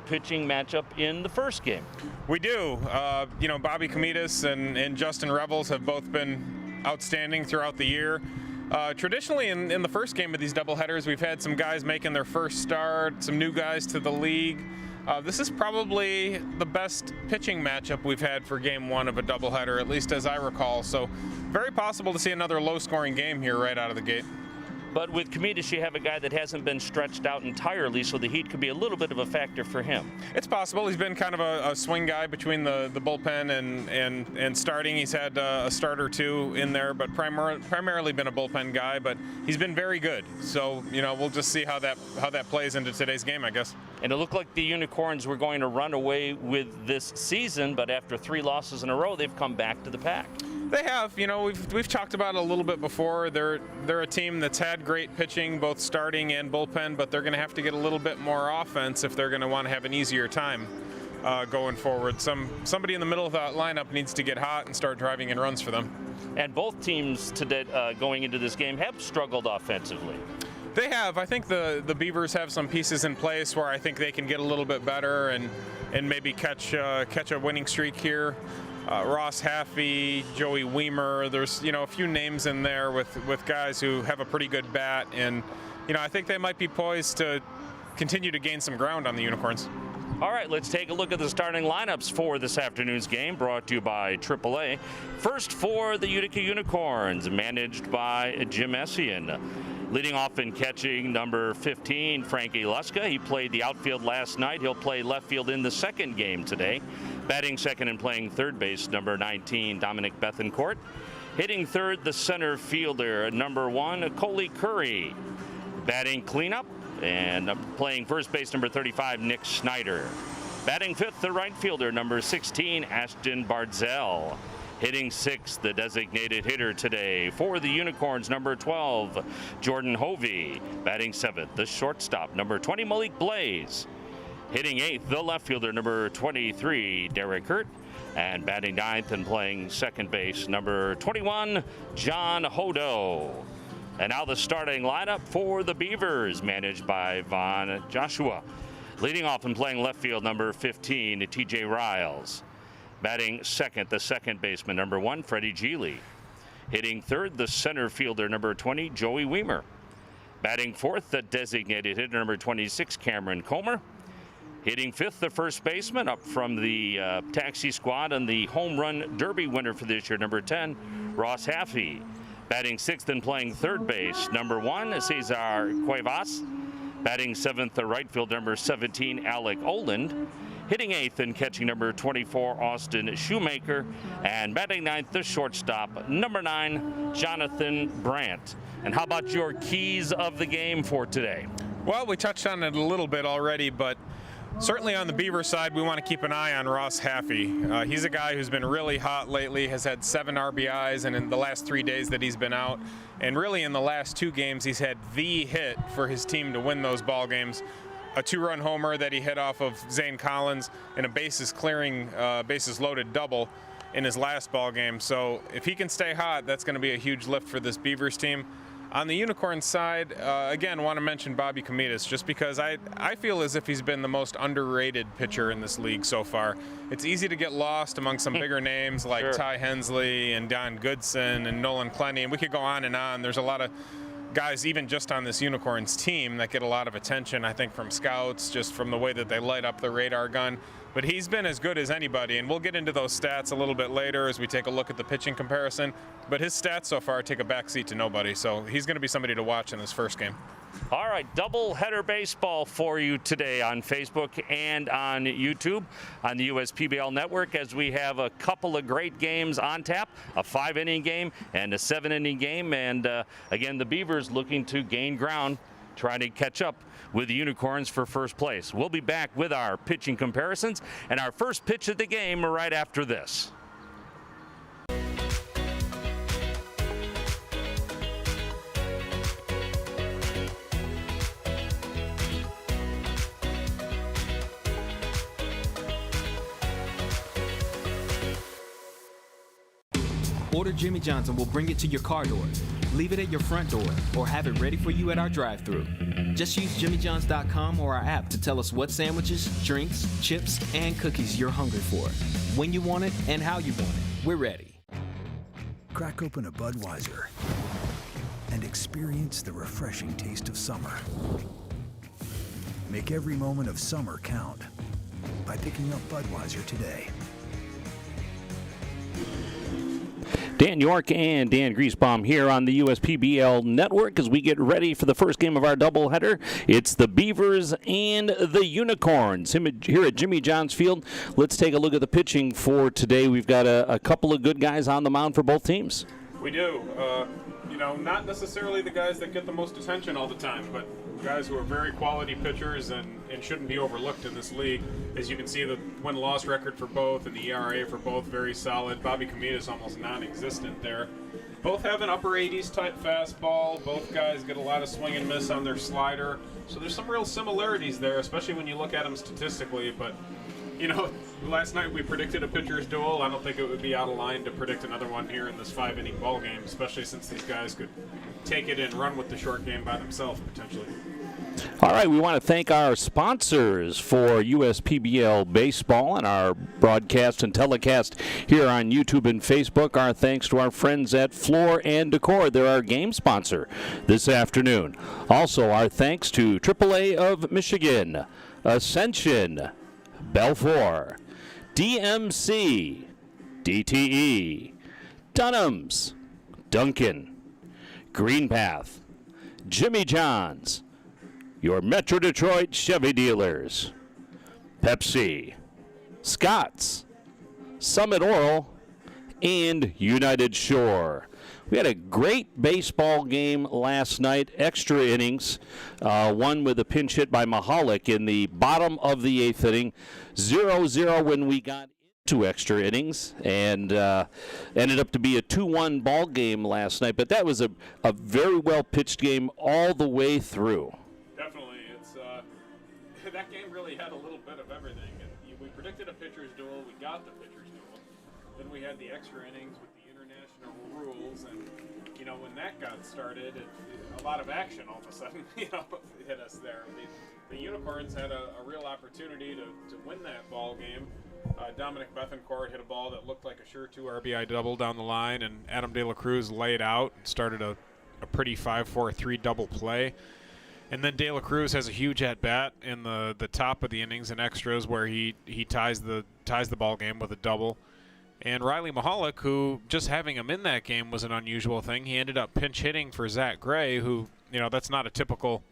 pitching matchup in the first game. We do. Bobby Komitas and Justin Revels have both been outstanding throughout the year. Traditionally, in the first game of these doubleheaders, we've had some guys making their first start, some new guys to the league. This is probably the best pitching matchup we've had for game one of a doubleheader, at least as I recall. So very possible to see another low-scoring game here right out of the gate. But with Komitas, you have a guy that hasn't been stretched out entirely, so the heat could be a little bit of a factor for him. It's possible. He's been kind of a swing guy between the bullpen and starting. He's had a start or two in there, but primarily been a bullpen guy. But he's been very good. So we'll just see how that plays into today's game, I guess. And it looked like the Unicorns were going to run away with this season, but after 3 losses in a row, they've come back to the pack. They have. We've talked about it a little bit before. They're a team that's had great pitching, both starting and bullpen, but they're going to have to get a little bit more offense if they're going to want to have an easier time going forward. Somebody in the middle of that lineup needs to get hot and start driving in runs for them. And both teams today, going into this game, have struggled offensively. They have. I think the Beavers have some pieces in place where I think they can get a little bit better and maybe catch a winning streak here. Ross Haffey, Joey Weimer, there's a few names in there with guys who have a pretty good bat, and I think they might be poised to continue to gain some ground on the Unicorns. All right, let's take a look at the starting lineups for this afternoon's game, brought to you by AAA. First for the Utica Unicorns, managed by Jim Essien. Leading off and catching, number 15, Frankie Luska. He played the outfield last night. He'll play left field in the second game today. Batting second and playing third base, number 19, Dominic Bethencourt. Hitting third, the center fielder, number 1, Coley Curry. Batting cleanup and playing first base, number 35, Nick Snyder. Batting fifth, the right fielder, number 16, Ashton Bardzell. Hitting sixth, the designated hitter today for the Unicorns, number 12, Jordan Hovey. Batting seventh, the shortstop, number 20, Malik Blaze. Hitting eighth, the left fielder, number 23, Derek Hurt. And batting ninth and playing second base, number 21, John Hodo. And now the starting lineup for the Beavers, managed by Von Joshua. Leading off and playing left field, number 15, T.J. Riles. Batting second, the second baseman, number 1, Freddie Geely. Hitting third, the center fielder, number 20, Joey Weimer. Batting fourth, the designated hitter, number 26, Cameron Comer. Hitting fifth, the first baseman, up from the taxi squad and the home run derby winner for this year, number 10, Ross Haffey. Batting sixth and playing third base, number 1, Cesar Cuevas. Batting seventh, the right field, number 17, Alec Oland. Hitting eighth and catching, number 24, Austin Shoemaker. And batting ninth, the shortstop, number 9, Jonathan Brandt. And how about your keys of the game for today? Well, we touched on it a little bit already, but certainly on the Beaver side, we want to keep an eye on Ross Haffey. He's a guy who's been really hot lately, has had 7 RBIs, and in the last 3 days that he's been out, and really in the last 2 games, he's had the hit for his team to win those ball games. A 2-run homer that he hit off of Zane Collins and a bases loaded double in his last ball game. So if he can stay hot, that's going to be a huge lift for this Beavers team. On the Unicorn side, again, want to mention Bobby Komitas, just because I feel as if he's been the most underrated pitcher in this league so far. It's easy to get lost among some bigger names like Sure. Ty Hensley and Don Goodson and Nolan Clenny, and we could go on and on. There's a lot of guys, even just on this Unicorns team, that get a lot of attention, I think, from scouts, just from the way that they light up the radar gun. But he's been as good as anybody, and we'll get into those stats a little bit later as we take a look at the pitching comparison. But his stats so far take a backseat to nobody, so he's going to be somebody to watch in this first game. All right, double-header baseball for you today on Facebook and on YouTube on the USPBL Network, as we have a couple of great games on tap, a 5-inning game and a 7-inning game. And again, the Beavers looking to gain ground, trying to catch up with the Unicorns for first place. We'll be back with our pitching comparisons and our first pitch of the game right after this. Order Jimmy John's and we'll bring it to your car door. Leave it at your front door or have it ready for you at our drive-thru. Just use jimmyjohns.com or our app to tell us what sandwiches, drinks, chips, and cookies you're hungry for. When you want it and how you want it. We're ready. Crack open a Budweiser and experience the refreshing taste of summer. Make every moment of summer count by picking up Budweiser today. Dan York and Dan Griesbaum here on the USPBL Network as we get ready for the first game of our doubleheader. It's the Beavers and the Unicorns here at Jimmy John's Field. Let's take a look at the pitching for today. We've got a couple of good guys on the mound for both teams. We do. Not necessarily the guys that get the most attention all the time, but guys who are very quality pitchers and shouldn't be overlooked in this league. As you can see, the win-loss record for both and the ERA for both very solid. Bobby Comita is almost non-existent there. Both have an upper 80s type fastball. Both guys get a lot of swing and miss on their slider. So there's some real similarities there, especially when you look at them statistically. But, last night we predicted a pitcher's duel. I don't think it would be out of line to predict another one here in this 5-inning ball game, especially since these guys could take it and run with the short game by themselves potentially. All right, we want to thank our sponsors for USPBL Baseball and our broadcast and telecast here on YouTube and Facebook. Our thanks to our friends at Floor and Decor. They're our game sponsor this afternoon. Also, our thanks to AAA of Michigan, Ascension, Belfour, DMC, DTE, Dunham's, Duncan, Greenpath, Jimmy John's, your Metro Detroit Chevy dealers, Pepsi, Scott's, Summit Oral, and United Shore. We had a great baseball game last night, extra innings, one with a pinch hit by Mahalik in the bottom of the 8th inning, 0-0 when we got into extra innings, and ended up to be a 2-1 ball game last night. But that was a very well-pitched game all the way through. Definitely. That game really had a little bit of everything. And we predicted a pitcher's duel. We got the pitcher's duel. Then we had the extra innings with the international rules, and when that got started, a lot of action all of a sudden hit us there. The Unicorns had a real opportunity to win that ball game. Dominic Bethencourt hit a ball that looked like a sure 2 RBI double down the line, and Adam De La Cruz laid out and started a pretty 5-4-3 double play. And then De La Cruz has a huge at-bat in the top of the innings and extras where he ties the ball game with a double. And Riley Mahalik, who just having him in that game was an unusual thing. He ended up pinch hitting for Zach Gray, who, that's not a typical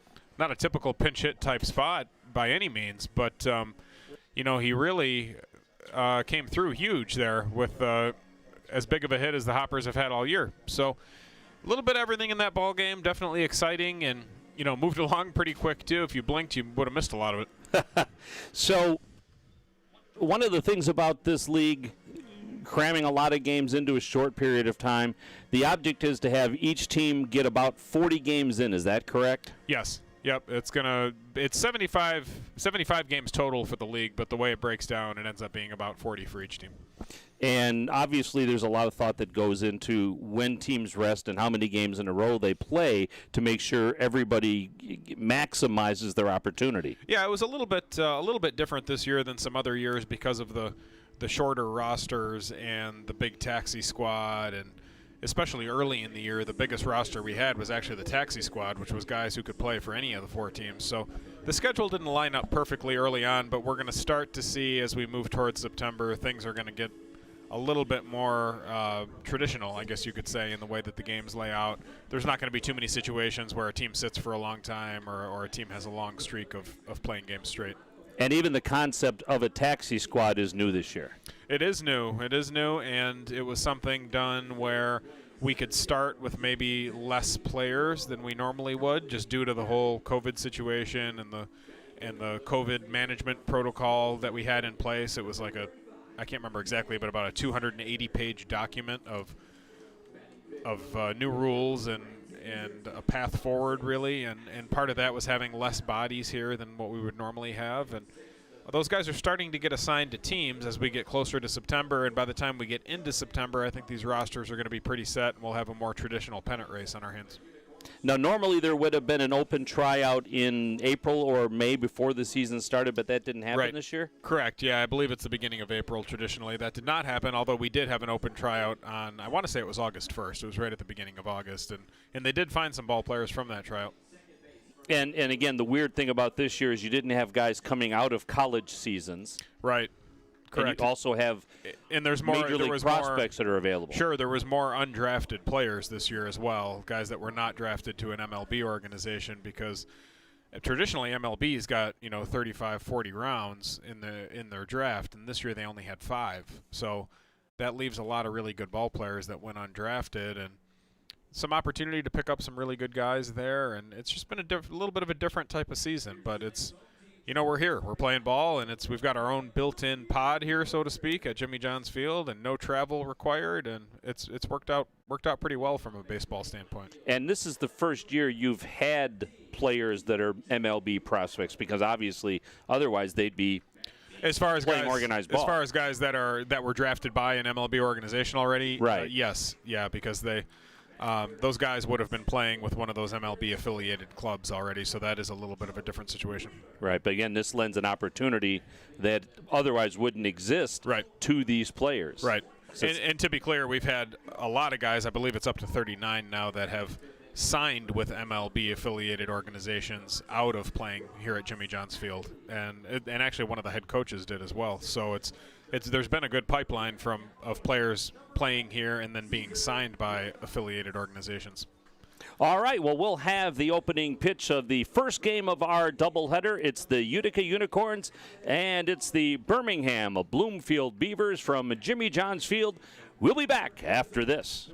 pinch hit type spot by any means. But, he really came through huge there with as big of a hit as the Hoppers have had all year. So a little bit of everything in that ball game, definitely exciting, and, moved along pretty quick, too. If you blinked, you would have missed a lot of it. So one of the things about this league, cramming a lot of games into a short period of time, the object is to have each team get about 40 games in. Is that correct? Yes. Yep. It's 75 games total for the league, but the way it breaks down, it ends up being about 40 for each team. And obviously there's a lot of thought that goes into when teams rest and how many games in a row they play to make sure everybody maximizes their opportunity. Yeah, it was a little bit different this year than some other years because of the shorter rosters and the big taxi squad, and especially early in the year, the biggest roster we had was actually the taxi squad, which was guys who could play for any of the 4 teams. So the schedule didn't line up perfectly early on, but we're going to start to see as we move towards September, things are going to get a little bit more traditional, I guess you could say, in the way that the games lay out. There's not going to be too many situations where a team sits for a long time or a team has a long streak of playing games straight. And even the concept of a taxi squad is new this year. It is new, and it was something done where we could start with maybe less players than we normally would, just due to the whole COVID situation and the COVID management protocol that we had in place. It was like I can't remember exactly, but about a 280-page document of new rules and a path forward, really, and part of that was having less bodies here than what we would normally have. And those guys are starting to get assigned to teams as we get closer to September, and by the time we get into September, I think these rosters are going to be pretty set, and we'll have a more traditional pennant race on our hands. Now, normally there would have been an open tryout in April or May before the season started, but that didn't happen this year? Correct, yeah. I believe it's the beginning of April traditionally. That did not happen, although we did have an open tryout on, I want to say it was August 1st. It was right at the beginning of August, and they did find some ball players from that tryout. And again, the weird thing about this year is you didn't have guys coming out of college seasons. Right. Correct. And you also have there's more major league prospects that are available. Sure, there was more undrafted players this year as well, guys that were not drafted to an MLB organization, because traditionally MLB's got 35, 40 rounds in their draft, and this year they only had 5. So that leaves a lot of really good ball players that went undrafted, and some opportunity to pick up some really good guys there, and it's just been a little bit of a different type of season, but it's, we're here, we're playing ball, and we've got our own built-in pod here, so to speak, at Jimmy John's Field, and no travel required, and it's worked out pretty well from a baseball standpoint. And this is the first year you've had players that are MLB prospects, because obviously otherwise they'd be playing organized ball. As far as guys that were drafted by an MLB organization already, right? Yes, yeah, because those guys would have been playing with one of those MLB-affiliated clubs already, so that is a little bit of a different situation. Right, but again, this lends an opportunity that otherwise wouldn't exist to these players. Right, and to be clear, we've had a lot of guys, I believe it's up to 39 now, that have signed with MLB-affiliated organizations out of playing here at Jimmy John's Field, and actually one of the head coaches did as well. So there's been a good pipeline of players playing here and then being signed by affiliated organizations. All right, well, we'll have the opening pitch of the first game of our doubleheader. It's the Utica Unicorns, and it's the Birmingham Bloomfield Beavers from Jimmy John's Field. We'll be back after this.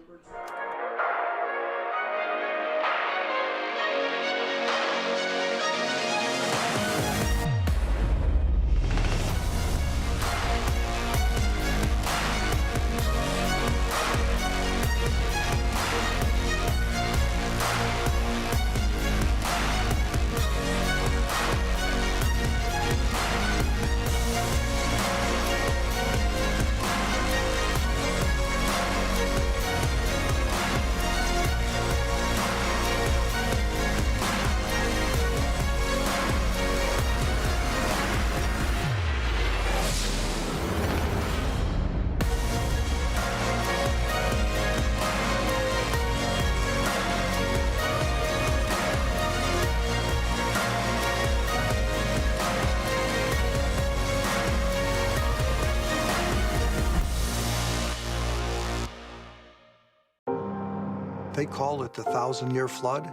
They called it the 1,000-year flood.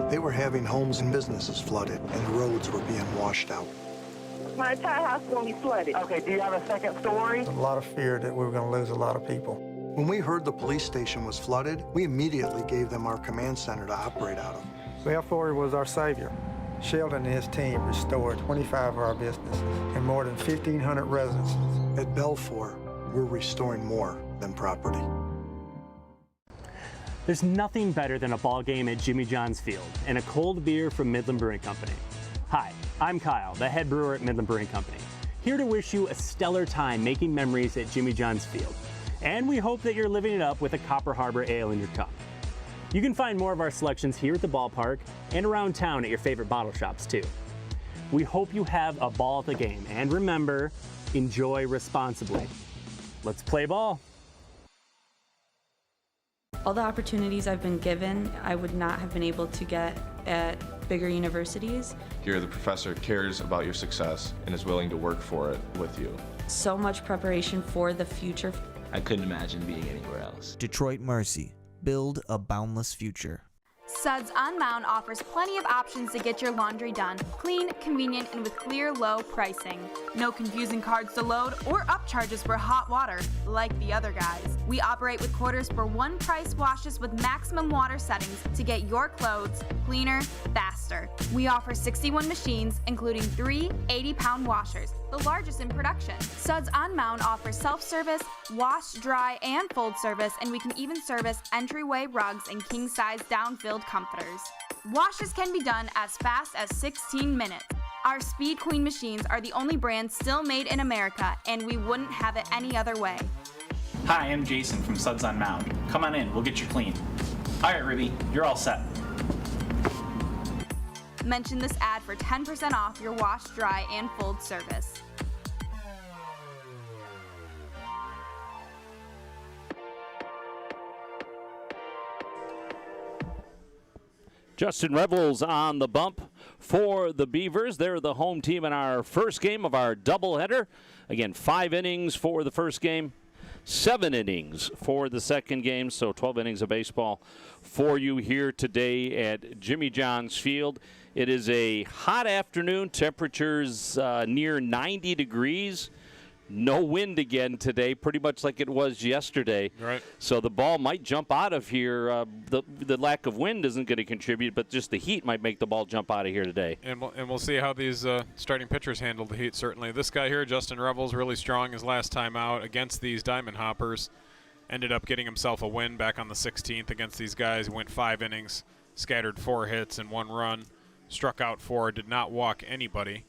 They were having homes and businesses flooded, and roads were being washed out. My entire house is going to be flooded. Okay, do you have a second story? A lot of fear that we were going to lose a lot of people. When we heard the police station was flooded, we immediately gave them our command center to operate out of. Belfour was our savior. Sheldon and his team restored 25 of our businesses and more than 1,500 residences. At Belfour, we're restoring more than property. There's nothing better than a ball game at Jimmy John's Field and a cold beer from Midland Brewing Company. Hi, I'm Kyle, the head brewer at Midland Brewing Company, here to wish you a stellar time making memories at Jimmy John's Field. And we hope that you're living it up with a Copper Harbor Ale in your cup. You can find more of our selections here at the ballpark and around town at your favorite bottle shops too. We hope you have a ball at the game, and remember, enjoy responsibly. Let's play ball. All the opportunities I've been given, I would not have been able to get at bigger universities. Here, the professor cares about your success and is willing to work for it with you. So much preparation for the future. I couldn't imagine being anywhere else. Detroit Mercy. Build a boundless future. Suds on Mound offers plenty of options to get your laundry done. Clean, convenient, and with clear, low pricing. No confusing cards to load or upcharges for hot water, like the other guys. We operate with quarters for one price washes with maximum water settings to get your clothes cleaner, faster. We offer 61 machines, including 3 80-pound washers, the largest in production. Suds on Mound offers self-service, wash, dry, and fold service, and we can even service entryway rugs and king-size downfilled comforters. Washes can be done as fast as 16 minutes. Our Speed Queen machines are the only brand still made in America, and we wouldn't have it any other way. Hi, I'm Jason from Suds on Mound. Come on in, we'll get you clean. All right, Ruby, you're all set. Mention this ad for 10% off your wash, dry, and fold service. Justin Revels on the bump for the Beavers. They're the home team in our first game of our doubleheader. Again, 5 innings for the first game, 7 innings for the second game, so 12 innings of baseball for you here today at Jimmy John's Field. It is a hot afternoon, temperatures near 90 degrees. No wind again today, pretty much like it was yesterday. Right. So the ball might jump out of here. The lack of wind isn't going to contribute, but just the heat might make the ball jump out of here today. And we'll see how these starting pitchers handle the heat, certainly. This guy here, Justin Revels, really strong his last time out against these Diamond Hoppers. Ended up getting himself a win back on the 16th against these guys. He went 5 innings, scattered 4 hits and 1 run, struck out 4, did not walk anybody.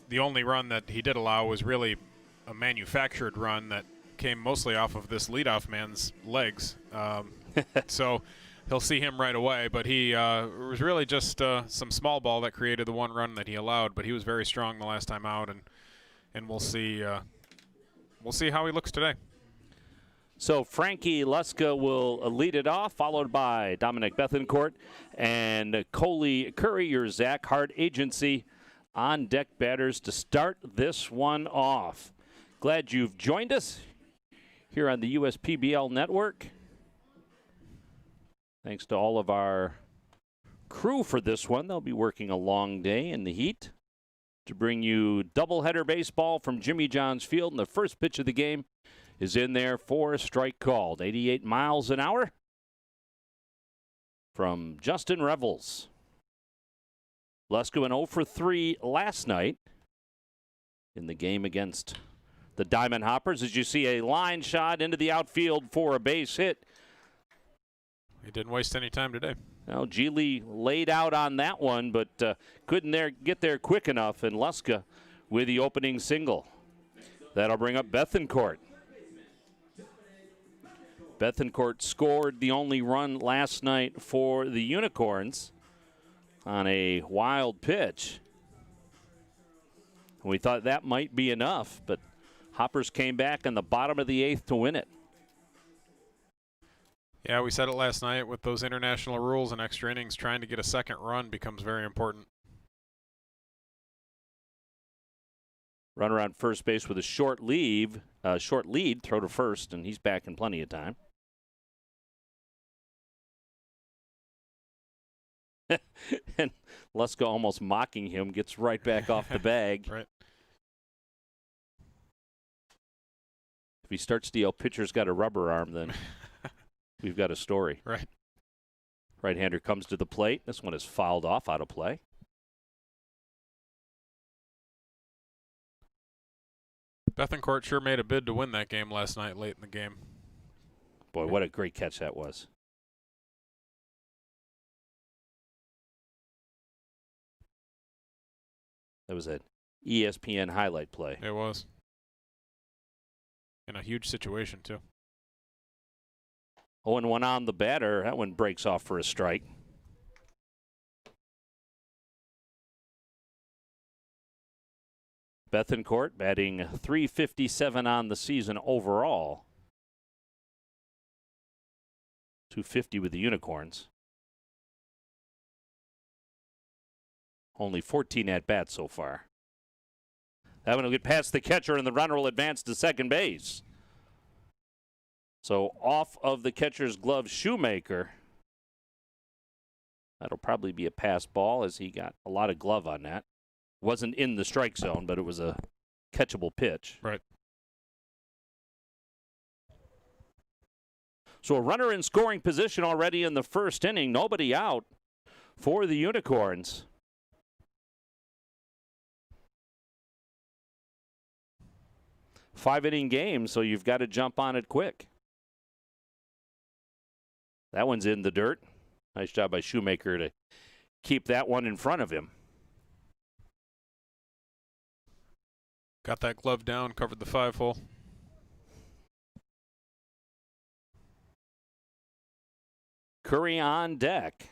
The only run that he did allow was really a manufactured run that came mostly off of this leadoff man's legs. So he'll see him right away. But he was really just some small ball that created the 1 run that he allowed. But he was very strong the last time out, and we'll see how he looks today. So Frankie Luska will lead it off, followed by Dominic Bethencourt and Coley Curry, your Zach Hart agency on deck batters to start this one off. Glad you've joined us here on the USPBL network. Thanks to all of our crew for this one. They'll be working a long day in the heat to bring you doubleheader baseball from Jimmy John's Field. And the first pitch of the game is in there for a strike called. 88 miles an hour from Justin Revels. Luska went 0 for 3 last night in the game against the Diamond Hoppers. As you see, a line shot into the outfield for a base hit. He didn't waste any time today. Now, Geely laid out on that one, but couldn't get there quick enough, and Luska with the opening single. That'll bring up Bethencourt. Bethencourt scored the only run last night for the Unicorns on a wild pitch. We thought that might be enough, but Hoppers came back in the bottom of the 8th to win it. Yeah, we said it last night with those international rules and extra innings, trying to get a second run becomes very important. Runner on first base with a short lead, throw to first, and he's back in plenty of time. And Luska almost mocking him, gets right back off the bag. Right. If he starts to yell, pitcher's got a rubber arm, then we've got a story. Right. Right-hander comes to the plate. This one is fouled off out of play. Bethencourt sure made a bid to win that game last night late in the game. Boy, what a great catch that was. That was an ESPN highlight play. It was. In a huge situation, too. 0-1 on the batter. That one breaks off for a strike. Bethencourt batting .357 on the season overall. .250 with the Unicorns. Only 14 at-bats so far. That one will get past the catcher, and the runner will advance to second base. So off of the catcher's glove, Shoemaker. That'll probably be a pass ball, as he got a lot of glove on that. Wasn't in the strike zone, but it was a catchable pitch. Right. So a runner in scoring position already in the first inning. Nobody out for the Unicorns. Five-inning game, so you've got to jump on it quick. That one's in the dirt. Nice job by Shoemaker to keep that one in front of him. Got that glove down, covered the 5-hole. Curry on deck.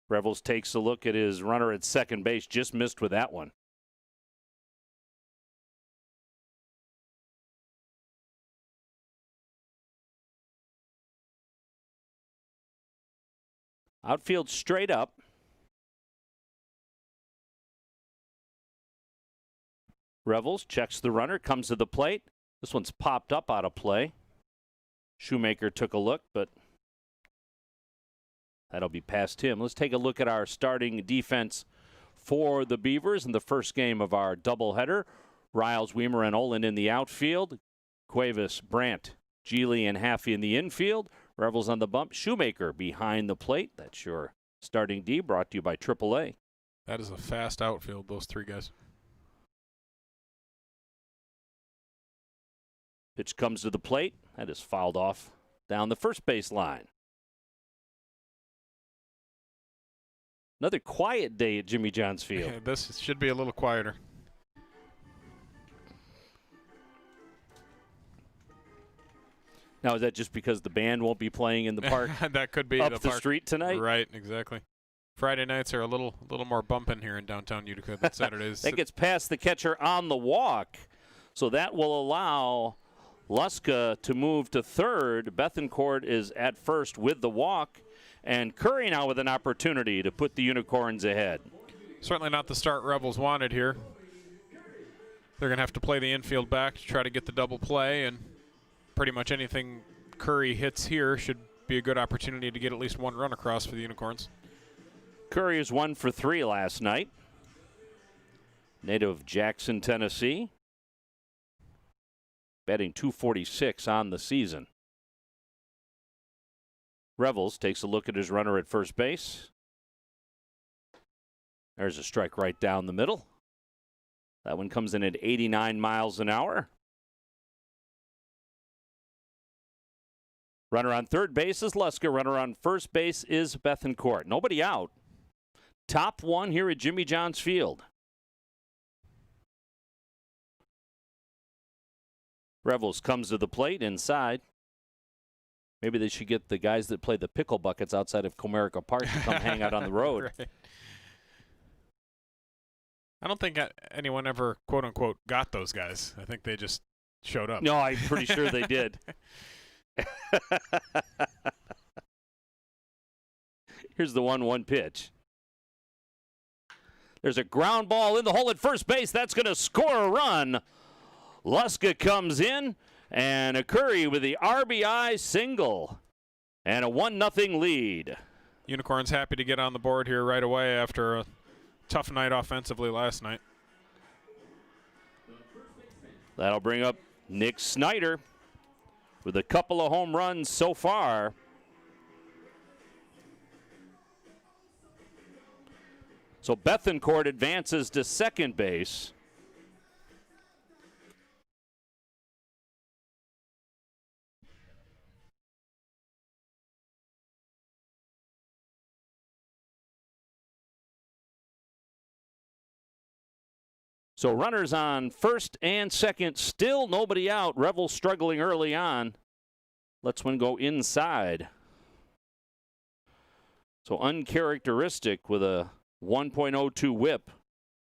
Revels takes a look at his runner at second base. Just missed with that one. Outfield straight up. Revels checks the runner, comes to the plate. This one's popped up out of play. Shoemaker took a look, but that'll be past him. Let's take a look at our starting defense for the Beavers in the first game of our doubleheader. Riles, Weimer, and Olin in the outfield. Cuevas, Brandt, Geely, and Haffey in the infield. Revels on the bump. Shoemaker behind the plate. That's your starting D, brought to you by AAA. That is a fast outfield, those three guys. Pitch comes to the plate. That is fouled off down the first base line. Another quiet day at Jimmy John's Field. This should be a little quieter. Now, is that just because the band won't be playing in the park? That could be up the the street tonight. Right, exactly. Friday nights are a little more bumping here in downtown Utica than Saturdays. That gets past the catcher on the walk, so that will allow Luska to move to third. Bethencourt is at first with the walk, and Curry now with an opportunity to put the Unicorns ahead. Certainly not the start Rebels wanted here. They're going to have to play the infield back to try to get the double play, and pretty much anything Curry hits here should be a good opportunity to get at least one run across for the Unicorns. Curry is 1 for 3 last night. Native of Jackson, Tennessee. Batting .246 on the season. Revels takes a look at his runner at first base. There's a strike right down the middle. That one comes in at 89 miles an hour. Runner on third base is Luska. Runner on first base is Bethencourt. Nobody out. Top one here at Jimmy John's Field. Revels comes to the plate inside. Maybe they should get the guys that play the pickle buckets outside of Comerica Park to come hang out on the road. Right. I don't think anyone ever, quote-unquote, got those guys. I think they just showed up. No, I'm pretty sure they did. Here's the 1-1 pitch. There's a ground ball in the hole at first base. That's going to score a run. Luska comes in, and a Curry with the RBI single, and a 1-0 lead. Unicorns happy to get on the board here right away after a tough night offensively last night. That'll bring up Nick Snyder with a couple of home runs so far. So Bethencourt advances to second base. So runners on first and second, still nobody out. Revels struggling early on. Lets one go inside. So uncharacteristic with a 1.02 whip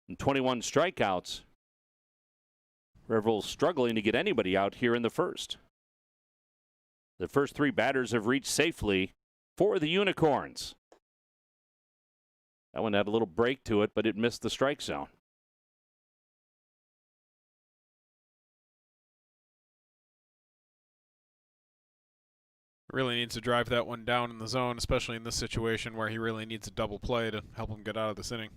and 21 strikeouts. Revels struggling to get anybody out here in the first. The first three batters have reached safely for the Unicorns. That one had a little break to it, but it missed the strike zone. Really needs to drive that one down in the zone, especially in this situation where he really needs a double play to help him get out of this inning.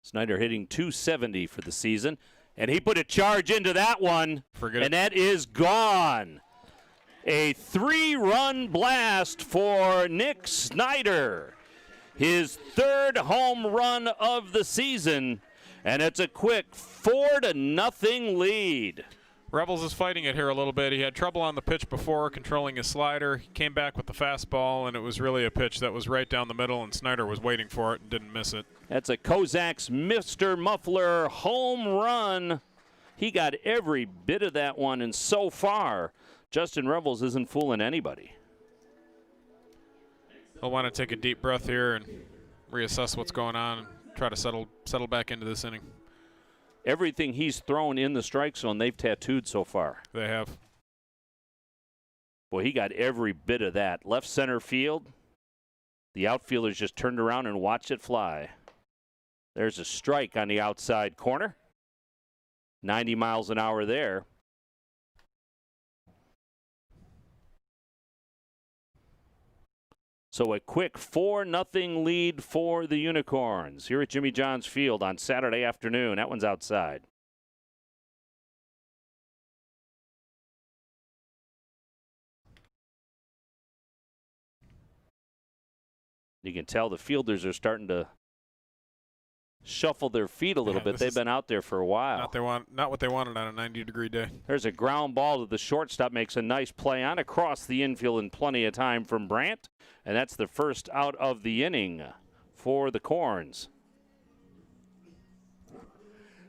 Snyder hitting .270 for the season, and he put a charge into that one, and that is gone. A 3-run blast for Nick Snyder. His third home run of the season, and it's a quick 4-0 lead. Rebels is fighting it here a little bit. He had trouble on the pitch before, controlling his slider. He came back with the fastball, and it was really a pitch that was right down the middle, and Snyder was waiting for it and didn't miss it. That's a Kozak's Mr. Muffler home run. He got every bit of that one, and so far, Justin Revels isn't fooling anybody. He'll want to take a deep breath here and reassess what's going on and try to settle back into this inning. Everything he's thrown in the strike zone, they've tattooed so far. They have. Boy, he got every bit of that. Left center field. The outfielders just turned around and watched it fly. There's a strike on the outside corner. 90 miles an hour there. So a quick 4-0 lead for the Unicorns here at Jimmy John's Field on Saturday afternoon. That one's outside. You can tell the fielders are starting to shuffle their feet a little bit. They've been out there for a while. Not what they wanted on a 90-degree day. There's a ground ball to the shortstop, makes a nice play on across the infield in plenty of time from Brandt. And that's the first out of the inning for the Corns.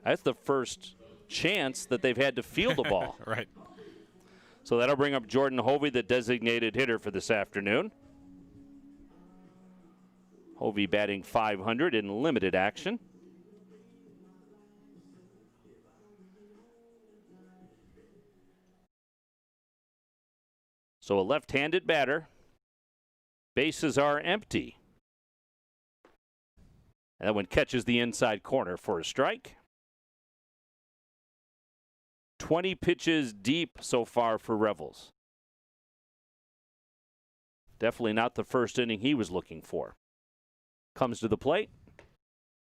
That's the first chance that they've had to field the ball. Right. So that'll bring up Jordan Hovey, the designated hitter for this afternoon. Hovey batting .500 in limited action. So a left-handed batter. Bases are empty. And that one catches the inside corner for a strike. 20 pitches deep so far for Revels. Definitely not the first inning he was looking for. Comes to the plate.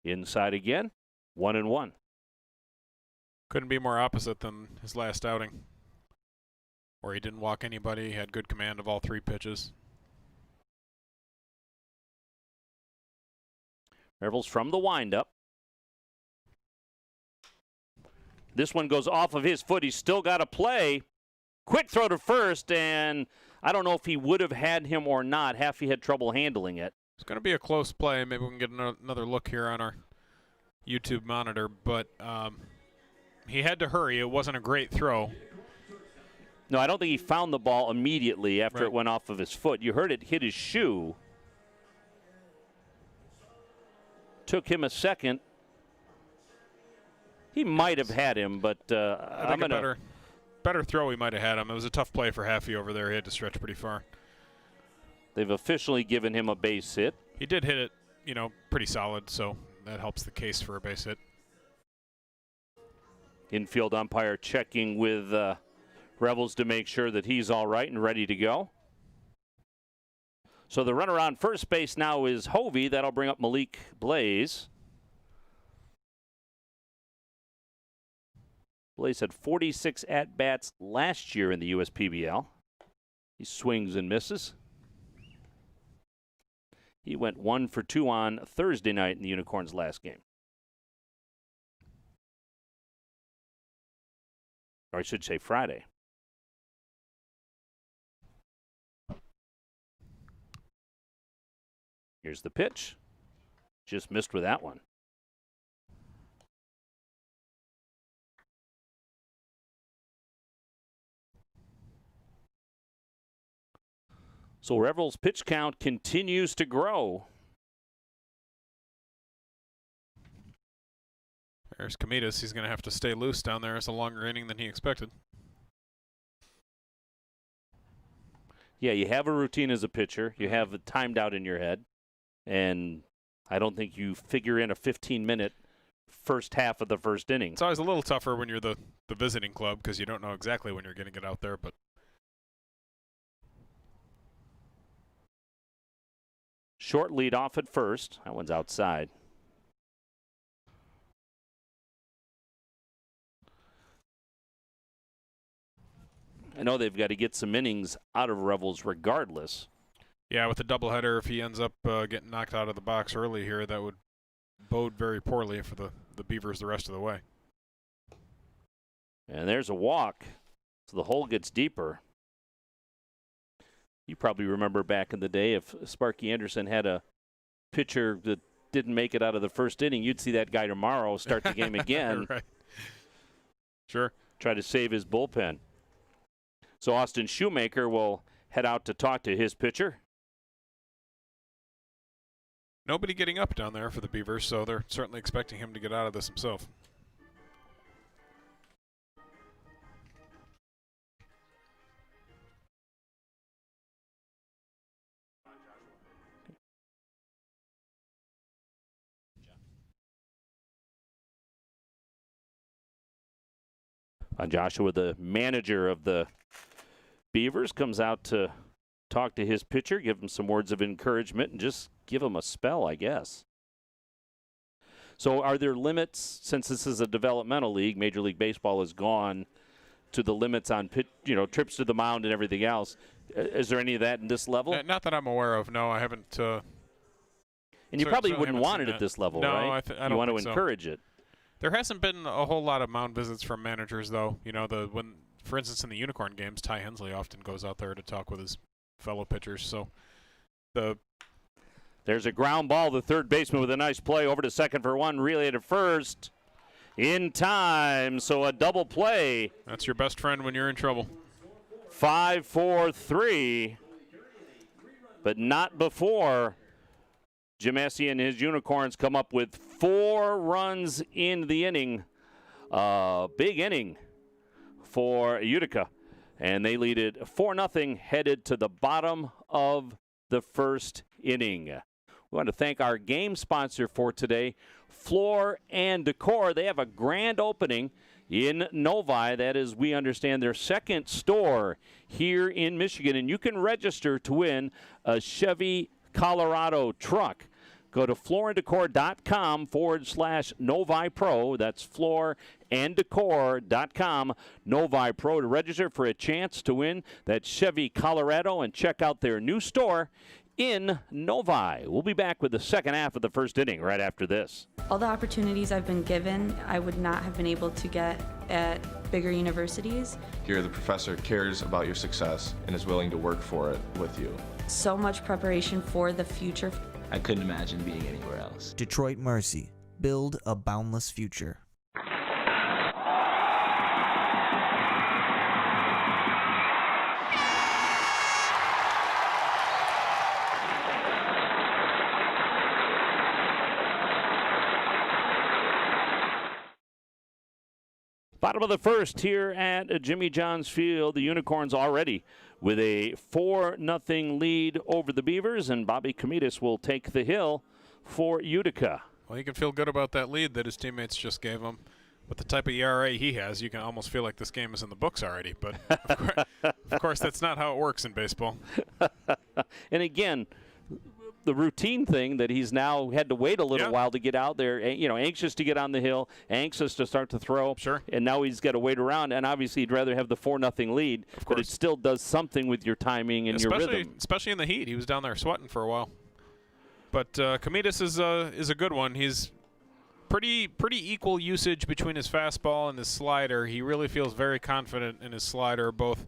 Inside again. 1-1. Couldn't be more opposite than his last outing, where he didn't walk anybody. He had good command of all three pitches. Revels from the windup. This one goes off of his foot. He's still got to play. Quick throw to first, and I don't know if he would have had him or not. Half he had trouble handling it. It's going to be a close play. Maybe we can get another look here on our YouTube monitor, but he had to hurry. It wasn't a great throw. No, I don't think he found the ball immediately after it went off of his foot. You heard it hit his shoe. Took him a second. He might have had him, but I think a better throw he might have had him. It was a tough play for Haffey over there. He had to stretch pretty far. They've officially given him a base hit. He did hit it, pretty solid, so that helps the case for a base hit. Infield umpire checking with Revels to make sure that he's all right and ready to go. So the runner on first base now is Hovey. That'll bring up Malik Blaze. Blaze had 46 at-bats last year in the USPBL. He swings and misses. He went 1 for 2 on Thursday night in the Unicorns' last game. Or I should say Friday. Here's the pitch. Just missed with that one. So Revels' pitch count continues to grow. There's Comitas. He's going to have to stay loose down there. It's a longer inning than he expected. Yeah, you have a routine as a pitcher. You have it timed out in your head. And I don't think you figure in a 15-minute first half of the first inning. It's always a little tougher when you're the visiting club because you don't know exactly when you're going to get out there. But short lead off at first. That one's outside. I know they've got to get some innings out of Revels regardless. Yeah, with the doubleheader, if he ends up getting knocked out of the box early here, that would bode very poorly for the Beavers the rest of the way. And there's a walk, so the hole gets deeper. You probably remember back in the day if Sparky Anderson had a pitcher that didn't make it out of the first inning, you'd see that guy tomorrow start the game again. Right. Sure. Try to save his bullpen. So Austin Shoemaker will head out to talk to his pitcher. Nobody getting up down there for the Beavers, so they're certainly expecting him to get out of this himself. Joshua, the manager of the Beavers, comes out to talk to his pitcher, give him some words of encouragement, and just give him a spell, I guess. So are there limits, since this is a developmental league, Major League Baseball has gone to the limits on trips to the mound and everything else. Is there any of that in this level? Not that I'm aware of. No, I haven't. And you probably wouldn't want it at this level, no, right? I don't you want think to encourage it. There hasn't been a whole lot of mound visits from managers, though. You know, for instance, in the Unicorn games, Ty Hensley often goes out there to talk with his fellow pitchers. So there's a ground ball. The third baseman with a nice play over to second for one. Relay to first in time. So a double play. That's your best friend when you're in trouble. 5-4-3, but not before Jim Essie and his Unicorns come up with 4 runs in the inning. Big inning for Utica. And they lead it 4-0, headed to the bottom of the first inning. We want to thank our game sponsor for today, Floor and Decor. They have a grand opening in Novi. That is, we understand, their second store here in Michigan. And you can register to win a Chevy Colorado truck. Go to flooranddecor.com/Novi Pro. That's flooranddecor.com Novi Pro to register for a chance to win that Chevy Colorado and check out their new store in Novi. We'll be back with the second half of the first inning right after this. All the opportunities I've been given, I would not have been able to get at bigger universities. Here, the professor cares about your success and is willing to work for it with you. So much preparation for the future. I couldn't imagine being anywhere else. Detroit Mercy. Build a boundless future. Bottom of the first here at Jimmy John's Field. The Unicorns already with a 4-0 lead over the Beavers, and Bobby Komitas will take the hill for Utica. Well, you can feel good about that lead that his teammates just gave him. With the type of ERA he has, you can almost feel like this game is in the books already. But, of course, that's not how it works in baseball. And, again, the routine thing that he's now had to wait a little while to get out there, anxious to get on the hill, anxious to start to throw. Sure. And now he's got to wait around, and obviously he'd rather have the 4-0 lead, but it still does something with your timing and your rhythm. Especially in the heat. He was down there sweating for a while. But Komitas is a good one. He's pretty equal usage between his fastball and his slider. He really feels very confident in his slider, both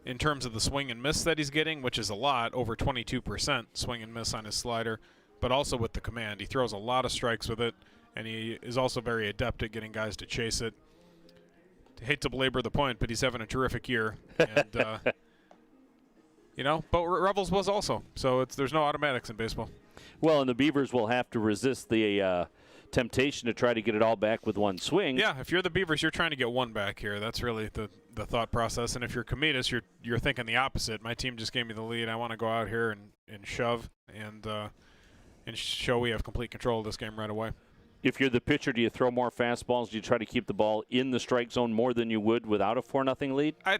in terms of the swing and miss that he's getting, which is a lot, over 22% swing and miss on his slider, but also with the command. He throws a lot of strikes with it, and he is also very adept at getting guys to chase it. I hate to belabor the point, but he's having a terrific year. And, but Revels was also. So there's no automatics in baseball. Well, and the Beavers will have to resist the temptation to try to get it all back with one swing. Yeah, if you're the Beavers, you're trying to get one back here. That's really the thought process. And if you're Komitas, you're thinking the opposite. My team just gave me the lead. I want to go out here and shove and show we have complete control of this game right away. If you're the pitcher, do you throw more fastballs? Do you try to keep the ball in the strike zone more than you would without a 4-0 lead? I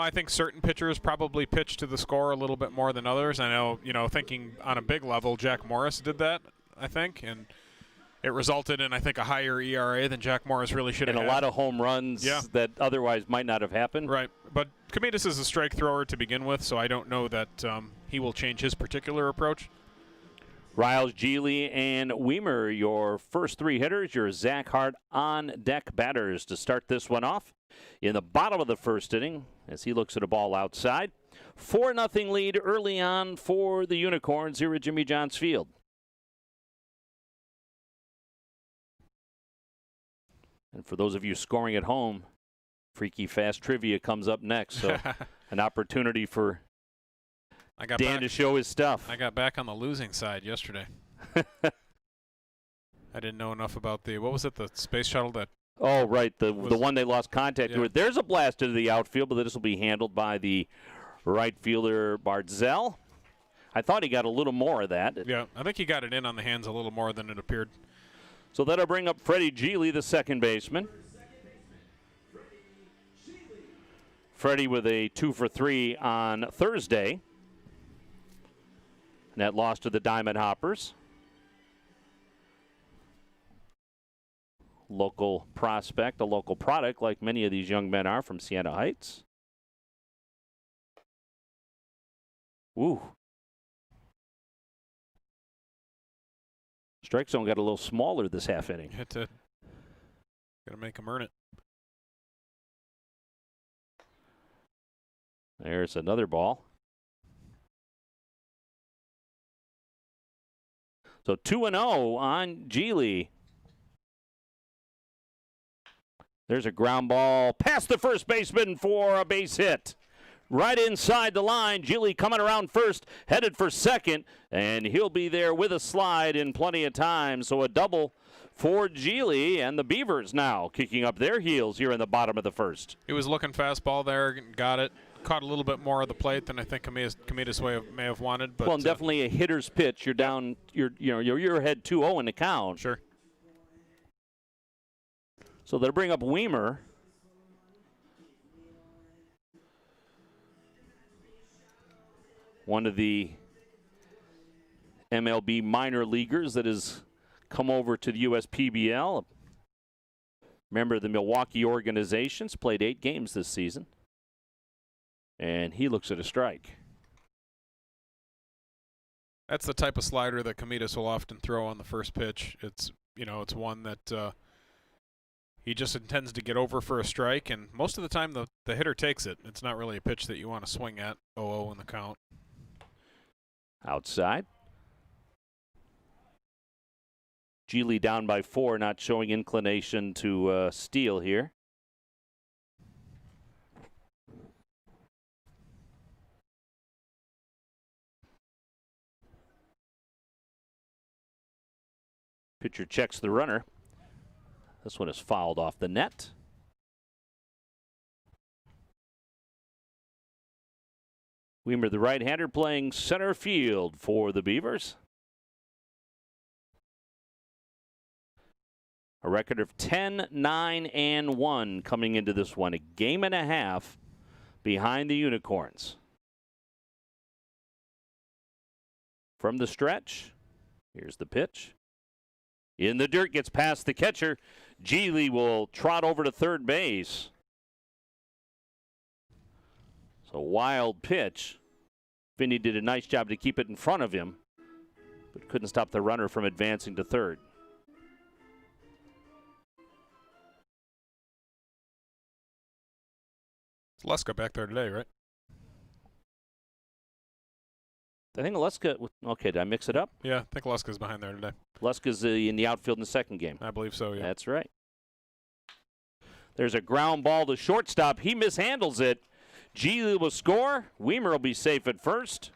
think certain pitchers probably pitch to the score a little bit more than others. I know, thinking on a big level, Jack Morris did that, I think, and it resulted in, I think, a higher ERA than Jack Morris really should have had. And a lot of home runs that otherwise might not have happened. Right. But Komitas is a strike thrower to begin with, so I don't know that he will change his particular approach. Riles, Geely, and Weimer, your first three hitters, your Zach Hart on-deck batters to start this one off in the bottom of the first inning as he looks at a ball outside. 4-0 lead early on for the Unicorns here at Jimmy John's Field. And for those of you scoring at home, Freaky Fast Trivia comes up next, so an opportunity for Dan to show his stuff. I got back on the losing side yesterday. I didn't know enough about the, what was it, the space shuttle that... Oh, right, the one they lost contact with. There's a blast into the outfield, but this will be handled by the right fielder, Bardzell. I thought he got a little more of that. Yeah, I think he got it in on the hands a little more than it appeared. So that'll bring up Freddie Geely, the second baseman. Freddie with a 2-for-3 on Thursday. And that loss to the Diamond Hoppers. Local prospect, a local product, like many of these young men are from Siena Heights. Ooh. Strike zone got a little smaller this half inning. Got to make him earn it. There's another ball. So 2-0 on Geely. There's a ground ball past the first baseman for a base hit. Right inside the line, Geely coming around first, headed for second, and he'll be there with a slide in plenty of time. So a double for Geely, and the Beavers now kicking up their heels here in the bottom of the first. He was looking fastball there, got it. Caught a little bit more of the plate than I think Komitas may have wanted. But well, definitely a hitter's pitch. You're down. You're ahead 2-0 in the count. Sure. So they'll bring up Weimer. One of the MLB minor leaguers that has come over to the USPBL. Member of the Milwaukee organizations, played 8 games this season. And he looks at a strike. That's the type of slider that Komitas will often throw on the first pitch. It's one that he just intends to get over for a strike, and most of the time the hitter takes it. It's not really a pitch that you want to swing at 0-0 in the count. Outside. Geely down by 4, not showing inclination to steal here. Pitcher checks the runner. This one is fouled off the net. Weimer, the right-hander, playing center field for the Beavers. A record of 10-9-1 coming into this one. A game and a half behind the Unicorns. From the stretch, here's the pitch. In the dirt, gets past the catcher. Geely will trot over to third base. It's a wild pitch. Finney did a nice job to keep it in front of him, but couldn't stop the runner from advancing to third. It's Leska back there today, right? I think Leska, okay, did I mix it up? Yeah, I think Leska's behind there today. Leska's in the outfield in the second game. I believe so, yeah. That's right. There's a ground ball to shortstop. He mishandles it. Geely will score. Weimer will be safe at first.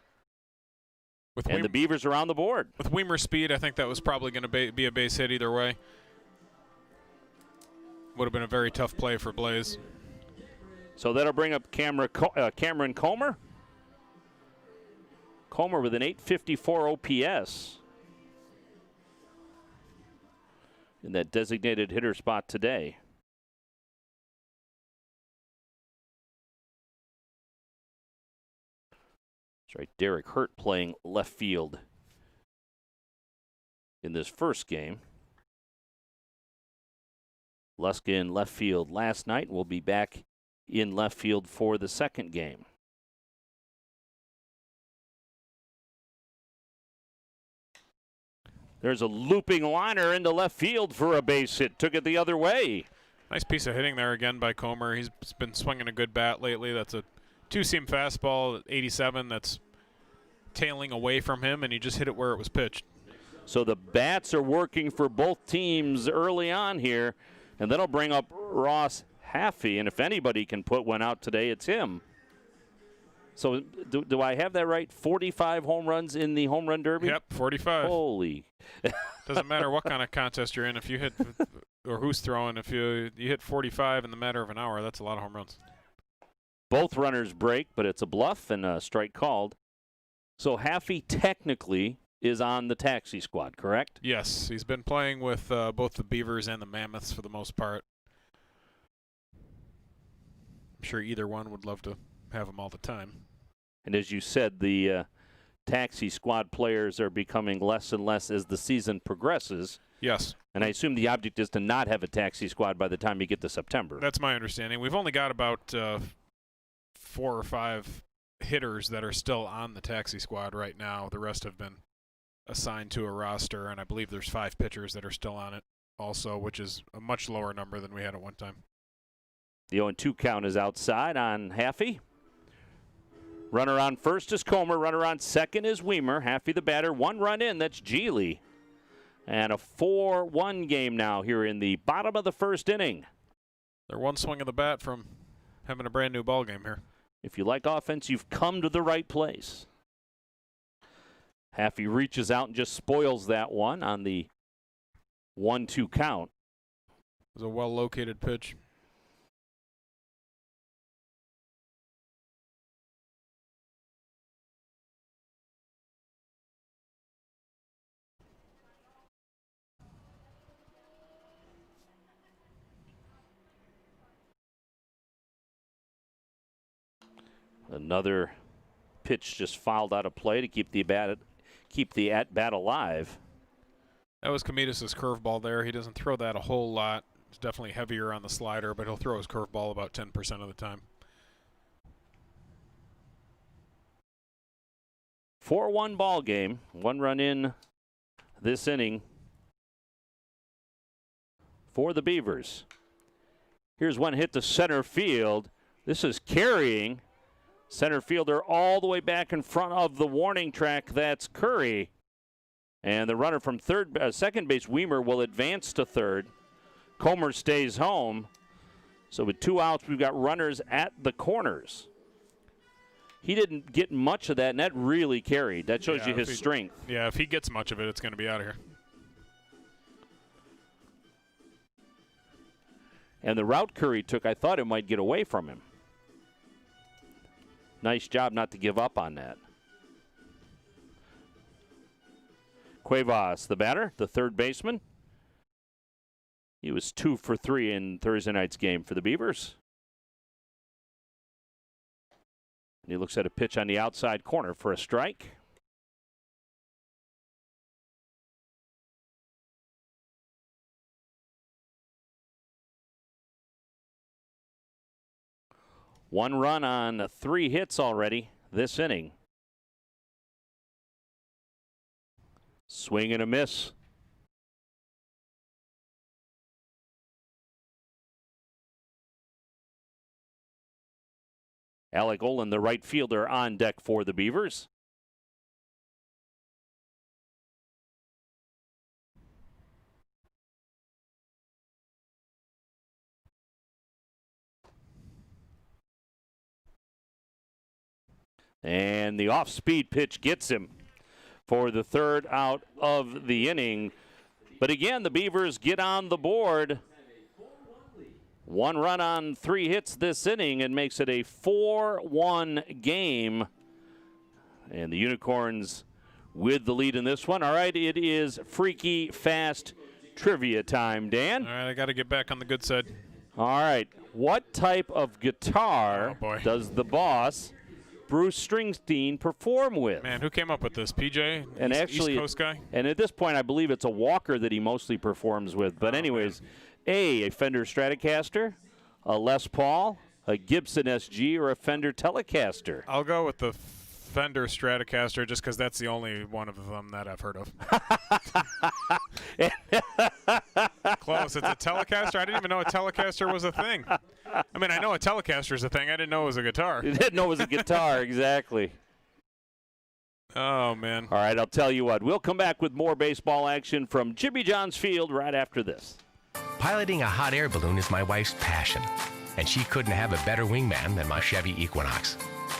And the Beavers are on the board. With Weimer's speed, I think that was probably going to be a base hit either way. Would have been a very tough play for Blaze. So that'll bring up Cameron Comer. Comer with an 854 OPS in that designated hitter spot today. That's right, Derek Hurt playing left field in this first game. Leska in left field last night. Will be back in left field for the second game. There's a looping liner into left field for a base hit. Took it the other way. Nice piece of hitting there again by Comer. He's been swinging a good bat lately. That's a two-seam fastball at 87 that's tailing away from him, and he just hit it where it was pitched. So the bats are working for both teams early on here, and that'll bring up Ross Haffey, and if anybody can put one out today, it's him. So do I have that right? 45 home runs in the home run derby? Yep, 45. Holy. Doesn't matter what kind of contest you're in. If you hit, or who's throwing, if you hit 45 in the matter of an hour, that's a lot of home runs. Both runners break, but it's a bluff and a strike called. So Haffey technically is on the taxi squad, correct? Yes, he's been playing with both the Beavers and the Mammoths for the most part. I'm sure either one would love to have him all the time. And as you said, the taxi squad players are becoming less and less as the season progresses. Yes. And I assume the object is to not have a taxi squad by the time you get to September. That's my understanding. We've only got about 4 or 5 hitters that are still on the taxi squad right now. The rest have been assigned to a roster, and I believe there's 5 pitchers that are still on it also, which is a much lower number than we had at one time. The 0-2 count is outside on Haffey. Runner on first is Comer. Runner on second is Weimer. Haffey the batter. 1 run in. That's Geely. And a 4-1 game now here in the bottom of the first inning. They're one swing of the bat from having a brand new ball game here. If you like offense, you've come to the right place. Haffey reaches out and just spoils that one on the 1-2 count. It was a well-located pitch. Another pitch just fouled out of play to keep the at-bat alive. That was Komitas' curveball there. He doesn't throw that a whole lot. It's definitely heavier on the slider, but he'll throw his curveball about 10% of the time. 4-1 ball game. 1 run in this inning for the Beavers. Here's one hit to center field. This is carrying. Center fielder all the way back in front of the warning track. That's Curry. And the runner from second base, Weimer, will advance to third. Comer stays home. So with 2 outs, we've got runners at the corners. He didn't get much of that, and that really carried. That shows you his strength. Yeah, if he gets much of it, it's going to be out of here. And the route Curry took, I thought it might get away from him. Nice job not to give up on that. Cuevas, the batter, the third baseman. He was 2 for 3 in Thursday night's game for the Beavers. And he looks at a pitch on the outside corner for a strike. One run on 3 hits already this inning. Swing and a miss. Alec Olin, the right fielder, on deck for the Beavers. And the off-speed pitch gets him for the 3rd out of the inning. But again, the Beavers get on the board. 1 run on 3 hits this inning and makes it a 4-1 game. And the Unicorns with the lead in this one. All right, it is Freaky Fast trivia time, Dan. All right, I got to get back on the good side. All right, what type of guitar does the boss, Bruce Springsteen, perform with? Man, who came up with this? PJ? And actually, East Coast guy? And at this point, I believe it's a Walker that he mostly performs with. But anyways, A, Fender Stratocaster, a Les Paul, a Gibson SG, or a Fender Telecaster? I'll go with the Fender Stratocaster just because that's the only one of them that I've heard of. Close. It's a Telecaster. I didn't even know a Telecaster was a thing. I mean, I know a Telecaster is a thing. I didn't know it was a guitar. You didn't know it was a guitar, exactly. Oh, man. All right, I'll tell you what. We'll come back with more baseball action from Jimmy John's Field right after this. Piloting a hot air balloon is my wife's passion, and she couldn't have a better wingman than my Chevy Equinox.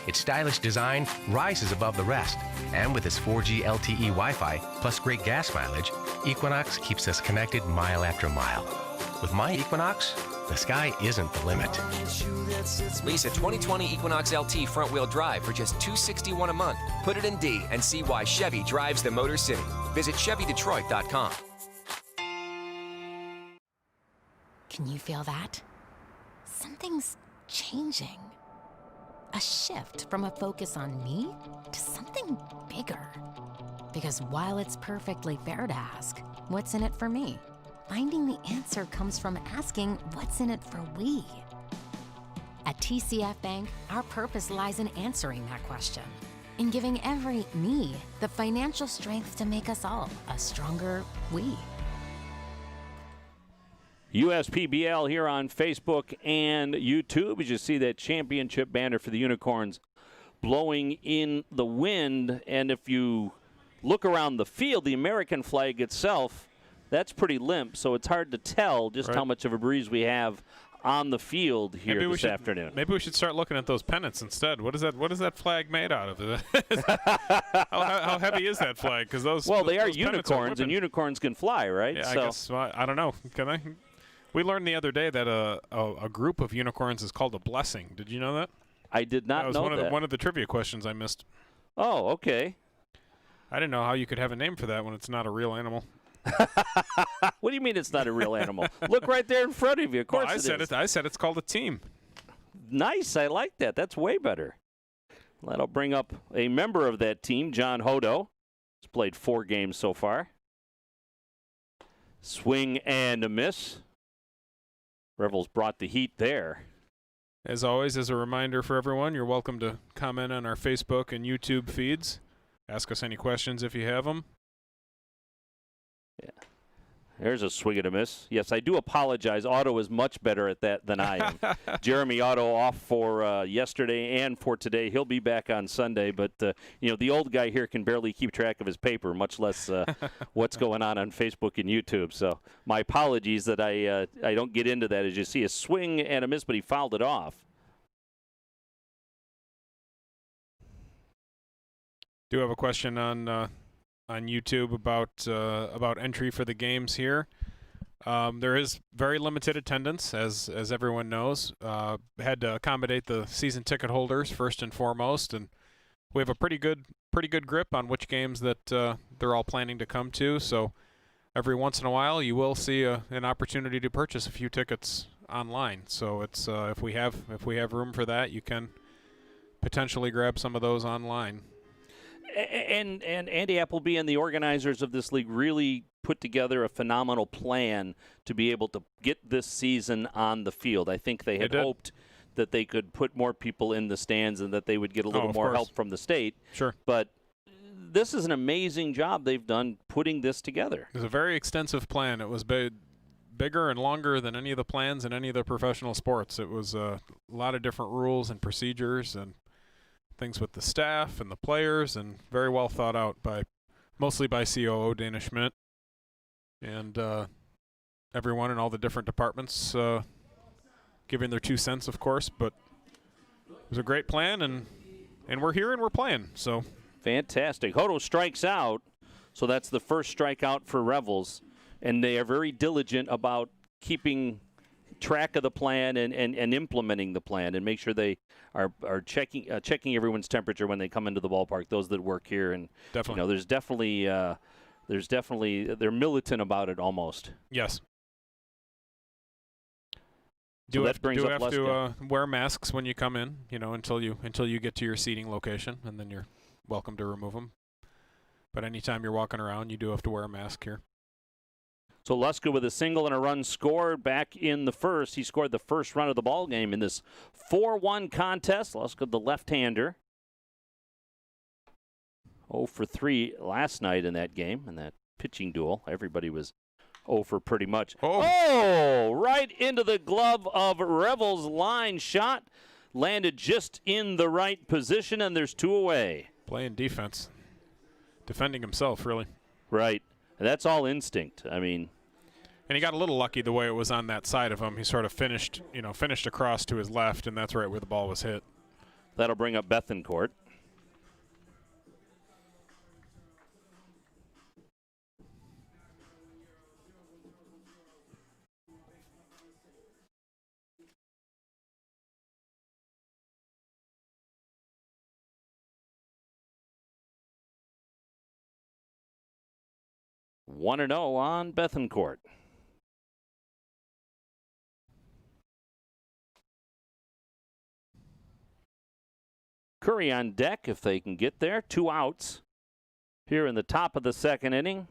Its stylish design rises above the rest, and with its 4G LTE Wi-Fi plus great gas mileage, Equinox keeps us connected mile after mile. With my Equinox, the sky isn't the limit. Lease a 2020 Equinox LT front-wheel drive for just $261 a month. Put it in D and see why Chevy drives the Motor City. Visit ChevyDetroit.com. Can you feel that? Something's changing. A shift from a focus on me to something bigger. Because while it's perfectly fair to ask, what's in it for me? Finding the answer comes from asking, what's in it for we? At TCF Bank, our purpose lies in answering that question, in giving every me the financial strength to make us all a stronger we. USPBL here on Facebook and YouTube. As you see that championship banner for the Unicorns blowing in the wind. And if you look around the field, the American flag itself, that's pretty limp. So it's hard to tell just how much of a breeze we have on the field here this afternoon. Maybe we should start looking at those pennants instead. What is that flag made out of? how heavy is that flag? Because those they are those unicorns, and unicorns can fly, right? Yeah, I guess. I don't know. Can I? We learned the other day that a group of unicorns is called a blessing. Did you know that? I did not know that. One of the trivia questions I missed. Oh, okay. I didn't know how you could have a name for that when it's not a real animal. What do you mean it's not a real animal? Look right there in front of you. Of course I said it's called a team. Nice. I like that. That's way better. That'll bring up a member of that team, John Hodo. He's played 4 games so far. Swing and a miss. Rebels brought the heat there. As always, as a reminder for everyone, you're welcome to comment on our Facebook and YouTube feeds. Ask us any questions if you have them. Yeah. There's a swing and a miss. Yes, I do apologize. Otto is much better at that than I am. Jeremy Otto off for yesterday and for today. He'll be back on Sunday, but the old guy here can barely keep track of his paper, much less what's going on Facebook and YouTube. So my apologies that I don't get into that. As you see, a swing and a miss, but he fouled it off. Do have a question on YouTube about entry for the games here. There is very limited attendance, as everyone knows. Had to accommodate the season ticket holders first and foremost, and we have a pretty good grip on which games that they're all planning to come to. So every once in a while, you will see an opportunity to purchase a few tickets online. So it's if we have room for that, you can potentially grab some of those online. And Andy Appleby and the organizers of this league really put together a phenomenal plan to be able to get this season on the field. I think they had hoped that they could put more people in the stands and that they would get a little more help from the state. Sure. But this is an amazing job they've done putting this together. It was a very extensive plan. It was bigger and longer than any of the plans in any of the professional sports. It was a lot of different rules and procedures and things with the staff and the players, and very well thought out mostly by COO Dana Schmidt and everyone in all the different departments giving their 2 cents, of course. But it was a great plan, and we're here and we're playing. So fantastic. Hodo strikes out, so that's the first strikeout for Revels, and they are very diligent about keeping track of the plan and implementing the plan, and make sure they are checking everyone's temperature when they come into the ballpark. Those that work here, and definitely, there's definitely they're militant about it almost. Yes. So that brings up have to wear masks when you come in, until you get to your seating location, and then you're welcome to remove them. But anytime you're walking around, you do have to wear a mask here. So Luska with a single and a run scored back in the first. He scored the first run of the ball game in this 4-1 contest. Luska, the left-hander. 0 for 3 last night in that game, in that pitching duel. Everybody was 0 for pretty much. Oh, right into the glove of Revel's line shot. Landed just in the right position, and there's 2 away. Playing defense. Defending himself, really. Right. And that's all instinct. I mean. And he got a little lucky the way it was on that side of him. He sort of finished across to his left, and that's right where the ball was hit. That'll bring up Bethencourt. One 1-0 on Bethencourt. Curry on deck if they can get there. 2 outs here in the top of the second inning.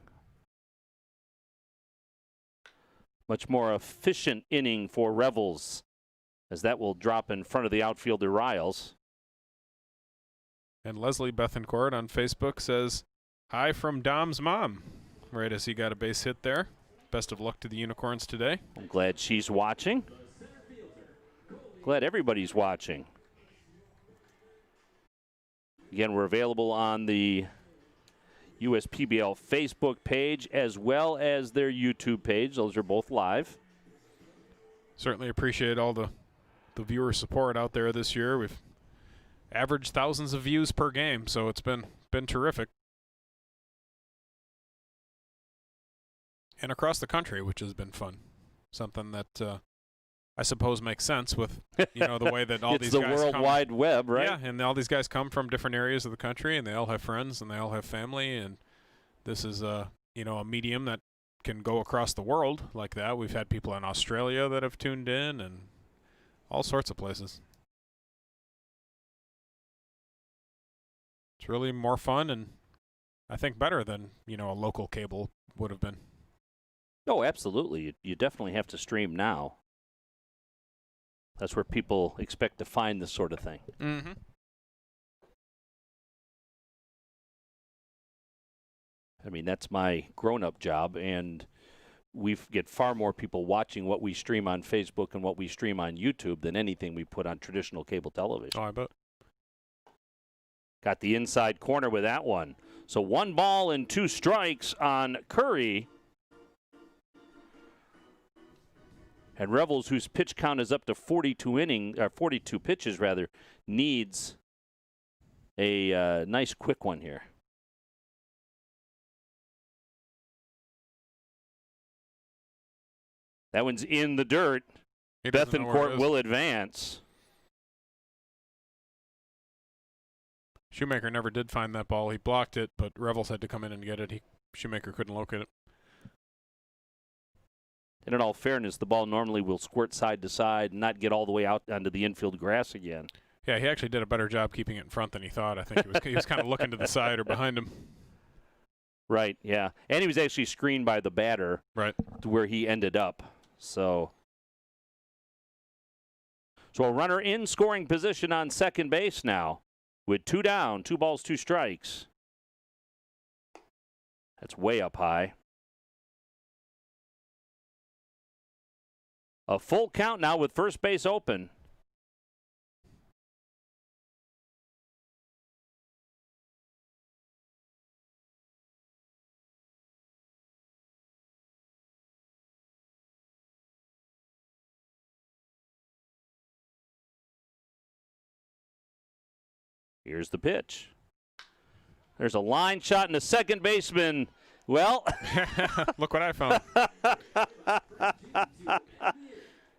Much more efficient inning for Revels, as that will drop in front of the outfielder Riles. And Leslie Bethencourt on Facebook says, "Hi from Dom's mom," right as he got a base hit there. Best of luck to the Unicorns today. I'm glad she's watching. Glad everybody's watching. Again, we're available on the USPBL Facebook page as well as their YouTube page. Those are both live. Certainly appreciate all the viewer support out there this year. We've averaged thousands of views per game, so it's been terrific. And across the country, which has been fun. Something that I suppose makes sense with the way that all these guys come. It's the World Wide Web, right? Yeah, and all these guys come from different areas of the country, and they all have friends, and they all have family, and this is a medium that can go across the world like that. We've had people in Australia that have tuned in, and all sorts of places. It's really more fun, and I think better than a local cable would have been. Oh, absolutely. You definitely have to stream now. That's where people expect to find this sort of thing. Mm-hmm. I mean, that's my grown-up job, and we get far more people watching what we stream on Facebook and what we stream on YouTube than anything we put on traditional cable television. Oh, I bet. Got the inside corner with that one. So 1 ball and 2 strikes on Curry. And Revels, whose pitch count is up to 42 pitches, needs a nice quick one here. That one's in the dirt. Bethencourt will advance. Shoemaker never did find that ball. He blocked it, but Revels had to come in and get it. Shoemaker couldn't locate it. And in all fairness, the ball normally will squirt side to side and not get all the way out onto the infield grass again. Yeah, he actually did a better job keeping it in front than he thought. I think he was kind of looking to the side or behind him. Right, yeah. And he was actually screened by the batter to where he ended up. So a runner in scoring position on second base now with 2 down, 2 balls, 2 strikes. That's way up high. A full count now with first base open. Here's the pitch. There's a line shot and a second baseman. Well, look what I found.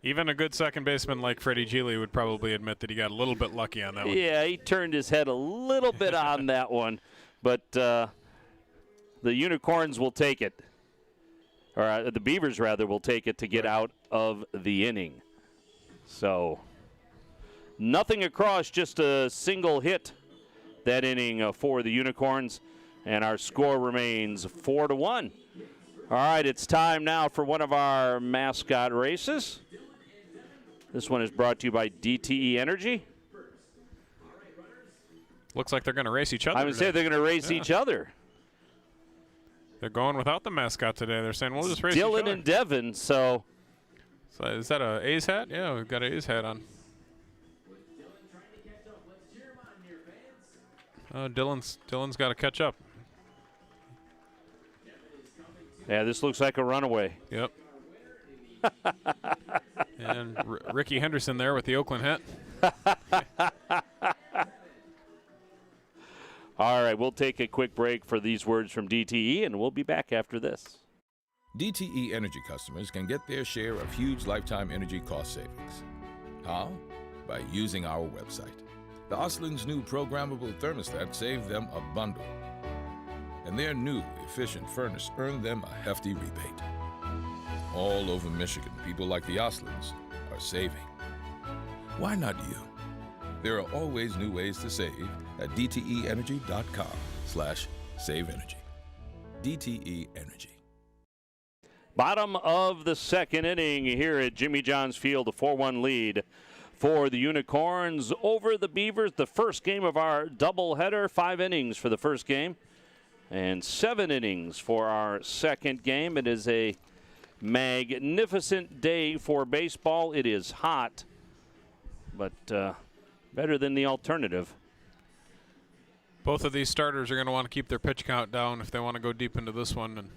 Even a good second baseman like Freddie Geely would probably admit that he got a little bit lucky on that one. Yeah, he turned his head a little bit on that one. But the Unicorns will take it. Or the Beavers, rather, will take it to get out of the inning. So nothing across, just a single hit that inning for the Unicorns. And our score remains 4-1. All right, it's time now for one of our mascot races. This one is brought to you by DTE Energy. Looks like they're going to race each other. I would say they're going to race each other. They're going without the mascot today. They're saying, we'll just race each other. Dylan and Devin, so is that a A's hat? Yeah, we've got an A's hat on. Oh, Dylan's got to catch up. Yeah, this looks like a runaway. Yep. And Ricky Henderson there with the Oakland hat. All right, we'll take a quick break for these words from DTE, and we'll be back after this. DTE Energy customers can get their share of huge lifetime energy cost savings. How? By using our website. The Osling's new programmable thermostat saved them a bundle. And their new efficient furnace earned them a hefty rebate. All over Michigan, people like the Oslings are saving. Why not you? There are always new ways to save at dteenergy.com/saveenergy. DTE Energy. Bottom of the second inning here at Jimmy John's Field, a 4-1 lead for the Unicorns over the Beavers. The first game of our doubleheader, 5 innings for the first game and 7 innings for our second game. It is a magnificent day for baseball. It is hot, but better than the alternative. Both of these starters are going to want to keep their pitch count down if they want to go deep into this one. And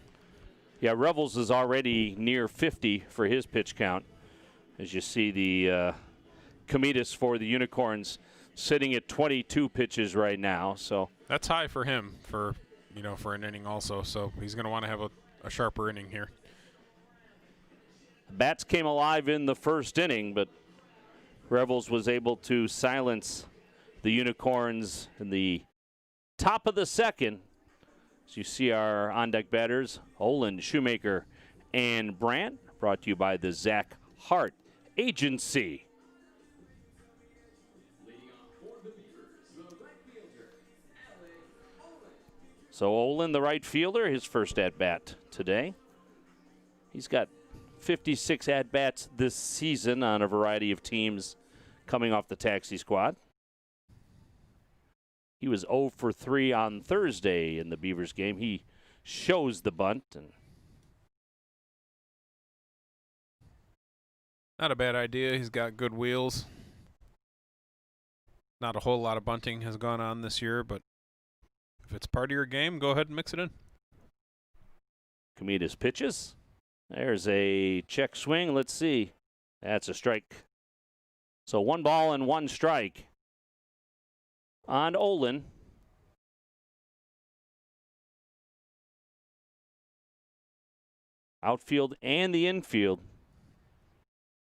yeah, Revels is already near 50 for his pitch count. As you see, the Comitas for the Unicorns sitting at 22 pitches right now. So that's high for him for an inning also. So he's going to want to have a sharper inning here. Bats came alive in the first inning, but Revels was able to silence the Unicorns in the top of the second. As you see our on-deck batters, Olin, Shoemaker, and Brandt, brought to you by the Zach Hart Agency. So Olin, the right fielder, his first at-bat today. He's got 56 at-bats this season on a variety of teams coming off the taxi squad. He was 0 for 3 on Thursday in the Beavers game. He shows the bunt. And not a bad idea. He's got good wheels. Not a whole lot of bunting has gone on this year, but if it's part of your game, go ahead and mix it in. Comitas pitches. There's a check swing. Let's see. That's a strike. So 1 ball and 1 strike on Olin. Outfield and the infield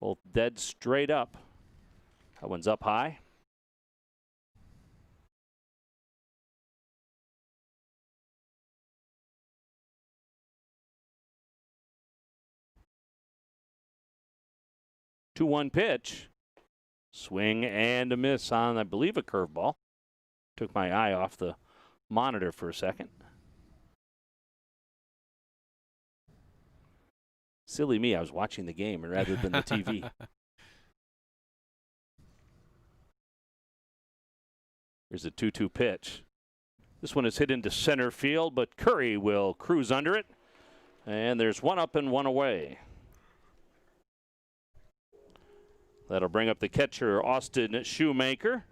both dead straight up. That one's up high. Two-one pitch. Swing and a miss on, I believe, a curveball. Took my eye off the monitor for a second. Silly me, I was watching the game rather than the TV. Here's a 2-2 pitch. This one is hit into center field, but Curry will cruise under it. And there's 1 up and 1 away. That'll bring up the catcher, Austin Shoemaker.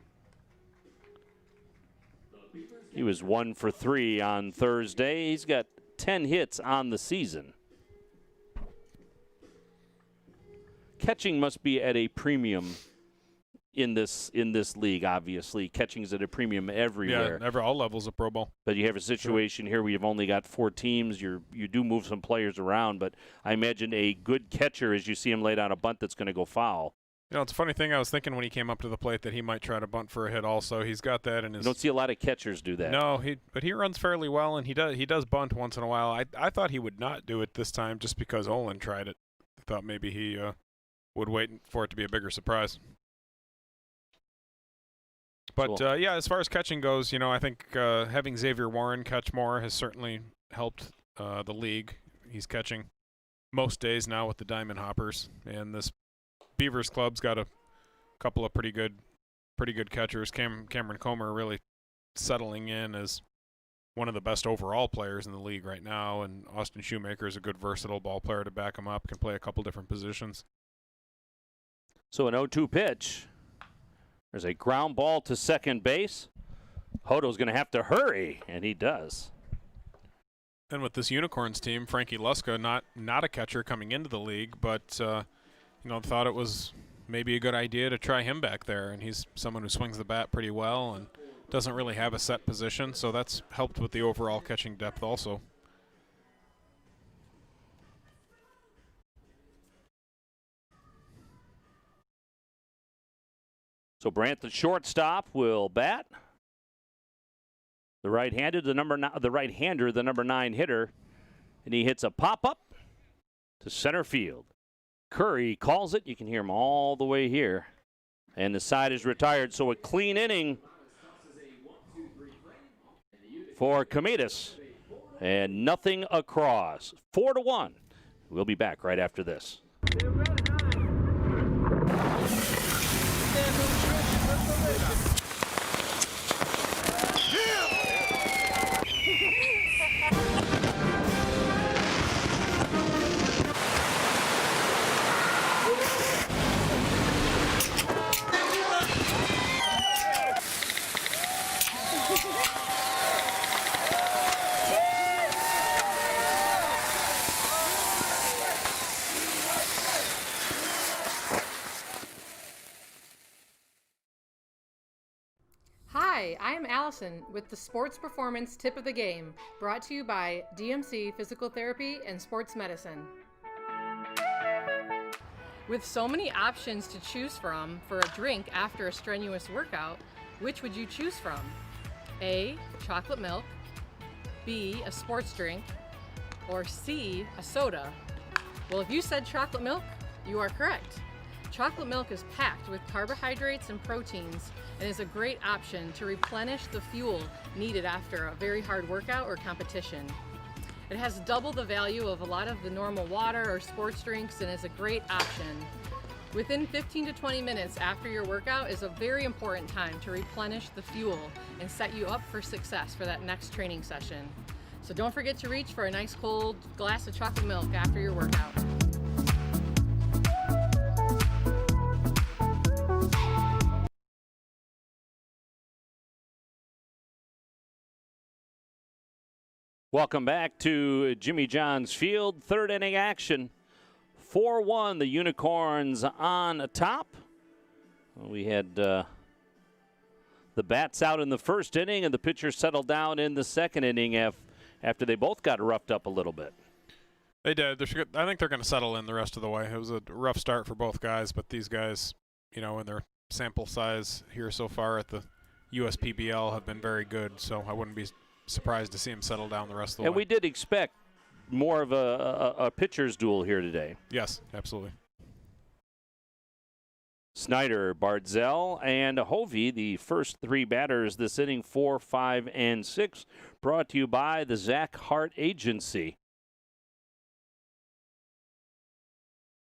He was 1 for 3 on Thursday. He's got 10 hits on the season. Catching must be at a premium in this league, obviously. Catching's at a premium everywhere. Yeah, all levels of Pro Bowl. But you have a situation here where you've only got 4 teams. You do move some players around, but I imagine a good catcher, as you see him lay down a bunt that's going to go foul. It's a funny thing. I was thinking when he came up to the plate that he might try to bunt for a hit also. He's got that in his... You don't see a lot of catchers do that. No, but he runs fairly well, and he does bunt once in a while. I thought he would not do it this time just because Olin tried it. I thought maybe he would wait for it to be a bigger surprise. But, Cool. yeah, as far as catching goes, I think having Xavier Warren catch more has certainly helped the league. He's catching most days now with the Diamond Hoppers, and this Beavers club's got a couple of pretty good catchers. Cameron Comer really settling in as one of the best overall players in the league right now, and Austin Shoemaker is a good versatile ball player to back him up, can play a couple different positions. So an 0-2 pitch. There's a ground ball to second base. Hodo's going to have to hurry, and he does. And with this Unicorns team, Frankie Luska, not a catcher coming into the league, but thought it was maybe a good idea to try him back there. And he's someone who swings the bat pretty well and doesn't really have a set position, so that's helped with the overall catching depth also. So Brandt, the shortstop, will bat. The right-hander, the number 9 hitter, and he hits a pop-up to center field. Curry calls it. You can hear him all the way here. And the side is retired, so a clean inning for Komitas. And nothing across. 4-1. We'll be back right after this. Hi, I am Allison with the Sports Performance Tip of the Game, brought to you by DMC Physical Therapy and Sports Medicine. With so many options to choose from for a drink after a strenuous workout, which would you choose from? A, chocolate milk, B, a sports drink, or C, a soda? Well, if you said chocolate milk, you are correct. Chocolate milk is packed with carbohydrates and proteins and is a great option to replenish the fuel needed after a very hard workout or competition. It has double the value of a lot of the normal water or sports drinks and is a great option. Within 15 to 20 minutes after your workout is a very important time to replenish the fuel and set you up for success for that next training session. So don't forget to reach for a nice cold glass of chocolate milk after your workout. Welcome back to Jimmy John's Field. Third inning action. 4-1, the Unicorns on top. We had the bats out in the first inning, and the pitchers settled down in the second inning after they both got roughed up a little bit. They did. I think they're going to settle in the rest of the way. It was a rough start for both guys, but these guys, in their sample size here so far at the USPBL have been very good, so I wouldn't be surprised to see him settle down the rest of the way. And we did expect more of a pitcher's duel here today. Yes, absolutely. Snyder, Bardzell, and Hovey, the first three batters this inning, 4, 5, and 6, brought to you by the Zach Hart Agency.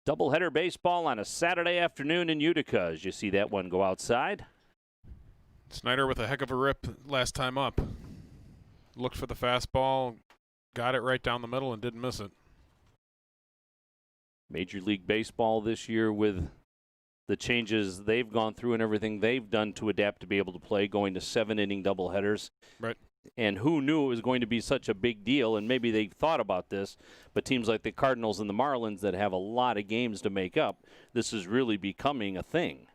Doubleheader baseball on a Saturday afternoon in Utica, as you see that one go outside. Snyder with a heck of a rip last time up. Looked for the fastball, got it right down the middle, and didn't miss it. Major League Baseball this year with the changes they've gone through and everything they've done to adapt to be able to play, going to 7-inning doubleheaders. Right. And who knew it was going to be such a big deal, and maybe they thought about this, but teams like the Cardinals and the Marlins that have a lot of games to make up, this is really becoming a thing.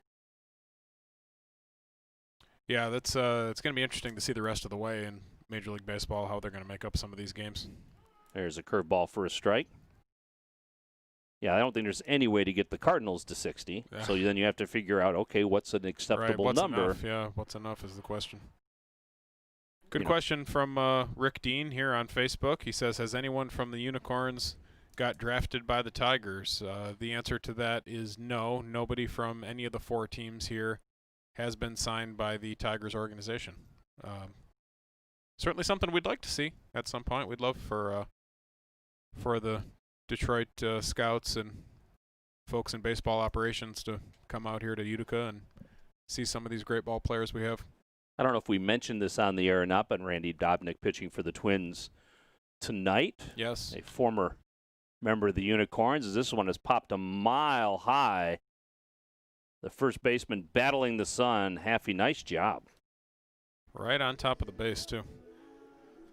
Yeah, that's it's going to be interesting to see the rest of the way in Major League Baseball, how they're going to make up some of these games. There's a curveball for a strike. Yeah, I don't think there's any way to get the Cardinals to 60. Yeah. So then you have to figure out, okay, what's an acceptable what's number? Enough? Yeah, what's enough is the question. Good question from Rick Dean here on Facebook. He says, has anyone from the Unicorns got drafted by the Tigers? The answer to that is no. Nobody from any of the four teams here has been signed by the Tigers organization. Certainly something we'd like to see at some point. We'd love for the Detroit scouts and folks in baseball operations to come out here to Utica and see some of these great ball players we have. I don't know if we mentioned this on the air or not, but Randy Dobnik pitching for the Twins tonight. Yes. A former member of the Unicorns, as this one has popped a mile high. The first baseman battling the sun. Haffey, nice job. Right on top of the base, too.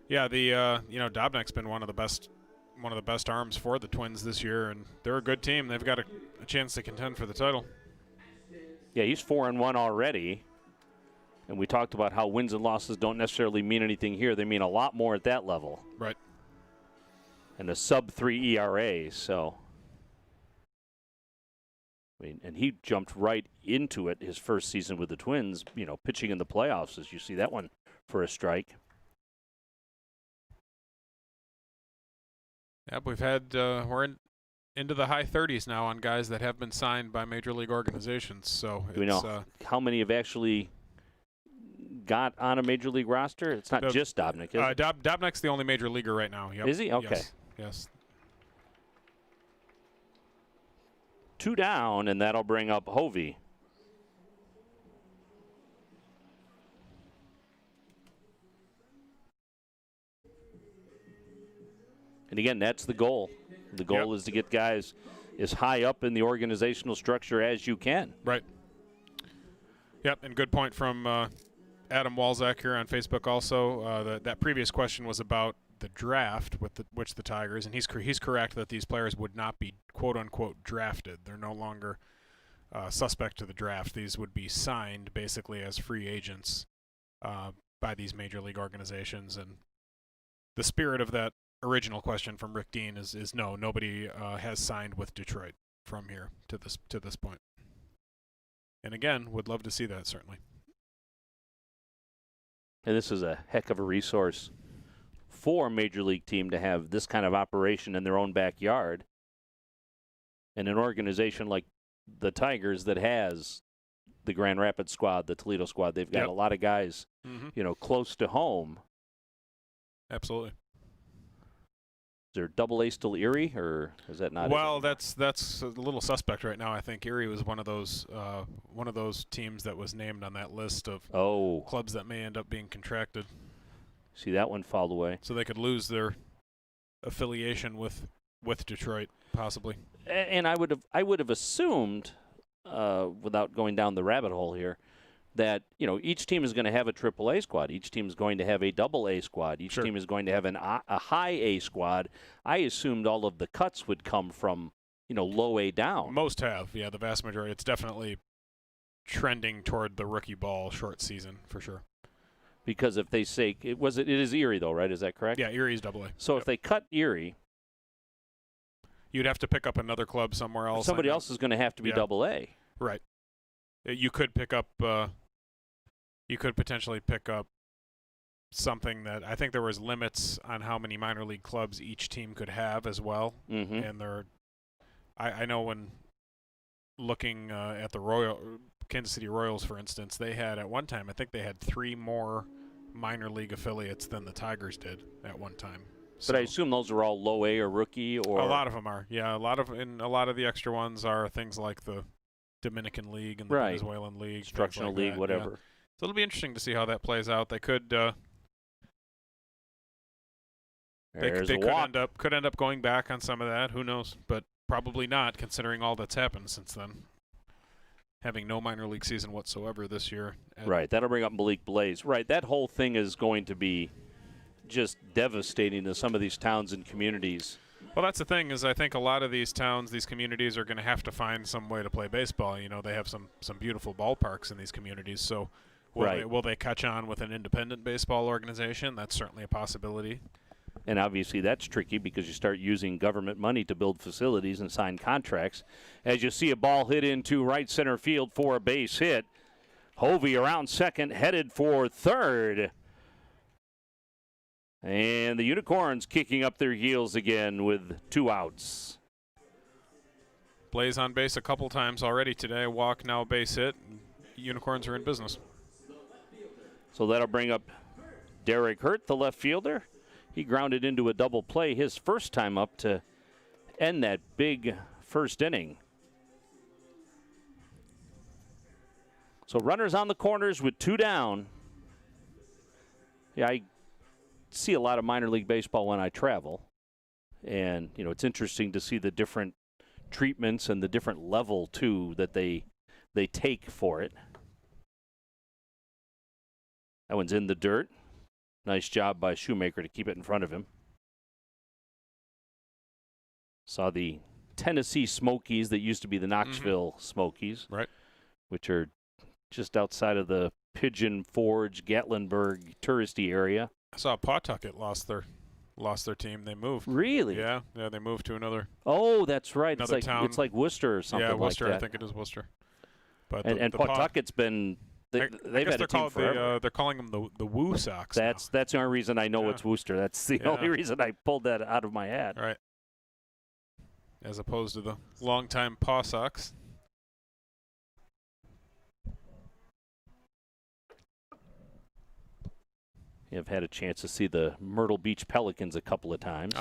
Yeah, Dobnik's been one of the best arms for the Twins this year, and they're a good team. They've got a chance to contend for the title. Yeah, he's 4-1 already. And we talked about how wins and losses don't necessarily mean anything here. They mean a lot more at that level. Right. And a sub-3 ERA, so. I mean, and he jumped right into it his first season with the Twins, pitching in the playoffs, as you see that one for a strike. Yep, we've had, we're into the high 30s now on guys that have been signed by major league organizations. So do we know how many have actually got on a major league roster? It's not just Dobnik, is it? Dobnik's the only major leaguer right now. Yep. Is he? Okay. Yes. 2 down, and that'll bring up Hovey. And again, that's the goal. The goal is to get guys as high up in the organizational structure as you can. Right. Yep, and good point from Adam Walzak here on Facebook also. That previous question was about the draft, which the Tigers, and he's correct that these players would not be quote-unquote drafted. They're no longer suspect to the draft. These would be signed basically as free agents by these major league organizations. And the spirit of that original question from Rick Dean is no, nobody has signed with Detroit from here to this point. And again, would love to see that, certainly. And this is a heck of a resource for a major league team to have this kind of operation in their own backyard. And an organization like the Tigers that has the Grand Rapids squad, the Toledo squad, they've got a lot of guys, close to home. Absolutely. Is there Double-A still Erie, or is that not? Well, that's a little suspect right now. I think Erie was one of those teams that was named on that list of clubs that may end up being contracted. See that one fall away. So they could lose their affiliation with Detroit, possibly. And I would have assumed, without going down the rabbit hole here, that each team is going to have a AAA squad. Each team is going to have a AA squad. Each team is going to have a high A squad. I assumed all of the cuts would come from low A down. Most have, yeah, the vast majority. It's definitely trending toward the rookie ball short season for sure. Because if they say it is Erie though, right? Is that correct? Yeah, Erie's AA. So if they cut Erie, you'd have to pick up another club somewhere else. Somebody else is going to have to be AA. Right. You could pick up. You could potentially pick up something that I think there was limits on how many minor league clubs each team could have as well. Mm-hmm. And I know when looking at the Kansas City Royals, for instance, they had at one time, I think they had 3 more minor league affiliates than the Tigers did at one time. So, but I assume those are all low A or rookie, or a lot of them are. Yeah, a lot of the extra ones are things like the Dominican League and the Venezuelan League, Instructional League, whatever. Yeah. So it'll be interesting to see how that plays out. They could could end up going back on some of that. Who knows? But probably not, considering all that's happened since then. Having no minor league season whatsoever this year. Right. That'll bring up Malik Blaze. Right. That whole thing is going to be just devastating to some of these towns and communities. Well, that's the thing, is I think a lot of these towns, these communities are going to have to find some way to play baseball. They have some beautiful ballparks in these communities, so will they catch on with an independent baseball organization? That's certainly a possibility. And obviously that's tricky because you start using government money to build facilities and sign contracts. As you see a ball hit into right center field for a base hit, Hovey around second, headed for third. And the Unicorns kicking up their heels again with 2 outs. Blaze on base a couple times already today. Walk, now base hit. Unicorns are in business. So that'll bring up Derek Hurt, the left fielder. He grounded into a double play his first time up to end that big first inning. So runners on the corners with 2 down. Yeah, I see a lot of minor league baseball when I travel. And, it's interesting to see the different treatments and the different level, too, that they take for it. That one's in the dirt. Nice job by Shoemaker to keep it in front of him. Saw the Tennessee Smokies that used to be the Knoxville Smokies. Right. Which are just outside of the Pigeon Forge, Gatlinburg touristy area. I saw Pawtucket lost their team. They moved. Really? Yeah, they moved to another. Oh, that's right. Another town. It's like Worcester or something. Yeah, Worcester. Like that. I think it is Worcester. But and Pawtucket's been. They've had a team forever. They're calling them the Woo Sox. That's the only reason I know it's Worcester. That's the only reason I pulled that out of my hat. Right. As opposed to the longtime Paw Sox. I've had a chance to see the Myrtle Beach Pelicans a couple of times.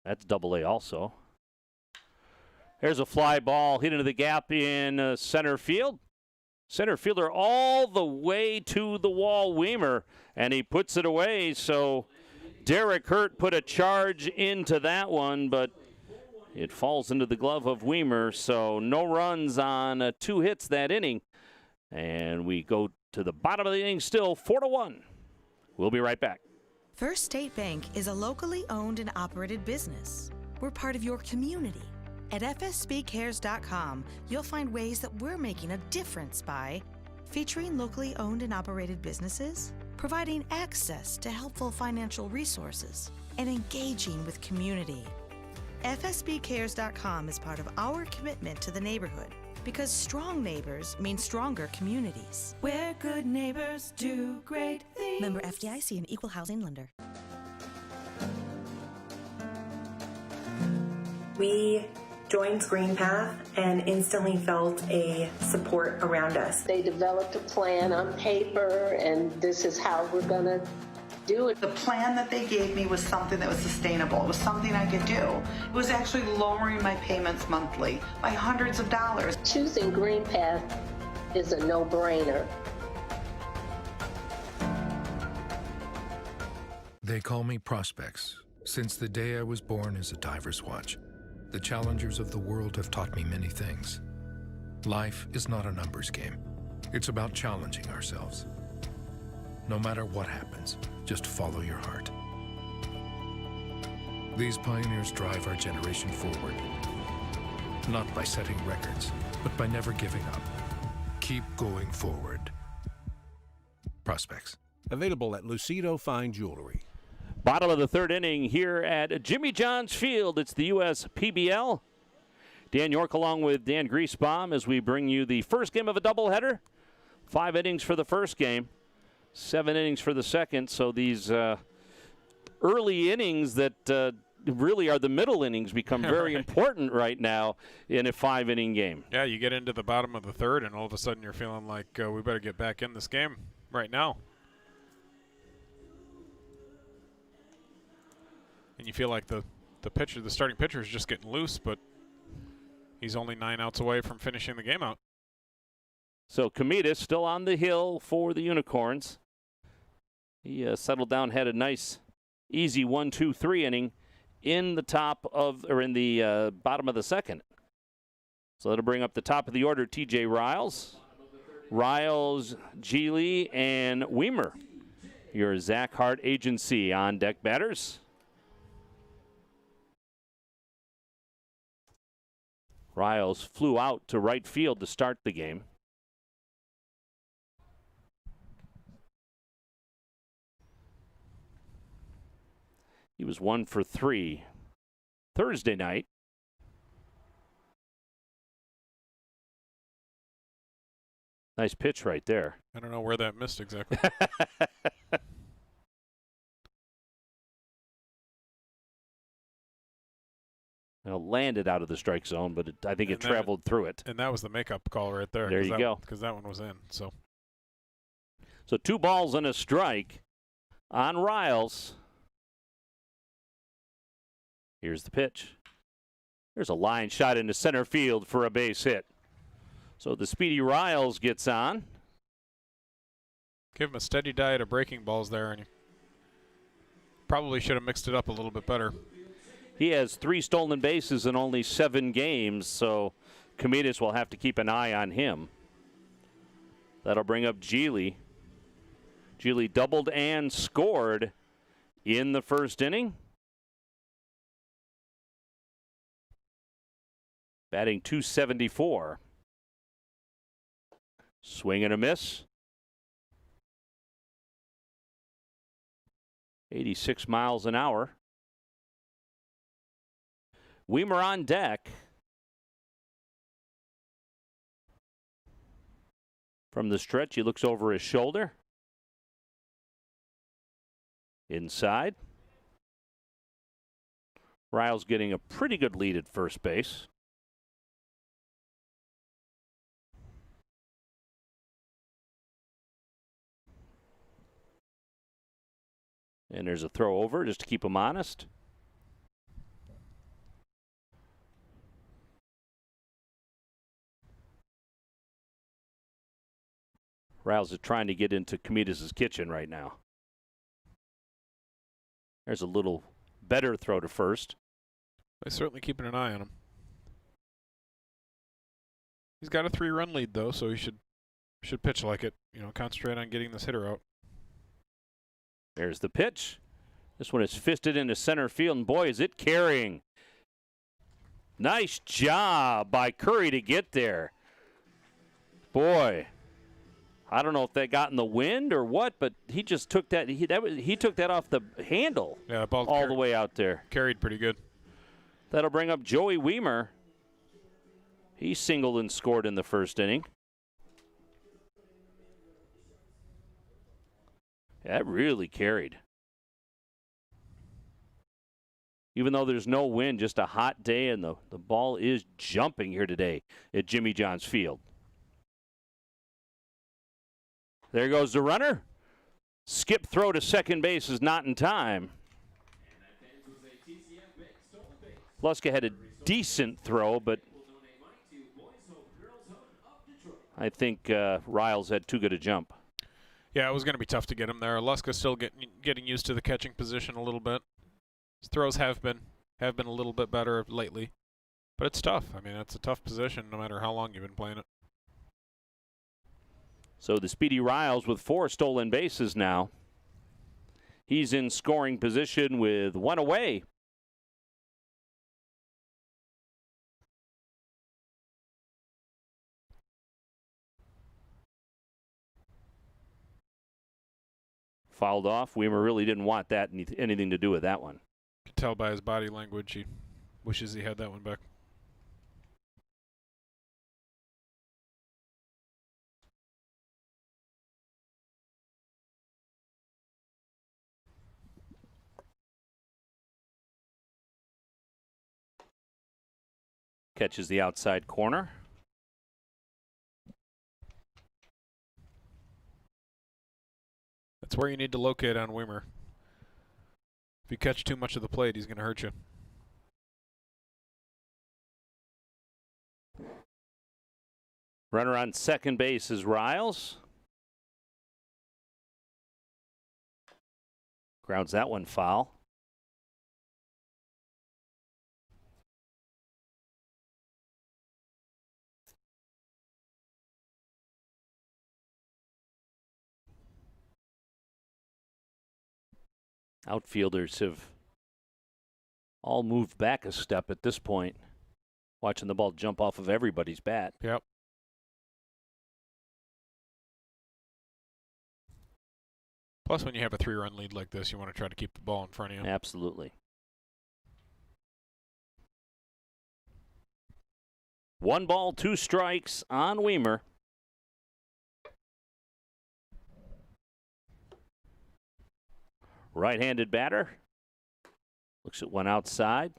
That's Double-A also. There's a fly ball hit into the gap in center field. Center fielder all the way to the wall, Weimer, and he puts it away. So Derek Hurt put a charge into that one, but it falls into the glove of Weimer. So no runs on 2 hits that inning. And we go to the bottom of the inning still, 4-1. We'll be right back. First State Bank is a locally owned and operated business. We're part of your community. At fsbcares.com, you'll find ways that we're making a difference by featuring locally owned and operated businesses, providing access to helpful financial resources, and engaging with community. fsbcares.com is part of our commitment to the neighborhood because strong neighbors mean stronger communities. Where good neighbors do great things. Member FDIC and Equal Housing Lender. We joined Green Path and instantly felt a support around us. They developed a plan on paper, and this is how we're going to do it. The plan that they gave me was something that was sustainable. It was something I could do. It was actually lowering my payments monthly by hundreds of dollars. Choosing Green Path is a no-brainer. They call me Prospects. Since the day I was born as a diver's watch, the challengers of the world have taught me many things. Life is not a numbers game. It's about challenging ourselves. No matter what happens, just follow your heart. These pioneers drive our generation forward, not by setting records, but by never giving up. Keep going forward. Prospects. Available at Lucido Fine Jewelry. Bottom of the third inning here at Jimmy John's Field. It's the U.S. PBL. Dan York along with Dan Griesbaum as we bring you the first game of a doubleheader. 5 innings for the first game, 7 innings for the second. So these early innings that really are the middle innings become very important right now in a 5-inning game. Yeah, you get into the bottom of the third, and all of a sudden you're feeling like we better get back in this game right now. And you feel like the starting pitcher is just getting loose, but he's only 9 outs away from finishing the game out. So Komitas still on the hill for the Unicorns. He settled down, had a nice, easy 1-2-3 inning in the bottom of the second. So that'll bring up the top of the order, T.J. Riles, Geely, and Weimer. Your Zach Hart agency on deck batters. Riles flew out to right field to start the game. He was 1 for 3 Thursday night. Nice pitch right there. I don't know where that missed exactly. Well, landed out of the strike zone, but I think it traveled through it. And that was the makeup call right there. There you go. Because that one was in. So 2 balls and a strike on Riles. Here's the pitch. There's a line shot into center field for a base hit. So the speedy Riles gets on. Give him a steady diet of breaking balls there, and probably should have mixed it up a little bit better. He has 3 stolen bases in only 7 games, so Comitas will have to keep an eye on him. That'll bring up Geely. Geely doubled and scored in the first inning. Batting .274. Swing and a miss. 86 miles an hour. Weimer on deck. From the stretch, he looks over his shoulder. Inside. Riles getting a pretty good lead at first base. And there's a throw over just to keep him honest. Riles is trying to get into Comitas' kitchen right now. There's a little better throw to first. They're certainly keeping an eye on him. He's got a 3-run lead, though, so he should pitch like it. You know, concentrate on getting this hitter out. There's the pitch. This one is fisted into center field, and boy, is it carrying. Nice job by Curry to get there. Boy, I don't know if that got in the wind or what, but he just took that. He took that off the handle. Yeah, the ball all the way out there. Carried pretty good. That'll bring up Joey Weimer. He singled and scored in the first inning. That really carried. Even though there's no wind, just a hot day, and the ball is jumping here today at Jimmy John's Field. There goes the runner. Skip throw to second base is not in time. Luska had a decent throw, but I think Riles had too good a jump. Yeah, it was going to be tough to get him there. Luska's still getting used to the catching position a little bit. His throws have been a little bit better lately, but it's tough. I mean, it's a tough position no matter how long you've been playing it. So the speedy Riles with 4 stolen bases now. He's in scoring position with 1 away. Fouled off. Weimer really didn't want that anything to do with that one. Could tell by his body language he wishes he had that one back. Catches the outside corner. That's where you need to locate on Weimer. If you catch too much of the plate, he's going to hurt you. Runner on second base is Riles. Grounds that one foul. Outfielders have all moved back a step at this point, watching the ball jump off of everybody's bat. Yep. Plus, when you have a 3-run lead like this, you want to try to keep the ball in front of you. Absolutely. 1 ball, 2 strikes on Weimer. Right-handed batter. Looks at one outside.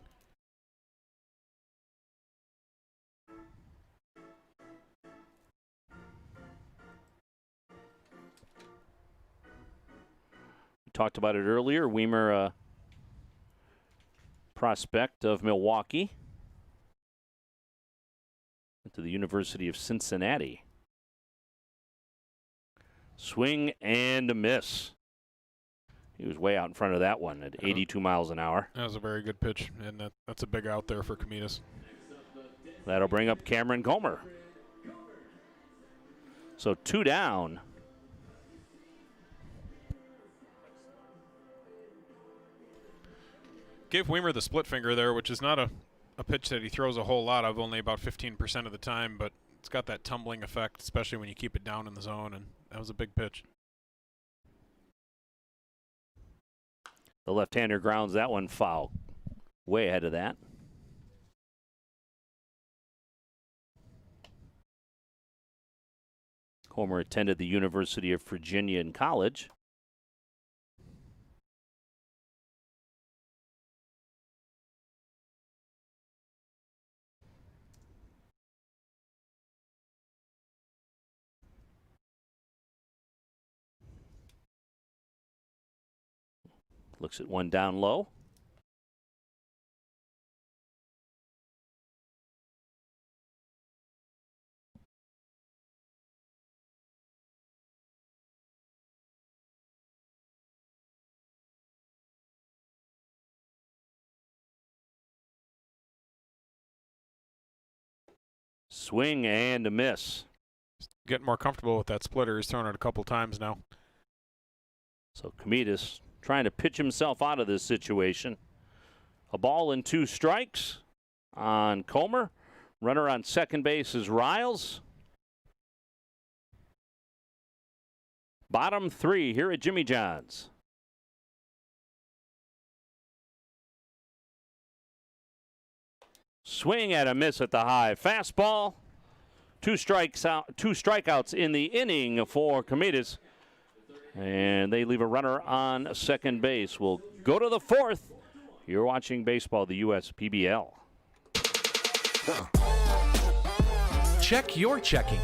We talked about it earlier. Weimer, prospect of Milwaukee. Went to the University of Cincinnati. Swing and a miss. He was way out in front of that one at 82 miles an hour. That was a very good pitch, and that's a big out there for Comitas. That'll bring up Cameron Comer. So 2 down. Gave Weimer the split finger there, which is not a pitch that he throws a whole lot of, only about 15% of the time, but it's got that tumbling effect, especially when you keep it down in the zone, and that was a big pitch. The left-hander grounds that one foul. Way ahead of that. Comer attended the University of Virginia in college. Looks at one down low. Swing and a miss. Getting more comfortable with that splitter. He's thrown it a couple times now. So Comitas trying to pitch himself out of this situation. A ball and 2 strikes on Comer. Runner on second base is Riles. Bottom 3 here at Jimmy John's. Swing and a miss at the high fastball. 2 strikeouts in the inning for Comitas. And they leave a runner on second base. We'll go to the 4th. You're watching baseball, the USPBL. Check your checking.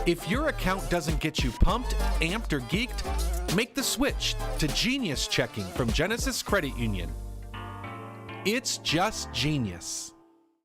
If your account doesn't get you pumped, amped, or geeked, make the switch to Genius Checking from Genesis Credit Union. It's just genius.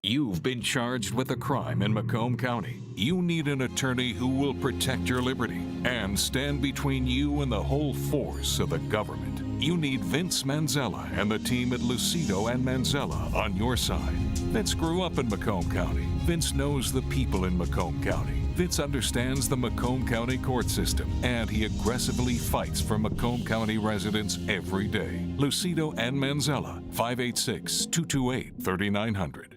You've been charged with a crime in Macomb County. You need an attorney who will protect your liberty and stand between you and the whole force of the government. You need Vince Manzella and the team at Lucido and Manzella on your side. Vince grew up in Macomb County. Vince knows the people in Macomb County. Vince understands the Macomb County court system, and he aggressively fights for Macomb County residents every day. Lucido and Manzella, 586-228-3900.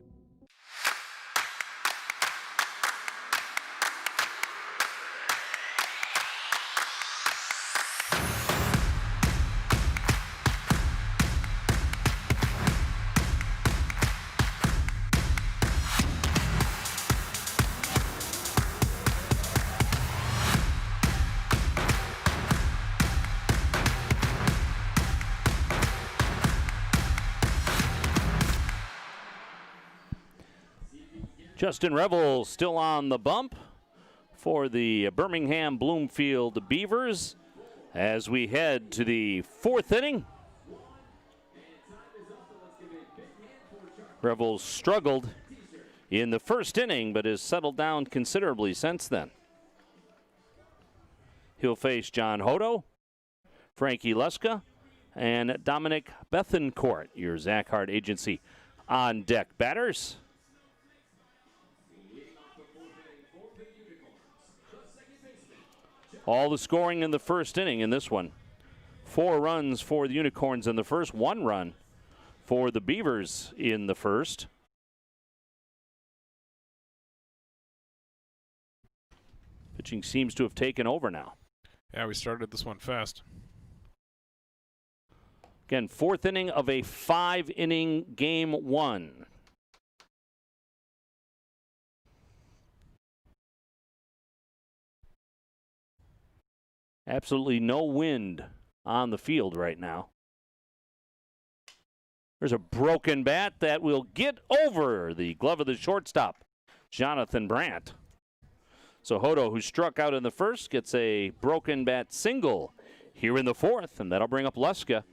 Justin Revel still on the bump for the Birmingham Bloomfield Beavers as we head to the 4th inning. Revel struggled in the 1st inning but has settled down considerably since then. He'll face John Hodo, Frankie Luska, and Dominic Bethencourt, your Zach Hart agency on deck. Batters. All the scoring in the 1st inning in this one. 4 runs for the Unicorns in the 1st, 1 run for the Beavers in the 1st. Pitching seems to have taken over now. Yeah, we started this one fast. Again, 4th inning of a 5-inning game 1. Absolutely no wind on the field right now. There's a broken bat that will get over the glove of the shortstop, Jonathan Brandt. So Hodo, who struck out in the 1st, gets a broken bat single here in the 4th, and that'll bring up Luska.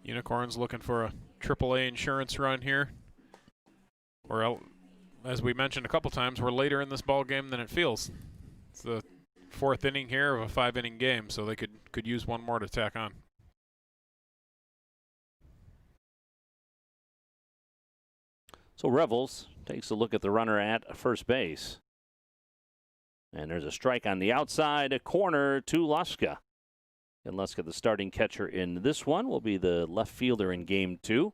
Unicorns looking for a AAA insurance run here. As we mentioned a couple times, we're later in this ball game than it feels. It's the fourth inning here of a 5-inning game, so they could use one more to tack on. So Revels takes a look at the runner at first base. And there's a strike on the outside, a corner to Luska. And Luska, the starting catcher in this one, will be the left fielder in game 2. I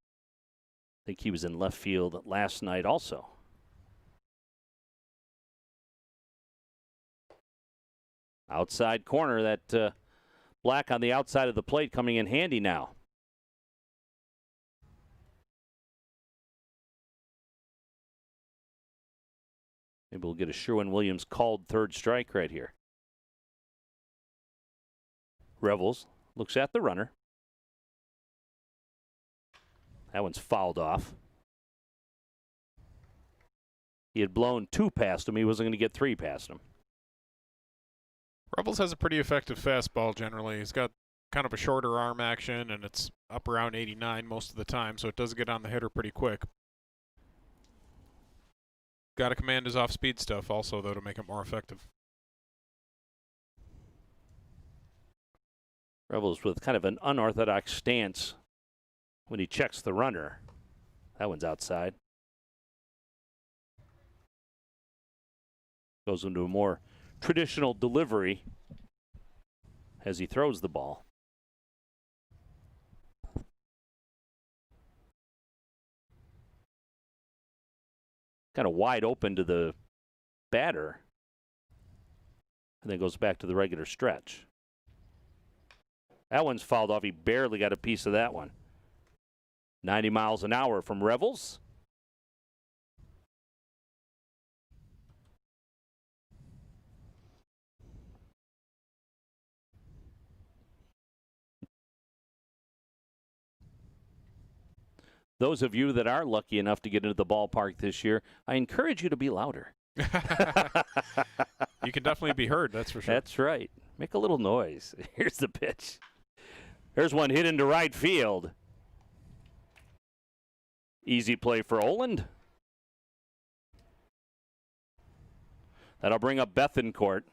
think he was in left field last night also. Outside corner, that black on the outside of the plate coming in handy now. Maybe we'll get a Sherwin-Williams called third strike right here. Revels looks at the runner. That one's fouled off. He had blown 2 past him. He wasn't going to get 3 past him. Revels has a pretty effective fastball generally. He's got kind of a shorter arm action, and it's up around 89 most of the time, so it does get on the hitter pretty quick. Got to command his off-speed stuff also, though, to make it more effective. Revels with kind of an unorthodox stance when he checks the runner. That one's outside. Goes into a more traditional delivery as he throws the ball. Kind of wide open to the batter. And then goes back to the regular stretch. That one's fouled off. He barely got a piece of that one. 90 miles an hour from Revels. Those of you that are lucky enough to get into the ballpark this year, I encourage you to be louder. You can definitely be heard, that's for sure. That's right. Make a little noise. Here's the pitch. There's one hit into right field. Easy play for Oland. That'll bring up Bethencourt.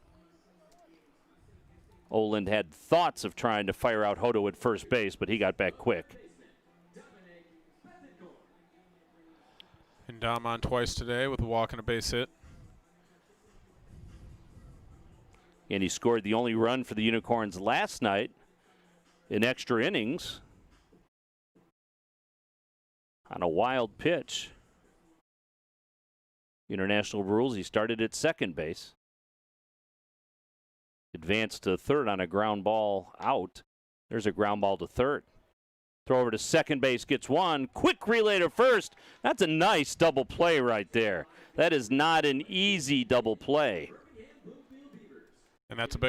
Oland had thoughts of trying to fire out Hodo at first base, but he got back quick. And Dom on twice today with a walk and a base hit. And he scored the only run for the Unicorns last night in extra innings on a wild pitch. International rules, he started at second base. Advanced to third on a ground ball out. There's a ground ball to third. Throw over to second base, gets one. Quick relay to first. That's a nice double play right there. That is not an easy double play. And that's a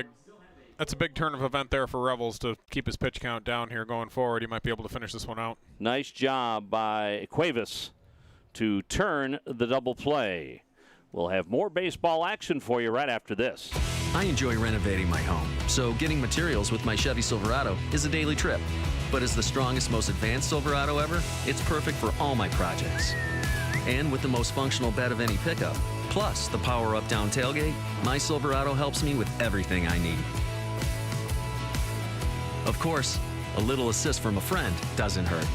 big turn of event there for Revels to keep his pitch count down here going forward. He might be able to finish this one out. Nice job by Cuevas to turn the double play. We'll have more baseball action for you right after this. I enjoy renovating my home, so getting materials with my Chevy Silverado is a daily trip. But as the strongest, most advanced Silverado ever, it's perfect for all my projects. And with the most functional bed of any pickup, plus the power-up down tailgate, my Silverado helps me with everything I need. Of course, a little assist from a friend doesn't hurt.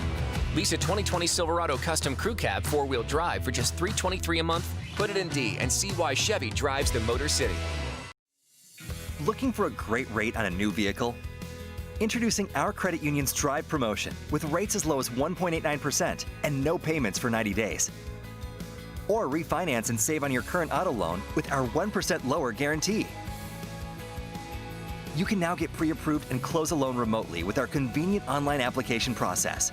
Lease a 2020 Silverado Custom Crew Cab 4-wheel drive for just $323 a month. Put it in D and see why Chevy drives the Motor City. Looking for a great rate on a new vehicle? Introducing our credit union's Drive promotion with rates as low as 1.89% and no payments for 90 days. Or refinance and save on your current auto loan with our 1% lower guarantee. You can now get pre-approved and close a loan remotely with our convenient online application process.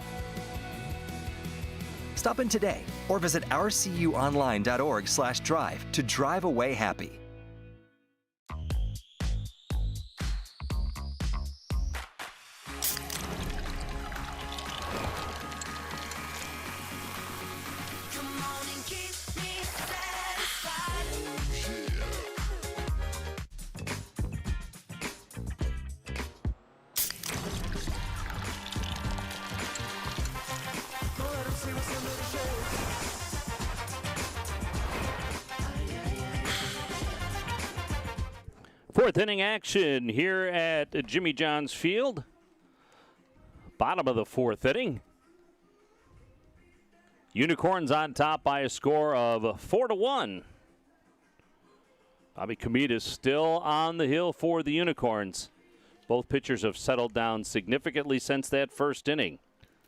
Stop in today or visit ourcuonline.org/drive to drive away happy. Fourth inning action here at Jimmy John's Field. Bottom of the fourth inning. Unicorns on top by a score of 4-1. Bobby Komitas still on the hill for the Unicorns. Both pitchers have settled down significantly since that first inning.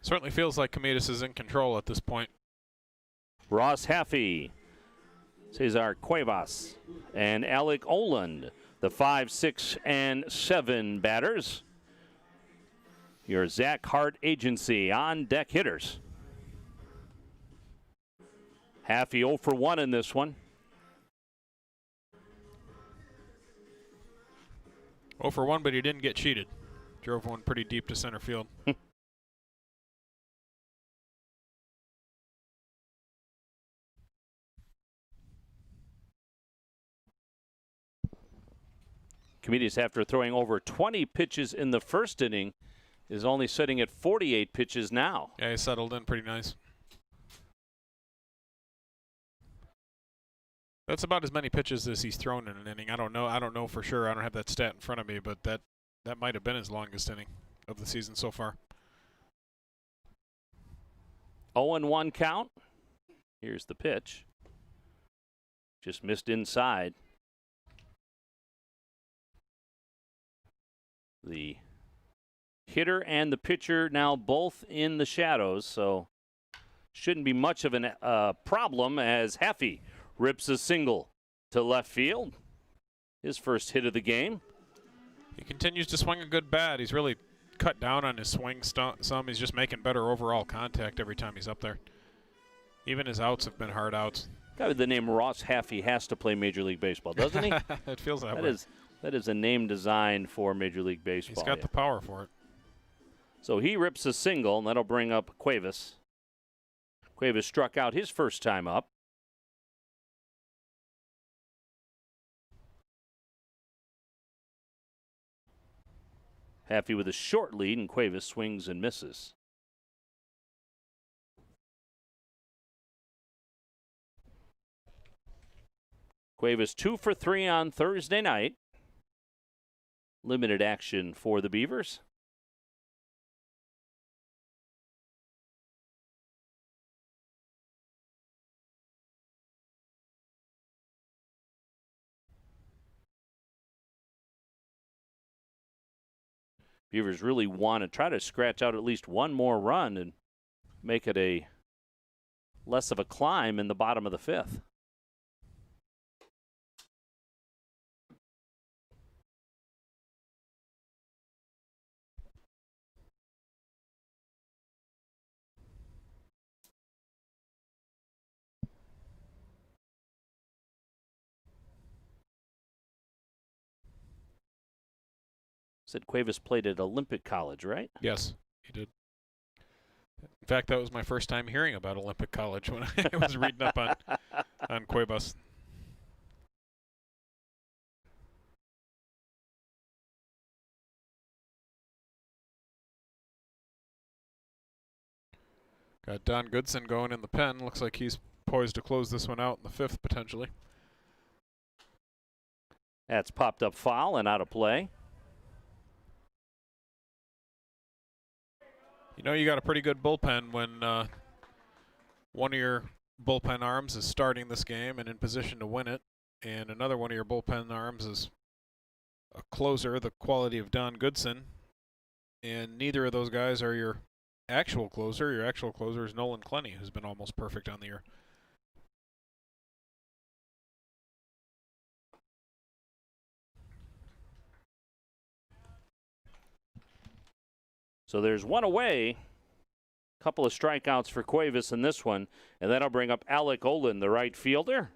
Certainly feels like Komitas is in control at this point. Ross Haffey, Cesar Cuevas, and Alec Oland, the 5, 6, and 7 batters. Your Zach Hart agency on deck hitters. Haffey 0 for 1 in this one. 0 for 1, but he didn't get cheated. Drove one pretty deep to center field. Komitas, after throwing over 20 pitches in the first inning, is only sitting at 48 pitches now. Yeah, he settled in pretty nice. That's about as many pitches as he's thrown in an inning. I don't know for sure. I don't have that stat in front of me, but that might have been his longest inning of the season so far. 0-1 count. Here's the pitch. Just missed inside. The hitter and the pitcher now both in the shadows, so shouldn't be much of a problem as Haffey rips a single to left field. His first hit of the game. He continues to swing a good bat. He's really cut down on his swing some. He's just making better overall contact every time he's up there. Even his outs have been hard outs. Guy with the name Ross Haffey has to play Major League Baseball, doesn't he? It feels that way. That is a name designed for Major League Baseball. He's got the power for it. So he rips a single, and that'll bring up Cuevas. Cuevas struck out his first time up. Haffey with a short lead, and Cuevas swings and misses. Cuevas 2 for 3 on Thursday night. Limited action for the Beavers. Beavers really want to try to scratch out at least one more run and make it a less of a climb in the bottom of the fifth. Said Cuevas played at Olympic College, right? Yes, he did. In fact, that was my first time hearing about Olympic College when I was reading up on Cuevas. Got Don Goodson going in the pen. Looks like he's poised to close this one out in the fifth, potentially. That's popped up foul and out of play. You know, you got a pretty good bullpen when one of your bullpen arms is starting this game and in position to win it, and another one of your bullpen arms is a closer, the quality of Don Goodson, and neither of those guys are your actual closer. Your actual closer is Nolan Clenny, who's been almost perfect on the year. So there's one away. Couple of strikeouts for Cuevas in this one, and that'll bring up Alec Olin, the right fielder.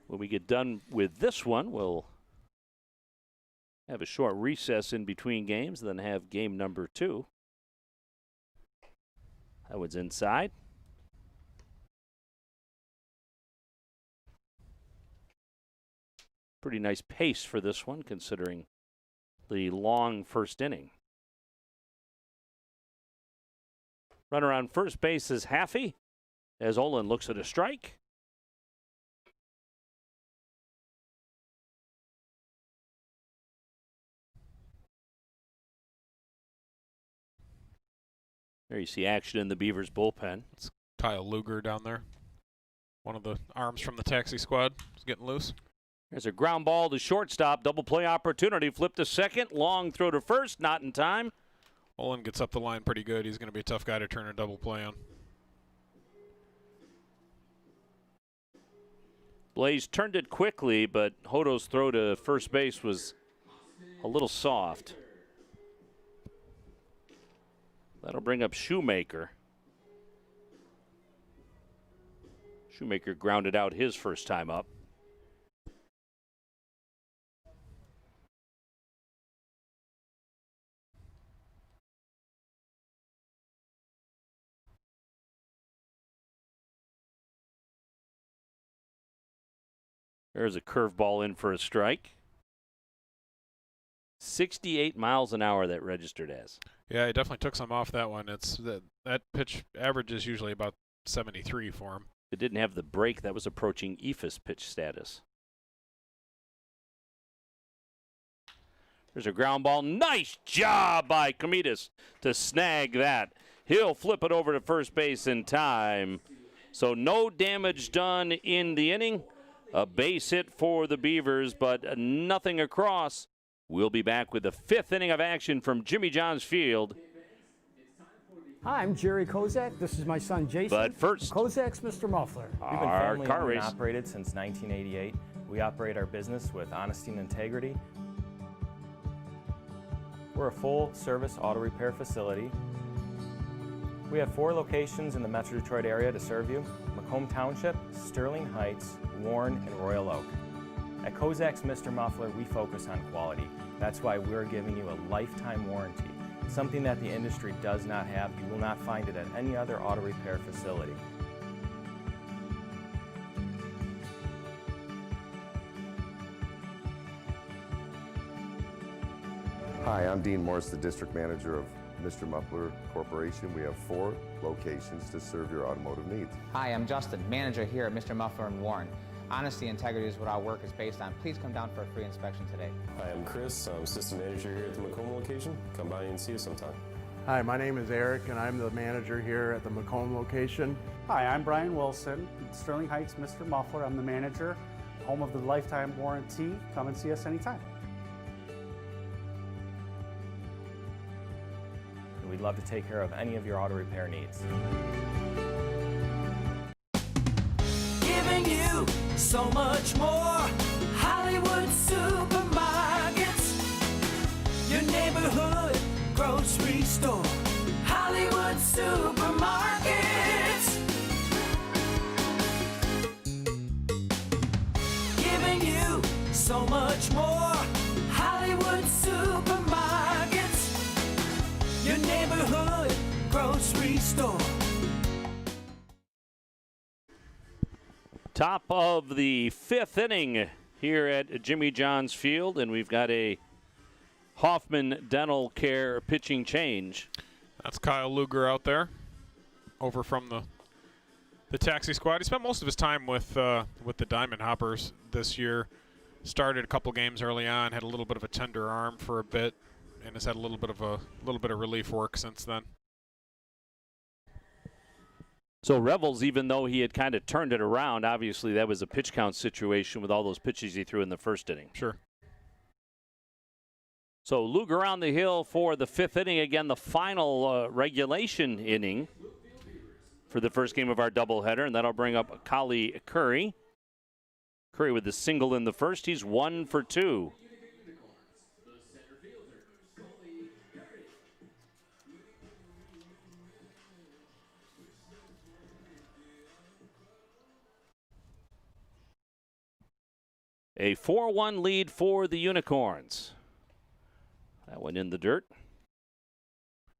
When we get done with this one, we'll have a short recess in between games, then have game number 2. That one's inside. Pretty nice pace for this one, considering the long first inning. Runner on first base is Haffey as Olin looks at a strike. There you see action in the Beavers bullpen. It's Kyle Luger down there. One of the arms from the taxi squad is getting loose. There's a ground ball to shortstop. Double play opportunity. Flip to second. Long throw to first. Not in time. Olin gets up the line pretty good. He's going to be a tough guy to turn a double play on. Blaze turned it quickly, but Hodo's throw to first base was a little soft. That'll bring up Shoemaker. Shoemaker grounded out his first time up. There's a curveball in for a strike. 68 miles an hour that registered as. Yeah, he definitely took some off that one. It's that pitch average is usually about 73 for him. It didn't have the break that was approaching EFIS pitch status. There's a ground ball. Nice job by Komitas to snag that. He'll flip it over to first base in time. So no damage done in the inning. A base hit for the Beavers, but nothing across. We'll be back with the fifth inning of action from Jimmy John's Field. Hi, I'm Jerry Kozak. This is my son, Jason. But first, Kozak's Mr. Muffler. We've been family owned and operated since 1988. We operate our business with honesty and integrity. We're a full-service auto repair facility. We have 4 locations in the Metro Detroit area to serve you: Macomb Township, Sterling Heights, Warren, and Royal Oak. At Kozak's Mr. Muffler, we focus on quality. That's why we're giving you a lifetime warranty, something that the industry does not have. You will not find it at any other auto repair facility. Hi, I'm Dean Morris, the District Manager of Mr. Muffler Corporation. We have 4 locations to serve your automotive needs. Hi, I'm Justin, Manager here at Mr. Muffler in Warren. Honesty and integrity is what our work is based on. Please come down for a free inspection today. Hi, I'm Chris. I'm Assistant Manager here at the Macomb location. Come by and see us sometime. Hi, my name is Eric, and I'm the manager here at the Macomb location. Hi, I'm Brian Wilson, Sterling Heights Mr. Muffler. I'm the manager, home of the lifetime warranty. Come and see us anytime. We'd love to take care of any of your auto repair needs. Giving you so much more. Hollywood Supermarkets, your neighborhood grocery store. Hollywood Supermarkets, giving you so much more. Hollywood Supermarkets, your neighborhood grocery store. Top of the fifth inning here at Jimmy John's Field, and we've got a Hoffman Dental Care pitching change. That's Kyle Luger out there, over from the taxi squad. He spent most of his time with the Diamond Hoppers this year. Started a couple games early on, had a little bit of a tender arm for a bit, and has had a little bit of relief work since then. So Revels, even though he had kind of turned it around, obviously that was a pitch count situation with all those pitches he threw in the first inning. Sure. So Luger on the hill for the fifth inning. Again, the final regulation inning for the first game of our doubleheader, and that'll bring up Kali Curry. Curry with the single in the first. He's 1 for 2. A 4-1 lead for the Unicorns. That went in the dirt.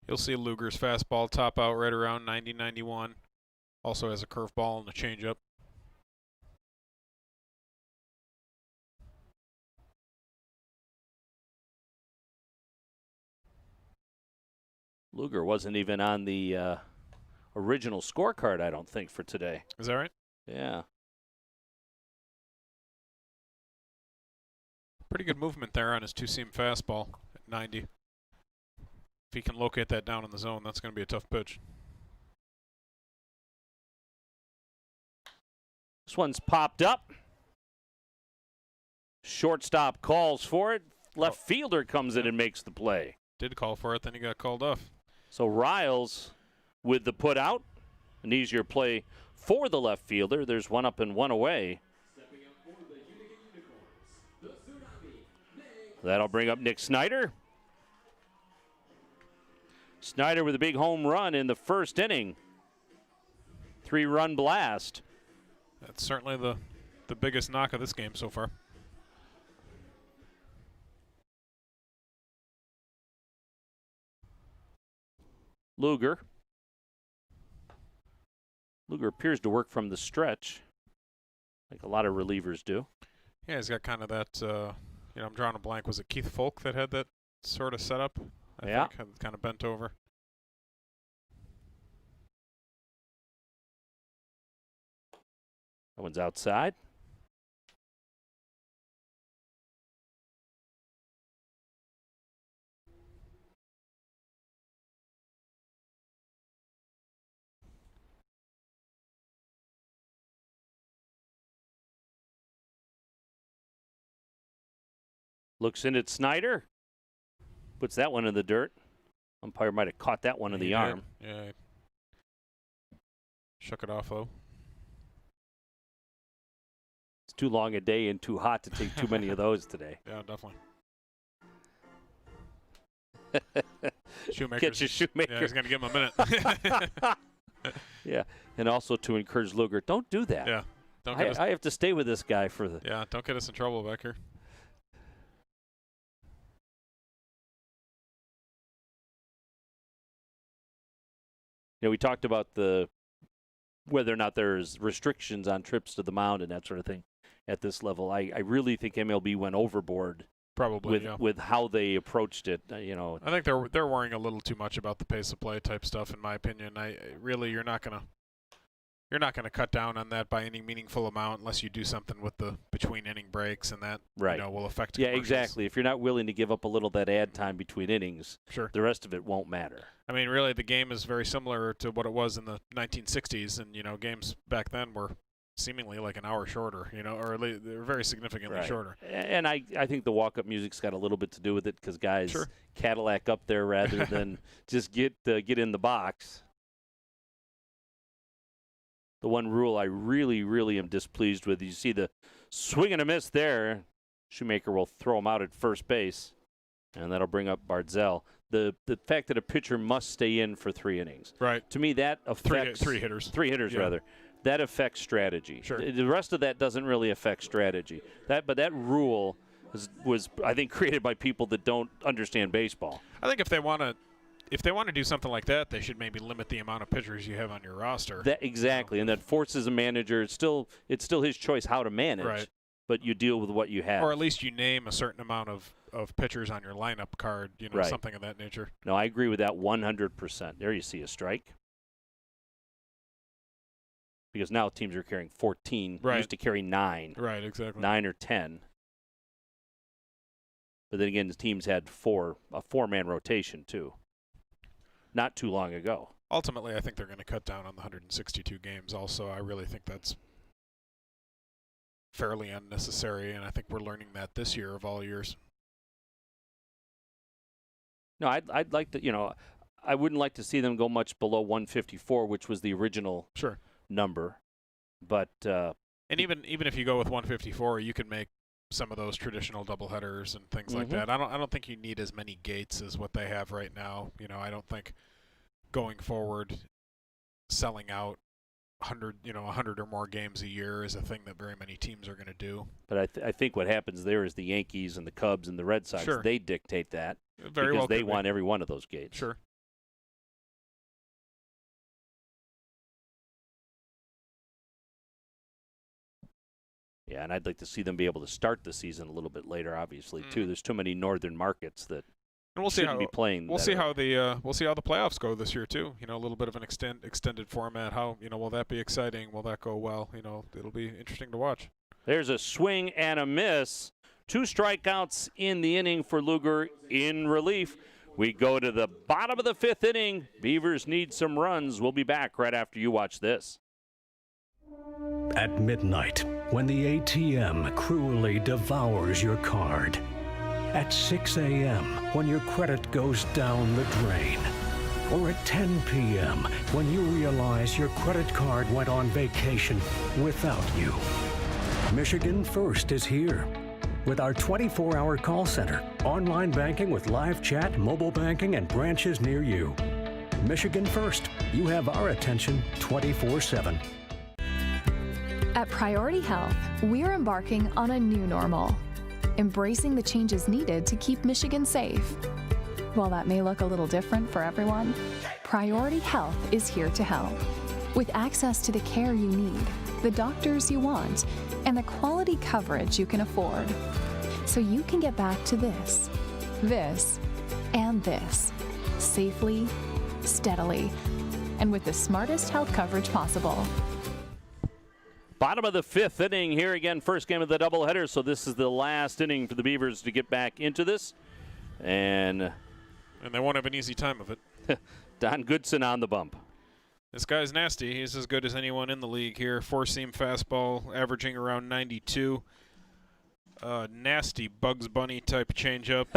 You'll see Luger's fastball top out right around 90-91. Also has a curveball and a changeup. Luger wasn't even on the original scorecard, I don't think, for today. Is that right? Yeah. Pretty good movement there on his two-seam fastball at 90. If he can locate that down in the zone, that's going to be a tough pitch. This one's popped up. Shortstop calls for it. Left fielder comes in and makes the play. Did call for it, then he got called off. So Riles with the put out. An easier play for the left fielder. There's one up and one away. That'll bring up Nick Snyder. Snyder with a big home run in the first inning. 3-run blast. That's certainly the biggest knock of this game so far. Luger. Luger appears to work from the stretch, like a lot of relievers do. Yeah, he's got kind of that, I'm drawing a blank. Was it Keith Folk that had that sort of setup? I think, had kind of bent over. That one's outside. Looks in at Snyder. Puts that one in the dirt. Umpire might have caught that one in the arm. Yeah. Shook it off, though. It's too long a day and too hot to take too many of those today. Yeah, definitely. Shoemaker. Get your Shoemaker. Yeah, he's going to give him a minute. Yeah, and also to encourage Luger, don't do that. Yeah. I have to stay with this guy for the... Yeah, don't get us in trouble back here. We talked about whether or not there's restrictions on trips to the mound and that sort of thing at this level. I really think MLB went overboard. Probably, with how they approached it. I think they're worrying a little too much about the pace of play type stuff, in my opinion. You're not gonna cut down on that by any meaningful amount unless you do something with the between inning breaks, and that will affect. Yeah, exactly. If you're not willing to give up a little that ad time between innings, sure, the rest of it won't matter. I mean, really, the game is very similar to what it was in the 1960s, and games back then were seemingly like an hour shorter, or at least they're very significantly shorter. And I think the walk-up music's got a little bit to do with it because guys Cadillac up there rather than just get in the box. The one rule I really, really am displeased with, you see the swing and a miss there. Shoemaker will throw him out at first base, and that'll bring up Barzell. The fact that a pitcher must stay in for 3 innings. Right. To me, that affects... Three hitters. 3 hitters, rather. That affects strategy. Sure. The rest of that doesn't really affect strategy. But that rule was, I think, created by people that don't understand baseball. I think if they want to do something like that, they should maybe limit the amount of pitchers you have on your roster. Exactly, and that forces a manager. It's still his choice how to manage. Right. But you deal with what you have. Or at least you name a certain amount of pitchers on your lineup card, something of that nature. No, I agree with that 100%. There you see a strike. Because now teams are carrying 14. Right. Used to carry 9. Right, exactly. 9 or 10. But then again, the teams had a 4-man rotation too. Not too long ago. Ultimately, I think they're going to cut down on the 162 games also. I really think that's fairly unnecessary, and I think we're learning that this year of all years. No, I'd like to, I wouldn't like to see them go much below 154, which was the original number. But and even if you go with 154, you can make some of those traditional doubleheaders and things like that. I don't think you need as many gates as what they have right now. I don't think going forward selling out 100 or more games a year is a thing that very many teams are going to do. But I think what happens there is the Yankees and the Cubs and the Red Sox, they dictate that because they want every one of those gates. Sure. Yeah, and I'd like to see them be able to start the season a little bit later, obviously, too. There's too many northern markets that And we'll shouldn't be playing. We'll see how the playoffs go this year too. You know, a little bit of an extended format. How, you know, will that be exciting? Will that go well? You know, it'll be interesting to watch. There's a swing and a miss. 2 strikeouts in the inning for Luger in relief. We go to the bottom of the 5th inning. Beavers need some runs. We'll be back right after you watch this. At midnight, when the ATM cruelly devours your card. At 6 a.m., when your credit goes down the drain. Or at 10 p.m., when you realize your credit card went on vacation without you. Michigan First is here. With our 24-hour call center, online banking with live chat, mobile banking, and branches near you. Michigan First, you have our attention 24/7. At Priority Health, we're embarking on a new normal, embracing the changes needed to keep Michigan safe. While that may look a little different for everyone, Priority Health is here to help. With access to the care you need, the doctors you want, and the quality coverage you can afford. So you can get back to this, and this, safely, steadily, and with the smartest health coverage possible. Bottom of the 5th inning here again, first game of the doubleheader, so this is the last inning for the Beavers to get back into this. And they won't have an easy time of it. Don Goodson on the bump. This guy's nasty. He's as good as anyone in the league here. 4-seam fastball, averaging around 92. Nasty Bugs Bunny type changeup,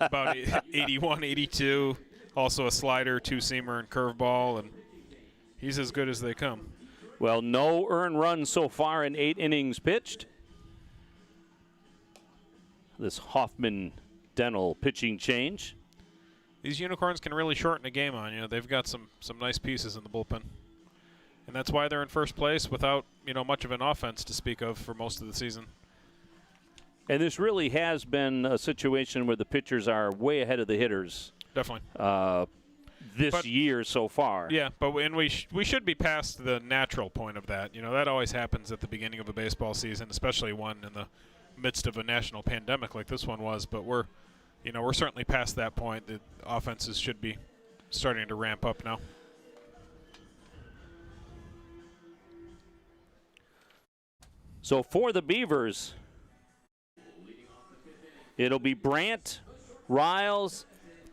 about 81, 82. Also a slider, 2-seamer, and curveball, and he's as good as they come. Well, no earned runs so far in 8 innings pitched. This Hoffman Dental pitching change. These Unicorns can really shorten a game on you. They've got some nice pieces in the bullpen. And that's why they're in first place without, you know, much of an offense to speak of for most of the season. And this really has been a situation where the pitchers are way ahead of the hitters. Definitely. This year so far. Yeah, but we should be past the natural point of that. You know, that always happens at the beginning of a baseball season, especially one in the midst of a national pandemic like this one was. But we're certainly past that point. The offenses should be starting to ramp up now. So for the Beavers, it'll be Brandt, Riles,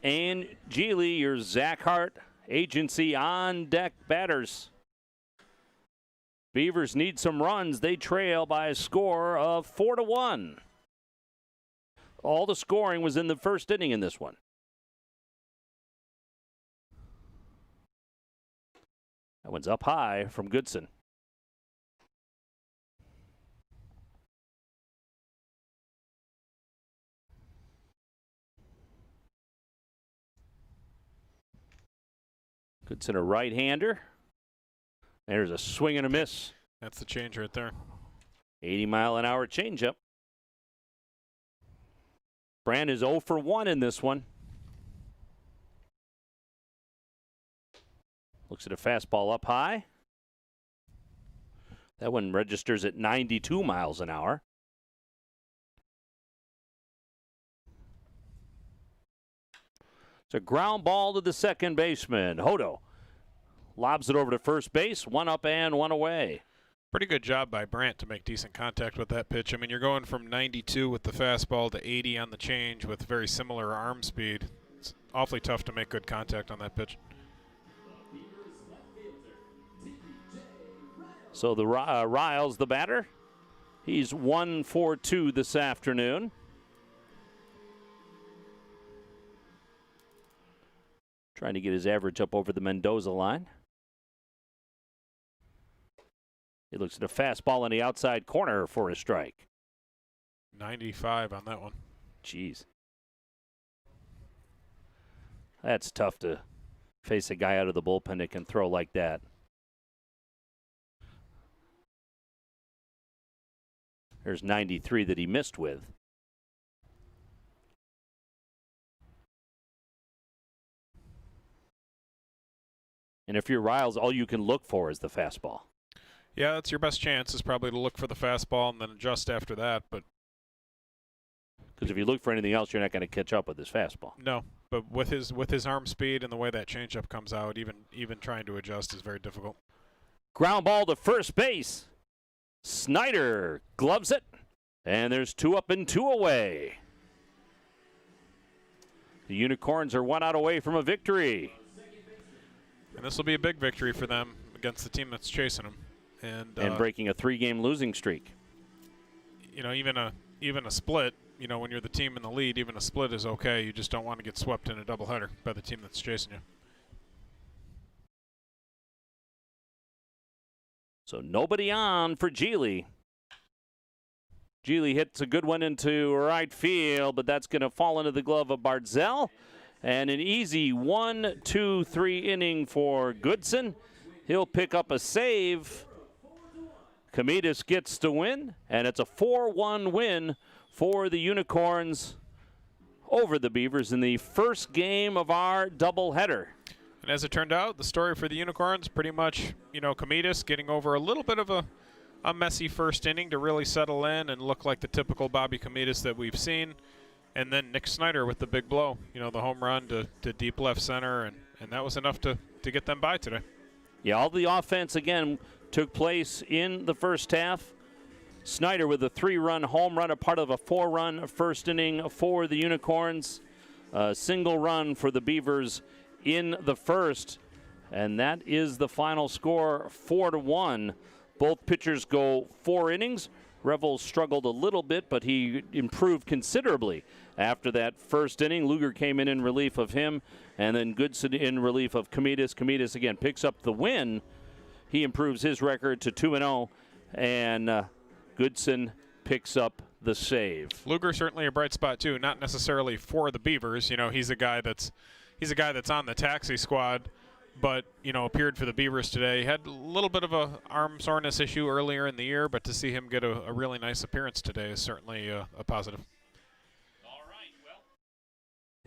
and Geely, your Zach Hart agency on deck batters. Beavers need some runs. They trail by a score of 4-1. All the scoring was in the first inning in this one. That one's up high from Goodson. Goodson, a right-hander. There's a swing and a miss. That's the change right there. 80-mile-an-hour changeup. Brand is 0 for 1 in this one. Looks at a fastball up high. That one registers at 92 miles an hour. It's a ground ball to the second baseman. Hodo lobs it over to first base. 1 up and 1 away. Pretty good job by Brandt to make decent contact with that pitch. I mean, you're going from 92 with the fastball to 80 on the change with very similar arm speed. It's awfully tough to make good contact on that pitch. So the Riles, the batter, he's 1 for 2 this afternoon. Trying to get his average up over the Mendoza line. He looks at a fastball on the outside corner for a strike. 95 on that one. Jeez. That's tough to face a guy out of the bullpen that can throw like that. There's 93 that he missed with. And if you're Riles, all you can look for is the fastball. Yeah, that's your best chance, is probably to look for the fastball and then adjust after that. But because if you look for anything else, you're not going to catch up with his fastball. No, But with his arm speed and the way that changeup comes out, even trying to adjust is very difficult. Ground ball to first base. Snyder gloves it, and there's 2 up and 2 away. The Unicorns are 1 out away from a victory. And this will be a big victory for them against the team that's chasing them. And breaking a 3-game losing streak. You know, even a split, you know, when you're the team in the lead, even a split is okay. You just don't want to get swept in a doubleheader by the team that's chasing you. So nobody on for Geely. Geely hits a good one into right field, but that's going to fall into the glove of Barzell. And an easy 1-2-3 inning for Goodson. He'll pick up a save. Komitas gets the win, and it's a 4-1 win for the Unicorns over the Beavers in the first game of our doubleheader. And as it turned out, the story for the Unicorns, pretty much, you know, Komitas getting over a little bit of a messy first inning to really settle in and look like the typical Bobby Komitas that we've seen. And then Nick Snyder with the big blow, you know, the home run to deep left center, and that was enough to get them by today. Yeah, all the offense, again, took place in the first half. Snyder with a 3-run home run, a part of a 4-run first inning for the Unicorns. A single run for the Beavers in the first, and that is the final score, 4-1. Both pitchers go 4 innings. Revel struggled a little bit, but he improved considerably after that first inning. Luger came in relief of him, and then Goodson in relief of Komitas. Komitas, again, picks up the win. He improves his record to 2-0, and Goodson picks up the save. Luger certainly a bright spot, too, not necessarily for the Beavers. You know, he's a guy that's on the taxi squad, but, you know, appeared for the Beavers today. Had a little bit of a arm soreness issue earlier in the year, but to see him get a really nice appearance today is certainly a positive. All right, well,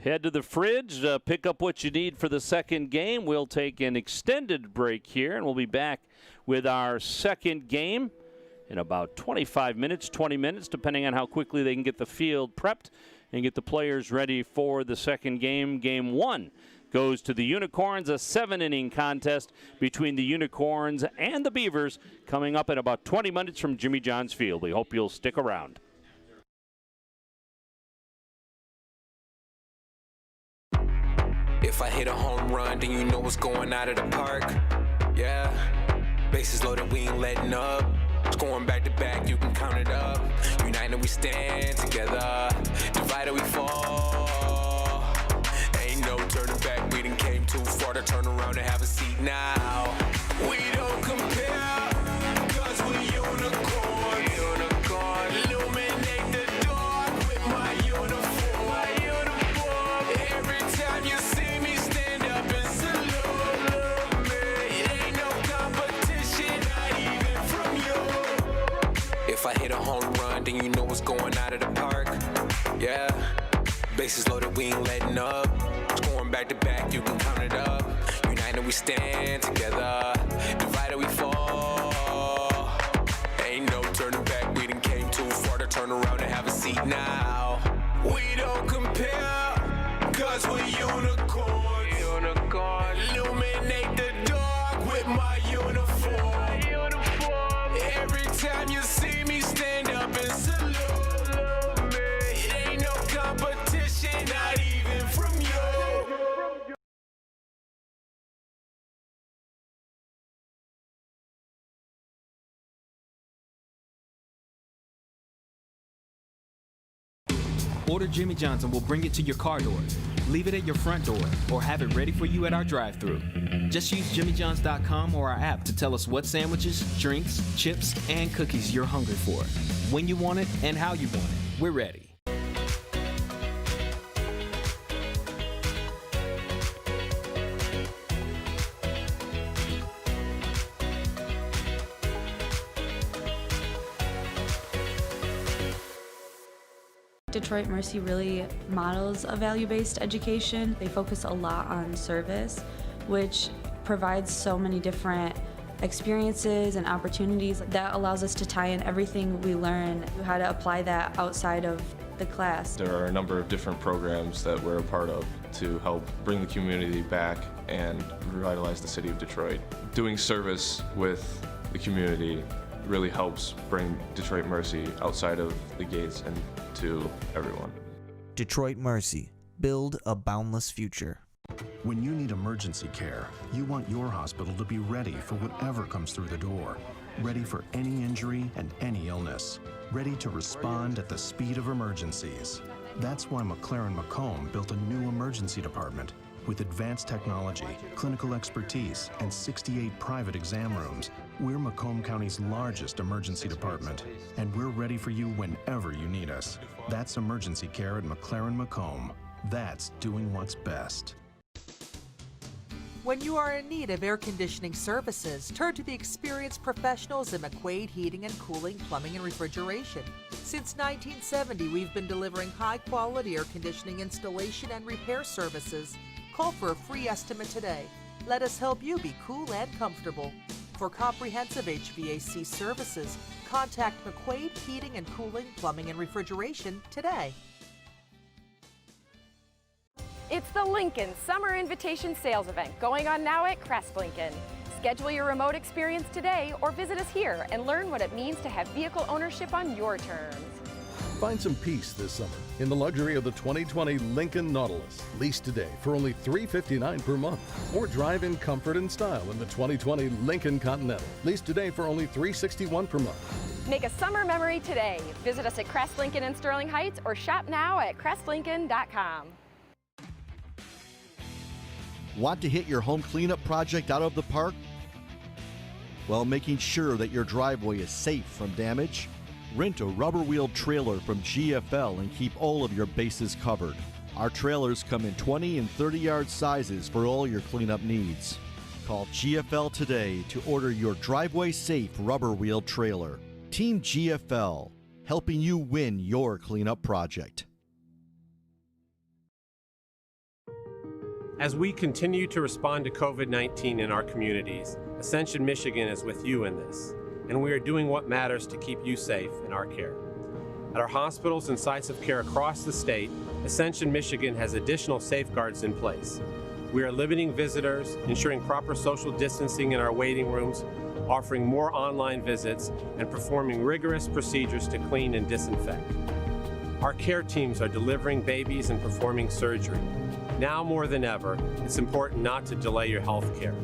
head to the fridge, pick up what you need for the second game. We'll take an extended break here, and we'll be back with our second game in about 25 minutes, 20 minutes, depending on how quickly they can get the field prepped and get the players ready for the second game. Game 1 goes to the Unicorns, a 7-inning contest between the Unicorns and the Beavers, coming up in about 20 minutes from Jimmy John's Field. We hope you'll stick around. If I hit a home run, then you know what's going out of the park. Yeah, bases loaded, we ain't letting up. Scoring back to back, you can count it up. United we stand together, divided we fall. Ain't no turning back, we done came too far to turn around and have a seat now. We don't compare, cause we unicorn. Illuminate the dark with my uniform. Every time you see me stand up and salute me. It ain't no competition, not even from you. If I hit a home run, then you know what's going out of the park. Yeah, bases loaded, we ain't letting up. Scoring back to back, you can count it up. United we stand together, divided we fall. Ain't no turning back, we done came too far to turn around and have a seat now. We don't compare, cause we unicorn. Illuminate the dark with my uniform. Every time you see me stand up and salute me. It ain't no competition, not even from you. Order Jimmy John's and we'll bring it to your car door. Leave it at your front door or have it ready for you at our drive-thru. Just use jimmyjohns.com or our app to tell us what sandwiches, drinks, chips, and cookies you're hungry for. When you want it and how you want it. We're ready. Detroit Mercy really models a value-based education. They focus a lot on service, which provides so many different experiences and opportunities that allows us to tie in everything we learn, how to apply that outside of the class. There are a number of different programs that we're a part of to help bring the community back and revitalize the city of Detroit. Doing service with the community really helps bring Detroit Mercy outside of the gates and to everyone. Detroit Mercy. Build a boundless future. When you need emergency care, you want your hospital to be ready for whatever comes through the door. Ready for any injury and any illness. Ready to respond at the speed of emergencies. That's why McLaren Macomb built a new emergency department. With advanced technology, clinical expertise, and 68 private exam rooms, we're Macomb County's largest emergency department, and we're ready for you whenever you need us. That's emergency care at McLaren Macomb. That's doing what's best. When you are in need of air conditioning services, turn to the experienced professionals at McQuaid Heating and Cooling, Plumbing and Refrigeration. Since 1970, we've been delivering high-quality air conditioning installation and repair services. Call for a free estimate today. Let us help you be cool and comfortable. For comprehensive HVAC services, contact McQuaid Heating and Cooling, Plumbing and Refrigeration today. It's the Lincoln Summer Invitation Sales Event going on now at Crest Lincoln. Schedule your remote experience today or visit us here and learn what it means to have vehicle ownership on your terms. Find some peace this summer in the luxury of the 2020 Lincoln Nautilus. Lease today for only $359 per month. Or drive in comfort and style in the 2020 Lincoln Continental. Lease today for only $361 per month. Make a summer memory today. Visit us at Crest Lincoln in Sterling Heights or shop now at crestlincoln.com. Want to hit your home cleanup project out of the park? Well, making sure that your driveway is safe from damage? Rent a rubber-wheeled trailer from GFL and keep all of your bases covered. Our trailers come in 20 and 30-yard sizes for all your cleanup needs. Call GFL today to order your driveway-safe rubber-wheeled trailer. Team GFL, helping you win your cleanup project. As we continue to respond to COVID-19 in our communities, Ascension Michigan is with you in this, and we are doing what matters to keep you safe in our care. At our hospitals and sites of care across the state, Ascension Michigan has additional safeguards in place. We are limiting visitors, ensuring proper social distancing in our waiting rooms, offering more online visits, and performing rigorous procedures to clean and disinfect. Our care teams are delivering babies and performing surgery. Now more than ever, it's important not to delay your health care.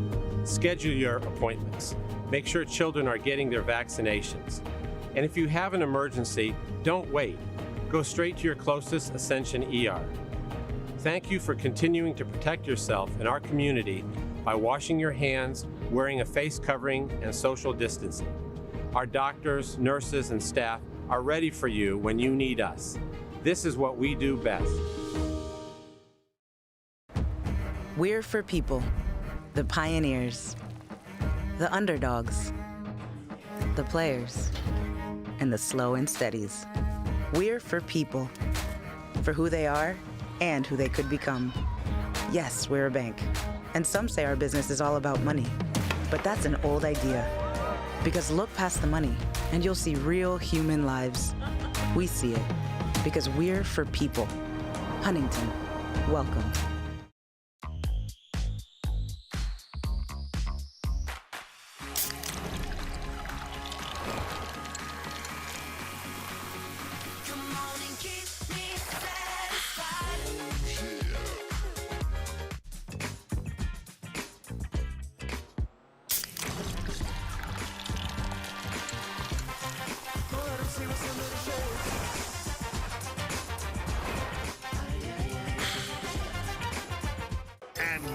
Schedule your appointments. Make sure children are getting their vaccinations. And if you have an emergency, don't wait. Go straight to your closest Ascension ER. Thank you for continuing to protect yourself and our community by washing your hands, wearing a face covering, and social distancing. Our doctors, nurses, and staff are ready for you when you need us. This is what we do best. We're for people, the pioneers, the underdogs, the players, and the slow and steadies. We're for people, for who they are and who they could become. Yes, we're a bank, and some say our business is all about money, but that's an old idea. Because look past the money, and you'll see real human lives. We see it, because we're for people. Huntington, welcome.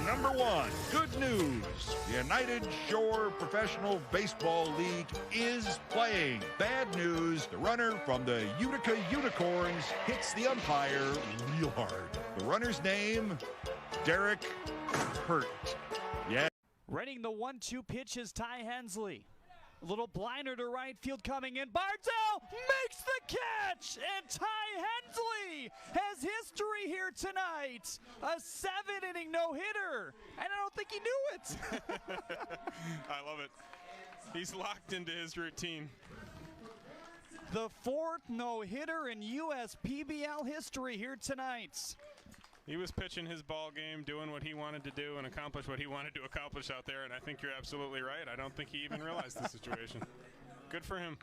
Number one, good news. The United Shore Professional Baseball League is playing. Bad news, the runner from the Utica Unicorns hits the umpire real hard. The runner's name, Derek Hurt. Yeah. Reading the 1-2 pitch is Ty Hensley. A little blinder to right field coming in. Bartell makes the catch, and Ty Hensley has history here tonight. A 7-inning no-hitter, and I don't think he knew it. I love it. He's locked into his routine. The 4th no-hitter in USPBL history here tonight. He was pitching his ball game, doing what he wanted to do, and accomplish what he wanted to accomplish out there, and I think you're absolutely right. I don't think he even realized the situation. Good for him.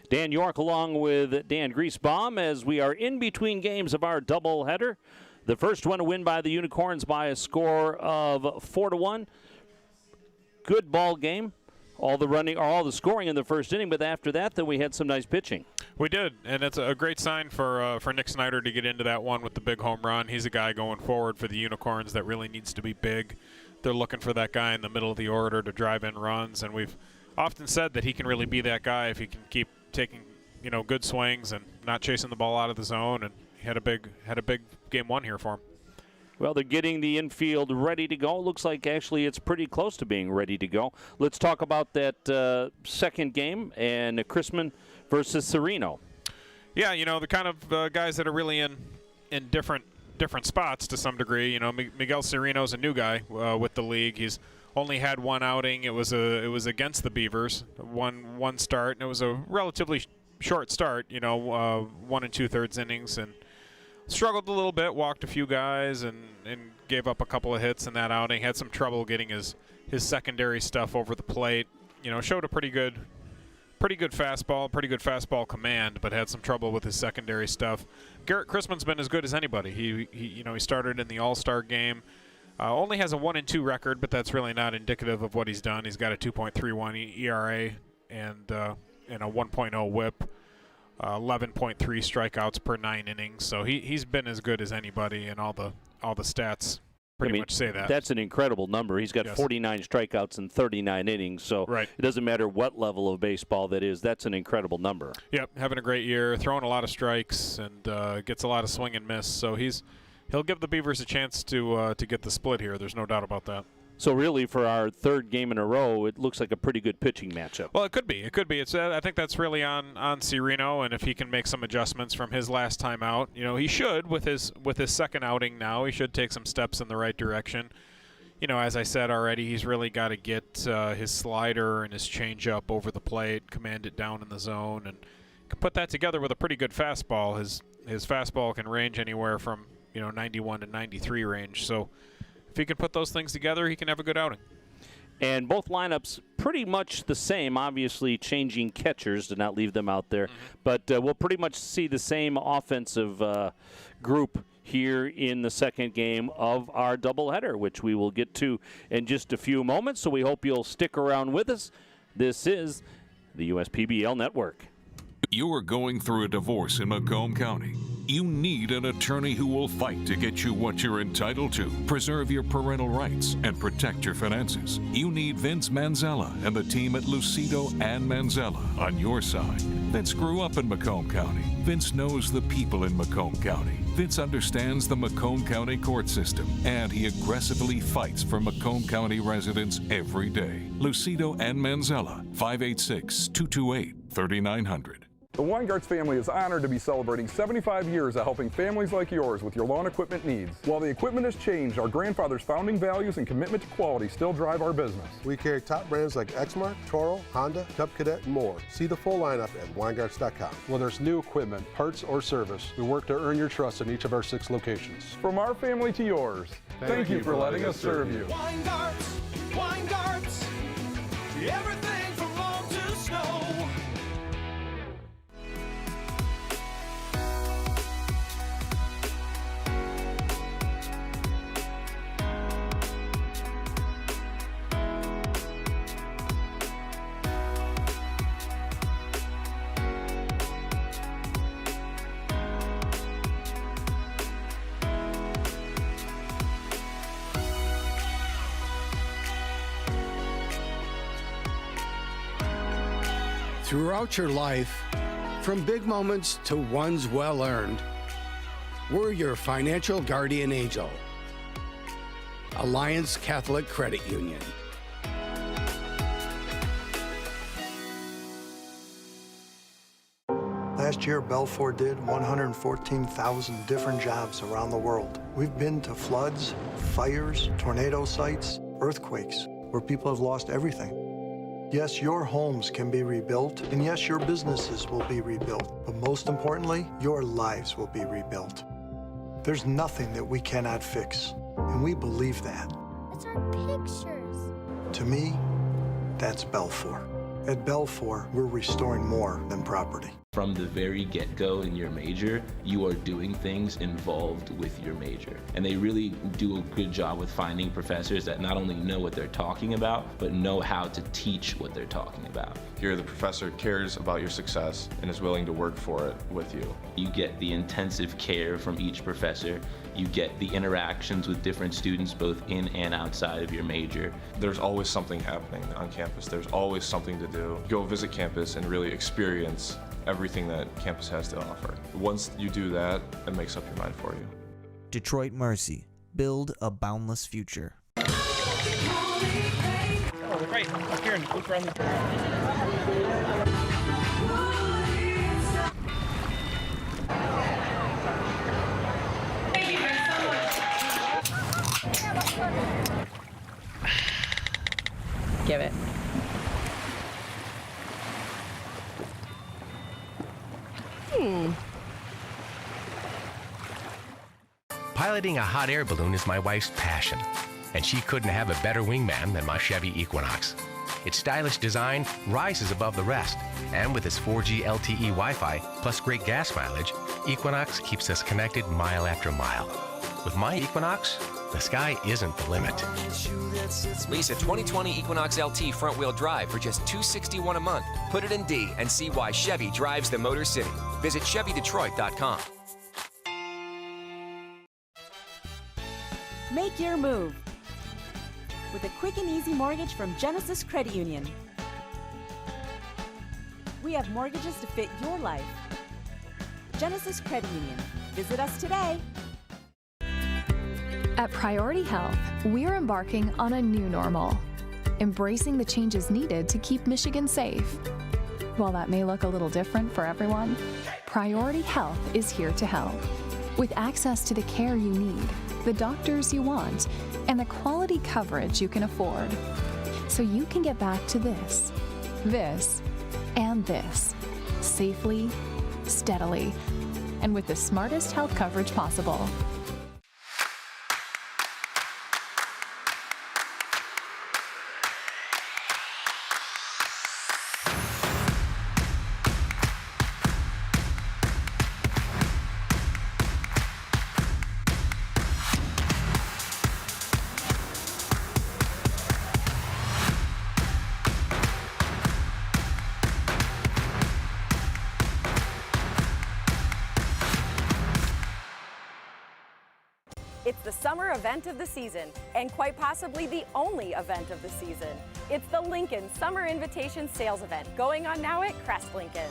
Dan York along with Dan Griesbaum as we are in between games of our doubleheader. The first one, a win by the Unicorns by a score of 4-1. Good ball game. All the scoring in the first inning, but after that, then we had some nice pitching. We did, and it's a great sign for Nick Snyder to get into that one with the big home run. He's a guy going forward for the Unicorns that really needs to be big. They're looking for that guy in the middle of the order to drive in runs, and we've often said that he can really be that guy if he can keep taking, good swings and not chasing the ball out of the zone. And he had a big game one here for him. Well, they're getting the infield ready to go. Looks like actually it's pretty close to being ready to go. Let's talk about that second game and Chrisman versus Sereno. Yeah, the kind of guys that are really in different spots to some degree. Miguel Sereno's a new guy with the league. He's only had one outing. It was against the Beavers, one start, and it was a relatively short start. 1 2/3 innings, and struggled a little bit. Walked a few guys and gave up a couple of hits in that outing. Had some trouble getting his secondary stuff over the plate. Showed a pretty good fastball command, but had some trouble with his secondary stuff. Garrett Chrisman's been as good as anybody. He started in the All-Star game. Only has a 1-2 record, but that's really not indicative of what he's done. He's got a 2.31 ERA and a 1.0 WHIP, 11.3 strikeouts per 9 innings. So he's been as good as anybody, and all the stats pretty much say that. That's an incredible number. He's got 49 strikeouts in 39 innings, so it doesn't matter what level of baseball that is. That's an incredible number. Yep, having a great year, throwing a lot of strikes, and gets a lot of swing and miss. So he'll give the Beavers a chance to get the split here. There's no doubt about that. So really, for our third game in a row, it looks like a pretty good pitching matchup. Well, it could be. It's I think that's really on Sereno, and if he can make some adjustments from his last time out, he should with his second outing now. He should take some steps in the right direction. As I said already, he's really got to get his slider and his changeup over the plate, command it down in the zone, and put that together with a pretty good fastball. His fastball can range anywhere from 91 to 93 range. So if he can put those things together, he can have a good outing. And both lineups pretty much the same, obviously changing catchers to not leave them out there. But we'll pretty much see the same offensive group here in the second game of our doubleheader, which we will get to in just a few moments. So we hope you'll stick around with us. This is the USPBL Network. You're going through a divorce in Macomb County. You need an attorney who will fight to get you what you're entitled to, preserve your parental rights, and protect your finances. You need Vince Manzella and the team at Lucido and Manzella on your side. Vince grew up in Macomb County. Vince knows the people in Macomb County. Vince understands the Macomb County court system, and he aggressively fights for Macomb County residents every day. Lucido and Manzella, 586-228-3900. The Weingarts family is honored to be celebrating 75 years of helping families like yours with your lawn equipment needs. While the equipment has changed, our grandfather's founding values and commitment to quality still drive our business. We carry top brands like Exmark, Toro, Honda, Cub Cadet, and more. See the full lineup at Weingarts.com. Whether it's new equipment, parts, or service, we work to earn your trust in each of our 6 locations. From our family to yours, thank you for letting us serve you. Weingarts, everything from lawn to snow. Throughout your life, from big moments to ones well-earned, we're your financial guardian angel. Alliance Catholic Credit Union. Last year, Belfour did 114,000 different jobs around the world. We've been to floods, fires, tornado sites, earthquakes, where people have lost everything. Yes, your homes can be rebuilt, and yes, your businesses will be rebuilt, but most importantly, your lives will be rebuilt. There's nothing that we cannot fix, and we believe that. It's our pictures. To me, that's Belfour. At Belfour, we're restoring more than property. From the very get-go in your major, you are doing things involved with your major. And they really do a good job with finding professors that not only know what they're talking about, but know how to teach what they're talking about. Here, the professor cares about your success and is willing to work for it with you. You get the intensive care from each professor. You get the interactions with different students both in and outside of your major. There's always something happening on campus. There's always something to do. Go visit campus and really experience everything that campus has to offer. Once you do that, it makes up your mind for you. Detroit Mercy. Build a boundless future. Oh, right. Up here and look around the Thank you guys so much. Give it. Piloting a hot air balloon is my wife's passion, and she couldn't have a better wingman than my Chevy Equinox. Its stylish design rises above the rest, and with its 4G LTE Wi-Fi plus great gas mileage, Equinox keeps us connected mile after mile. With my Equinox, the sky isn't the limit. Lease a 2020 Equinox LT front-wheel drive for just $261 a month. Put it in D and see why Chevy drives the Motor City. Visit ChevyDetroit.com. Make your move with a quick and easy mortgage from Genesis Credit Union. We have mortgages to fit your life. Genesis Credit Union. Visit us today. At Priority Health, we're embarking on a new normal, embracing the changes needed to keep Michigan safe. While that may look a little different for everyone, Priority Health is here to help. With access to the care you need, the doctors you want, and the quality coverage you can afford. So you can get back to this, and this, safely, steadily, and with the smartest health coverage possible. It's the summer event of the season, and quite possibly the only event of the season. It's the Lincoln Summer Invitation Sales Event, going on now at Crest Lincoln.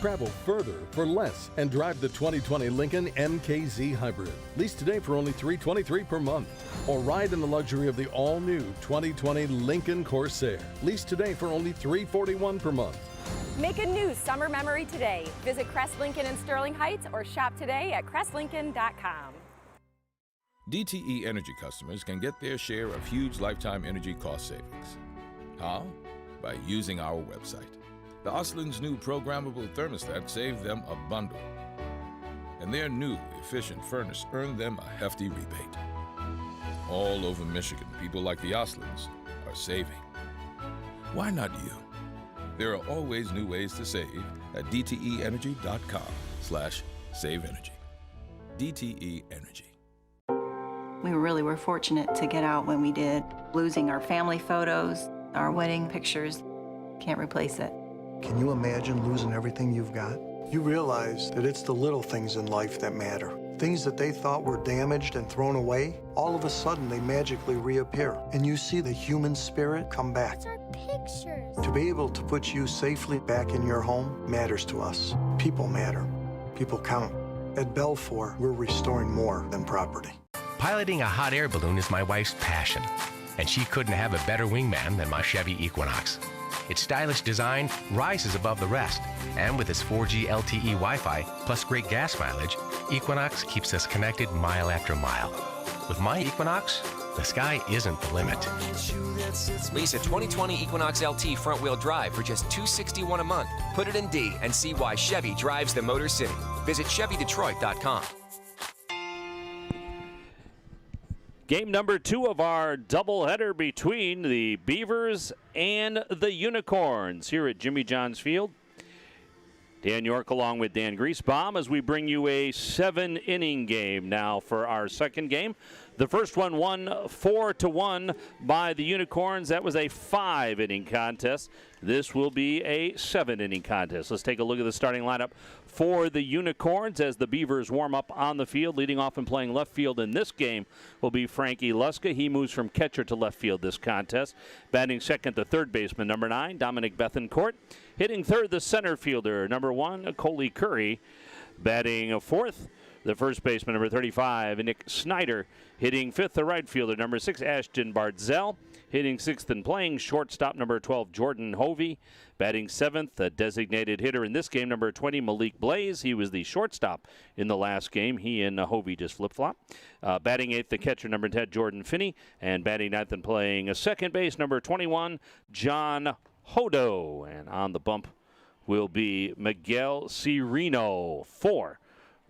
Travel further for less and drive the 2020 Lincoln MKZ Hybrid. Lease today for only $323 per month. Or ride in the luxury of the all-new 2020 Lincoln Corsair. Lease today for only $341 per month. Make a new summer memory today. Visit Crest Lincoln in Sterling Heights or shop today at crestlincoln.com. DTE Energy customers can get their share of huge lifetime energy cost savings. How? By using our website. The Oslin's new programmable thermostat saved them a bundle. And their new efficient furnace earned them a hefty rebate. All over Michigan, people like the Oslins are saving. Why not you? There are always new ways to save at dteenergy.com/saveenergy. DTE Energy. We really were fortunate to get out when we did. Losing our family photos, our wedding pictures, can't replace it. Can you imagine losing everything you've got? You realize that it's the little things in life that matter. Things that they thought were damaged and thrown away, all of a sudden they magically reappear. And you see the human spirit come back. It's our pictures. To be able to put you safely back in your home matters to us. People matter. People count. At Belfour, we're restoring more than property. Piloting a hot air balloon is my wife's passion, and she couldn't have a better wingman than my Chevy Equinox. Its stylish design rises above the rest, and with its 4G LTE Wi-Fi plus great gas mileage, Equinox keeps us connected mile after mile. With my Equinox, the sky isn't the limit. Lease a 2020 Equinox LT front-wheel drive for just $261 a month. Put it in D and see why Chevy drives the Motor City. Visit ChevyDetroit.com. Game number 2 of our doubleheader between the Beavers and the Unicorns here at Jimmy John's Field. Dan York along with Dan Griesbaum as we bring you a 7-inning game now for our second game. The first one won 4-1 by the Unicorns. That was a 5-inning contest. This will be a 7-inning contest. Let's take a look at the starting lineup for the Unicorns as the Beavers warm up on the field. Leading off and playing left field in this game will be Frankie Luska. He moves from catcher to left field this contest. Batting second, the third baseman, number 9, Dominic Bethencourt. Hitting third, the center fielder, number 1, Coley Curry. Batting fourth, the first baseman, number 35, Nick Snyder. Hitting fifth, the right fielder, number 6, Ashton Bardzell. Hitting sixth and playing shortstop, number 12, Jordan Hovey. Batting seventh, the designated hitter in this game, number 20, Malik Blaze. He was the shortstop in the last game. He and Hovey just flip-flop. Batting eighth, the catcher, number 10, Jordan Finney. And batting ninth and playing a second base, number 21, John Hodo. And on the bump will be Miguel Cirino for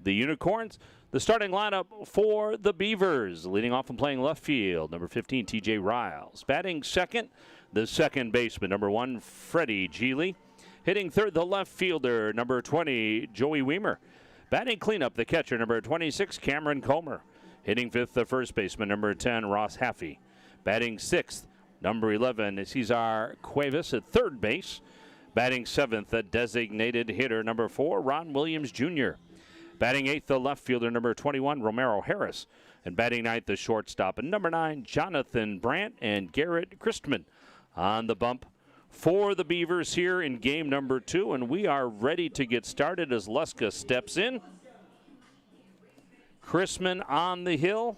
the Unicorns. The starting lineup for the Beavers, leading off and playing left field, number 15, T.J. Riles. Batting second, the second baseman, number 1, Freddie Geely. Hitting third, the left fielder, number 20, Joey Weimer. Batting cleanup, the catcher, number 26, Cameron Comer. Hitting fifth, the first baseman, number 10, Ross Haffey. Batting sixth, number 11, Cesar Cuevas at third base. Batting seventh, the designated hitter, number 4, Ron Williams Jr. Batting eighth, the left fielder, number 21, Romero Harris. And batting ninth, the shortstop, and number 9, Jonathan Brandt and Garrett Christman on the bump for the Beavers here in game number 2. And we are ready to get started as Luska steps in. Christman on the hill.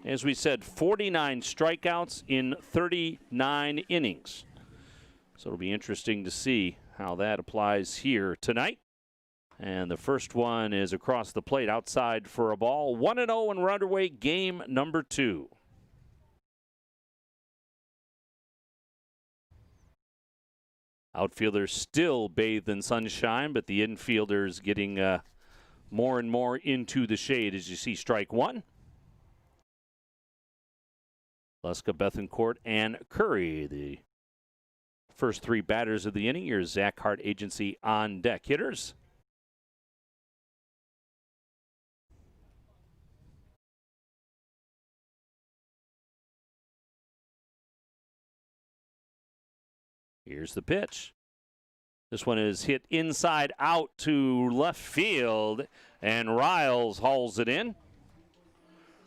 As we said, 49 strikeouts in 39 innings. So it'll be interesting to see how that applies here tonight. And the first one is across the plate outside for a ball. 1-0 and we're underway game number 2. Outfielders still bathed in sunshine, but the infielders getting more and more into the shade as you see strike one. Luska, Bethencourt, and Curry, the first 3 batters of the inning. Your Zach Hart Agency on deck hitters. Here's the pitch. This one is hit inside out to left field, and Riles hauls it in.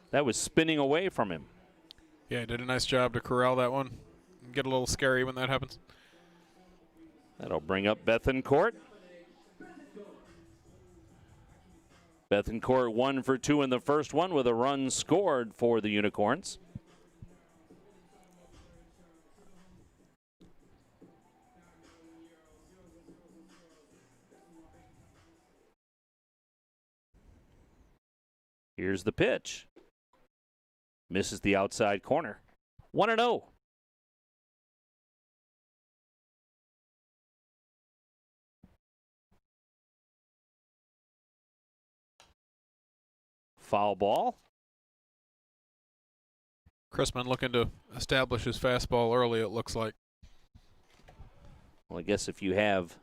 That was spinning away from him. Yeah, he did a nice job to corral that one. Get a little scary when that happens. That'll bring up Bethencourt. Bethencourt 1 for 2 in the first one with a run scored for the Unicorns. Here's the pitch. Misses the outside corner. 1-0. Foul ball. Christman looking to establish his fastball early, it looks like. Well, I guess if you have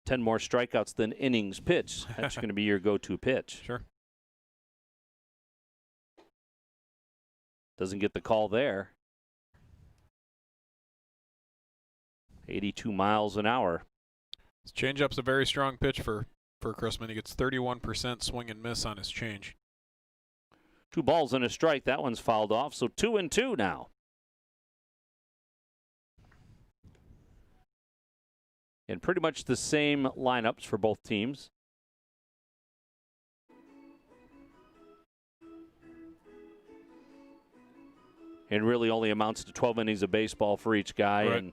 10 more strikeouts than innings pitched, that's going to be your go-to pitch. Sure. Doesn't get the call there. 82 miles an hour. His changeup's a very strong pitch for Christman. He gets 31% swing and miss on his change. 2 balls and a strike. That one's fouled off, so 2-2 now. And pretty much the same lineups for both teams. And really only amounts to 12 innings of baseball for each guy. Right. And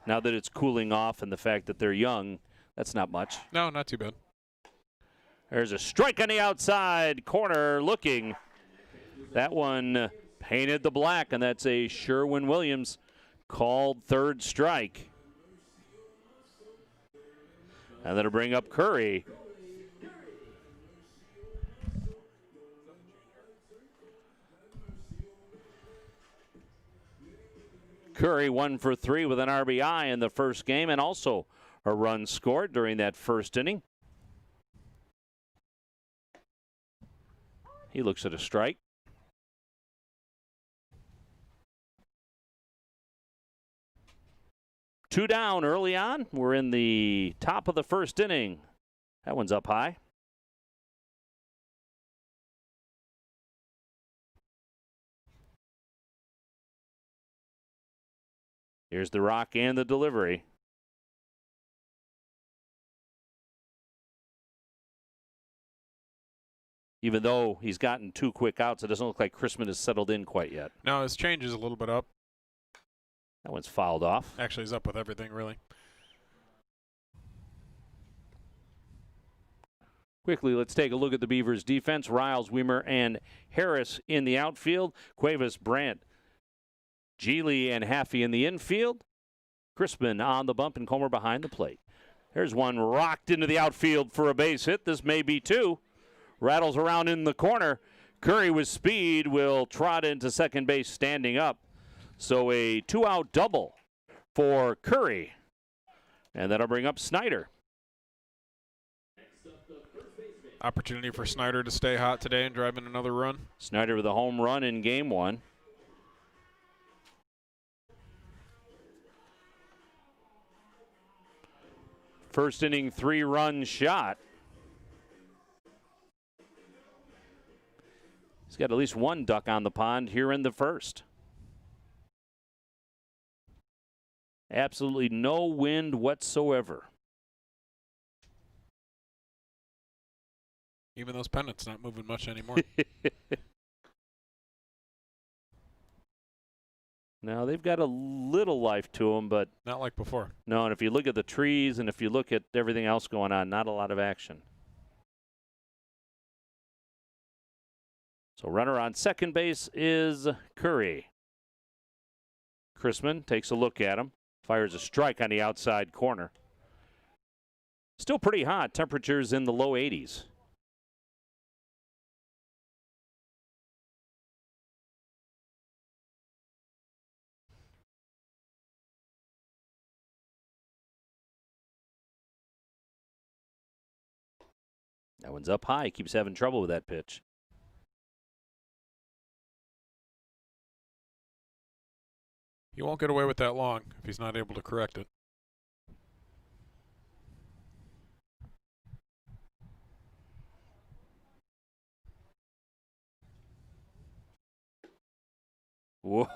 now that it's cooling off and the fact that they're young, that's not much. No, not too bad. There's a strike on the outside corner looking. That one painted the black, and that's a Sherwin-Williams called third strike. And that'll bring up Curry. Curry 1 for 3 with an RBI in the first game, and also a run scored during that first inning. He looks at a strike. Two down early on. We're in the top of the first inning. That one's up high. Here's the rock and the delivery. Even though he's gotten 2 quick outs, it doesn't look like Chrisman has settled in quite yet. No, his change is a little bit up. That one's fouled off. Actually, he's up with everything, really. Quickly, let's take a look at the Beavers' defense. Riles, Weimer, and Harris in the outfield. Cuevas, Brandt, Geely, and Haffey in the infield. Chrisman on the bump and Comer behind the plate. There's one rocked into the outfield for a base hit. This may be 2. Rattles around in the corner. Curry with speed will trot into second base standing up. So a 2-out double for Curry. And that'll bring up Snyder. Opportunity for Snyder to stay hot today and drive in another run. Snyder with a home run in game 1. First inning 3-run shot. He's got at least 1 duck on the pond here in the first. Absolutely no wind whatsoever. Even those pennants not moving much anymore. Now, they've got a little life to them, but not like before. No, and if you look at the trees and if you look at everything else going on, not a lot of action. So runner on second base is Curry. Chrisman takes a look at him, fires a strike on the outside corner. Still pretty hot, temperatures in the low 80s. That one's up high. Keeps having trouble with that pitch. He won't get away with that long if he's not able to correct it. Whoa.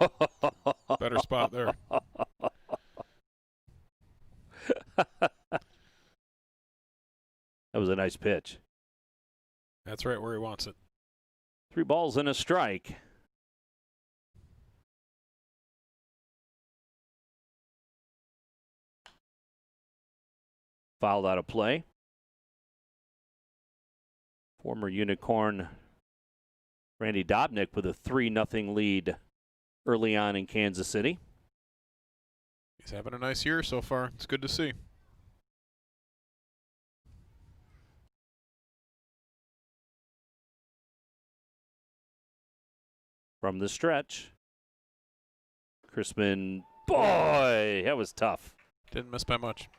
Better spot there. That was a nice pitch. That's right where he wants it. 3 balls and a strike. Fouled out of play. Former Unicorn Randy Dobnik with a 3-0 lead early on in Kansas City. He's having a nice year so far. It's good to see. From the stretch. Chrisman, boy, that was tough. Didn't miss by much.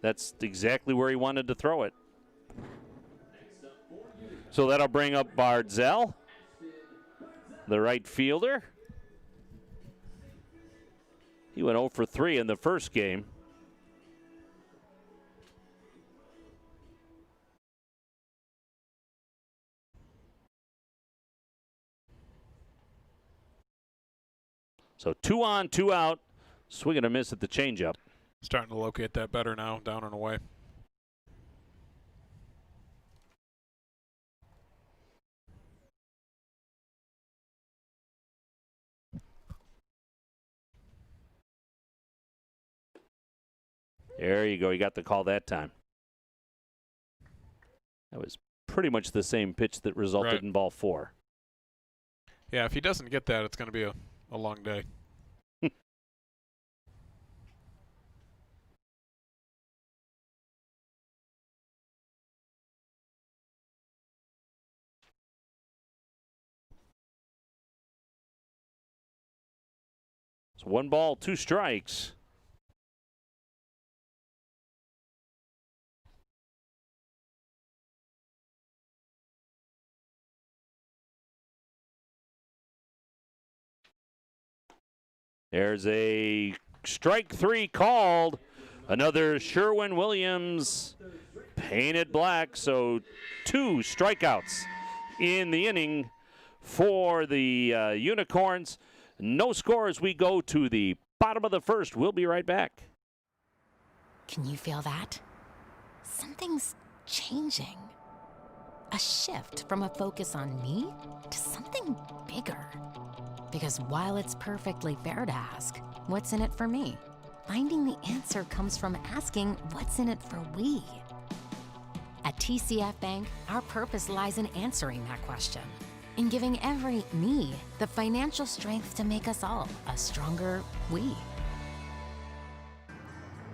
That's exactly where he wanted to throw it. So that'll bring up Bardzell, the right fielder. He went 0 for 3 in the first game. So 2 on, 2 out. Swing and a miss at the changeup. Starting to locate that better now, down and away. There you go. You got the call that time. That was pretty much the same pitch that resulted in ball 4. Yeah, if he doesn't get that, it's going to be a long day. So 1 ball, 2 strikes. There's a strike 3 called. Another Sherwin-Williams painted black. So 2 strikeouts in the inning for the Unicorns. No score as we go to the bottom of the first. We'll be right back. Can you feel that? Something's changing. A shift from a focus on me to something bigger. Because while it's perfectly fair to ask, what's in it for me? Finding the answer comes from asking, what's in it for we? At TCF Bank, our purpose lies in answering that question, in giving every me the financial strength to make us all a stronger we.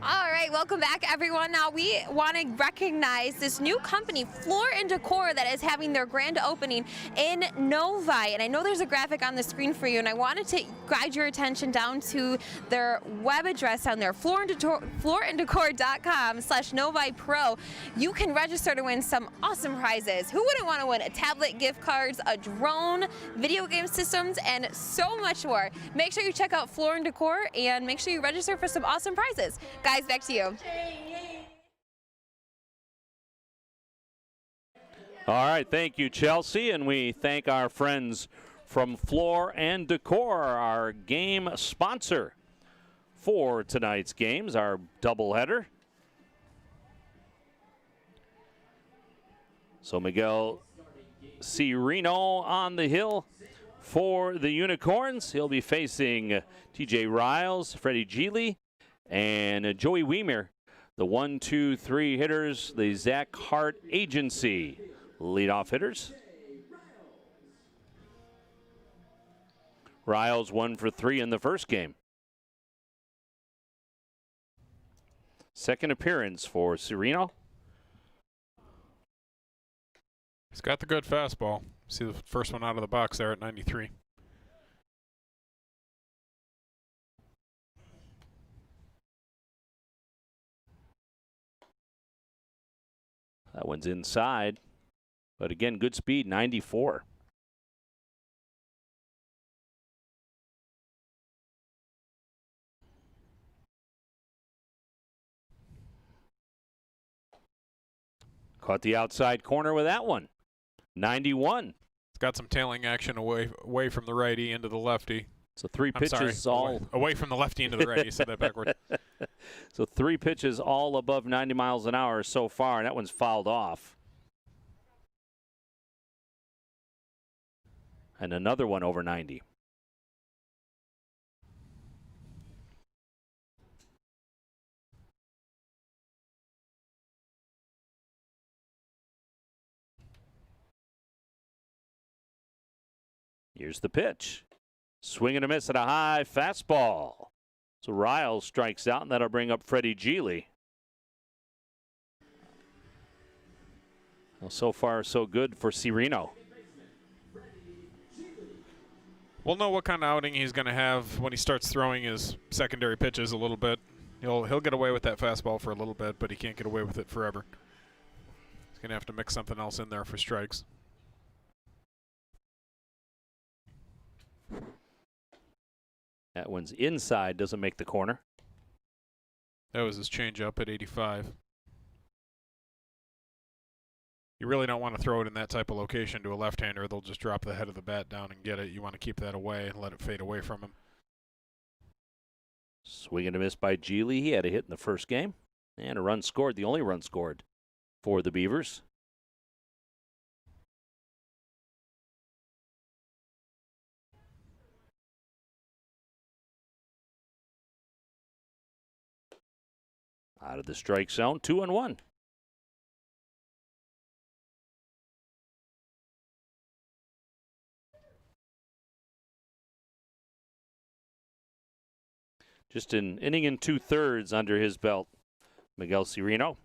All right, welcome back, everyone. Now we want to recognize this new company, Floor & Decor, that is having their grand opening in Novi. And I know there's a graphic on the screen for you, and I wanted to guide your attention down to their web address down there, flooranddecor.com/Novi Pro. You can register to win some awesome prizes. Who wouldn't want to win a tablet, gift cards, a drone, video game systems, and so much more? Make sure you check out Floor & Decor and make sure you register for some awesome prizes. Guys, back to you. All right, thank you, Chelsea, and we thank our friends from Floor & Decor, our game sponsor for tonight's games, our doubleheader. So Miguel Cirino on the hill for the Unicorns. He'll be facing TJ Riles, Freddie Geely, and Joey Weimer, the 1, 2, 3 hitters, the Zach Hart Agency leadoff hitters. Riles 1 for 3 in the first game. Second appearance for Cirino. He's got the good fastball. See the first one out of the box there at 93. That one's inside, but again, good speed, 94. Caught the outside corner with that one, 91. It's got some tailing action away from the righty into the lefty. So 3 pitches all away from the lefty into the righty. You said that backward. So 3 pitches all above 90 miles an hour so far, and that one's fouled off. And another one over 90. Here's the pitch. Swing and a miss at a high fastball. So Riles strikes out, and that'll bring up Freddie Geely. Well, so far, so good for Cirino. We'll know what kind of outing he's going to have when he starts throwing his secondary pitches a little bit. He'll get away with that fastball for a little bit, but he can't get away with it forever. He's going to have to mix something else in there for strikes. That one's inside, doesn't make the corner. That was his changeup at 85. You really don't want to throw it in that type of location to a left-hander. They'll just drop the head of the bat down and get it. You want to keep that away and let it fade away from him. Swing and a miss by Geely. He had a hit in the first game. And a run scored, the only run scored for the Beavers. Out of the strike zone, 2-1. Just an inning and 2/3 under his belt, Miguel Cirino.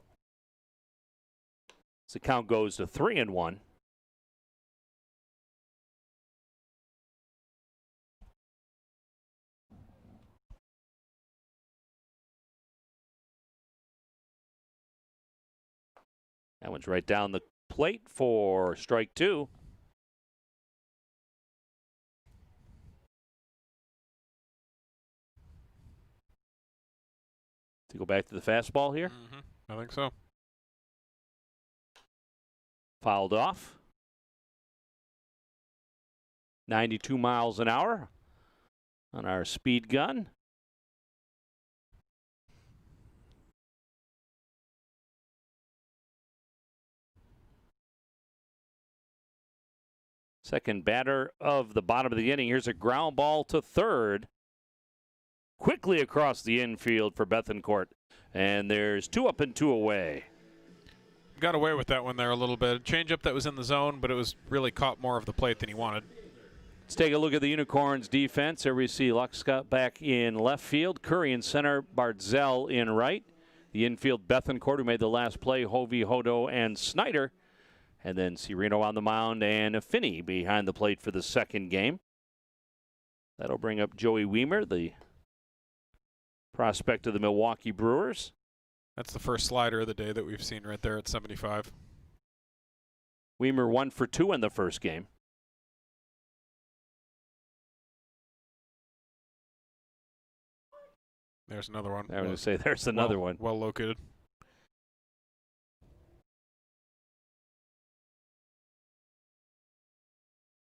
As the count goes to 3-1. That one's right down the plate for strike 2. To go back to the fastball here. I think so. Fouled off. 92 miles an hour on our speed gun. Second batter of the bottom of the inning. Here's a ground ball to third. Quickly across the infield for Bethencourt. And there's 2 up and 2 away. Got away with that one there a little bit. Changeup that was in the zone, but it was really caught more of the plate than he wanted. Let's take a look at the Unicorns defense. Here we see Luxcott back in left field, Curry in center, Bardzell in right. The infield, Bethencourt, who made the last play, Hovey, Hodo, and Snyder. And then Cirino on the mound and Finney behind the plate for the second game. That'll bring up Joey Weimer, the prospect of the Milwaukee Brewers. That's the first slider of the day that we've seen right there at 75. Weimer 1 for 2 in the first game. There's another one. I was going to say there's another one. Well located.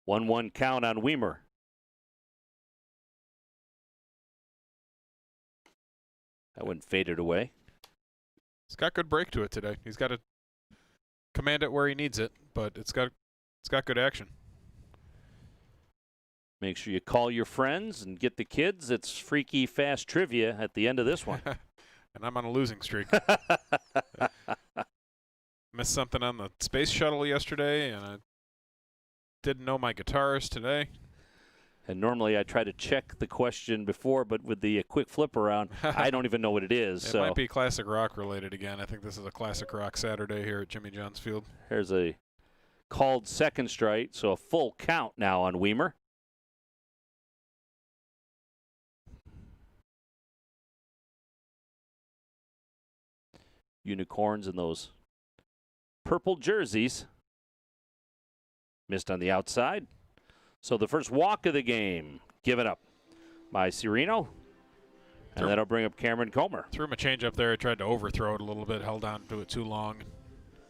One count on Weimer. That one faded away. He's got good break to it today. He's got to command it where he needs it, but it's got good action. Make sure you call your friends and get the kids. It's Freaky Fast Trivia at the end of this one. And I'm on a losing streak. Missed something on the space shuttle yesterday, and I didn't know my guitars today. And normally I try to check the question before, but with the quick flip around, I don't even know what it is. It might be classic rock related again. I think this is a classic rock Saturday here at Jimmy John's Field. Here's a called second strike, so a full count now on Weimer. Unicorns in those purple jerseys. Missed on the outside. So the first walk of the game given up by Cirino. And that'll bring up Cameron Comer. Threw him a changeup there. He tried to overthrow it a little bit, held on to it too long.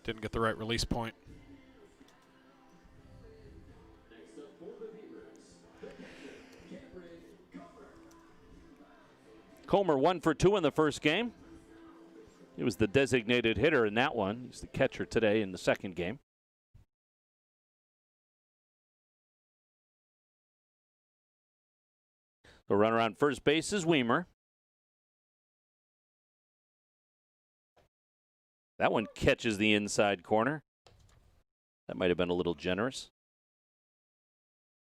Didn't get the right release point. Comer 1 for 2 in the first game. He was the designated hitter in that one. He's the catcher today in the second game. The runner on first base is Weimer. That one catches the inside corner. That might have been a little generous.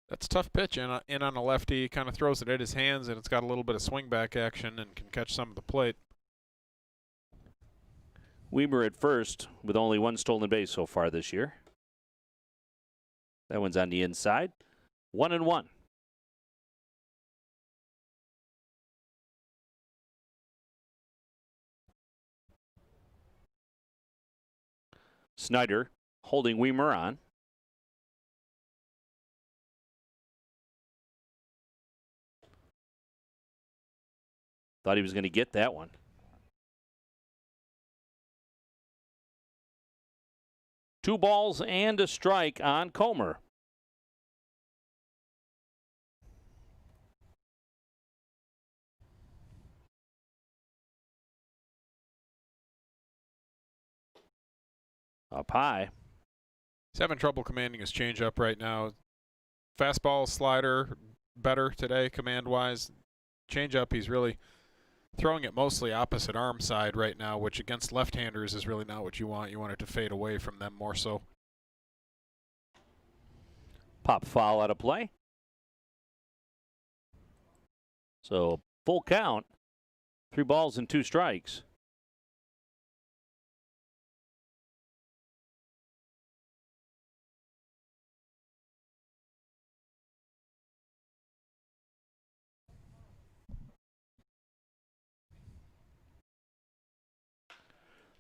That's a tough pitch in on a lefty. He kind of throws it at his hands, and it's got a little bit of swing back action and can catch some of the plate. Weimer at first with only 1 stolen base so far this year. That one's on the inside. 1-1. Snyder holding Weimer on. Thought he was going to get that one. Two balls and a strike on Comer. Up high. He's having trouble commanding his changeup right now. Fastball, slider, better today command-wise. Changeup, he's really throwing it mostly opposite arm side right now, which against left-handers is really not what you want. You want it to fade away from them more so. Pop foul out of play. So full count. 3 balls and 2 strikes.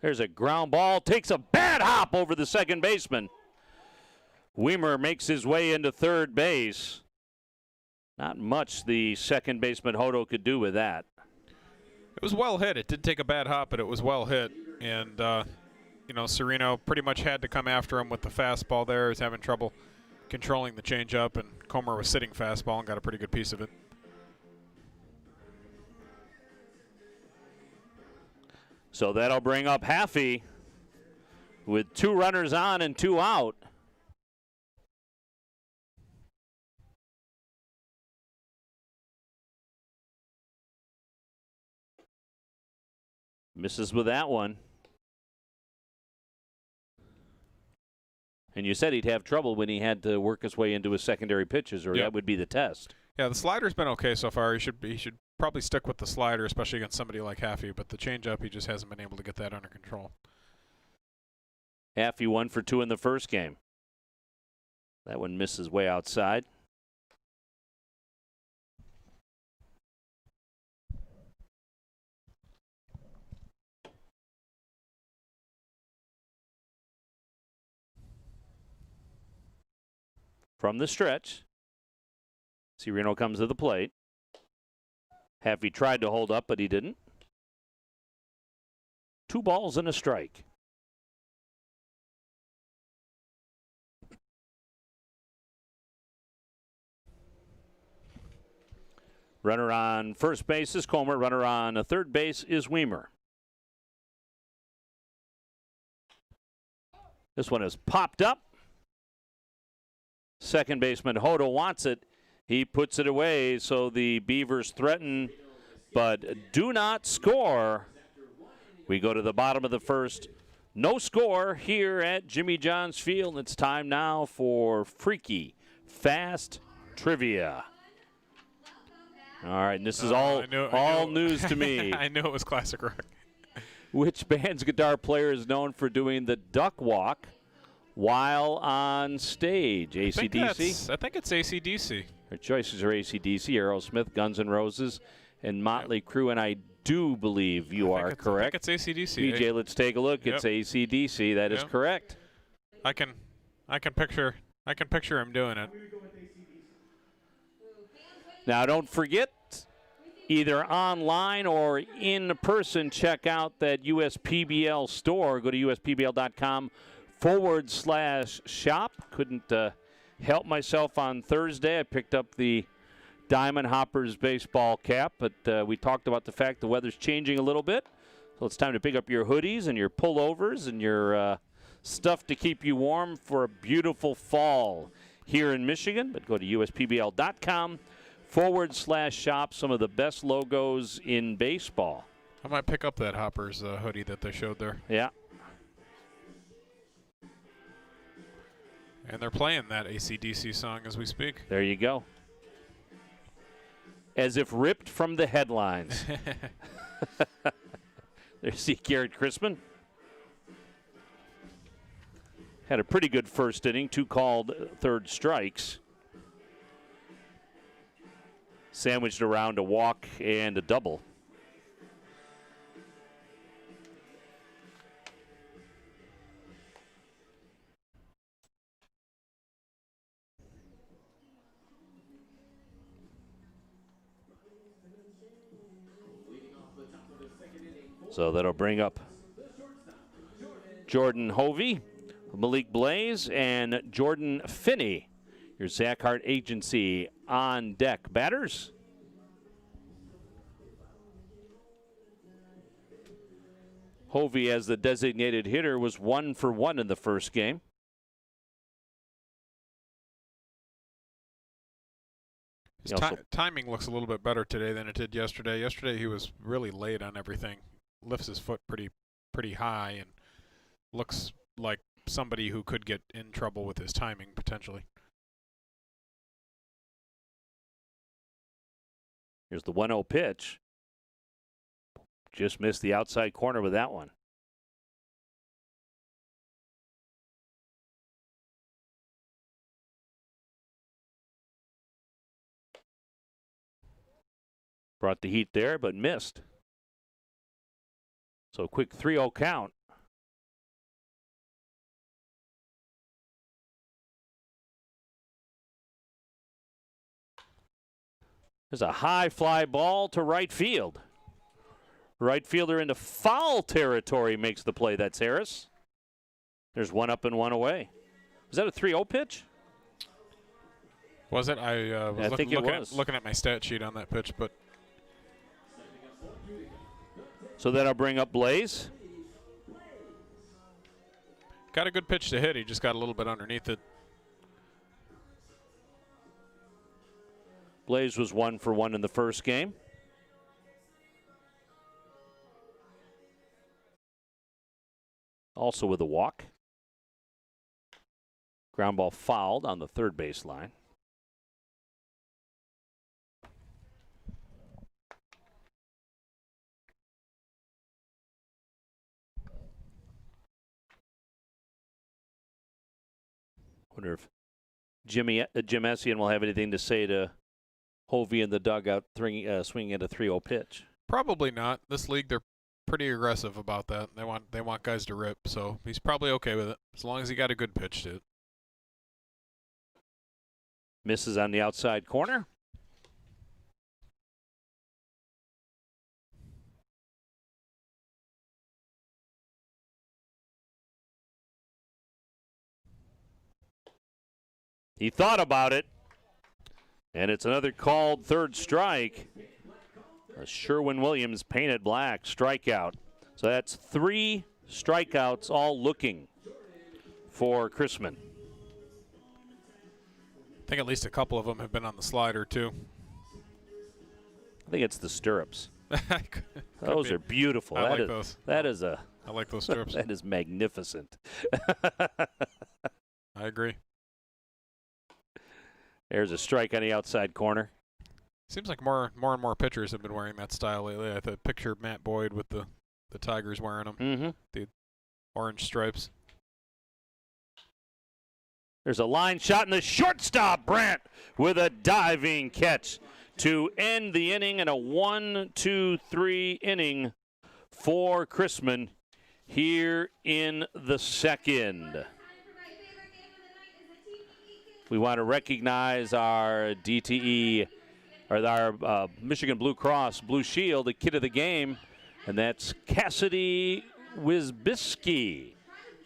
There's a ground ball, takes a bad hop over the second baseman. Weimer makes his way into third base. Not much the second baseman Hodo could do with that. It was well hit. It did take a bad hop, but it was well hit. And, you know, Sereno pretty much had to come after him with the fastball there. He was having trouble controlling the changeup, and Comer was sitting fastball and got a pretty good piece of it. So that'll bring up Haffey with 2 runners on and 2 out. Misses with that one. And you said he'd have trouble when he had to work his way into his secondary pitches, or that would be the test. Yeah, the slider's been okay so far. He should probably stick with the slider, especially against somebody like Haffey, but the changeup, he just hasn't been able to get that under control. Haffey 1 for 2 in the first game. That one misses way outside. From the stretch, Sereno comes to the plate. Haffey tried to hold up, but he didn't. 2 balls and a strike. Runner on first base is Comer. Runner on third base is Weimer. This one is popped up. Second baseman Hodo wants it. He puts it away, so the Beavers threaten but do not score. We go to the bottom of the first. No score here at Jimmy John's Field. It's time now for Freaky Fast Trivia. All right, and this is all news to me. I knew it was classic rock. Which band's guitar player is known for doing the duck walk while on stage? AC/DC? I think it's AC/DC. Her choices are AC/DC, Aerosmith, Guns N' Roses, and Motley Crue, and I do believe you are correct. I think it's AC/DC. BJ, let's take a look. It's AC/DC. That is correct. I can picture him doing it. Now, don't forget, either online or in person, check out that USPBL store. Go to uspbl.com/shop. Couldn't help myself on Thursday. I picked up the Diamond Hoppers baseball cap, but we talked about the fact the weather's changing a little bit. So it's time to pick up your hoodies and your pullovers and your stuff to keep you warm for a beautiful fall here in Michigan. But go to uspbl.com/shop. Some of the best logos in baseball. I might pick up that Hoppers hoodie that they showed there. Yeah. And they're playing that AC/DC song as we speak. There you go. As if ripped from the headlines. There's C. Garrett Crispin. Had a pretty good first inning, 2 called third strikes. Sandwiched around a walk and a double. So that'll bring up Jordan Hovey, Malik Blaze, and Jordan Finney. Your Zach Hart Agency on deck. Batters. Hovey, as the designated hitter, was 1 for 1 in the first game. His timing looks a little bit better today than it did yesterday. Yesterday he was really late on everything. Lifts his foot pretty high and looks like somebody who could get in trouble with his timing potentially. Here's the 1-0 pitch. Just missed the outside corner with that one. Brought the heat there, but missed. So quick 3-0 count. There's a high fly ball to right field. Right fielder into foul territory makes the play. That's Harris. There's one up and one away. Is that a 3-0 pitch? Was it? I was looking at my stat sheet on that pitch, but. So that'll bring up Blaze. Got a good pitch to hit. He just got a little bit underneath it. Blaze was 1 for 1 in the first game. Also with a walk. Ground ball fouled on the third base line. Wonder if Jim Essian will have anything to say to Hovey in the dugout swinging at a 3-0 pitch. Probably not. This league, they're pretty aggressive about that. They want guys to rip, so he's probably okay with it as long as he got a good pitch to it. Misses on the outside corner. He thought about it, and it's another called third strike. A Sherwin-Williams painted black strikeout. So that's 3 strikeouts, all looking for Chrisman. I think at least a couple of them have been on the slider, too. I think it's the stirrups. Those are beautiful. I like those. That is a. I like those stirrups. That is magnificent. I agree. There's a strike on the outside corner. Seems like more and more pitchers have been wearing that style lately. I picture Matt Boyd with the Tigers wearing them. Mm-hmm. The orange stripes. There's a line shot in the shortstop, Brandt, with a diving catch to end the inning, and a 1-2-3 inning for Chrisman here in the second. We want to recognize our DTE, or our Michigan Blue Cross Blue Shield, the kid of the game, and that's Cassidy Wisbiski,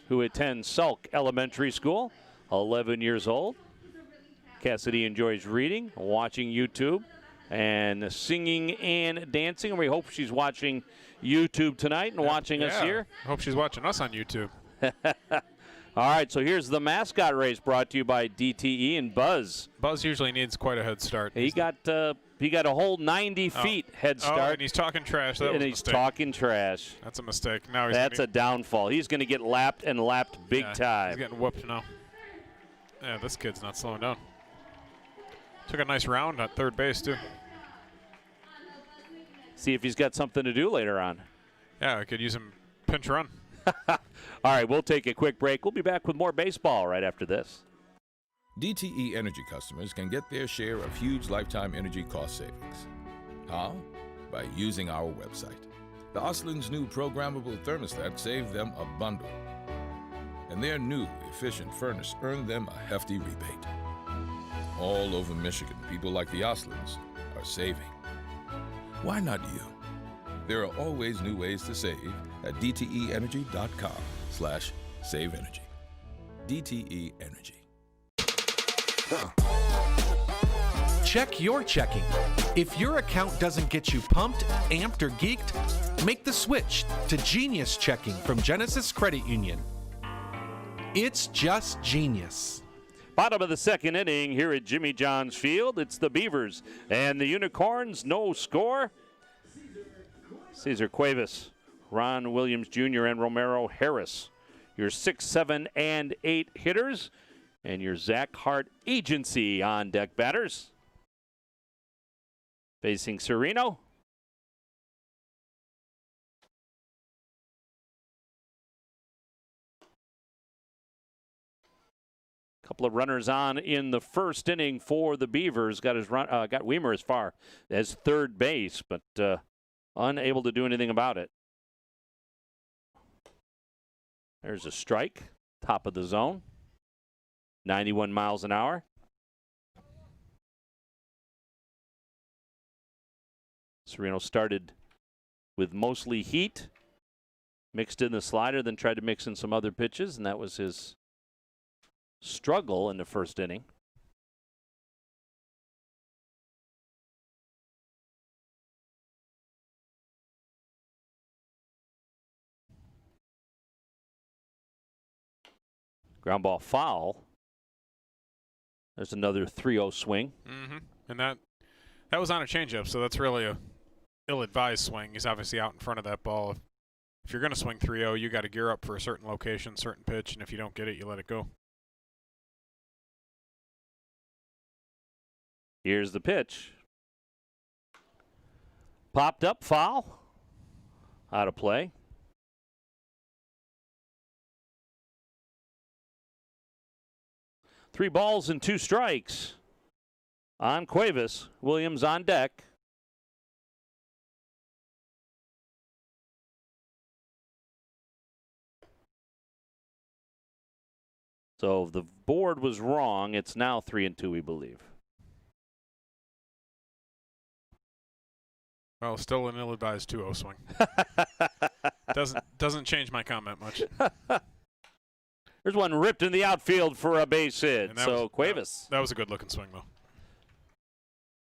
who attends Salk Elementary School, 11 years old. Cassidy enjoys reading, watching YouTube, and singing and dancing. And we hope she's watching YouTube tonight and watching us here. I hope she's watching us on YouTube. All right, so here's the mascot race brought to you by DTE and Buzz. Buzz usually needs quite a head start. He got a whole 90 feet head start. Oh, and he's talking trash. That was a he's mistake. Talking trash. That's a mistake. Now That's a downfall. He's going to get lapped and lapped big time. He's getting whooped now. Yeah, this kid's not slowing down. Took a nice round at third base, too. See if he's got something to do later on. Yeah, I could use him pinch run. All right, we'll take a quick break. We'll be back with more baseball right after this. DTE Energy customers can get their share of huge lifetime energy cost savings. How? By using our website. The Oslin's new programmable thermostat saved them a bundle. And their new efficient furnace earned them a hefty rebate. All over Michigan, people like the Oslins are saving. Why not you? There are always new ways to save at dteenergy.com/saveenergy. DTE Energy. Check your checking. If your account doesn't get you pumped, amped, or geeked, make the switch to Genius Checking from Genesis Credit Union. It's just genius. Bottom of the second inning here at Jimmy John's Field. It's the Beavers and the Unicorns. No score. Cesar Cuevas, Ron Williams Jr., and Romero Harris. Your 6, 7, and 8 hitters. And your Zach Hart agency on deck batters. Facing Sereno. Couple of runners on in the first inning for the Beavers. Got Weimer as far as third base, but unable to do anything about it. There's a strike, top of the zone, 91 miles an hour. Sereno started with mostly heat. Mixed in the slider, then tried to mix in some other pitches, and that was his struggle in the first inning. Ground ball foul. There's another 3-0 swing. And that was on a changeup, so that's really a ill-advised swing. He's obviously out in front of that ball. If you're going to swing 3-0, you got to gear up for a certain location, certain pitch, and if you don't get it, you let it go. Here's the pitch. Popped up, foul. Out of play. Three balls and 2 strikes on Cuevas. Williams on deck. So the board was wrong. It's now 3-2, we believe. Well, still an ill-advised 2-0 swing. Doesn't change my comment much. There's one ripped in the outfield for a base hit. So Cuevas. That was a good-looking swing, though.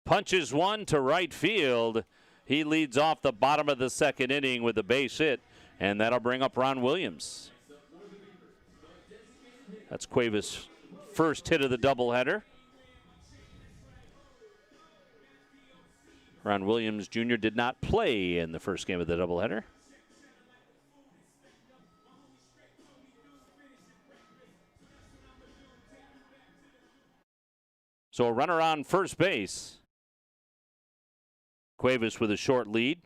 Punches one to right field. He leads off the bottom of the second inning with a base hit, and that'll bring up Ron Williams. That's Cuevas' first hit of the doubleheader. Ron Williams Jr. did not play in the first game of the doubleheader. So a runner on first base. Cuevas with a short lead.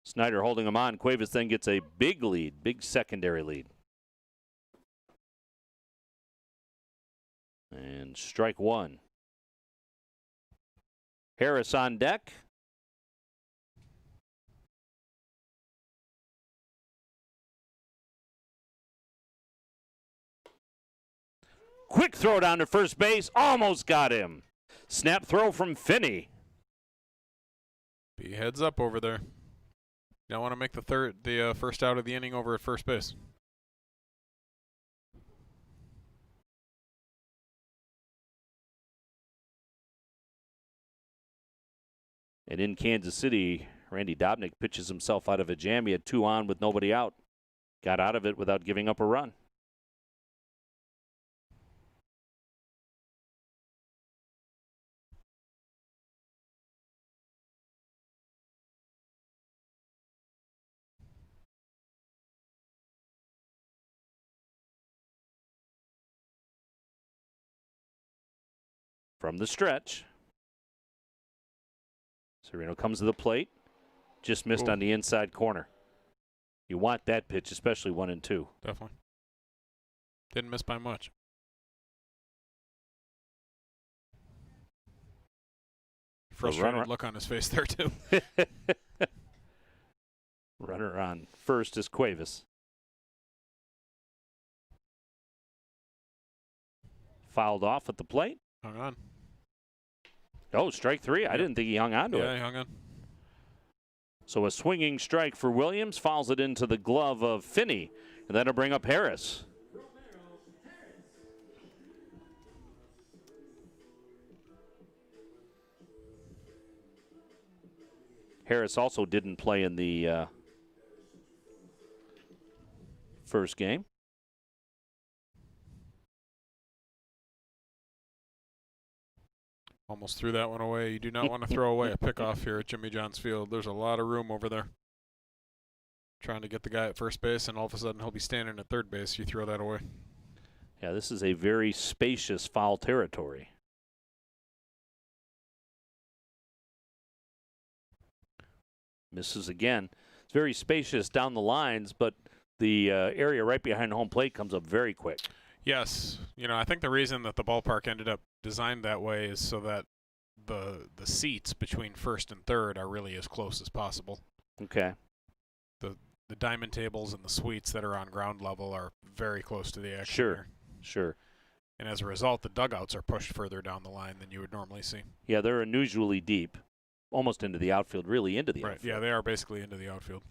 Snyder holding him on. Cuevas then gets a big lead, big secondary lead. And strike one. Harris on deck. Quick throw down to first base. Almost got him. Snap throw from Finney. Be heads up over there. You don't want to make the first out of the inning over at first base. And in Kansas City, Randy Dobnik pitches himself out of a jam. He had 2 on with nobody out. Got out of it without giving up a run. From the stretch. Sereno comes to the plate. Just missed on the inside corner. You want that pitch, especially 1-2. Definitely. Didn't miss by much. Frustrated look on his face there, too. Runner on first is Cuevas. Fouled off at the plate. Hung on. Oh, strike 3. I didn't think he hung on to it. Yeah, he hung on. So a swinging strike for Williams. Fouls it into the glove of Finney. And that'll bring up Harris. Harris also didn't play in the first game. Almost threw that one away. You do not want to throw away a pickoff here at Jimmy John's Field. There's a lot of room over there. Trying to get the guy at first base, and all of a sudden he'll be standing at third base. You throw that away. Yeah, this is a very spacious foul territory. Misses again. It's very spacious down the lines, but the area right behind home plate comes up very quick. Yes. You know, I think the reason that the ballpark ended up designed that way is so that the seats between first and third are really as close as possible. Okay. The diamond tables and the suites that are on ground level are very close to the action. Sure, here. sure. And as a result, the dugouts are pushed further down the line than you would normally see. Yeah, they're unusually deep. almost into the outfield, really into the right. outfield. Yeah, they are basically into the outfield.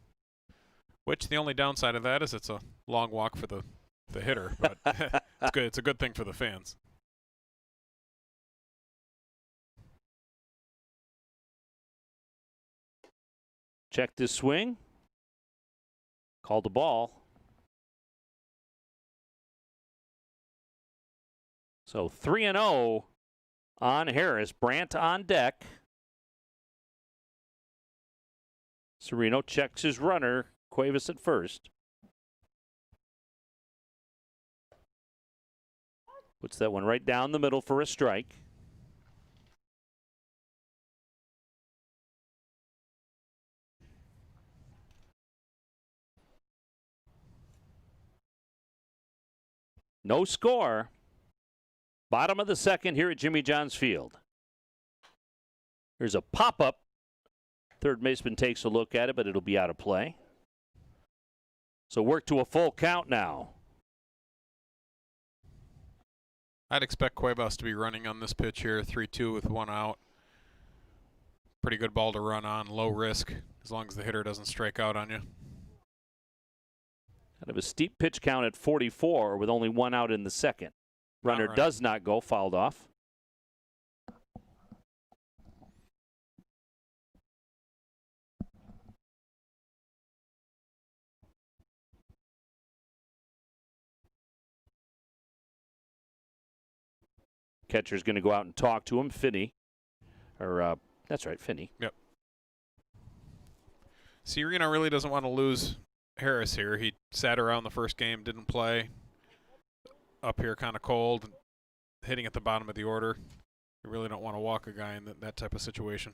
Which the only downside of that is it's a long walk for the hitter, but it's good. It's a good thing for the fans. Check this swing. Called the ball. So 3-0 on Harris. Brandt on deck. Sereno checks his runner. Cuevas at first. Puts that one right down the middle for a strike. No score. Bottom of the second here at Jimmy John's Field. There's a pop-up. Third baseman takes a look at it, but it'll be out of play. So work to a full count now. I'd expect Cuevas to be running on this pitch here, 3-2 with one out. Pretty good ball to run on, low risk, as long as the hitter doesn't strike out on you. Kind of a steep pitch count at 44 with only one out in the second. Runner does not go, fouled off. Catcher's going to go out and talk to him, Finney. That's right, Finney. Yep. Sereno really doesn't want to lose Harris here. He sat around the first game, didn't play. Up here kind of cold, hitting at the bottom of the order. You really don't want to walk a guy in that type of situation.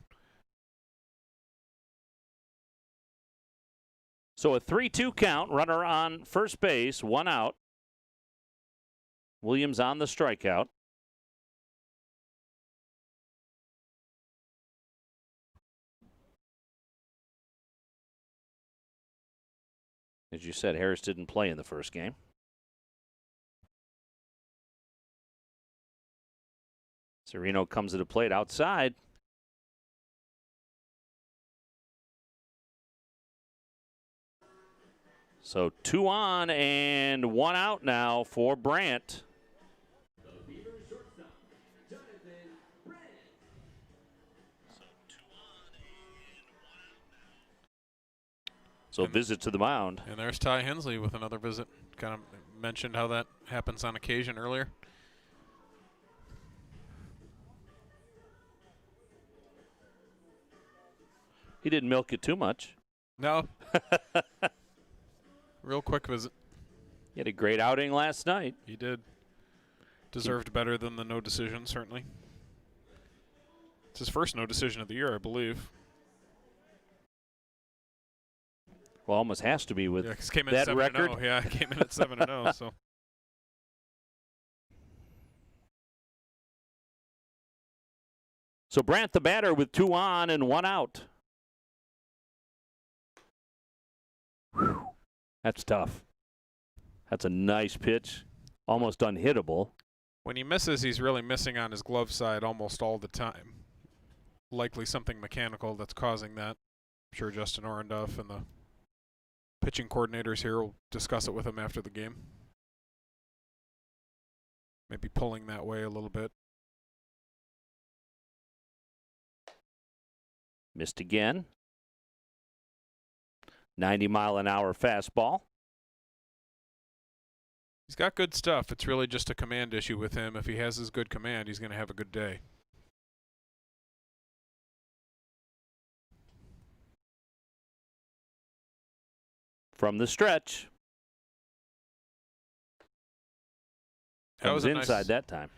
So a 3-2 count, runner on first base, one out. Williams on the strikeout. As you said, Harris didn't play in the first game. Sereno comes to the plate outside. So 2 on and 1 out now for Brandt. So visit to the mound. And there's Ty Hensley with another visit. Kind of mentioned how that happens on occasion earlier. He didn't milk it too much. No. Real quick visit. He had a great outing last night. He did. Deserved better than the no decision, certainly. It's his first no decision of the year, I believe. Well, almost has to be with came in that 7-0. record. Yeah, came in at 7-0. So. So Brandt the batter with 2 on and 1 out. Whew. That's tough. That's a nice pitch, almost unhittable. When he misses, he's really missing on his glove side almost all the time. Likely something mechanical that's causing that. I'm sure Justin Orenduff and the pitching coordinators here will discuss it with him after the game. Maybe pulling that way a little bit. Missed again. 90-mile-an-hour fastball. He's got good stuff. It's really just a command issue with him. If he has his good command, he's going to have a good day. From the stretch. That was inside that time.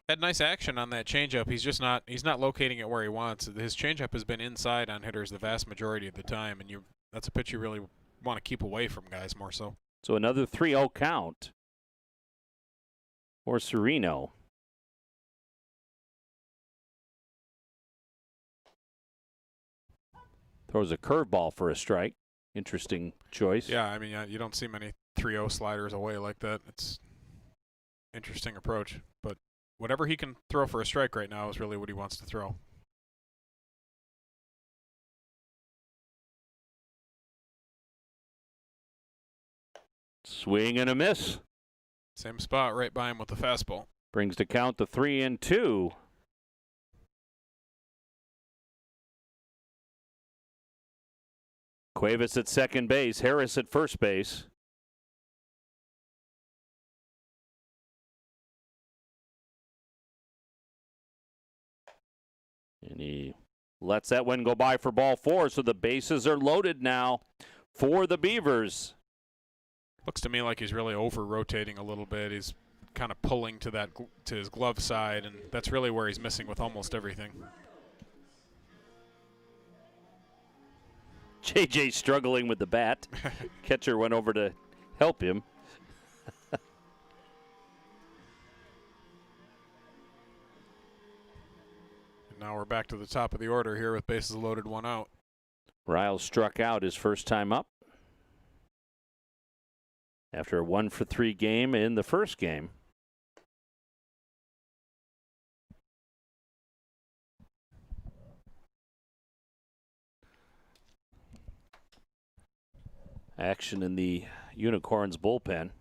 Had nice action on that changeup. He's not locating it where he wants. His changeup has been inside on hitters the vast majority of the time, and that's a pitch you really want to keep away from guys more so. So another 3-0 count for Sereno. Throws a curveball for a strike. Interesting choice. Yeah, I mean, you don't see many 3-0 sliders away like that. It's interesting approach, but whatever he can throw for a strike right now is really what he wants to throw. Swing and a miss. Same spot right by him with the fastball. Brings the count to 3-2. Cuevas at second base, Harris at first base. And he lets that one go by for ball 4, so the bases are loaded now for the Beavers. Looks to me like he's really over-rotating a little bit. He's kind of pulling to his glove side, and that's really where he's missing with almost everything. JJ struggling with the bat. Catcher went over to help him. Now we're back to the top of the order here with bases loaded, 1 out. Riles struck out his first time up after a 1-for-3 game in the first game. Action in the Unicorns bullpen.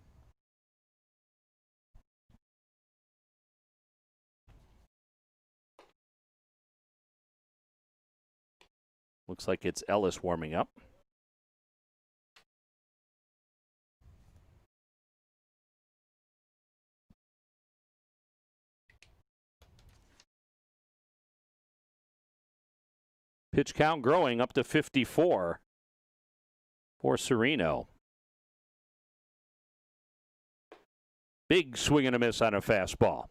Looks like it's Ellis warming up. Pitch count growing up to 54 for Sereno. Big swing and a miss on a fastball.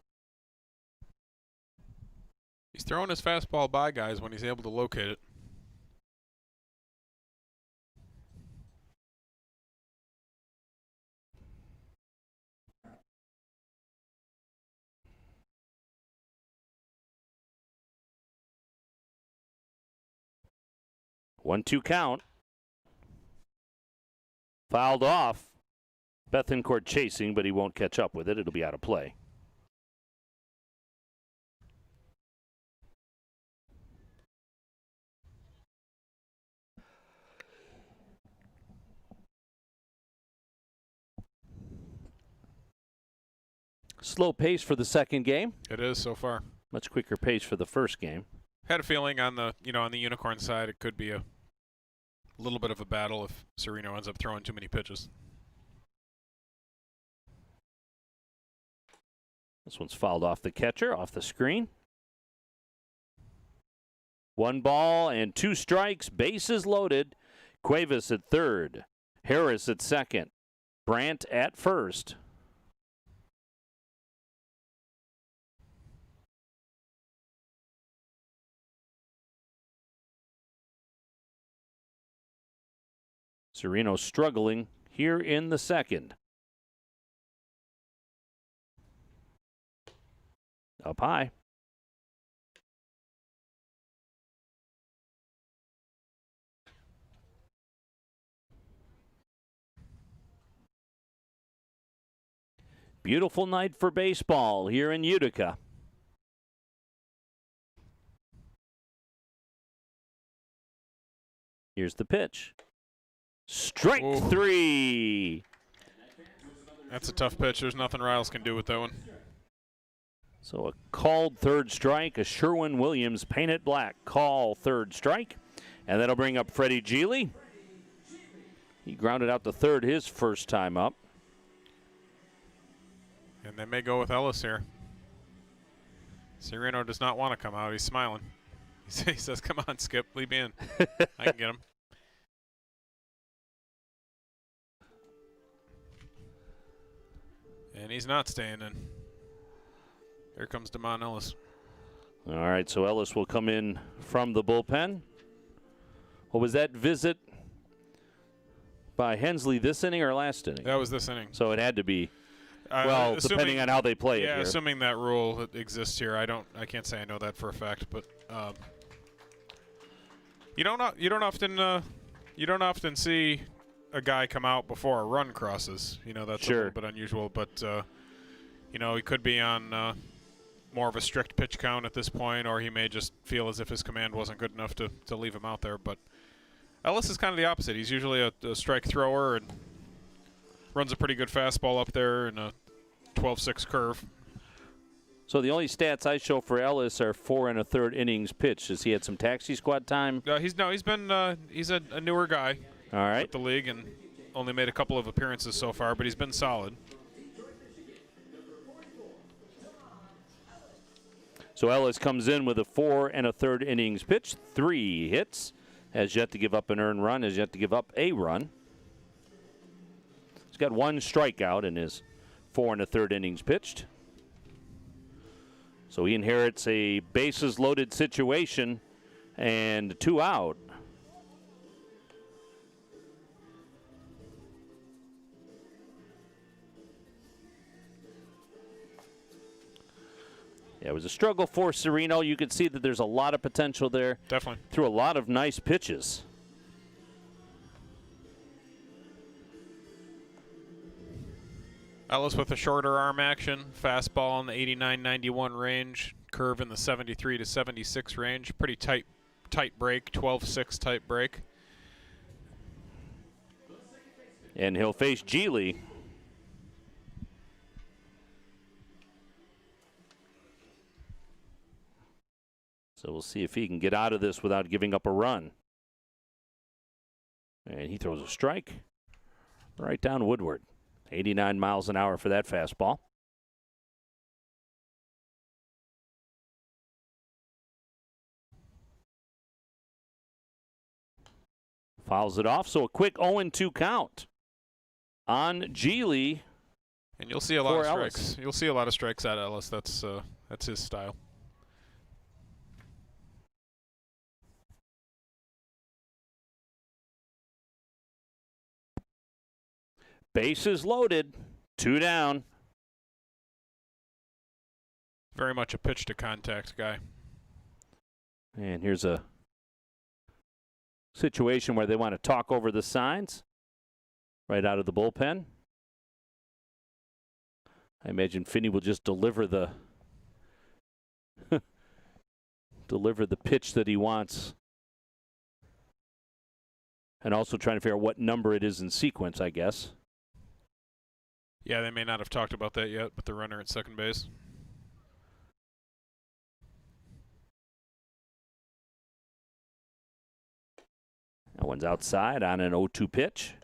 He's throwing his fastball by guys when he's able to locate it. One-two count. Fouled off. Bethencourt chasing, but he won't catch up with it. It'll be out of play. Slow pace for the second game. It is so far. Much quicker pace for the first game. Had a feeling on the on the Unicorn side it could be a little bit of a battle if Sereno ends up throwing too many pitches. This one's fouled off the catcher, off the screen. 1 ball and 2 strikes, bases loaded. Cuevas at third, Harris at second, Brandt at first. Sereno struggling here in the second. Up high. Beautiful night for baseball here in Utica. Here's the pitch. Strike 3. That's a tough pitch. There's nothing Riles can do with that one. So a called third strike, a Sherwin-Williams painted black call third strike. And that'll bring up Freddie Geely. He grounded out to third his first time up. And they may go with Ellis here. Sereno does not want to come out. He's smiling. He says, come on, Skip, leave me in. I can get him. And he's not staying in. Here comes Damon Ellis. All right, so Ellis will come in from the bullpen. What was that visit by Hensley this inning or last inning? That was this inning. So it had to be, well, depending on how they play it here. Yeah, assuming that rule exists here. I can't say I know that for a fact, but you don't often see a guy come out before a run crosses. That's a little bit unusual, but he could be on more of a strict pitch count at this point, or he may just feel as if his command wasn't good enough to leave him out there. But Ellis is kind of the opposite. He's usually a strike thrower and runs a pretty good fastball up there in a 12-6 curve. So the only stats I show for Ellis are 4 1/3 innings pitched. Has he had some taxi squad time? He's a newer guy. All right. With the league and only made a couple of appearances so far, but he's been solid. So Ellis comes in with a 4 1/3 innings pitched, 3 hits, has yet to give up an earned run, has yet to give up a run. He's got 1 strikeout in his 4 1/3 innings pitched. So he inherits a bases-loaded situation and 2 out. Yeah, it was a struggle for Sereno. You could see that there's a lot of potential there. Definitely. Threw a lot of nice pitches. Ellis with a shorter arm action, fastball in the 89-91 range, curve in the 73 to 76 range. Pretty tight break, 12-6 type break. And he'll face Geely. So we'll see if he can get out of this without giving up a run. And he throws a strike right down Woodward. 89 miles an hour for that fastball. Fouls it off, so a quick 0-2 count on Geely. And you'll see a lot of Ellis. strikes. You'll see a lot of strikes at Ellis. That's his style. Bases loaded, 2 down. Very much a pitch to contact guy. And here's a situation where they want to talk over the signs right out of the bullpen. I imagine Finney will just deliver the pitch that he wants. And also trying to figure out what number it is in sequence, I guess. Yeah, they may not have talked about that yet, but the runner at second base. That one's outside on an 0-2 pitch.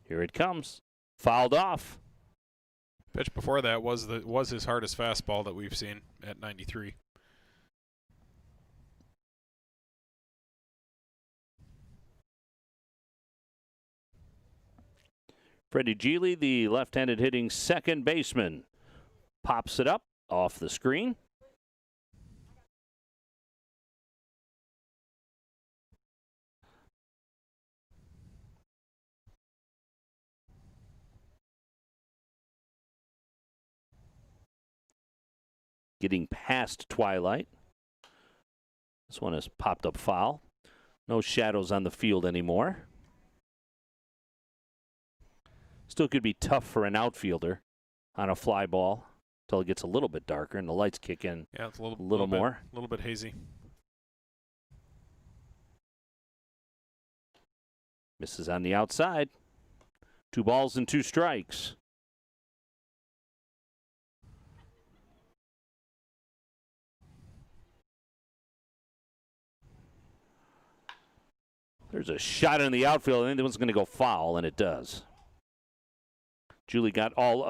Here it comes. Fouled off. Pitch before that was his hardest fastball that we've seen at 93. Freddie Geely, the left-handed hitting second baseman, pops it up off the screen. Getting past Twilight. This one has popped up foul. No shadows on the field anymore. Still could be tough for an outfielder on a fly ball until it gets a little bit darker and the lights kick in. Yeah, it's a little more. A little bit hazy. Misses on the outside. 2 balls and 2 strikes. There's a shot in the outfield. I think that one's going to go foul, and it does. Geely got all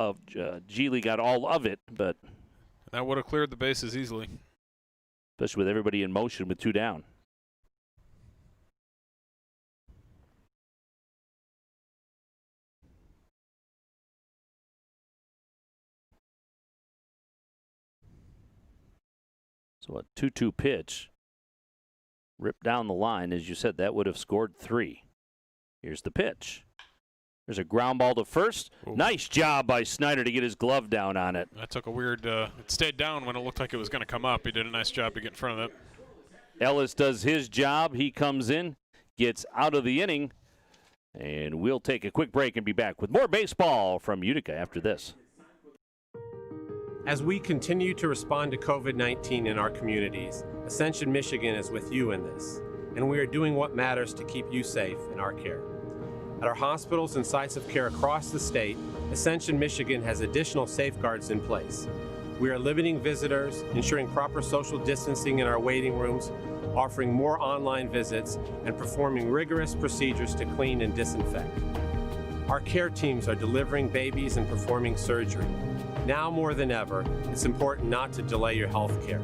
of it, but that would have cleared the bases easily. Especially with everybody in motion with 2 down. So a 2-2 pitch. Ripped down the line. As you said, that would have scored 3. Here's the pitch. There's a ground ball to first. Ooh. Nice job by Snyder to get his glove down on it. That took a weird, it stayed down when it looked like it was going to come up. He did a nice job to get in front of it. Ellis does his job. He comes in, gets out of the inning, and we'll take a quick break and be back with more baseball from Utica after this. As we continue to respond to COVID-19 in our communities, Ascension Michigan is with you in this, and we are doing what matters to keep you safe in our care. At our hospitals and sites of care across the state, Ascension Michigan has additional safeguards in place. We are limiting visitors, ensuring proper social distancing in our waiting rooms, offering more online visits, and performing rigorous procedures to clean and disinfect. Our care teams are delivering babies and performing surgery. Now more than ever, it's important not to delay your health care.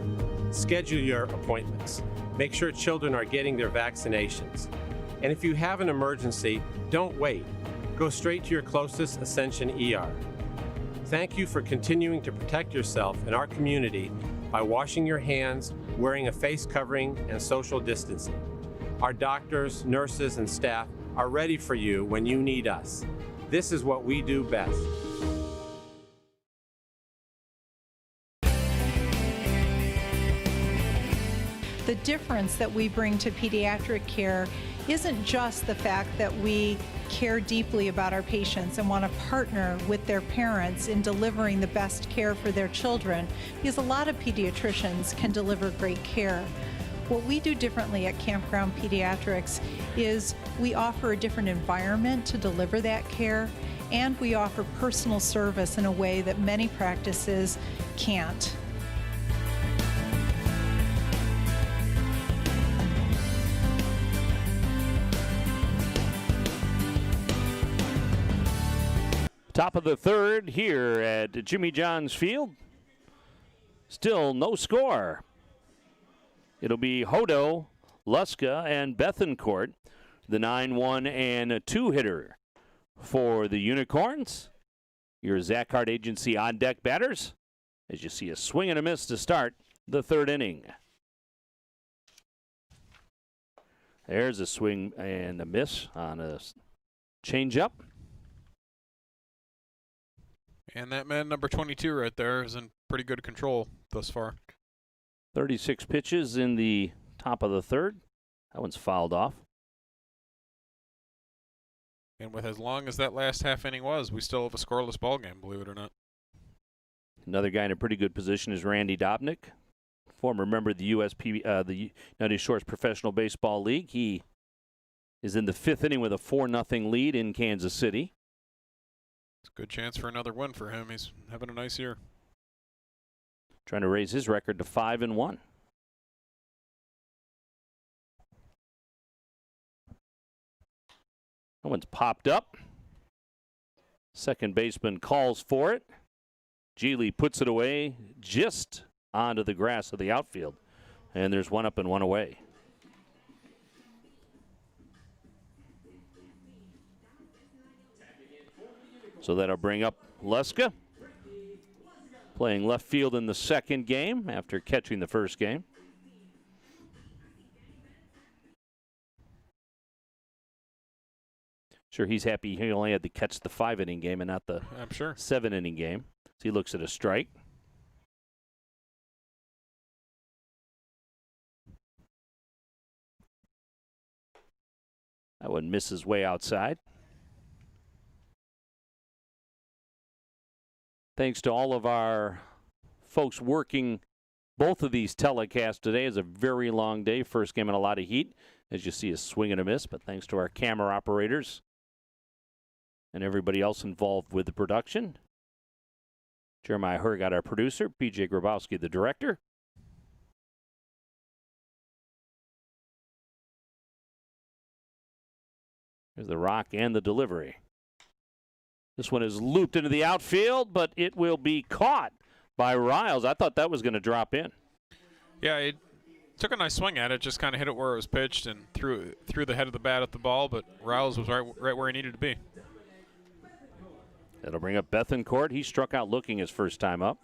Schedule your appointments. Make sure children are getting their vaccinations. And if you have an emergency, don't wait. Go straight to your closest Ascension ER. Thank you for continuing to protect yourself and our community by washing your hands, wearing a face covering, and social distancing. Our doctors, nurses, and staff are ready for you when you need us. This is what we do best. The difference that we bring to pediatric care isn't just the fact that we care deeply about our patients and want to partner with their parents in delivering the best care for their children, because a lot of pediatricians can deliver great care. What we do differently at Campground Pediatrics is we offer a different environment to deliver that care, and we offer personal service in a way that many practices can't. Top of the third here at Jimmy John's Field. Still no score. It'll be Hodo, Luska, and Bethencourt, the 9-1 and 2-hitter for the Unicorns. Your Zach Hart Agency on-deck batters, as you see a swing and a miss to start the third inning. There's a swing and a miss on a changeup. And that man, number 22 right there, is in pretty good control thus far. 36 pitches in the top of the third. That one's fouled off. And with as long as that last half inning was, we still have a scoreless ball game, believe it or not. Another guy in a pretty good position is Randy Dobnik, former member of the the United Shores Professional Baseball League. He is in the fifth inning with a 4-0 lead in Kansas City. It's a good chance for another win for him. He's having a nice year. Trying to raise his record to 5-1. That one's popped up. Second baseman calls for it. Geely puts it away just onto the grass of the outfield. And there's one up and one away. So that'll bring up Luska, playing left field in the second game after catching the first game. Sure, he's happy he only had to catch the 5-inning game and not the 7-inning game. So he looks at a strike. That one misses way outside. Thanks to all of our folks working both of these telecasts today. Is a very long day. First game in a lot of heat. As you see, a swing and a miss. But thanks to our camera operators and everybody else involved with the production. Jeremiah Hergott, our producer. PJ Grabowski, the director. There's the rock and the delivery. This one is looped into the outfield, but it will be caught by Riles. I thought that was going to drop in. Yeah, it took a nice swing at it, just kind of hit it where it was pitched and threw the head of the bat at the ball, but Riles was right where he needed to be. That'll bring up Bethencourt. He struck out looking his first time up.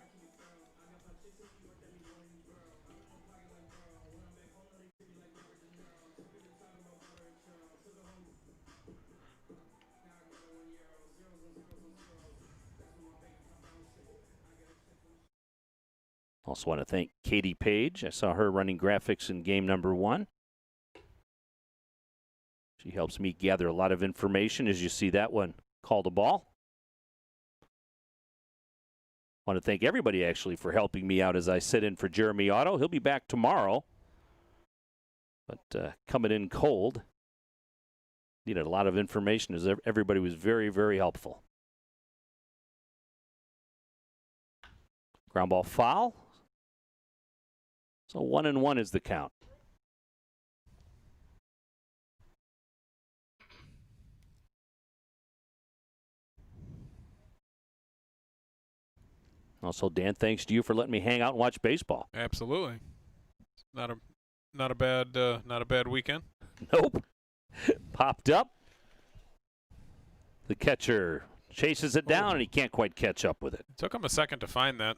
Also want to thank Katie Page. I saw her running graphics in game number 1. She helps me gather a lot of information as you see that one called a ball. want to thank everybody, actually, for helping me out as I sit in for Jeremy Otto. He'll be back tomorrow, but coming in cold. Needed a lot of information, as everybody was very, very helpful. Ground ball foul. So 1-1 is the count. Also, Dan, thanks to you for letting me hang out and watch baseball. Absolutely. Not a bad weekend. Nope. Popped up. The catcher chases it down, and he can't quite catch up with it. It took him a second to find that.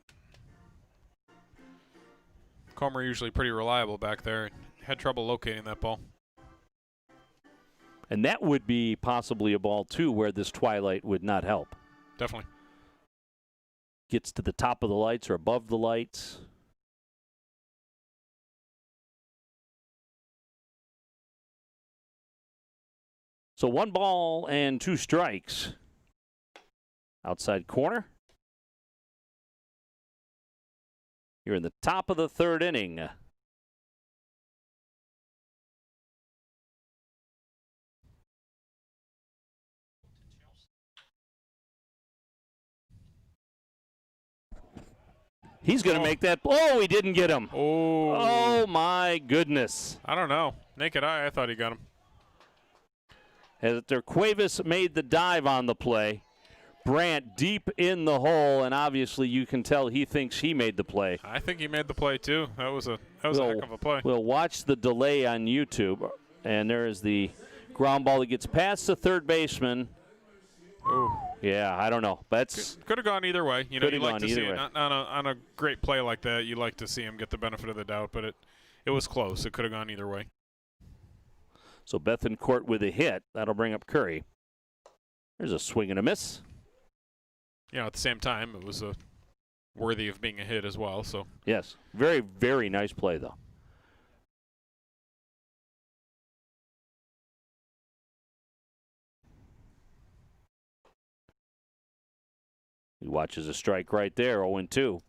Comer usually pretty reliable back there. Had trouble locating that ball. And that would be possibly a ball, too, where this twilight would not help. Definitely. Gets to the top of the lights or above the lights. So 1 ball and 2 strikes. Outside corner. You're in the top of the 3rd inning. He's going to make that. Oh, he didn't get him. Oh, my goodness. I don't know. Naked eye, I thought he got him. As Cuevas made the dive on the play. Brandt deep in the hole, and obviously you can tell he thinks he made the play. I think he made the play too. That was a heck of a play. We'll watch the delay on YouTube, and there is the ground ball that gets past the third baseman. Oh. Yeah, I don't know. That's could have gone either way. You know, you like to see way. it on a great play like that. You like to see him get the benefit of the doubt, but it was close. It could have gone either way. So Bethencourt with a hit. That'll bring up Curry. There's a swing and a miss. You know, at the same time, it was worthy of being a hit as well. So yes, very, very nice play, though. He watches a strike right there, 0-2.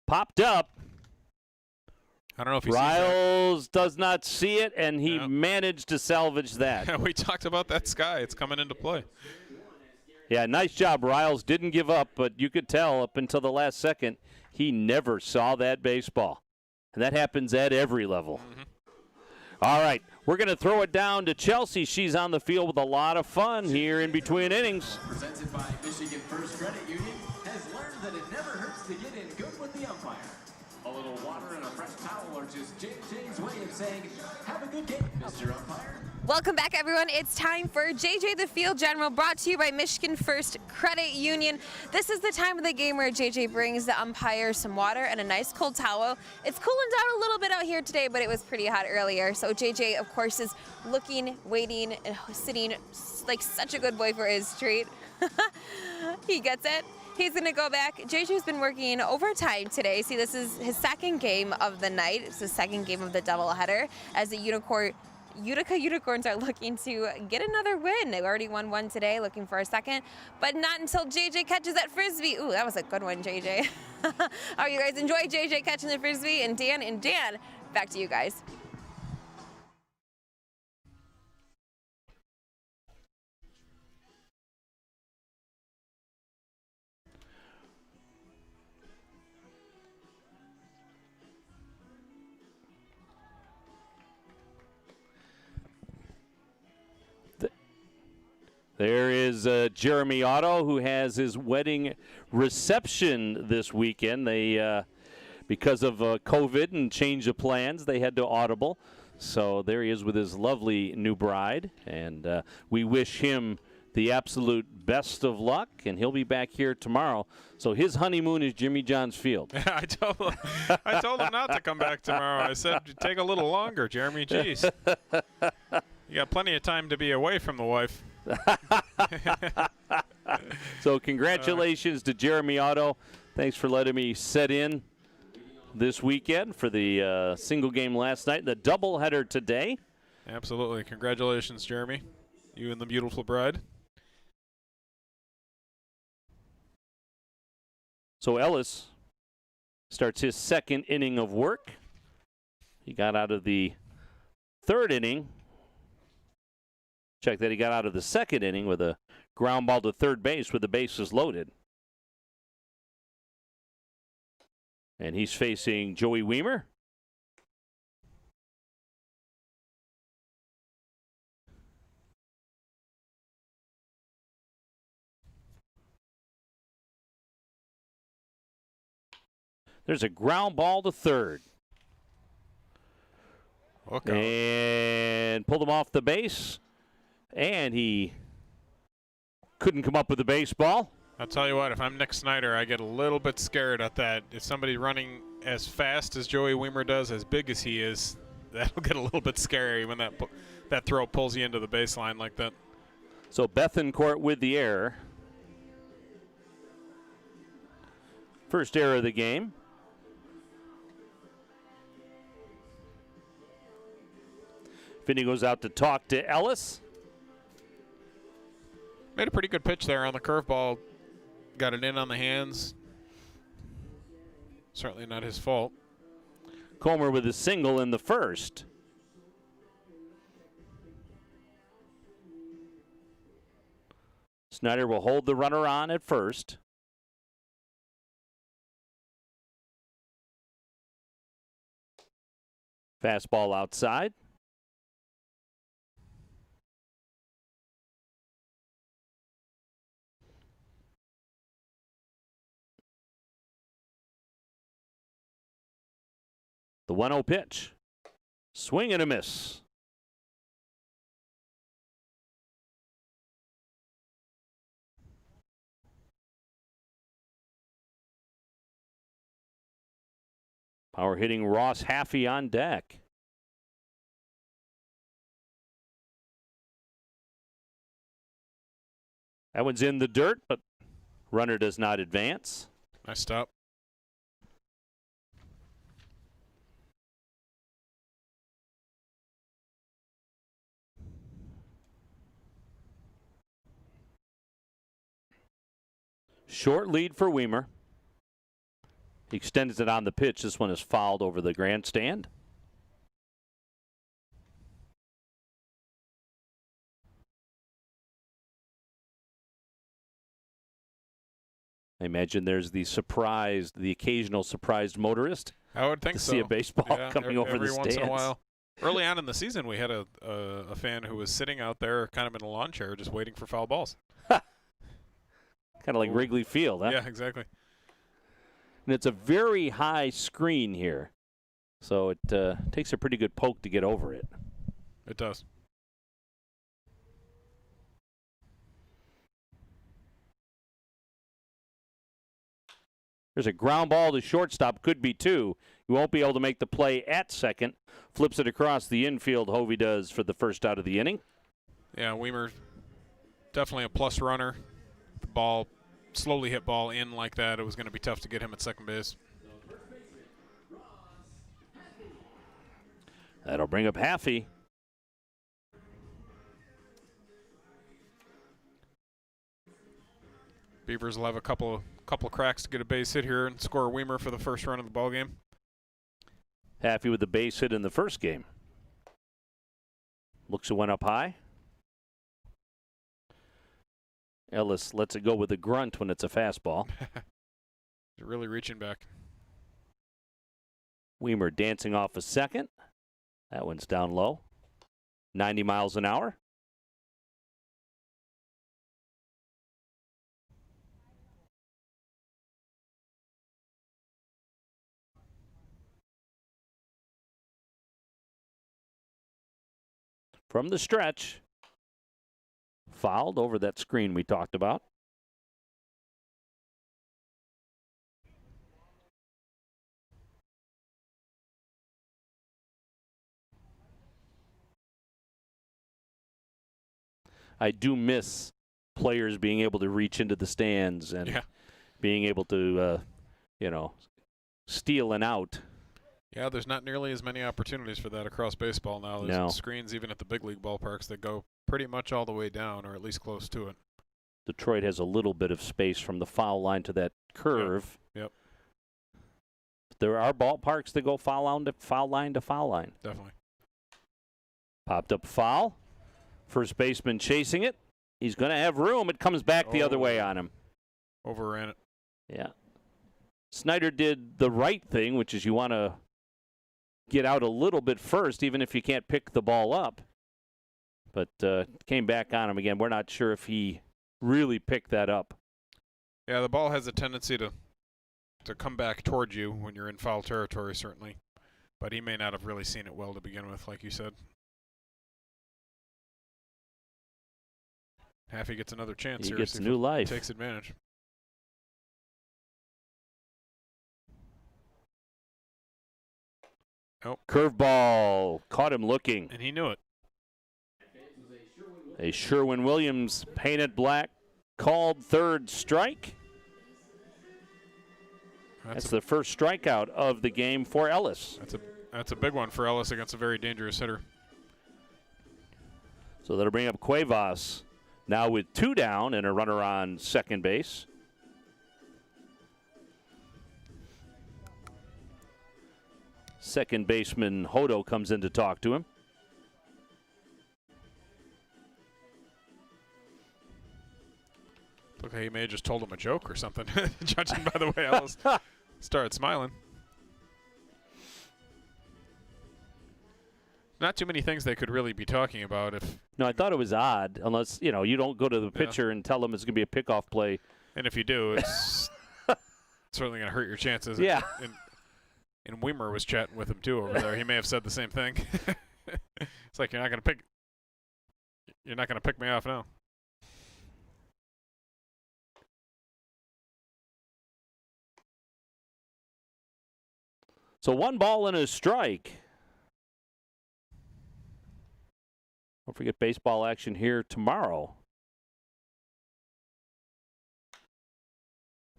Popped up. I don't know if Riles does not see it, and he managed to salvage that. We talked about that sky. It's coming into play. Yeah, nice job. Riles didn't give up, but you could tell up until the last second he never saw that baseball. And that happens at every level. Mm-hmm. All right, we're going to throw it down to Chelsea. She's on the field with a lot of fun here in between innings. Presented by Michigan First Credit Union, has learned that it never hurts to get in good with the umpire. A little water and a fresh towel are just JJ's way of saying, have a good game, Mr. Umpire. Welcome back, everyone. It's time for JJ the Field General, brought to you by Michigan First Credit Union. This is the time of the game where JJ brings the umpire some water and a nice cold towel. It's cooling down a little bit out here today, but it was pretty hot earlier. So JJ, of course, is looking, waiting, and sitting like such a good boy for his treat. He gets it. He's going to go back. JJ's been working overtime today. See, this is his second game of the night. It's the second game of the doubleheader as the Utica Unicorns are looking to get another win. They already won one today, looking for a second, but not until JJ catches that Frisbee. Ooh, that was a good one, JJ. Oh, you guys enjoy JJ catching the Frisbee, and Dan, back to you guys. There is Jeremy Otto, who has his wedding reception this weekend. They, because of COVID and change of plans, they had to audible. So there he is with his lovely new bride, and we wish him the absolute best of luck, and he'll be back here tomorrow. So his honeymoon is Jimmy John's Field. I told him not to come back tomorrow. I said, take a little longer, Jeremy. Jeez. You got plenty of time to be away from the wife. So congratulations to Jeremy Otto. Thanks for letting me set in. this weekend for the single game last night, the doubleheader today. Absolutely. Congratulations, Jeremy. You and the beautiful bride. So Ellis starts his second inning of work. He got out of the third inning. Check that, he got out of the second inning with a ground ball to third base with the bases loaded. And he's facing Joey Weimer. There's a ground ball to third. And pulled him off the base. And he couldn't come up with the baseball. I'll tell you what, if I'm Nick Snyder, I get a little bit scared at that. If somebody running as fast as Joey Weimer does, as big as he is, that'll get a little bit scary when that throw pulls you into the baseline like that. So Bethencourt with the error. First error of the game. Finney goes out to talk to Ellis. Made a pretty good pitch there on the curveball. Got it in on the hands. Certainly not his fault. Comer with a single in the first. Snyder will hold the runner on at first. Fastball outside. The 1-0 pitch. Swing and a miss. Power hitting Ross Haffey on deck. That one's in the dirt, but runner does not advance. Nice stop. Short lead for Weimer. He extends it on the pitch. This one is fouled over the grandstand. I imagine there's the occasional surprised motorist. I would think to so. see a baseball coming over every the once stands. in a while. Early on in the season, we had a fan who was sitting out there kind of in a lawn chair just waiting for foul balls. Kind of like Wrigley Field, huh? Yeah, exactly. And it's a very high screen here. So it takes a pretty good poke to get over it. It does. There's a ground ball to shortstop, could be two. He won't be able to make the play at second. Flips it across the infield, Hovey does for the first out of the inning. Yeah, Weimer, definitely a plus runner. The ball, slowly hit ball in like that. It was going to be tough to get him at second base. That'll bring up Haffey. Beavers will have a couple cracks to get a base hit here and score Weimer for the first run of the ball game. Haffey with the base hit in the first game. Looks it went up high. Ellis lets it go with a grunt when it's a fastball. They're really reaching back. Weimer dancing off a second. That one's down low. 90 miles an hour. From the stretch. Fouled over that screen we talked about. I do miss players being able to reach into the stands and being able to, stealing out. Yeah, there's not nearly as many opportunities for that across baseball now. There's No. screens even at the big league ballparks that go pretty much all the way down, or at least close to it. Detroit has a little bit of space from the foul line to that curve. Yep. There are ballparks that go foul line to foul line to foul line. Definitely. Popped up foul. First baseman chasing it. He's going to have room. It comes back the other way on him. Overran it. Yeah. Snyder did the right thing, which is you want to get out a little bit first, even if you can't pick the ball up. But came back on him again. We're not sure if he really picked that up. Yeah, the ball has a tendency to come back towards you when you're in foul territory, certainly. But he may not have really seen it well to begin with, like you said. Haffey gets another chance He here. gets new life. Takes advantage. Oh. Curveball. Caught him looking. And he knew it. A Sherwin-Williams painted black called third strike. That's the first strikeout of the game for Ellis. That's a big one for Ellis against a very dangerous hitter. So that'll bring up Cuevas now with 2 down and a runner on second base. Second baseman Hodo comes in to talk to him. Look, he may have just told him a joke or something, judging by the way Ellis started smiling. Not too many things they could really be talking about. No, I thought it was odd, unless, you don't go to the pitcher and tell him it's going to be a pickoff play. And if you do, it's certainly going to hurt your chances. Yeah. And Weimer was chatting with him, too, over there. He may have said the same thing. It's like, you're not going to pick me off now. So 1 ball and a strike. Don't forget baseball action here tomorrow.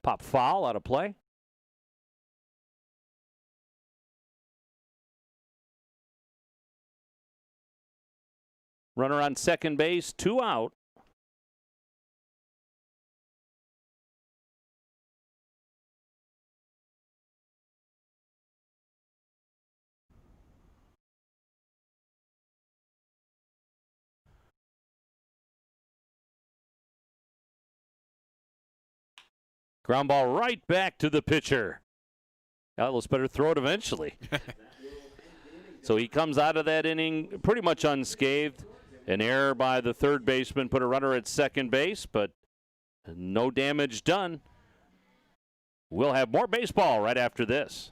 Pop foul out of play. Runner on second base, 2 out. Ground ball right back to the pitcher. Ellis better throw it eventually. So he comes out of that inning pretty much unscathed. An error by the third baseman put a runner at second base, but no damage done. We'll have more baseball right after this.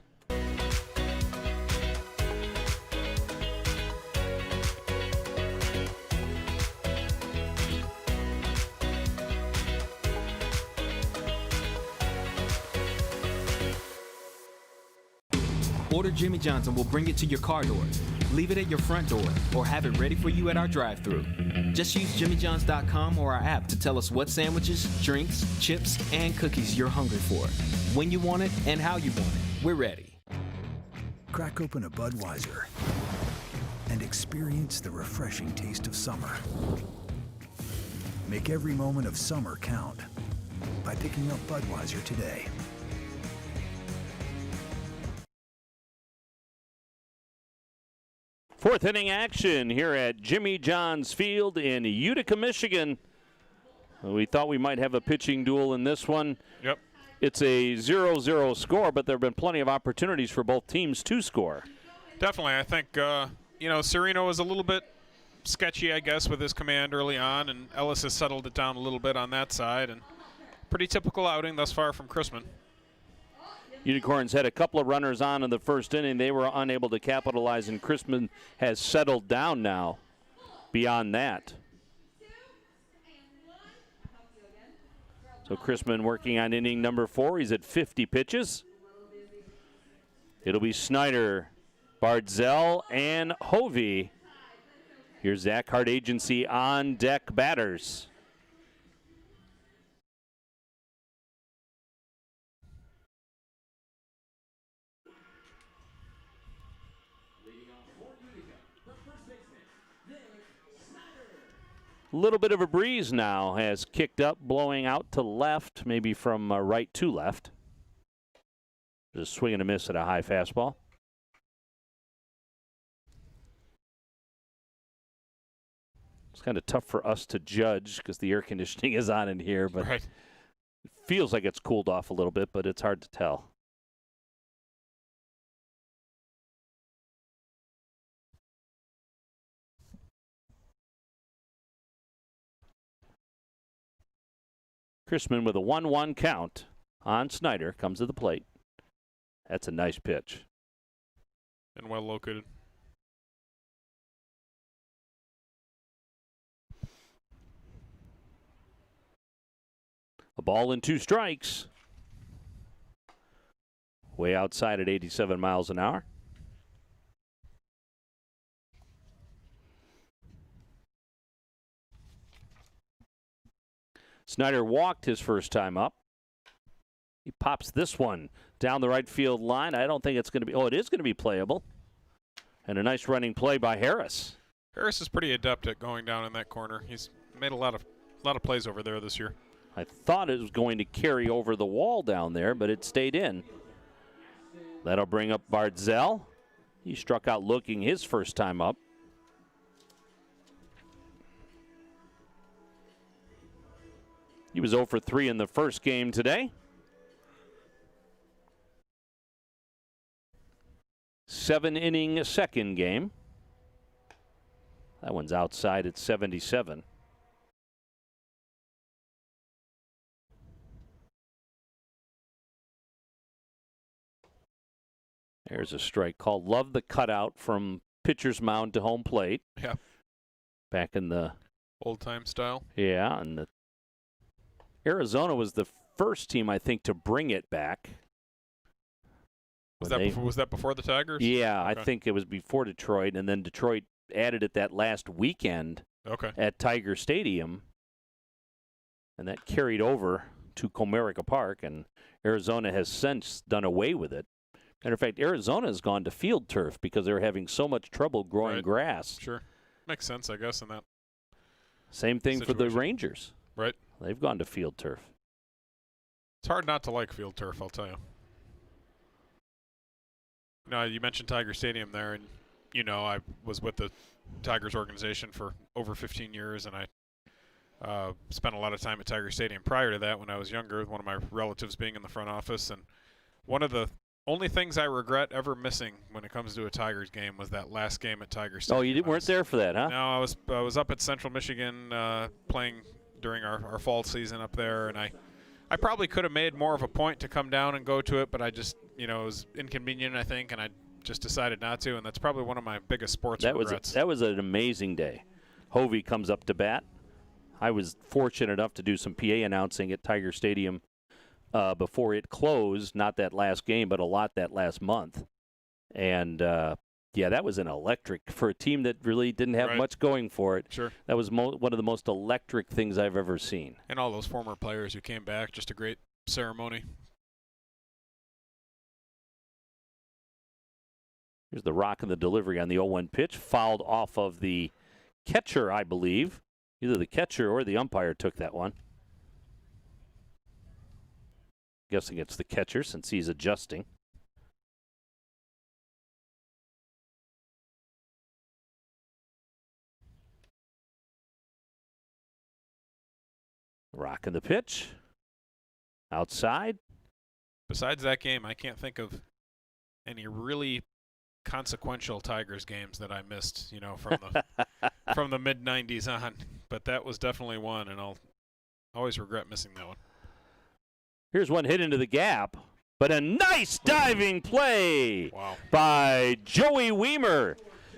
Order Jimmy John's and we'll bring it to your car door. Leave it at your front door or have it ready for you at our drive-thru. Just use jimmyjohns.com or our app to tell us what sandwiches, drinks, chips, and cookies you're hungry for. When you want it and how you want it. We're ready. Crack open a Budweiser and experience the refreshing taste of summer. Make every moment of summer count by picking up Budweiser today. Fourth inning action here at Jimmy John's Field in Utica, Michigan. We thought we might have a pitching duel in this one. Yep. It's a 0-0 score, but there have been plenty of opportunities for both teams to score. Definitely. I think, Sereno was a little bit sketchy, I guess, with his command early on, and Ellis has settled it down a little bit on that side. And pretty typical outing thus far from Chrisman. Unicorns had a couple of runners on in the first inning. They were unable to capitalize, and Chrisman has settled down now beyond that. So Chrisman working on inning number 4. He's at 50 pitches. It'll be Snyder, Bardzell, and Hovey. Here's Zach Hart Agency on deck batters. Little bit of a breeze now has kicked up, blowing out to left, maybe from right to left. Just swing and a miss at a high fastball. It's kind of tough for us to judge because the air conditioning is on in here, but right. It feels like it's cooled off a little bit, but it's hard to tell. Chrisman with a 1-1 count on Snyder comes to the plate. That's a nice pitch. And well located. A ball and 2 strikes. Way outside at 87 miles an hour. Snyder walked his first time up. He pops this one down the right field line. I don't think it's going to be, it is going to be playable. And a nice running play by Harris. Harris is pretty adept at going down in that corner. He's made a lot of plays over there this year. I thought it was going to carry over the wall down there, but it stayed in. That'll bring up Bardzell. He struck out looking his first time up. He was 0 for 3 in the first game today. 7-inning second game. That one's outside at 77. There's a strike called. Love the cutout from pitcher's mound to home plate. Yeah. Back in the old-time style. Yeah, and the Arizona was the first team, I think, to bring it back. Was that before the Tigers? Yeah, okay. I think it was before Detroit, and then Detroit added it that last weekend at Tiger Stadium, and that carried over to Comerica Park, and Arizona has since done away with it. Matter of fact, Arizona has gone to field turf because they're having so much trouble growing grass. Sure. Makes sense, I guess, in that Same thing situation. for the Rangers. Right. They've gone to field turf. It's hard not to like field turf, I'll tell you. You mentioned Tiger Stadium there, and, I was with the Tigers organization for over 15 years, and I spent a lot of time at Tiger Stadium prior to that when I was younger, with one of my relatives being in the front office. And one of the only things I regret ever missing when it comes to a Tigers game was that last game at Tiger Stadium. Oh, you weren't there for that, huh? No, I was up at Central Michigan playing during our fall season up there, and I probably could have made more of a point to come down and go to it, but I just, it was inconvenient, I think, and I just decided not to, and that's probably one of my biggest sports regrets. That was an amazing day. Hovey comes up to bat. I was fortunate enough to do some PA announcing at Tiger Stadium before it closed, not that last game, but a lot that last month. And, yeah, that was an electric for a team that really didn't have much going for it. Sure. That was one of the most electric things I've ever seen. And all those former players who came back, just a great ceremony. Here's the rock and the delivery on the 0-1 pitch, fouled off of the catcher, I believe. Either the catcher or the umpire took that one. Guessing it's the catcher since he's adjusting. Rocking the pitch. Outside. Besides that game, I can't think of any really consequential Tigers games that I missed, from the from the mid-'90s on. But that was definitely one, and I'll always regret missing that one. Here's one hit into the gap, but a nice diving play by Joey Weimer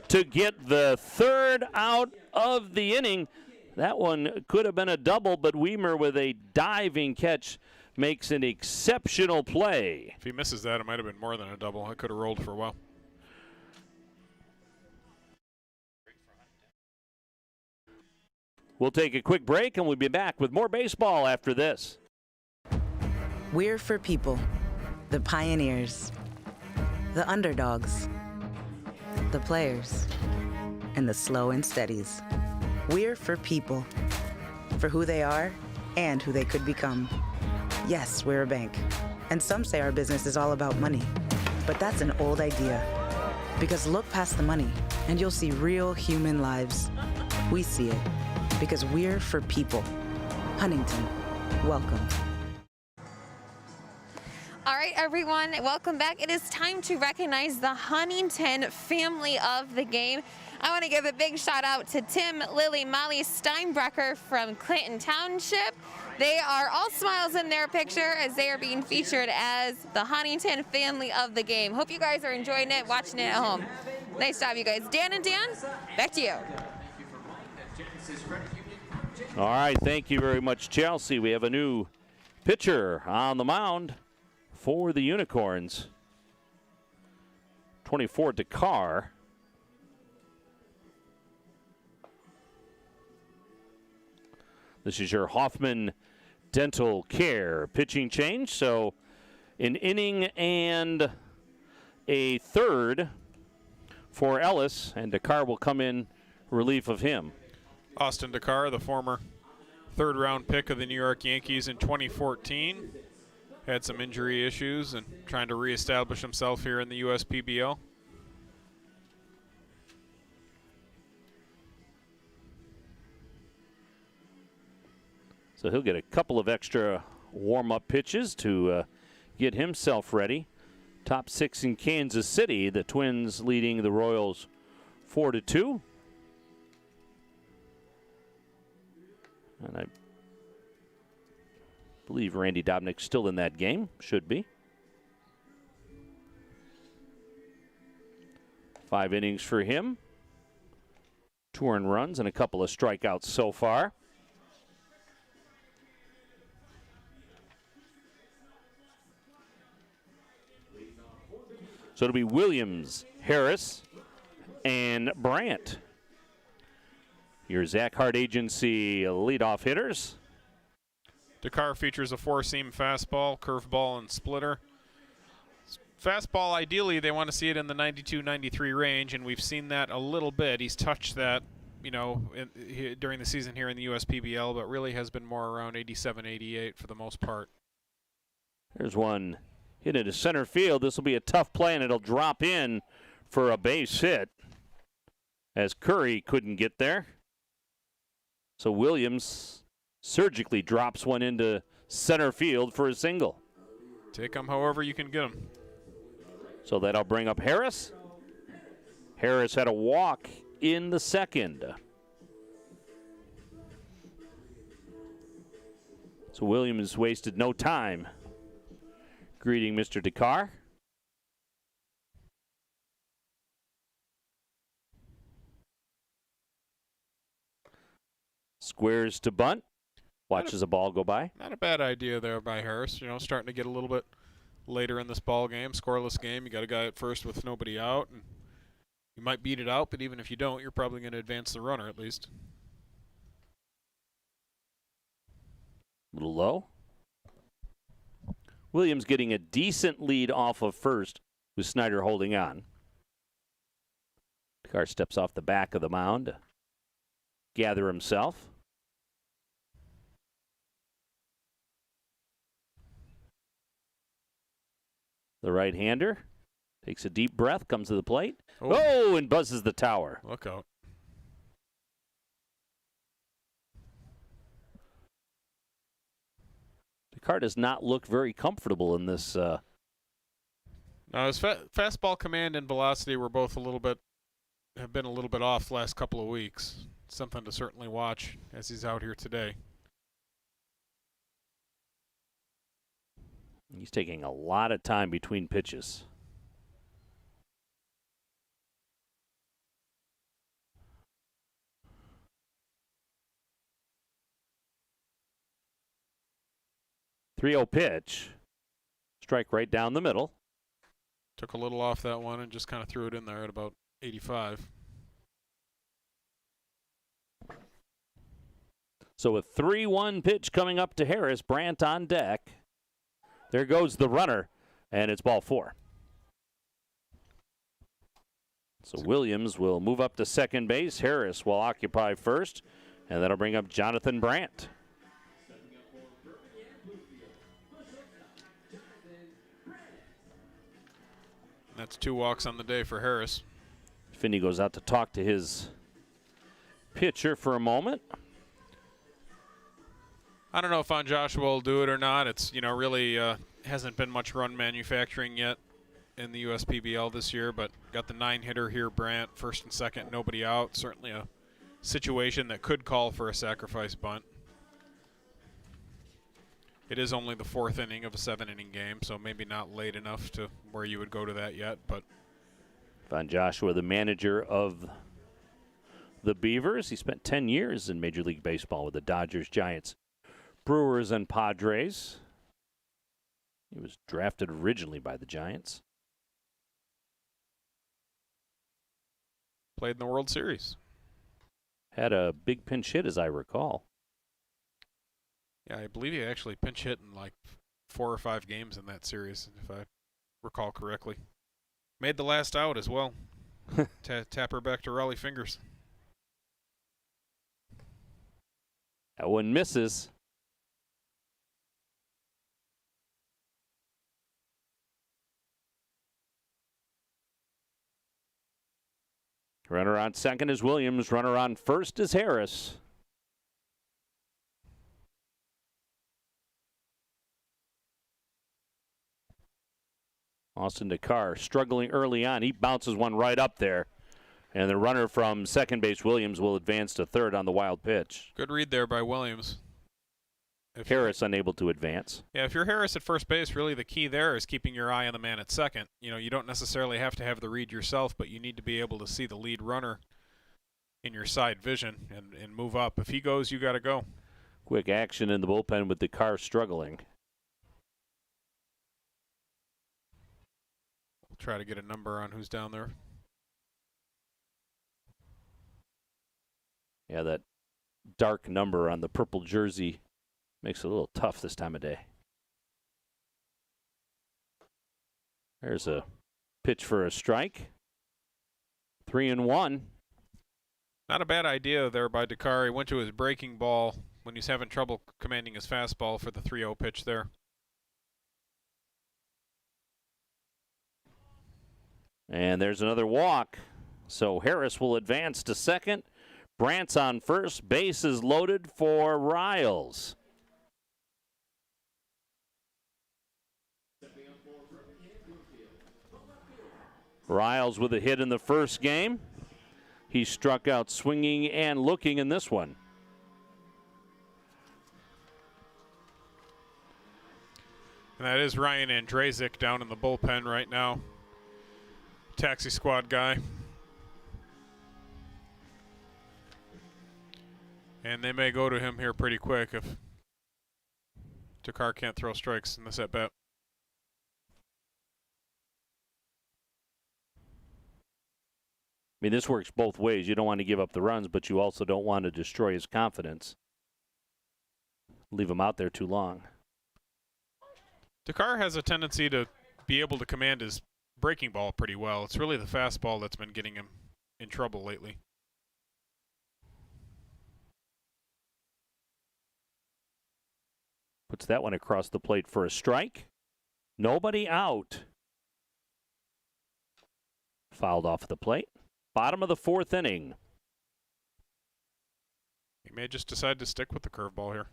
to get the third out of the inning. That one could have been a double, but Weimer with a diving catch makes an exceptional play. If he misses that, it might have been more than a double. I could have rolled for a while. We'll take a quick break, and we'll be back with more baseball after this. We're for people, the pioneers, the underdogs, the players, and the slow and steadies. We're for people, for who they are and who they could become. Yes, we're a bank. And some say our business is all about money. But that's an old idea. Because look past the money, and you'll see real human lives. We see it, because we're for people. Huntington, welcome. All right, everyone, welcome back. It is time to recognize the Huntington family of the game. I want to give a big shout out to Tim, Lily, Molly Steinbrecher from Clinton Township. They are all smiles in their picture as they are being featured as the Huntington family of the game. Hope you guys are enjoying it, watching it at home. Nice job, you guys. Dan and Dan, back to you. All right, thank you very much, Chelsea. We have a new pitcher on the mound for the Unicorns. 24, Dakar. This is your Hoffman Dental Care pitching change. So an inning and a third for Ellis, and Dakar will come in relief of him. Austin Dakar, the former third-round pick of the New York Yankees in 2014, had some injury issues and trying to reestablish himself here in the USPBL. So he'll get a couple of extra warm-up pitches to get himself ready. Top 6 in Kansas City, the Twins leading the Royals 4-2. And I believe Randy Dobnik's still in that game. Should be. 5 innings for him. 2 earned runs and a couple of strikeouts so far. So it'll be Williams, Harris, and Brandt. Your Zach Hart Agency leadoff hitters. Dakar features a 4-seam fastball, curveball, and splitter. Fastball, ideally, they want to see it in the 92-93 range, and we've seen that a little bit. He's touched that, during the season here in the USPBL, but really has been more around 87-88 for the most part. There's one hit into center field. This will be a tough play, and it'll drop in for a base hit as Curry couldn't get there. So Williams surgically drops one into center field for a single. Take them however you can get them. So that'll bring up Harris. Harris had a walk in the second. So Williams wasted no time greeting Mr. Dakar. Squares to bunt. Watches a ball go by. Not a bad idea there by Harris. Starting to get a little bit later in this ball game, scoreless game. You got a guy at first with nobody out, and you might beat it out, but even if you don't, you're probably going to advance the runner at least. A little low. Williams getting a decent lead off of first with Snyder holding on. Dakar steps off the back of the mound to gather himself. The right-hander takes a deep breath, comes to the plate. Oh, and buzzes the tower. Look out. Dakar does not look very comfortable in this. Now, his fastball command and velocity were both have been a little bit off the last couple of weeks. Something to certainly watch as he's out here today. He's taking a lot of time between pitches. .30 pitch. Strike right down the middle. Took a little off that one and just kind of threw it in there at about 85. So a 3-1 pitch coming up to Harris. Brandt on deck. There goes the runner, and it's ball 4. So Williams will move up to second base. Harris will occupy first, and that'll bring up Jonathan Brandt. That's 2 walks on the day for Harris. Finney goes out to talk to his pitcher for a moment. I don't know if on Joshua will do it or not. It's, really hasn't been much run manufacturing yet in the USPBL this year, but got the 9-hitter here, Brandt, first and second, nobody out. Certainly a situation that could call for a sacrifice bunt. It is only the 4th inning of a 7-inning game, so maybe not late enough to where you would go to that yet. But Von Joshua, the manager of the Beavers. He spent 10 years in Major League Baseball with the Dodgers, Giants, Brewers, and Padres. He was drafted originally by the Giants. Played in the World Series. Had a big pinch hit, as I recall. Yeah, I believe he actually pinch hit in like 4 or 5 games in that series, if I recall correctly. Made the last out as well. Tap her back to Raleigh fingers. That one misses. Runner on second is Williams. Runner on first is Harris. Austin Dakar struggling early on. He bounces one right up there. And the runner from second base, Williams, will advance to third on the wild pitch. Good read there by Williams. Harris unable to advance. Yeah, if you're Harris at first base, really the key there is keeping your eye on the man at second. You don't necessarily have to have the read yourself, but you need to be able to see the lead runner in your side vision and move up. If he goes, you got to go. Quick action in the bullpen with Dakar struggling. We'll try to get a number on who's down there. Yeah, that dark number on the purple jersey makes it a little tough this time of day. There's a pitch for a strike. 3-1. Not a bad idea there by Dakar. He went to his breaking ball when he's having trouble commanding his fastball for the 3-0 pitch there. And there's another walk. So Harris will advance to second. Brandt's on first. Base is loaded for Riles. Riles with a hit in the first game. He struck out swinging and looking in this one. And that is Ryan Andrazik down in the bullpen right now. Taxi squad guy. And they may go to him here pretty quick if Dakar can't throw strikes in this at-bat. I mean, this works both ways. You don't want to give up the runs, but you also don't want to destroy his confidence. Leave him out there too long. Dakar has a tendency to be able to command his breaking ball pretty well. It's really the fastball that's been getting him in trouble lately. Puts that one across the plate for a strike. Nobody out. Fouled off the plate. Bottom of the 4th inning. He may just decide to stick with the curveball here.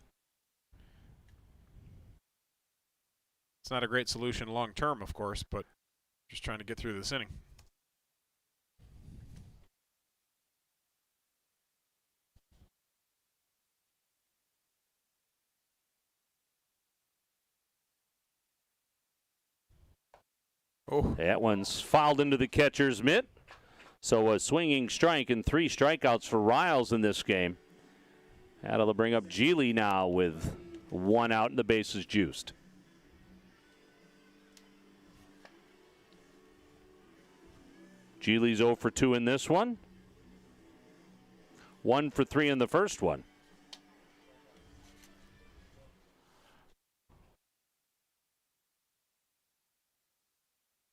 It's not a great solution long term, of course, but just trying to get through this inning. Oh. That one's fouled into the catcher's mitt. So a swinging strike and 3 strikeouts for Riles in this game. That'll bring up Geely now with 1 out and the bases juiced. Geely's 0 for 2 in this one. 1 for 3 in the first one.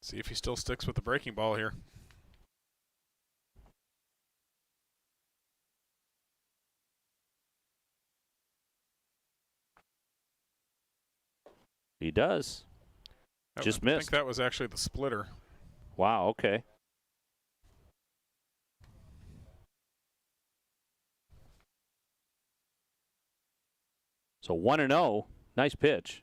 See if he still sticks with the breaking ball here. He does. Just missed. I think that was actually the splitter. Wow, okay. So 1-0. Nice pitch.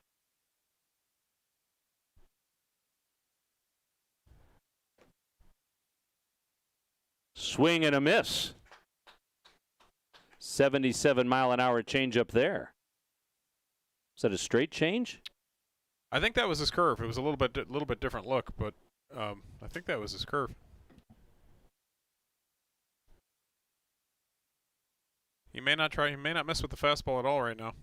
Swing and a miss. 77-mile-an-hour changeup there. Is that a straight change? I think that was his curve. It was a little bit different look, but I think that was his curve. He may not mess with the fastball at all right now.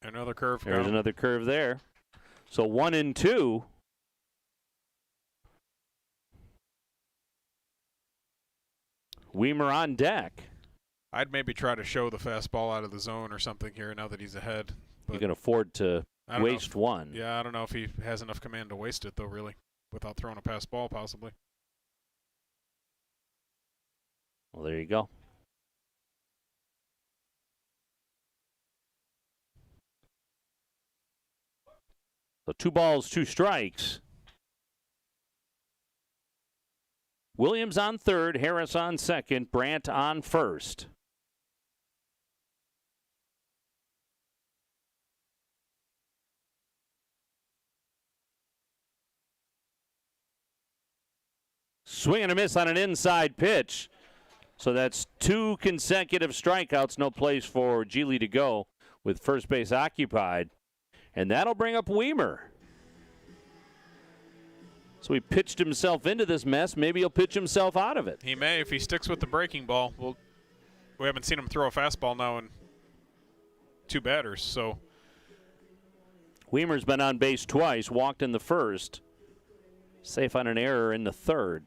Another curve. There's another curve there. So 1-2. Weimer on deck. I'd maybe try to show the fastball out of the zone or something here now that he's ahead. You can afford to waste one. Yeah, I don't know if he has enough command to waste it, though, really, without throwing a pass ball, possibly. Well, there you go. So 2 balls, 2 strikes. Williams on third, Harris on second, Brandt on first. Swing and a miss on an inside pitch. So that's 2 consecutive strikeouts, no place for Geely to go with first base occupied. And that'll bring up Weimer. So he pitched himself into this mess. Maybe he'll pitch himself out of it. He may if he sticks with the breaking ball. We haven't seen him throw a fastball now in 2 batters. So Weimer's been on base twice, walked in the first, safe on an error in the third.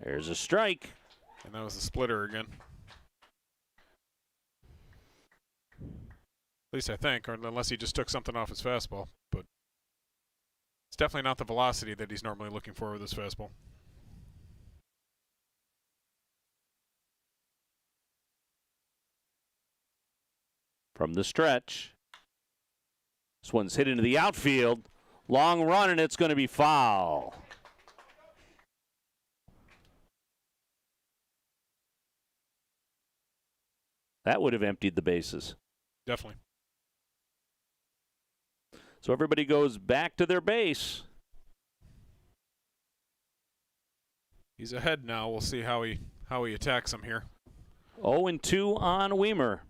There's a strike. And that was a splitter again. At least I think, or unless he just took something off his fastball. But it's definitely not the velocity that he's normally looking for with his fastball. From the stretch. This one's hit into the outfield. Long run, and it's going to be foul. That would have emptied the bases. Definitely. So everybody goes back to their base. He's ahead now. We'll see how he attacks him here. 0-2 on Weimer.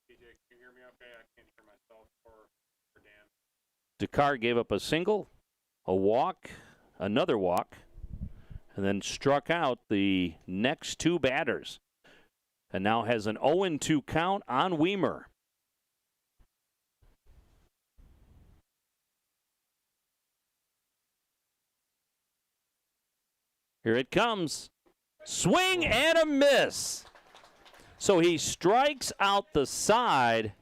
DJ, can you hear me okay? I can't hear myself or Dan. Dakar gave up a single, a walk, another walk, and then struck out the next 2 batters. And now has an 0-2 count on Weimer. Here it comes. Swing and a miss. So he strikes out the side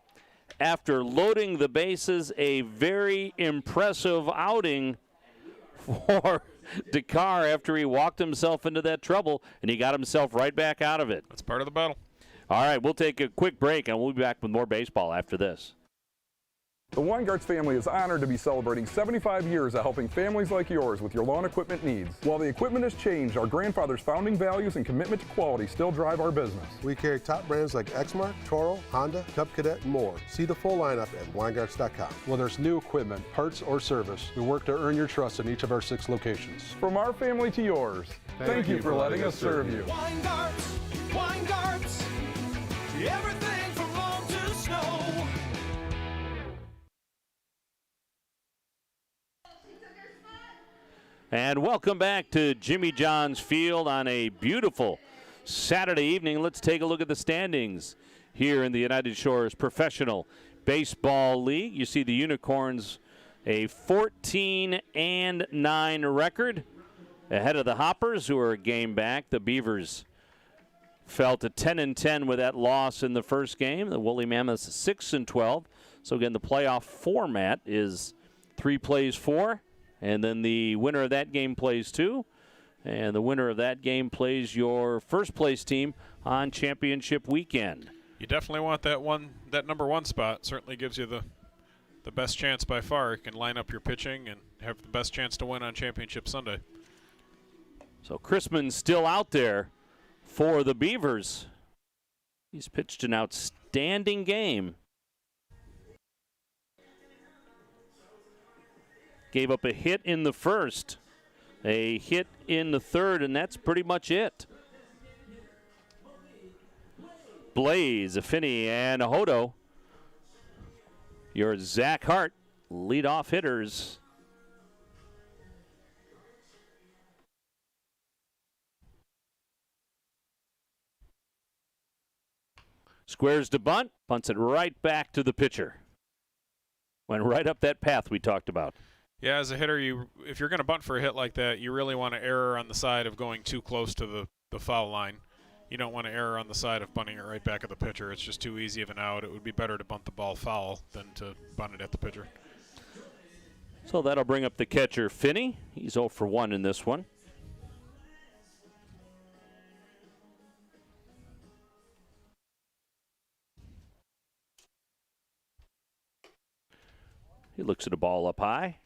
after loading the bases. A very impressive outing for Dakar after he walked himself into that trouble, and he got himself right back out of it. That's part of the battle. All right, we'll take a quick break, and we'll be back with more baseball after this. The Weingarts family is honored to be celebrating 75 years of helping families like yours with your lawn equipment needs. While the equipment has changed, our grandfather's founding values and commitment to quality still drive our business. We carry top brands like Exmark, Toro, Honda, Cub Cadet, and more. See the full lineup at Weingarts.com. Whether it's new equipment, parts, or service, we work to earn your trust in each of our 6 locations. From our family to yours, thank you for letting us serve you. Weingarts, everything from lawn to snow. And welcome back to Jimmy John's Field on a beautiful Saturday evening. Let's take a look at the standings here in the United Shores Professional Baseball League. You see the Unicorns A 14-9 record ahead of the Hoppers, who are a game back. The Beavers fell to 10-10 with that loss in the first game. The Woolly Mammoths 6-12. So again, the playoff format is 3 plays 4, and then the winner of that game plays 2, and the winner of that game plays your first place team on championship weekend. You definitely want that number 1 spot. Certainly gives you the best chance by far. You can line up your pitching and have the best chance to win on championship Sunday. So Chrisman's still out there for the Beavers. He's pitched an outstanding game. Gave up a hit in the first, a hit in the third, and that's pretty much it. Blaze, Finney, and Hodo, your Zach Hart leadoff hitters. Squares to bunt, punts it right back to the pitcher. Went right up that path we talked about. Yeah, as a hitter, if you're going to bunt for a hit like that, you really want to err on the side of going too close to the foul line. You don't want to err on the side of bunting it right back at the pitcher. It's just too easy of an out. It would be better to bunt the ball foul than to bunt it at the pitcher. So that'll bring up the catcher, Finney. He's 0 for 1 in this one. He looks at a ball up high.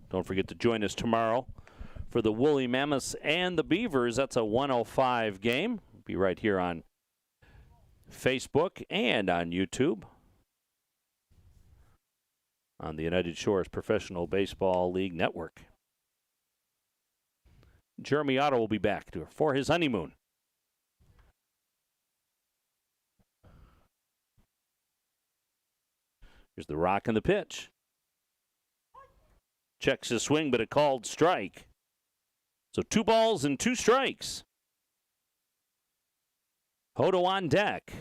Don't forget to join us tomorrow for the Woolly Mammoths and the Beavers. That's a 1:05 game. Be right here on Facebook and on YouTube on the United Shores Professional Baseball League Network. Jeremy Otto will be back for his honeymoon. Here's the rock and the pitch. Checks his swing, but a called strike. So 2 balls and 2 strikes. Hodo on deck.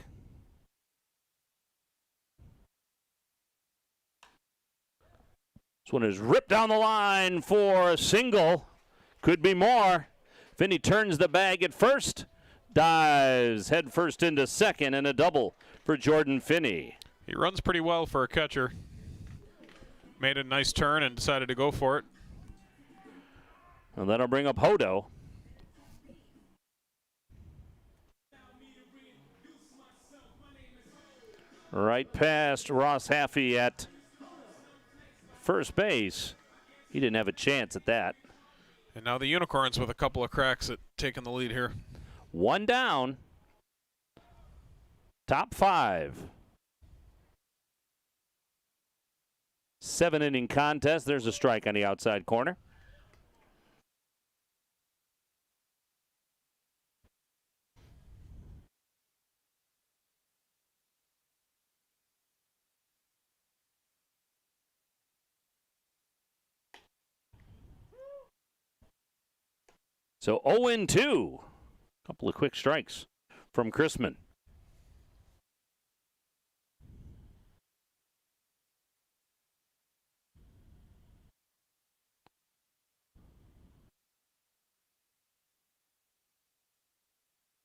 This one is ripped down the line for a single. Could be more. Finney turns the bag at first. Dives head first into second, and a double for Jordan Finney. He runs pretty well for a catcher. Made a nice turn and decided to go for it. And that'll bring up Hodo. Right past Ross Haffey at first base. He didn't have a chance at that. And now the Unicorns with a couple of cracks at taking the lead here. 1 down. Top 5. 7-inning contest. There's a strike on the outside corner. So 0-2. Couple of quick strikes from Chrisman.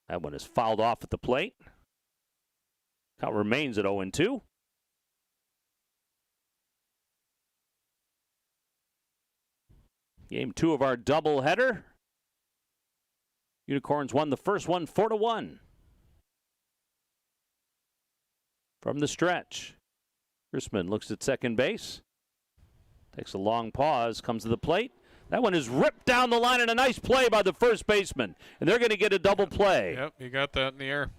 That one is fouled off at the plate. Count remains at 0-2. Game 2 of our doubleheader. Unicorns won the first one 4-1. From the stretch, Chrisman looks at second base. Takes a long pause, comes to the plate. That one is ripped down the line, and a nice play by the first baseman. And they're going to get a double play. Yep, he got that in the air.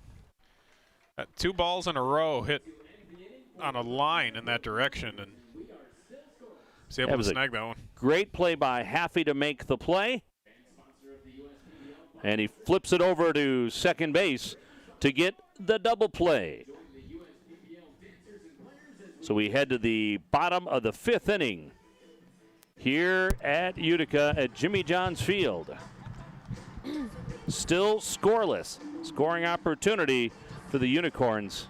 2 balls in a row hit on a line in that direction, and was able to snag that one. Great play by Haffey to make the play. And he flips it over to second base to get the double play. So we head to the bottom of the 5th inning here at Utica at Jimmy John's Field. Still scoreless. Scoring opportunity for the Unicorns,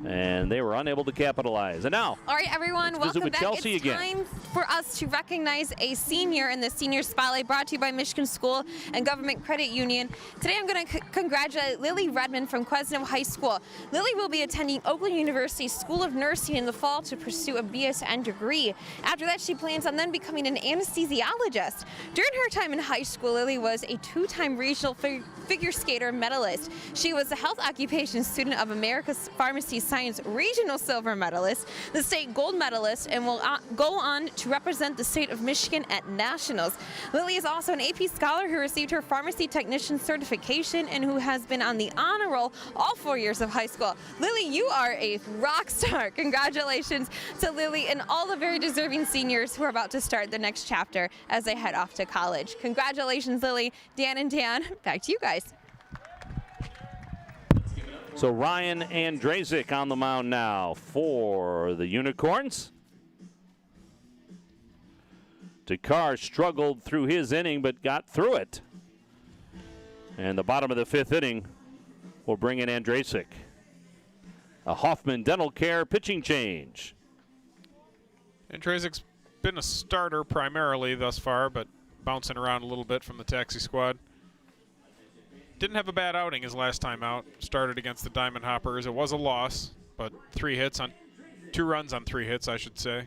and they were unable to capitalize. And now, all right, everyone, welcome with back. Chelsea It's again. time for us to recognize a senior in the Senior Spotlight, brought to you by Michigan School and Government Credit Union. Today, I'm going to congratulate Lily Redmond from Quesno High School. Lily will be attending Oakland University School of Nursing in the fall to pursue a BSN degree. After that, she plans on then becoming an anesthesiologist. During her time in high school, Lily was a two-time regional figure skater medalist. She was the Health Occupation Student of America's Pharmacy Science Regional Silver Medalist, the state gold medalist, and will go on to represent the state of Michigan at nationals. Lily is also an AP scholar who received her pharmacy technician certification and who has been on the honor roll all 4 years of high school. Lily, you are a rock star. Congratulations to Lily and all the very deserving seniors who are about to start the next chapter as they head off to college. Congratulations, Lily. Dan and Dan, back to you guys. So Ryan Andrzejczyk on the mound now for the Unicorns. Dakar struggled through his inning but got through it. And the bottom of the 5th inning will bring in Andrzejczyk. A Hoffman Dental Care pitching change. Andrzejczyk's been a starter primarily thus far, but bouncing around a little bit from the taxi squad. Didn't have a bad outing his last time out. Started against the Diamond Hoppers. It was a loss, but 2 runs on 3 hits, I should say.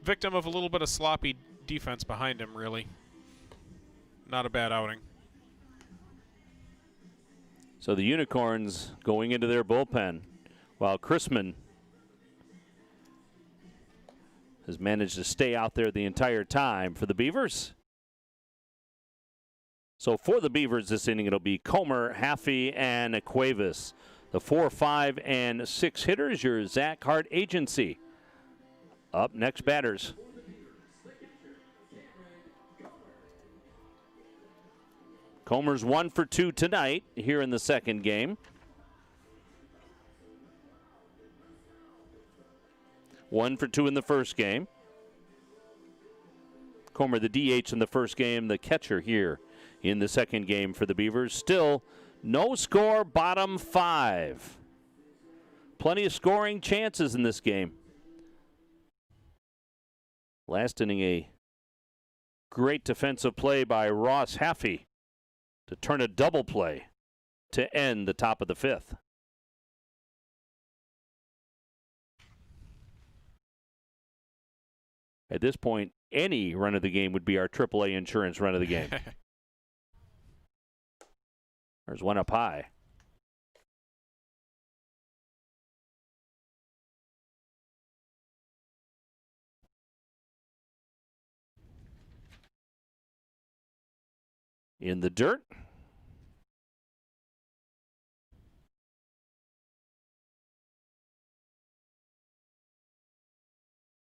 Victim of a little bit of sloppy defense behind him, really. Not a bad outing. So the Unicorns going into their bullpen, while Chrisman has managed to stay out there the entire time for the Beavers. So for the Beavers this inning, it'll be Comer, Haffey, and Cuevas. The 4, 5, and 6 hitters, your Zach Hart agency. Up next batters. Comer's 1 for 2 tonight here in the second game. 1 for 2 in the first game. Comer, the DH in the first game, the catcher here in the second game for the Beavers. Still no score, bottom 5. Plenty of scoring chances in this game. Last inning, a great defensive play by Ross Haffey to turn a double play to end the top of the 5th. At this point, any run of the game would be our AAA insurance run of the game. There's one up high. In the dirt.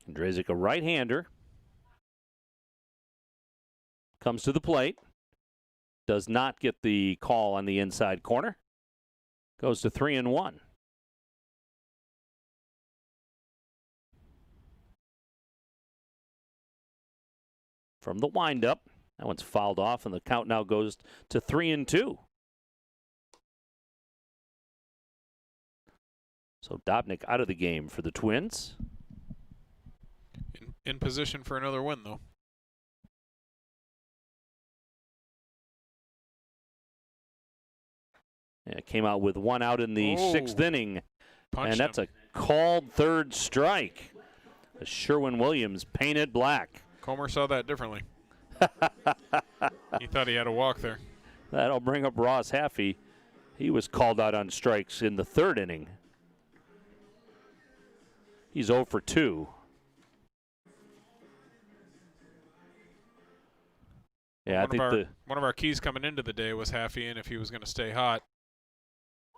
Andrzejczyk, a right-hander, comes to the plate. Does not get the call on the inside corner. Goes to 3-1. From the windup, that one's fouled off, and the count now goes to 3-2. So Dobnik out of the game for the Twins. In position for another win, though. Yeah, came out with 1 out in the 6th inning. Punched and that's him. a called third strike. Sherwin-Williams painted black. Comer saw that differently. He thought he had a walk there. That'll bring up Ross Haffey. He was called out on strikes in the 3rd inning. He's 0 for 2. Yeah, one of our keys coming into the day was Haffey, and if he was going to stay hot.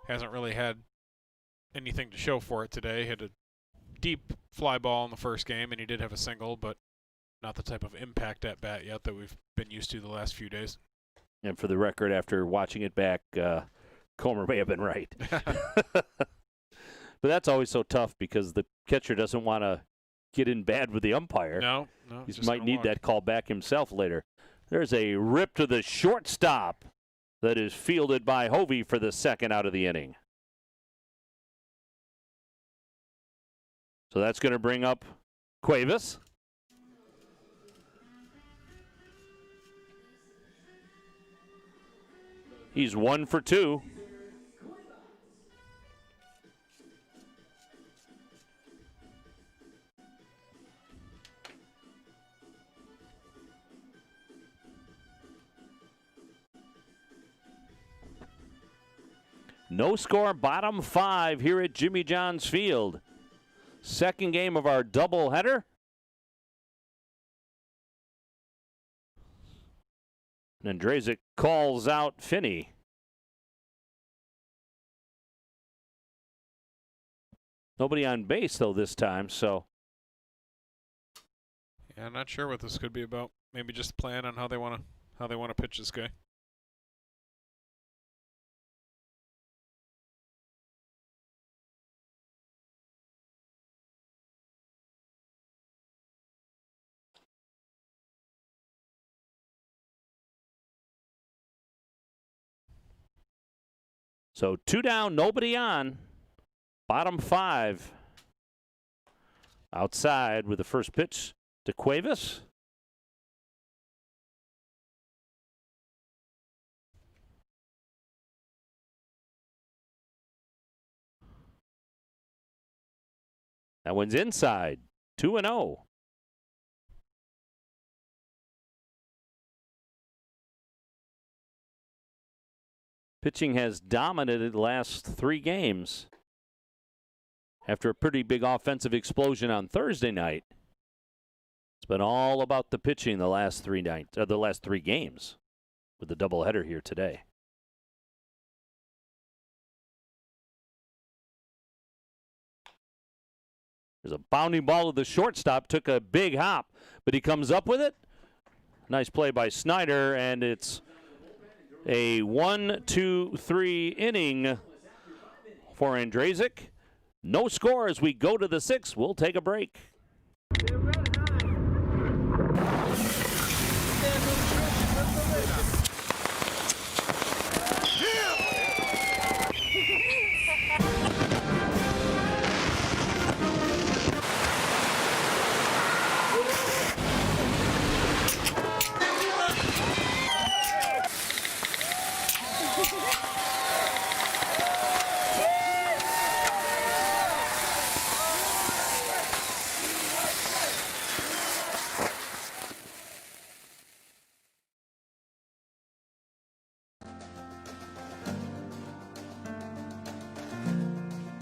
Hasn't really had anything to show for it today. Hit a deep fly ball in the first game, and he did have a single, but not the type of impact at bat yet that we've been used to the last few days. And for the record, after watching it back, Comer may have been right. But that's always so tough because the catcher doesn't want to get in bad with the umpire. No. He might need that call back himself later. There's a rip to the shortstop. that is fielded by Hovey for the second out of the inning. So that's going to bring up Cuevas. He's 1 for 2. No score, bottom 5 here at Jimmy John's Field. Second game of our doubleheader. And Andrzejczyk calls out Finney. Nobody on base, though, this time, so. Yeah, I'm not sure what this could be about. Maybe just plan on how they want to pitch this guy. So 2 down, nobody on. Bottom 5. Outside with the first pitch to Cuevas. That one's inside. 2-0. Pitching has dominated the last 3 games. After a pretty big offensive explosion on Thursday night, it's been all about the pitching the last 3 games, with the doubleheader here today. There's a bounding ball to the shortstop, took a big hop, but he comes up with it. Nice play by Snyder, and it's a 1-2-3 inning for Andrzejczyk. No score as we go to the 6th. We'll take a break.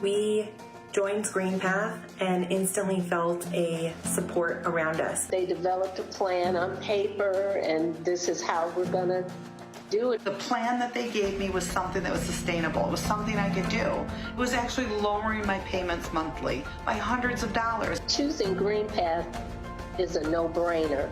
We joined Green Path and instantly felt a support around us. They developed a plan on paper, and this is how we're going to do it. The plan that they gave me was something that was sustainable. It was something I could do. It was actually lowering my payments monthly by hundreds of dollars. Choosing Green Path is a no-brainer.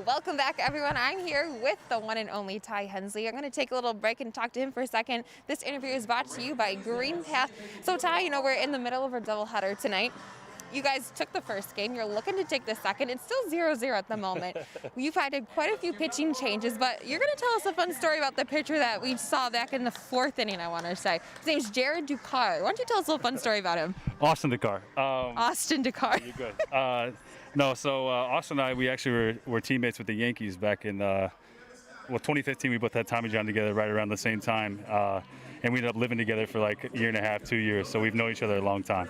Welcome back, everyone. I'm here with the one and only Ty Hensley. I'm going to take a little break and talk to him for a second. This interview is brought to you by Green Path. So, Ty, you know, we're in the middle of our doubleheader tonight. You guys took the first game. You're looking to take the second. It's still 0-0 at the moment. You've had quite a few pitching changes, but you're going to tell us a fun story about the pitcher that we saw back in the 4th inning, I want to say. His name's Jared Ducar. Why don't you tell us a little fun story about him? Austin Ducar. Austin Ducar. You're good. No, so Austin and I, we actually were teammates with the Yankees back in 2015. We both had Tommy John together right around the same time, and we ended up living together for like a year and a half, 2 years. So we've known each other a long time.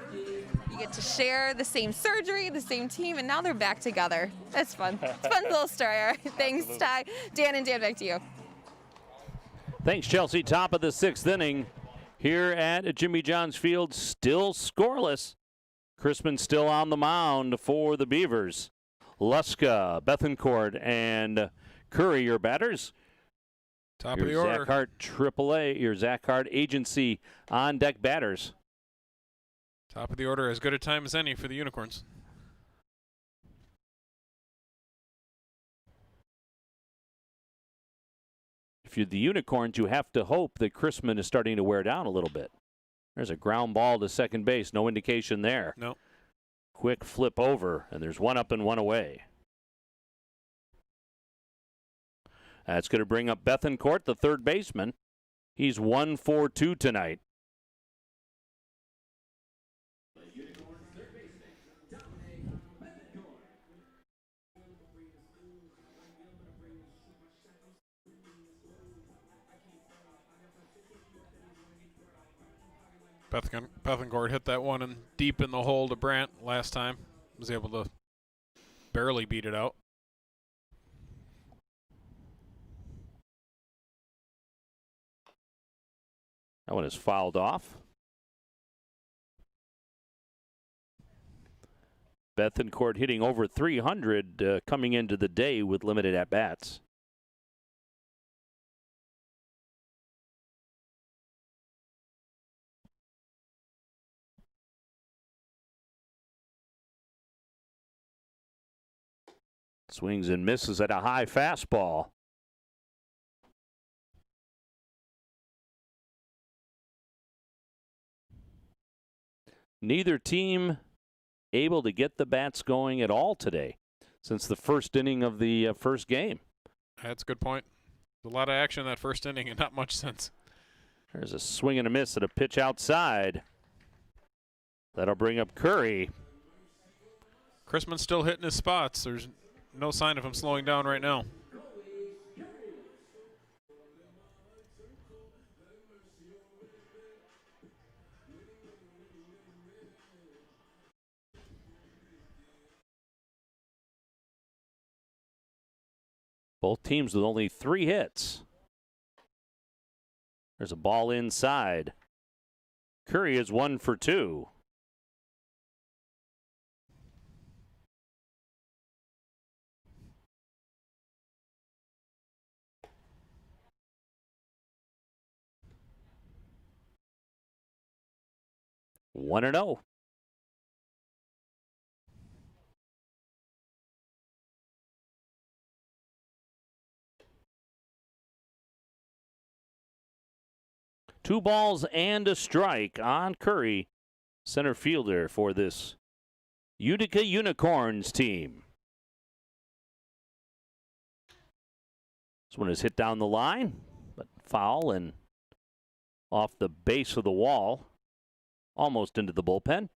You get to share the same surgery, the same team, and now they're back together. That's fun. It's a fun little story. All right. Thanks, Ty. Dan, back to you. Thanks, Chelsea. Top of the 6th inning here at Jimmy John's Field. Still scoreless. Crispin still on the mound for the Beavers. Luska, Bethencourt, and Curry, your batters. Top of the order. Zach Hart, AAA, your Zach Hart Agency on-deck batters. Top of the order, as good a time as any for the Unicorns. If you're the Unicorns, you have to hope that Crispin is starting to wear down a little bit. There's a ground ball to second base. No indication there. No. Quick flip over, and there's one up and one away. That's going to bring up Bethencourt, the third baseman. He's 1 for 2 tonight. Bethencourt hit that one and deep in the hole to Brandt last time. Was able to barely beat it out. That one is fouled off. Bethencourt hitting over 300 coming into the day with limited at-bats. Swings and misses at a high fastball. Neither team able to get the bats going at all today since the first inning of the first game. That's a good point. A lot of action in that first inning and not much sense. There's a swing and a miss at a pitch outside. That'll bring up Curry. Chrisman's still hitting his spots. There's no sign of him slowing down right now. Both teams with only 3 hits. There's a ball inside. Curry is 1 for 2. One and 0. Two balls and a strike on Curry, center fielder for this Utica Unicorns team. This one is hit down the line, but foul and off the base of the wall, almost into the bullpen.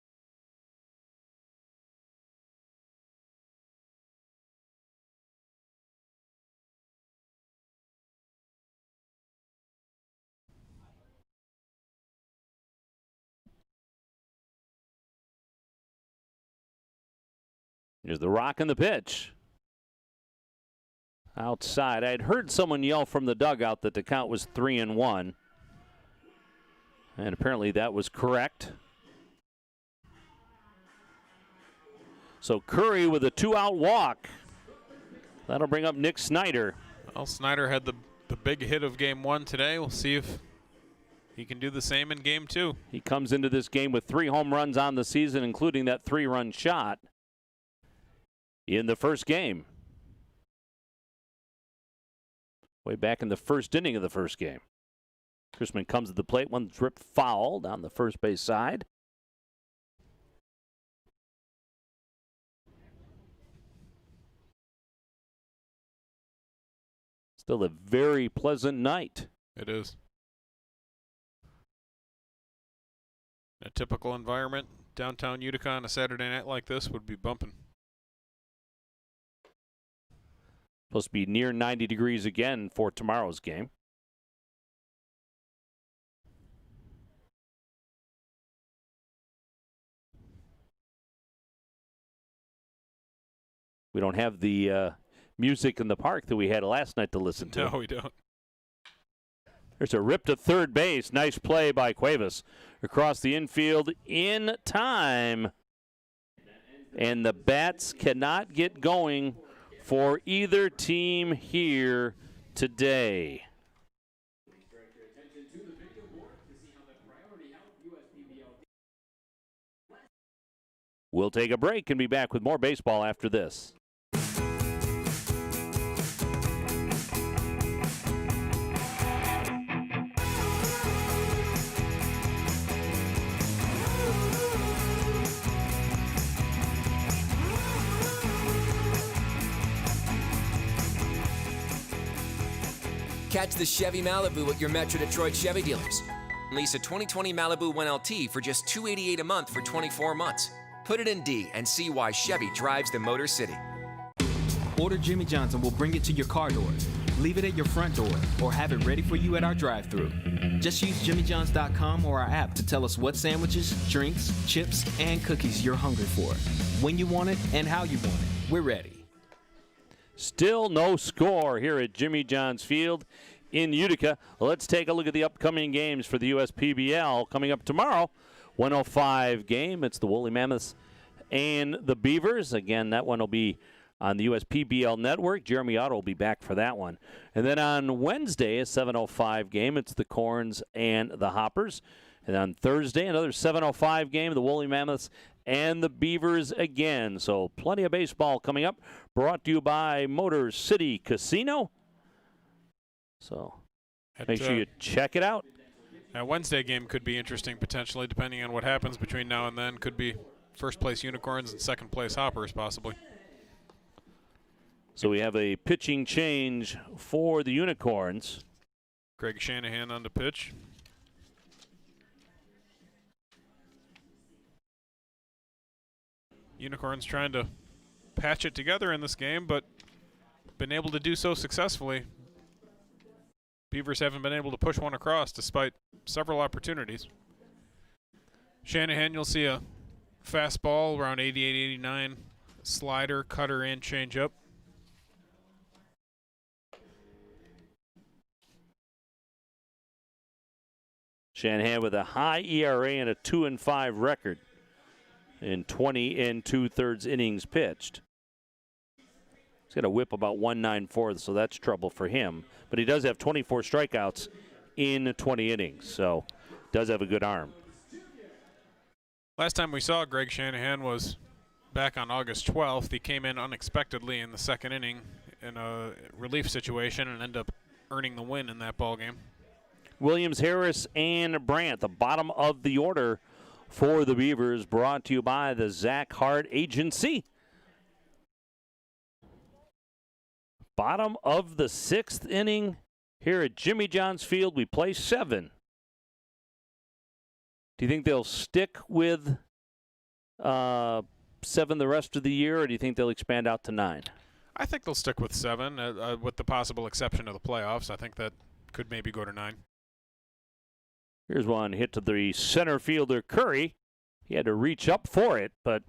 Here's the rock and the pitch. Outside. I'd heard someone yell from the dugout that the count was 3-1. And apparently that was correct. So Curry with a 2-out walk. That'll bring up Nick Snyder. Well, Snyder had the big hit of game 1 today. We'll see if he can do the same in game 2. He comes into this game with 3 home runs on the season, including that 3-run shot in the first game. Way back in the first inning of the first game. Chrisman comes to the plate, one ripped foul down the first base side. Still a very pleasant night. It is. A typical environment, downtown Utica on a Saturday night like this would be bumping. Supposed to be near 90 degrees again for tomorrow's game. We don't have the music in the park that we had last night to listen to. No, we don't. There's a rip to third base. Nice play by Cuevas across the infield in time. And the bats cannot get going for either team here today. We'll take a break and be back with more baseball after this. Catch the Chevy Malibu at your Metro Detroit Chevy dealers. Lease a 2020 Malibu 1LT for just $288 a month for 24 months. Put it in D and see why Chevy drives the Motor City. Order Jimmy John's and we'll bring it to your car door. Leave it at your front door or have it ready for you at our drive-thru. Just use jimmyjohns.com or our app to tell us what sandwiches, drinks, chips, and cookies you're hungry for. When you want it and how you want it. We're ready. Still no score here at Jimmy John's Field in Utica. Let's take a look at the upcoming games for the USPBL coming up tomorrow. 1:05 game. It's the Woolly Mammoths and the Beavers. Again, that one will be on the USPBL network. Jeremy Otto will be back for that one. And then on Wednesday, a 7:05 game. It's the Corns and the Hoppers. And on Thursday, another 7:05 game, the Woolly Mammoths and the Beavers again. So plenty of baseball coming up. Brought to you by Motor City Casino. So make sure you check it out. That Wednesday game could be interesting potentially, depending on what happens between now and then. Could be first place Unicorns and second place Hoppers possibly. So we have a pitching change for the Unicorns. Craig Shanahan on the pitch. Unicorns trying to patch it together in this game, but been able to do so successfully. Beavers haven't been able to push one across despite several opportunities. Shanahan, you'll see a fastball around 88, 89, slider, cutter, and changeup. Shanahan with a high ERA and a 2-5 record in 20 and 2/3 innings pitched. He's got a whip about 194, so that's trouble for him. But he does have 24 strikeouts in 20 innings, so does have a good arm. Last time we saw Greg Shanahan was back on August 12th. He came in unexpectedly in the second inning in a relief situation and ended up earning the win in that ball game. Williams, Harris, and Brandt, the bottom of the order for the Beavers, brought to you by the Zach Hart Agency. Bottom of the sixth inning here at Jimmy John's Field. We play 7. Do you think they'll stick with 7 the rest of the year, or do you think they'll expand out to 9? I think they'll stick with 7, with the possible exception of the playoffs. I think that could maybe go to 9. Here's one hit to the center fielder, Curry. He had to reach up for it, but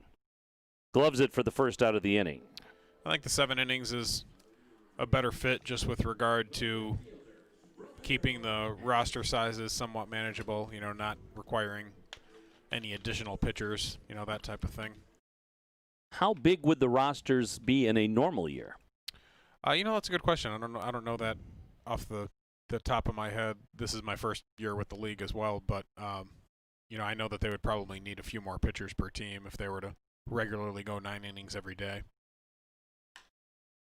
gloves it for the first out of the inning. I think the 7 innings is a better fit just with regard to keeping the roster sizes somewhat manageable, not requiring any additional pitchers, that type of thing. How big would the rosters be in a normal year? That's a good question. I don't know that off the top of my head. This is my first year with the league as well, but I know that they would probably need a few more pitchers per team if they were to regularly go 9 innings every day.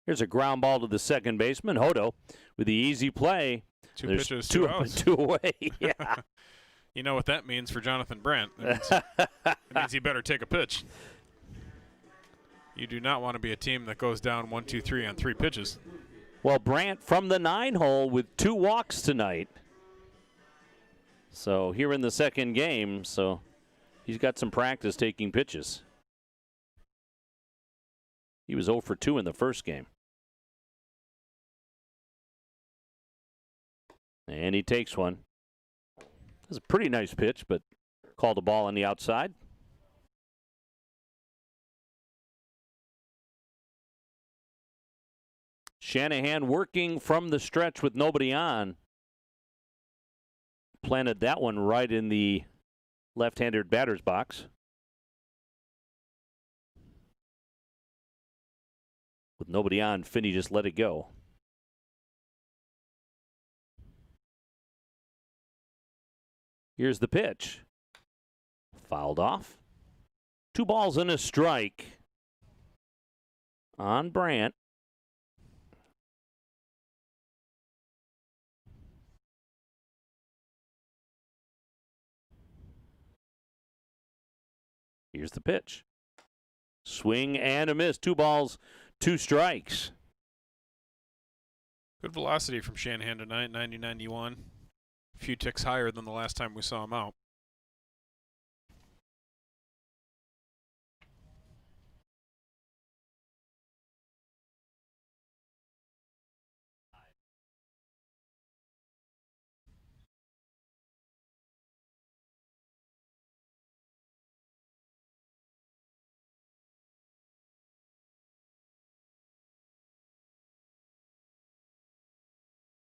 Here's a ground ball to the second baseman, Hodo, with the easy play. 2 There's pitches, 2 2 up and outs. 2 away. Yeah. You know what that means for Jonathan Brandt. It means he better take a pitch. You do not want to be a team that goes down 1, 2, 3 on 3 pitches. Well, Brandt from the 9-hole with 2 walks tonight. So here in the second game, so he's got some practice taking pitches. He was 0 for 2 in the first game. And he takes one. It's a pretty nice pitch, but called a ball on the outside. Shanahan working from the stretch with nobody on. Planted that one right in the left-handed batter's box. With nobody on, Finney just let it go. Here's the pitch. Fouled off. 2 balls and a strike on Brandt. Here's the pitch. Swing and a miss. 2 balls, 2 strikes. Good velocity from Shanahan tonight, 90-91. A few ticks higher than the last time we saw him out.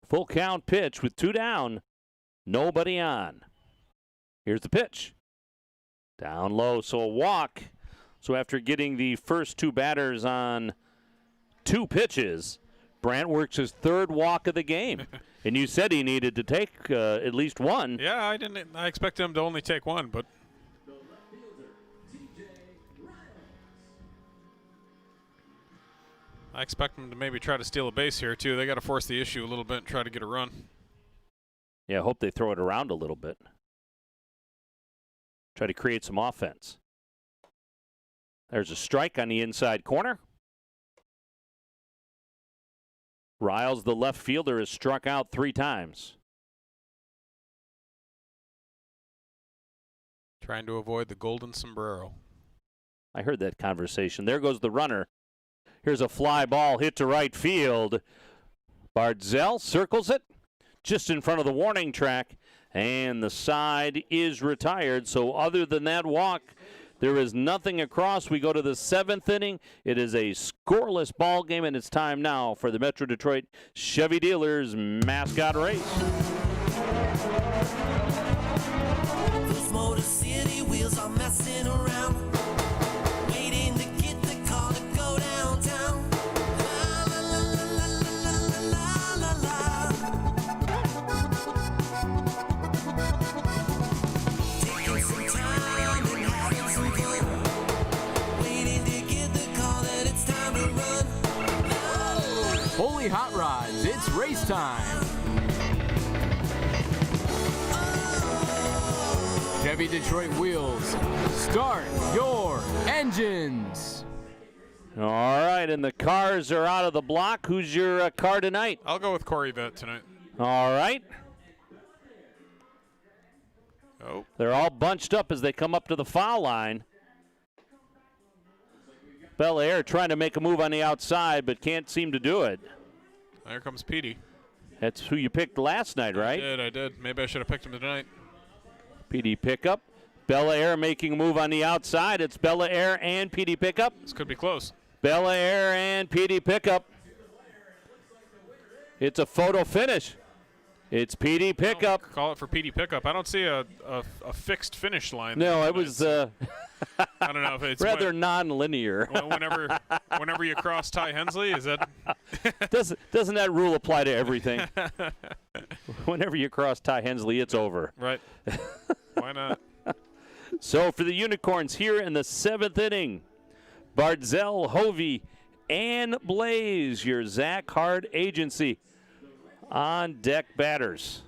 Full count pitch with 2 down. Nobody on. Here's the pitch. Down low, so a walk. So after getting the first 2 batters on 2 pitches, Brandt works his 3rd walk of the game. And you said he needed to take at least 1. Yeah, I expected him to only take 1, but I expect him to maybe try to steal a base here, too. They got to force the issue a little bit and try to get a run. Yeah, I hope they throw it around a little bit. Try to create some offense. There's a strike on the inside corner. Riles, the left fielder, has struck out 3 times. Trying to avoid the golden sombrero. I heard that conversation. There goes the runner. Here's a fly ball hit to right field. Barzell circles it just in front of the warning track, and the side is retired. So other than that walk, there is nothing across. We go to the 7th inning. It is a scoreless ball game, and it's time now for the Metro Detroit Chevy Dealers mascot race. Those Motor City wheels are messing around, waiting to get the call to go downtown. La la la la la la la la taking some time and having some fun, waiting to get the call that it's time to run. La, la, la. Holy Hot Rods, it's race time. Chevy Detroit wheels, start your engines. All right, and the cars are out of the block. Who's your car tonight? I'll go with Corey Vett tonight. All right. Oh. They're all bunched up as they come up to the foul line. Belair trying to make a move on the outside, but can't seem to do it. There comes Petey. That's who you picked last night, right? I did. Maybe I should have picked him tonight. PD pickup. Belair making a move on the outside. It's Belair and PD pickup. This could be close. Belair and PD pickup. It's a photo finish. It's PD pickup. Call it for PD pickup. I don't see a fixed finish line. No, it was I don't know if it's rather non-linear. Whenever you cross Ty Hensley, is that doesn't that rule apply to everything? Whenever you cross Ty Hensley, it's over. Right. Why not? So for the Unicorns here in the 7th inning, Barzell, Hovey, and Blaze, your Zach Hard agency on deck batters.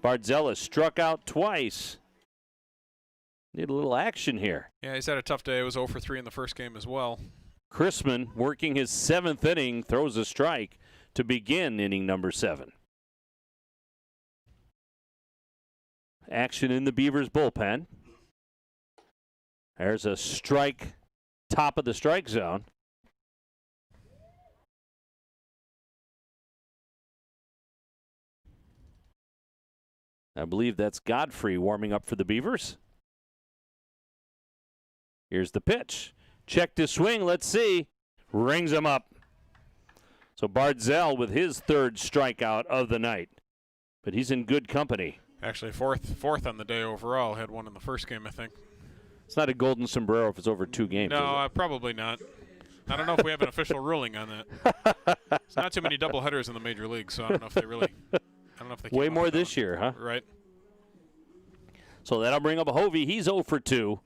Barzell has struck out twice. Need a little action here. Yeah, he's had a tough day. It was 0 for 3 in the first game as well. Chrisman working his 7th inning, throws a strike to begin inning number 7. Action in the Beavers bullpen. There's a strike, top of the strike zone. I believe that's Godfrey warming up for the Beavers. Here's the pitch. Check to swing. Let's see. Rings him up. So Barzell with his 3rd strikeout of the night. But he's in good company. Actually, fourth on the day overall. Had one in the first game, I think. It's not a golden sombrero if it's over 2 games. No, probably not. I don't know if we have an official ruling on that. There's not too many doubleheaders in the major league, so I don't know if they really. I don't know if they. Way more this year, huh? Right. So that'll bring up Hovey. He's 0 for 2.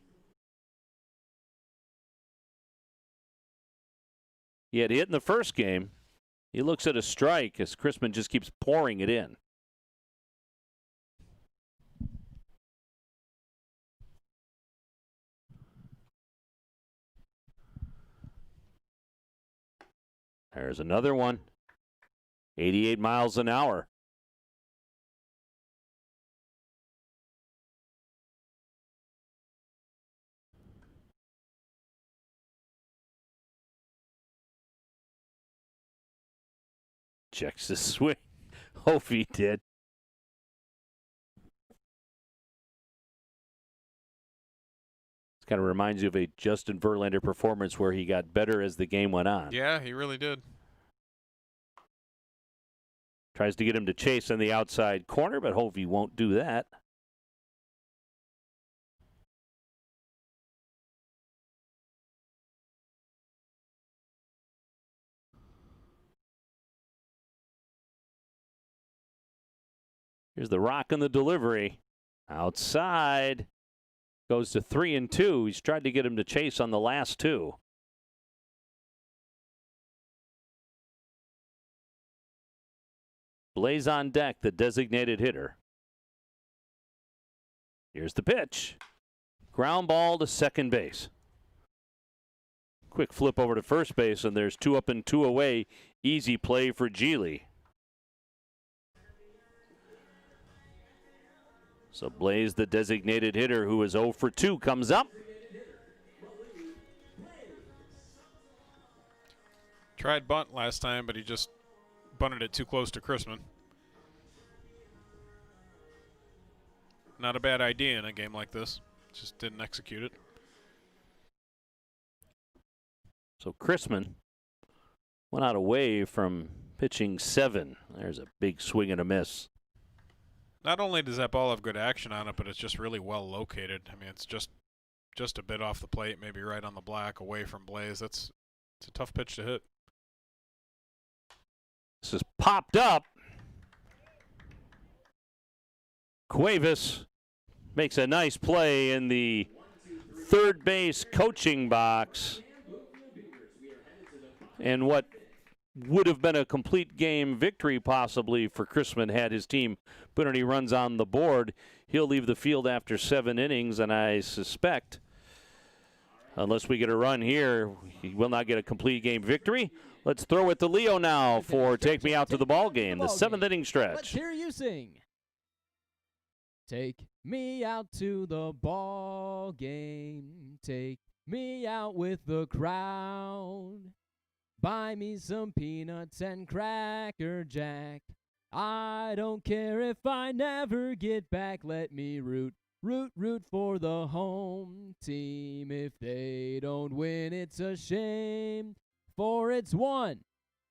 He had hit in the first game. He looks at a strike as Chrisman just keeps pouring it in. There's another one. 88 miles an hour. Checks the swing. Hope he did. This kind of reminds you of a Justin Verlander performance where he got better as the game went on. Yeah, he really did. Tries to get him to chase on the outside corner, but Hovey won't do that. Here's the rock and the delivery. Outside. Goes to 3-2. He's tried to get him to chase on the last two. Blaze on deck, the designated hitter. Here's the pitch. Ground ball to second base. Quick flip over to first base, and there's 2 up and 2 away. Easy play for Geely. So Blaze, the designated hitter, who is 0 for 2, comes up. Tried bunt last time, but he just bunted it too close to Chrisman. Not a bad idea in a game like this. Just didn't execute it. So Chrisman went out away from pitching 7. There's a big swing and a miss. Not only does that ball have good action on it, but it's just really well located. I mean, it's just a bit off the plate, maybe right on the black, away from Blaze. It's a tough pitch to hit. This is popped up. Cuevas makes a nice play in the third base coaching box. And what would have been a complete game victory possibly for Chrisman had his team put any runs on the board. He'll leave the field after 7 innings, and I suspect, unless we get a run here, he will not get a complete game victory. Let's throw it to Leo now for Take Me Out to the Ball Game, the 7th inning stretch. Let's hear you sing. Take me out to the ball game. Take me out with the crowd. Buy me some peanuts and Cracker Jack. I don't care if I never get back. Let me root for the home team. If they don't win, it's a shame. For it's 1,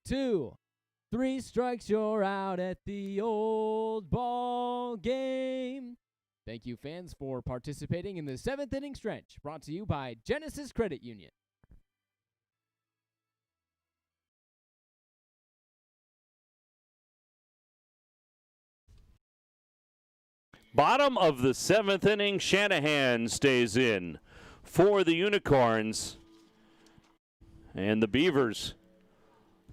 2, 3 strikes, you're out at the old ball game. Thank you, fans, for participating in the 7th inning stretch, brought to you by Genesis Credit Union. Bottom of the 7th inning, Shanahan stays in for the Unicorns. And the Beavers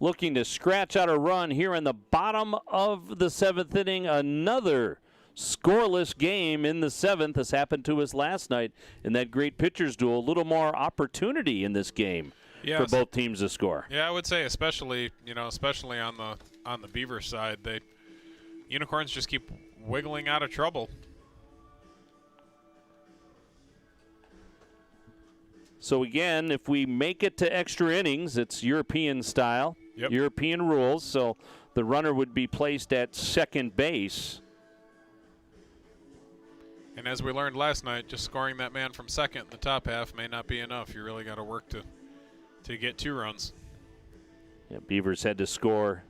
looking to scratch out a run here in the bottom of the 7th inning. Another scoreless game in the 7th. This happened to us last night in that great pitchers duel. A little more opportunity in this game for both teams to score. Yeah, I would say especially on the Beavers side, Unicorns just keep wiggling out of trouble. So again, if we make it to extra innings, it's European style, European rules, so the runner would be placed at second base. And as we learned last night, just scoring that man from second in the top half may not be enough. You really got to work to get 2 runs. Yeah, Beavers had to score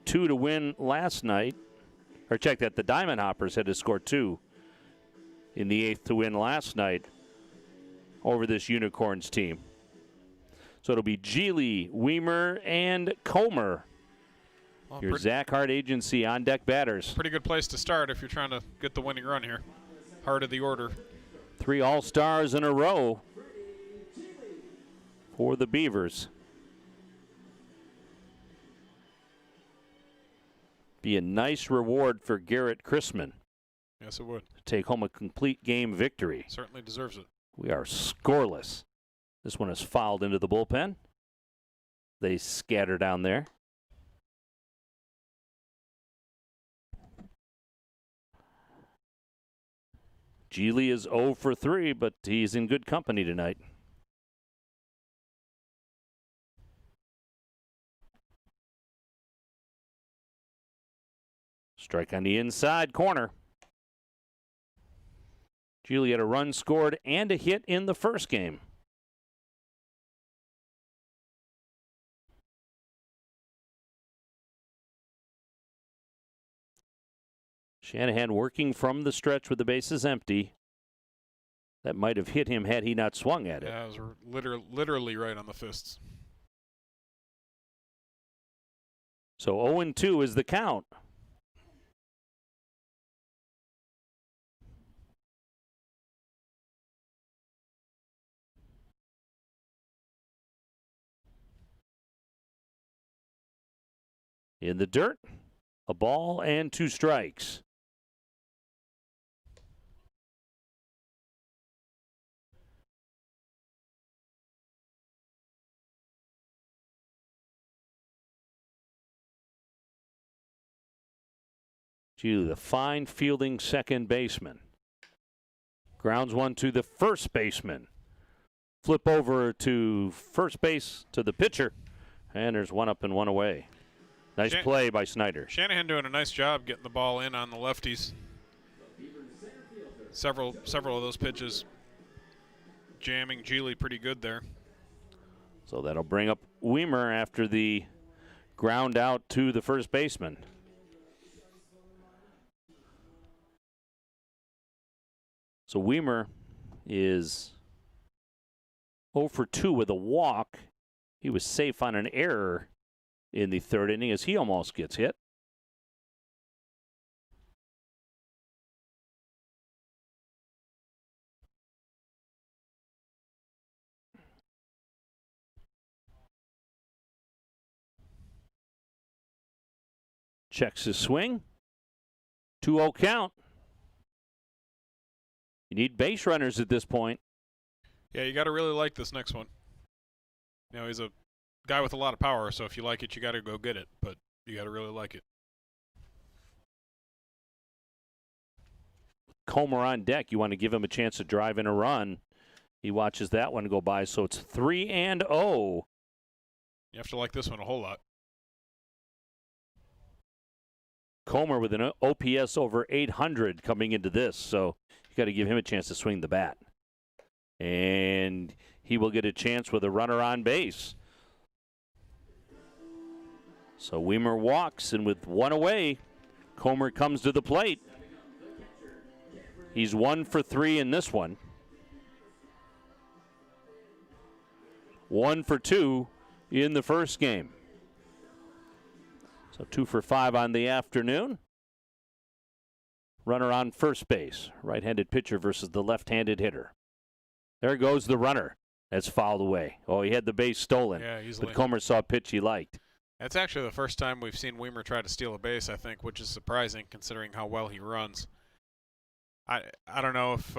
2 to win last night. Or check that, the Diamond Hoppers had to score 2 in the 8th to win last night over this Unicorns team. So it'll be Geely, Weimer, and Comer. Well, Your Zach Hart Agency on deck batters. Pretty good place to start if you're trying to get the winning run here. Heart of the order. 3 All-Stars in a row for the Beavers. Be a nice reward for Garrett Chrisman. Yes, it would. Take home a complete game victory. Certainly deserves it. We are scoreless. This one is fouled into the bullpen. they scatter down there. Geely is 0 for 3, but he's in good company tonight. Strike on the inside corner. Geely had a run scored and a hit in the first game. Shanahan working from the stretch with the bases empty. That might have hit him had he not swung at it. Yeah, it was literally right on the fists. So 0-2 is the count. In the dirt, a ball and 2 strikes. Geely, the fine fielding second baseman. Grounds one to the first baseman. Flip over to first base to the pitcher, and there's one up and one away. Nice play by Snyder. Shanahan doing a nice job getting the ball in on the lefties. Several of those pitches jamming Geely pretty good there. So that'll bring up Weimer after the ground out to the first baseman. So Weimer is 0 for 2 with a walk. He was safe on an error in the third inning as he almost gets hit. Checks his swing. 2-0 count. You need base runners at this point. Yeah, you got to really like this next one. You know, he's a guy with a lot of power, so if you like it, you got to go get it. But you got to really like it. Comer on deck. You want to give him a chance to drive in a run. He watches that one go by, so it's 3-0. You have to like this one a whole lot. Comer with an OPS over 800 coming into this, so you got to give him a chance to swing the bat. And he will get a chance with a runner on base. So Weimer walks, and with one away, Comer comes to the plate. He's 1 for 3 in this one. 1 for 2 in the first game. So 2 for 5 on the afternoon. Runner on first base. Right-handed pitcher versus the left-handed hitter. There goes the runner. That's fouled away. Oh, he had the base stolen. Yeah, easily. But Comer saw a pitch he liked. That's actually the first time we've seen Weimer try to steal a base, I think, which is surprising considering how well he runs. I don't know if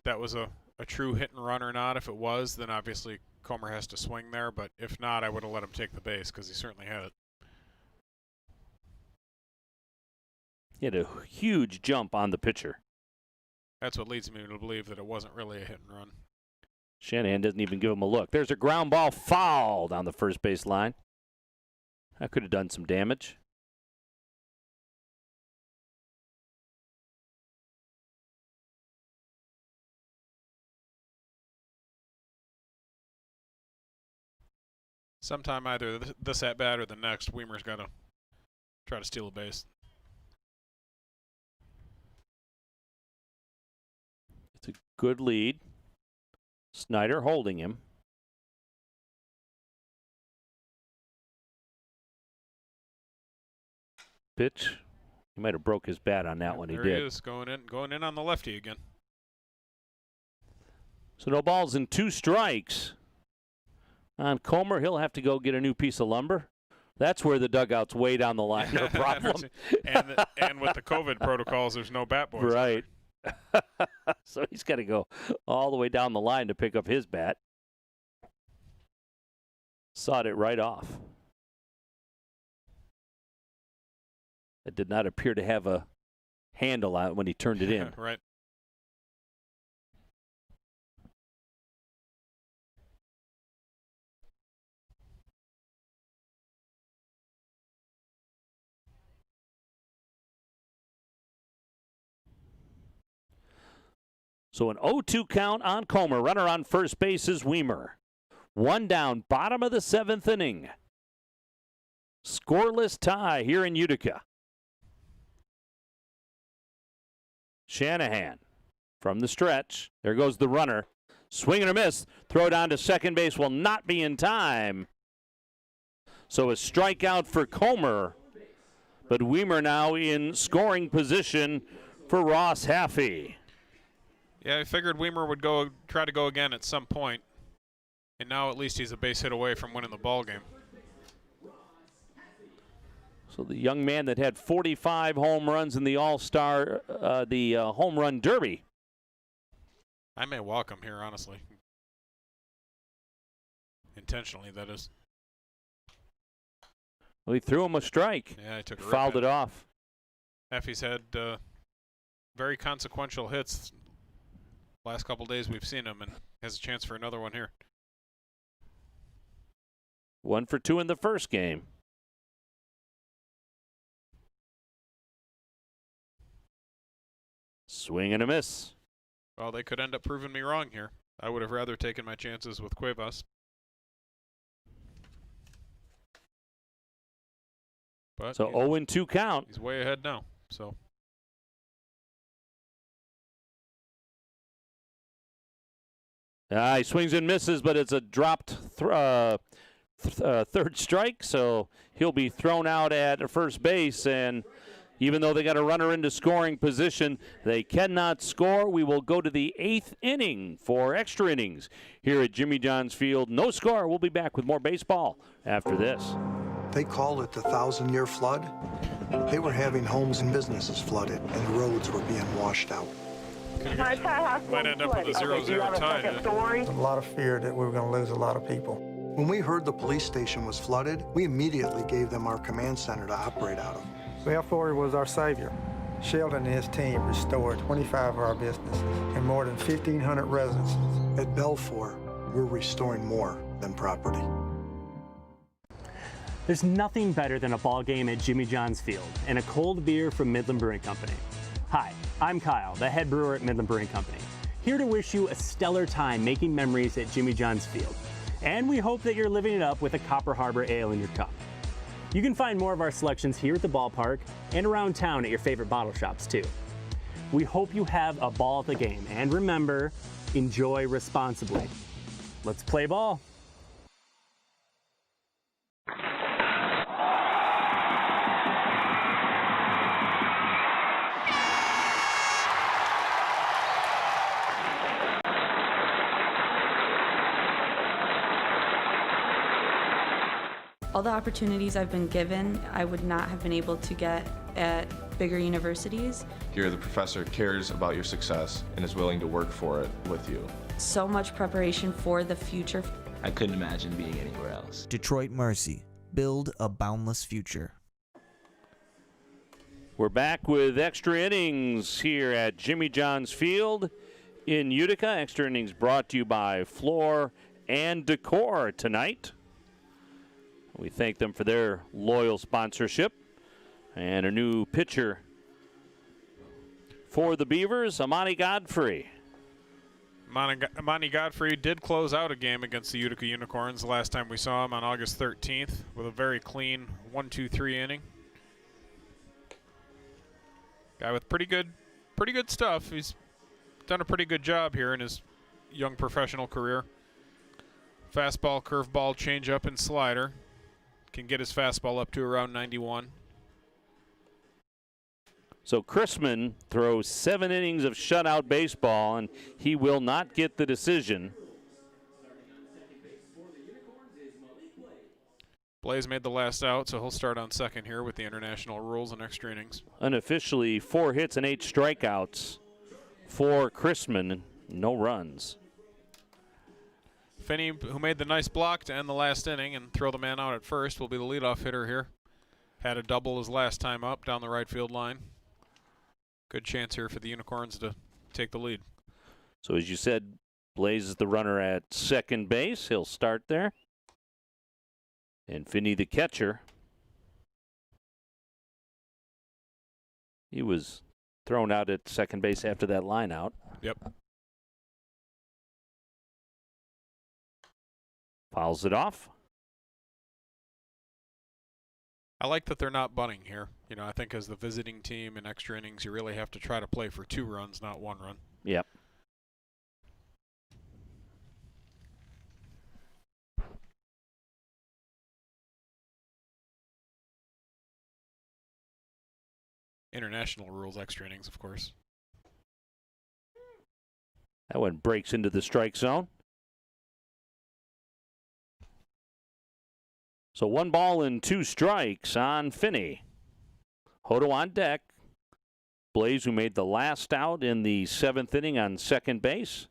that was a true hit and run or not. If it was, then obviously Comer has to swing there. But if not, I would have let him take the base because he certainly had it. He had a huge jump on the pitcher. That's what leads me to believe that it wasn't really a hit and run. Shanahan doesn't even give him a look. There's a ground ball foul down the first base line. That could have done some damage. Sometime either this at bat or the next, Weimer's got to try to steal a base. It's a good lead. Snyder holding him. Pitch. He might have broke his bat on that one. He there did. He is going in on the lefty again. So no balls and 2 strikes. On Comer, he'll have to go get a new piece of lumber. That's where the dugout's way down the line are a problem. and with the COVID protocols, there's no bat boys. Right. So he's got to go all the way down the line to pick up his bat. Sawed it right off. It did not appear to have a handle on it when he turned it in. Right. So an 0-2 count on Comer. Runner on first base is Weimer. One down, bottom of the 7th inning. Scoreless tie here in Utica. Shanahan from the stretch. There goes the runner. Swing and a miss. Throw down to second base will not be in time. So a strikeout for Comer. But Weimer now in scoring position for Ross Haffey. Yeah, I figured Weimer would try to go again at some point. And now at least he's a base hit away from winning the ball game. So the young man that had 45 home runs in the All-Star, home run derby. I may walk him here, honestly. Intentionally, that is. Well, he threw him a strike. Yeah, he took a fouled it off. Effie's had very consequential hits. Last couple days we've seen him, and has a chance for another one here. 1 for 2 in the first game. Swing and a miss. Well, they could end up proving me wrong here. I would have rather taken my chances with Cuevas. But so 0-2 count. He's way ahead now. So. He swings and misses, but it's a dropped third strike, so he'll be thrown out at first base. And even though they got a runner into scoring position, they cannot score. We will go to the 8th inning for extra innings here at Jimmy John's Field. No score. We'll be back with more baseball after this. They called it the 1,000-year flood. They were having homes and businesses flooded, and the roads were being washed out. Might end up with a 0-0 tie. A lot of fear that we were going to lose a lot of people. When we heard the police station was flooded, we immediately gave them our command center to operate out of. Belfour was our savior. Sheldon and his team restored 25 of our businesses and more than 1,500 residences. At Belfour, we're restoring more than property. There's nothing better than a ball game at Jimmy John's Field and a cold beer from Midland Brewing Company. Hi, I'm Kyle, the head brewer at Midland Brewing Company, here to wish you a stellar time making memories at Jimmy John's Field. And we hope that you're living it up with a Copper Harbor Ale in your cup. You can find more of our selections here at the ballpark and around town at your favorite bottle shops too. We hope you have a ball at the game, and remember, enjoy responsibly. Let's play ball. All the opportunities I've been given, I would not have been able to get at bigger universities. Here, the professor cares about your success and is willing to work for it with you. So much preparation for the future. I couldn't imagine being anywhere else. Detroit Mercy. Build a boundless future. We're back with extra innings here at Jimmy John's Field in Utica. Extra innings brought to you by Floor and Decor tonight. We thank them for their loyal sponsorship. And a new pitcher for the Beavers, Amani Godfrey. Amani Godfrey did close out a game against the Utica Unicorns the last time we saw him on August 13th with a very clean 1-2-3 inning. Guy with pretty good stuff. He's done a pretty good job here in his young professional career. Fastball, curveball, changeup, and slider. Can get his fastball up to around 91. So Chrisman throws 7 innings of shutout baseball, and he will not get the decision. Blaze made the last out, so he'll start on second here with the international rules and extra innings. Unofficially, 4 hits and 8 strikeouts for Chrisman, no runs. Finney, who made the nice block to end the last inning and throw the man out at first, will be the leadoff hitter here Had a double his last time up down the right field line. Good chance here for the Unicorns to take the lead. So as you said, Blaze is the runner at second base. He'll start there. And Finney, the catcher. He was thrown out at second base after that line out. Yep. Fouls it off. I like that they're not bunting here. You know, I think as the visiting team in extra innings, you really have to try to play for 2 runs, not 1 run. Yep. International rules extra innings, of course. That one breaks into the strike zone. So 1 ball and 2 strikes on Finney. Hodo on deck. Blaze, who made the last out in the 7th inning on second base.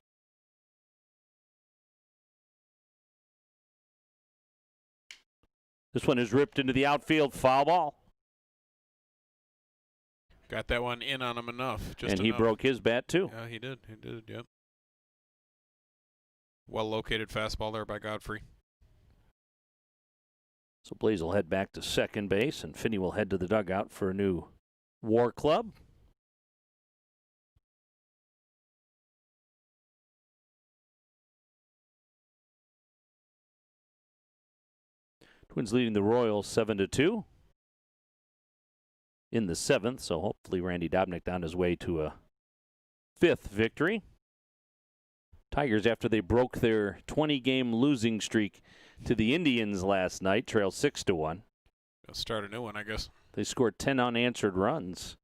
This one is ripped into the outfield, foul ball. Got that one in on him enough. And he broke his bat too. Yeah, he did. He did, yep. Well-located fastball there by Godfrey. So Blaze will head back to second base, and Finney will head to the dugout for a new War Club. Twins leading the Royals 7-2 in the 7th, so hopefully Randy Dobnik on his way to a 5th victory. Tigers, after they broke their 20-game losing streak to the Indians last night, trail 6-1. They'll start a new one, I guess. They scored 10 unanswered runs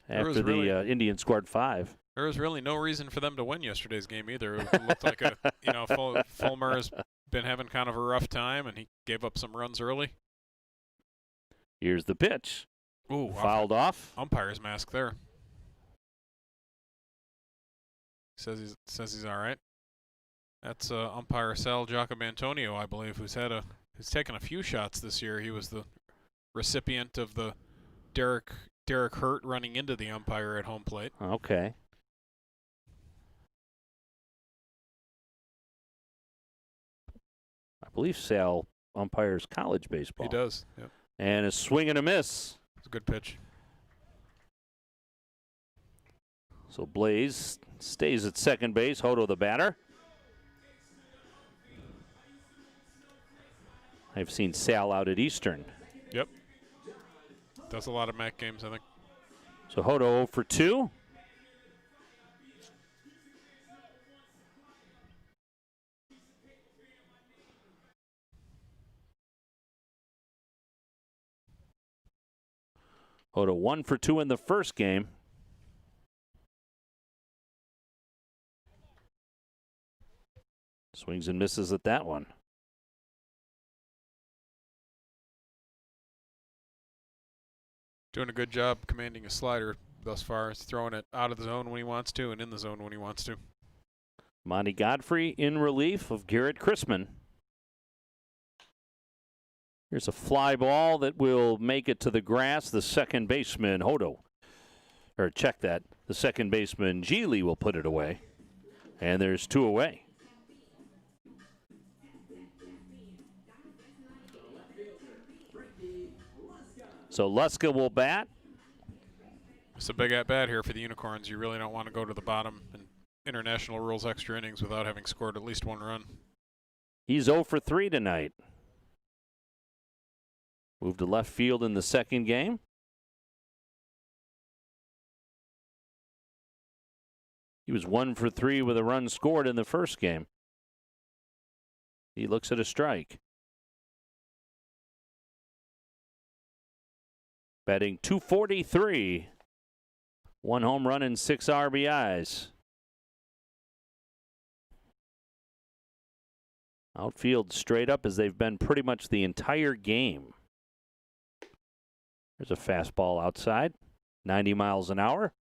after the Indians scored 5. There was really no reason for them to win yesterday's game either. It looked like Fulmer has been having kind of a rough time, and he gave up some runs early. Here's the pitch. Ooh, fouled off. Umpire's mask there. Says he's all right. That's umpire Sal Giacomantonio, I believe, who's taken a few shots this year. He was the recipient of the Derek Hurt running into the umpire at home plate. Okay. I believe Sal umpires college baseball. He does, yep. And a swing and a miss. It's a good pitch. So Blaze stays at second base. Hodo the batter. I've seen Sal out at Eastern. Yep. Does a lot of MAC games, I think. So Hodo 0 for 2. Hodo 1 for 2 in the first game. Swings and misses at that one. Doing a good job commanding a slider thus far. He's throwing it out of the zone when he wants to and in the zone when he wants to. Monty Godfrey in relief of Garrett Chrisman. Here's a fly ball that will make it to the grass. The second baseman, Hodo, or check that. The second baseman, Geely, will put it away. And there's 2 away. So Luska will bat. It's a big at-bat here for the Unicorns. You really don't want to go to the bottom in international rules extra innings without having scored at least 1 run. He's 0 for 3 tonight. Moved to left field in the second game. He was 1 for 3 with a run scored in the first game. He looks at a strike. Batting .243. 1 home run and 6 RBIs. Outfield straight up as they've been pretty much the entire game. There's a fastball outside, 90 miles an hour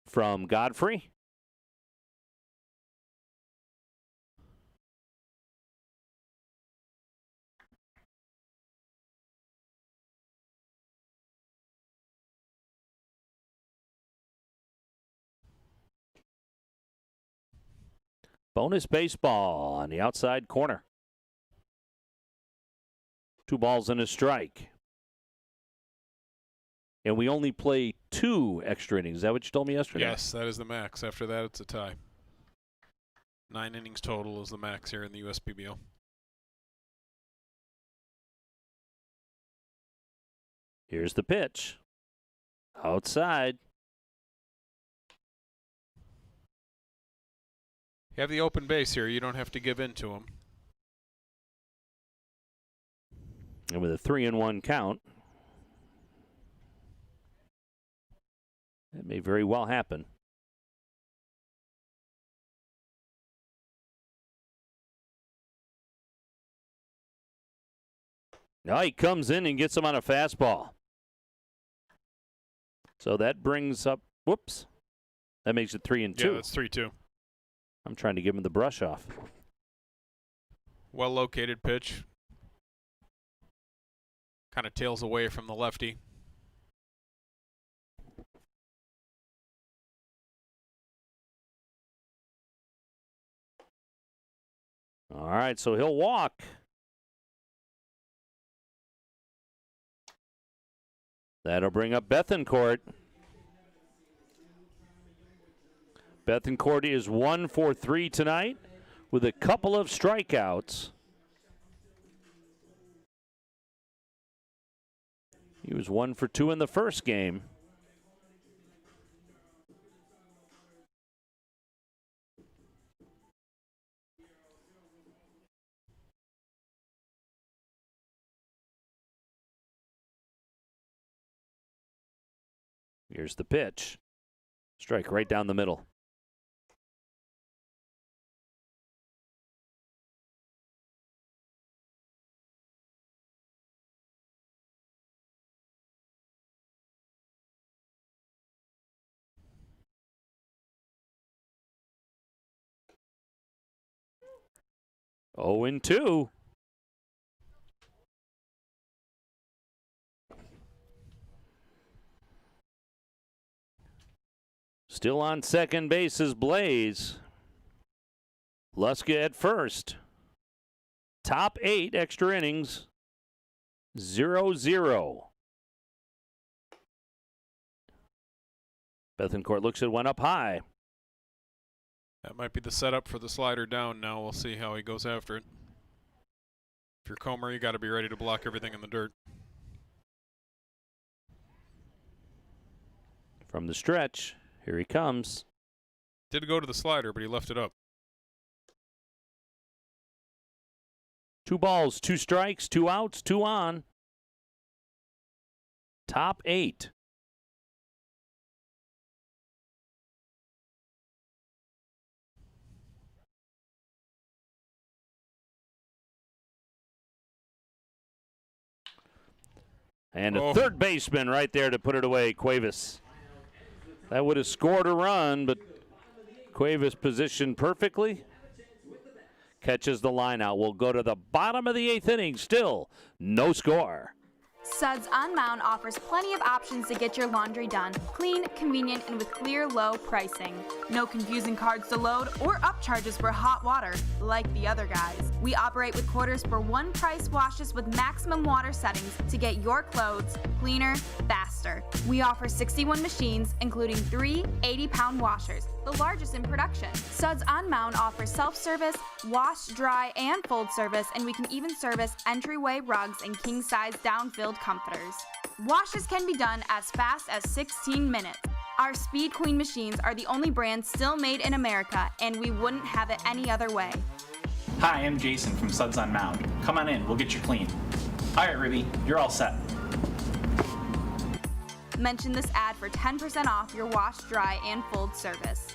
from Godfrey. Bonus baseball on the outside corner. 2 balls and a strike. And we only play 2 extra innings. Is that what you told me yesterday? Yes, that is the max. After that, it's a tie. 9 innings total is the max here in the USPBL. Here's the pitch. Outside. You have the open base here. You don't have to give in to him. And with a 3-1 count, that may very well happen. Now he comes in and gets him on a fastball. So that brings up, whoops, that makes it 3-2. Yeah, that's 3-2. I'm trying to give him the brush off. Well-located pitch. Kind of tails away from the lefty. All right, so he'll walk. That'll bring up Bethencourt. Bethencourt is 1 for 3 tonight with a couple of strikeouts. He was 1 for 2 in the first game. Here's the pitch. Strike right down the middle. Oh, and 2. Still on second base is Blaze. Luska at first. Top 8 extra innings. 0-0. Bethencourt looks at one up high. That might be the setup for the slider down now. We'll see how he goes after it. If you're Comer, you got to be ready to block everything in the dirt. From the stretch, here he comes. Did go to the slider, but he left it up. 2 balls, 2 strikes, 2 outs, 2 on. Top 8. And a third baseman right there to put it away, Cuevas. That would have scored a run, but Cuevas positioned perfectly. Catches the line out. We'll go to the bottom of the 8th inning. Still no score. Suds on Mound offers plenty of options to get your laundry done. Clean, convenient, and with clear, low pricing. No confusing cards to load or upcharges for hot water, like the other guys. We operate with quarters for one price washes with maximum water settings to get your clothes cleaner, faster. We offer 61 machines, including 3 80-pound washers, the largest in production. Suds on Mound offers self-service, wash, dry, and fold service, and we can even service entryway rugs and king-size down-filled comforters. Washes can be done as fast as 16 minutes. Our Speed Queen machines are the only brand still made in America, and we wouldn't have it any other way. Hi, I'm Jason from Suds on Mound. Come on in, we'll get you clean. All right, Ruby, you're all set. Mention this ad for 10% off your wash, dry, and fold service.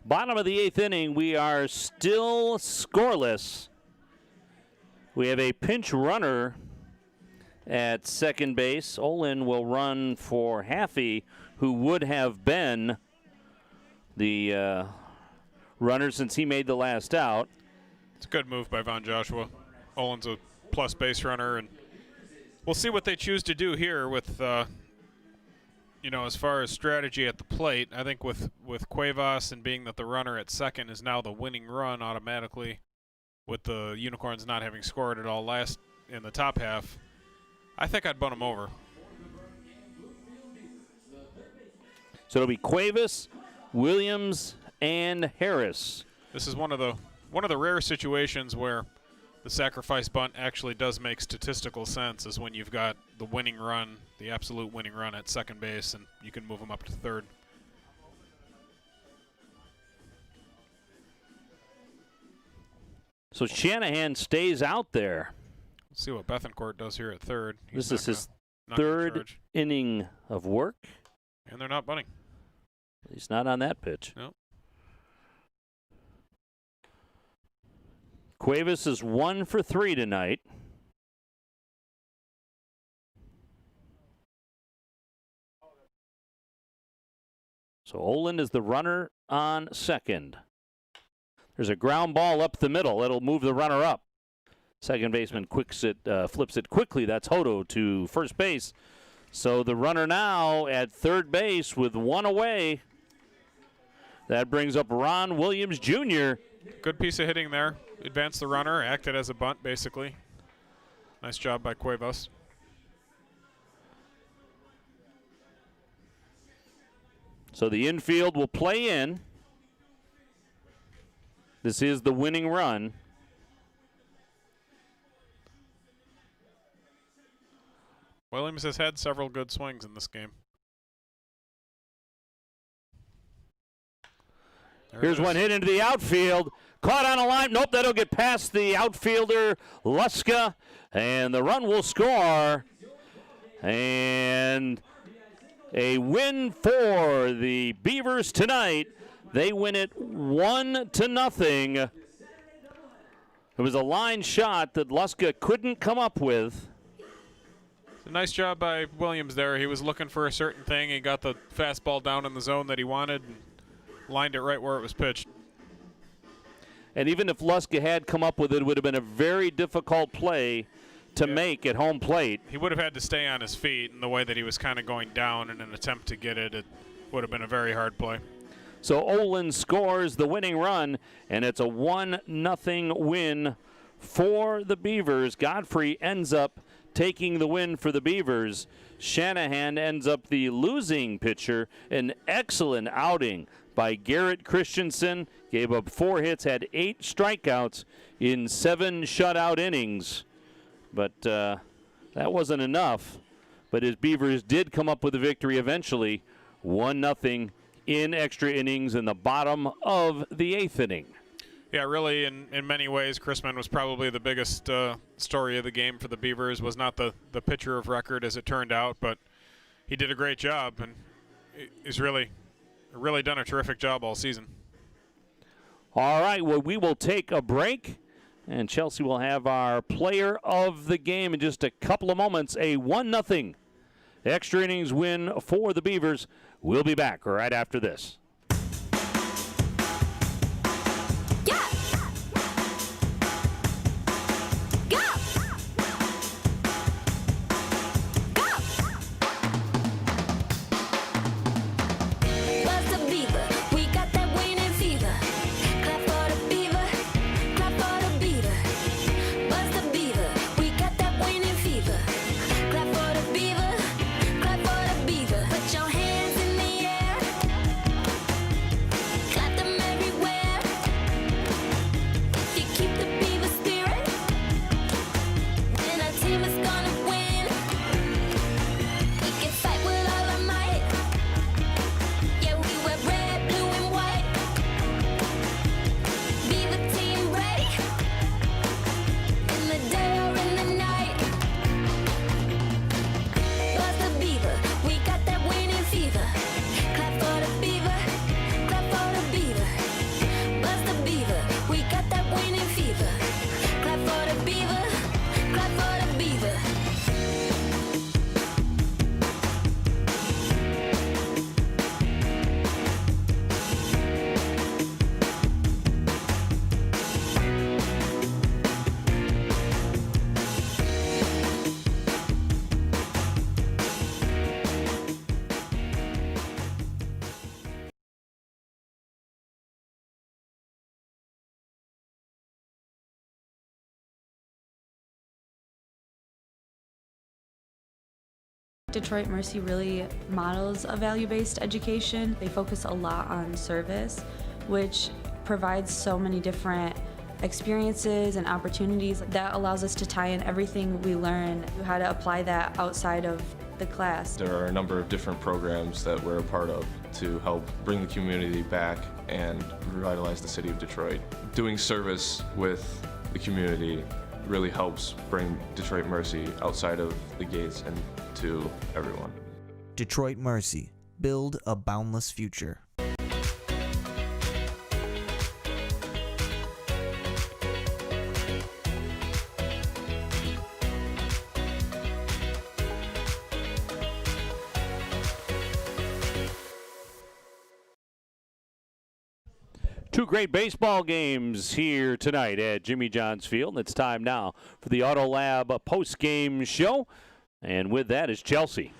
Bottom of the 8th inning, we are still scoreless. We have a pinch runner at second base. Olin will run for Haffey, who would have been the runner since he made the last out. It's a good move by Von Joshua. Olin's a plus base runner, and we'll see what they choose to do here with as far as strategy at the plate. I think with Cuevas and being that the runner at second is now the winning run automatically, with the Unicorns not having scored at all last in the top half, I think I'd bunt him over. So it'll be Cuevas, Williams, and Harris. This is one of the rare situations where the sacrifice bunt actually does make statistical sense, is when you've got the winning run, the absolute winning run at second base, and you can move him up to third. So Shanahan stays out there. Let's see what Bethencourt does here at third. This is his third inning of work. And they're not bunting. He's not on that pitch. No. Cuevas is 1 for 3 tonight. So Olin is the runner on second. There's a ground ball up the middle. It'll move the runner up. Second baseman flips it quickly. That's Hodo to first base. So the runner now at third base with one away. That brings up Ron Williams Jr. Good piece of hitting there. Advanced the runner, acted as a bunt, basically. Nice job by Cuevas. So the infield will play in. This is the winning run. Williams has had several good swings in this game. Here's one hit into the outfield. Caught on a line. Nope, that'll get past the outfielder, Luska. And the run will score. And a win for the Beavers tonight. They win it 1-0. It was a line shot that Luska couldn't come up with. A nice job by Williams there. He was looking for a certain thing. He got the fastball down in the zone that he wanted and lined it right where it was pitched. And even if Luska had come up with it, it would have been a very difficult play to make at home plate. He would have had to stay on his feet, and the way that he was kind of going down in an attempt to get it, it would have been a very hard play. So Olin scores the winning run, and it's a 1-0 win for the Beavers. Godfrey ends up taking the win for the Beavers. Shanahan ends up the losing pitcher. An excellent outing by Garrett Christensen. Gave up 4 hits, had 8 strikeouts in 7 shutout innings. But that wasn't enough. But his Beavers did come up with a victory eventually, 1-0 in extra innings in the bottom of the 8th inning. Yeah, really, in many ways, Chrisman was probably the biggest story of the game for the Beavers. Was not the pitcher of record as it turned out, but he did a great job, and he's really done a terrific job all season. All right, well, we will take a break, and Chelsea will have our player of the game in just a couple of moments. A 1-0 extra innings win for the Beavers. We'll be back right after this. Detroit Mercy really models a value-based education. They focus a lot on service, which provides so many different experiences and opportunities that allows us to tie in everything we learn, how to apply that outside of the class. There are a number of different programs that we're a part of to help bring the community back and revitalize the city of Detroit. Doing service with the community really helps bring Detroit Mercy outside of the gates and to everyone. Detroit Mercy. Build a boundless future. Two great baseball games here tonight at Jimmy John's Field. It's time now for the Auto Lab post-game show. And with that is Chelsea.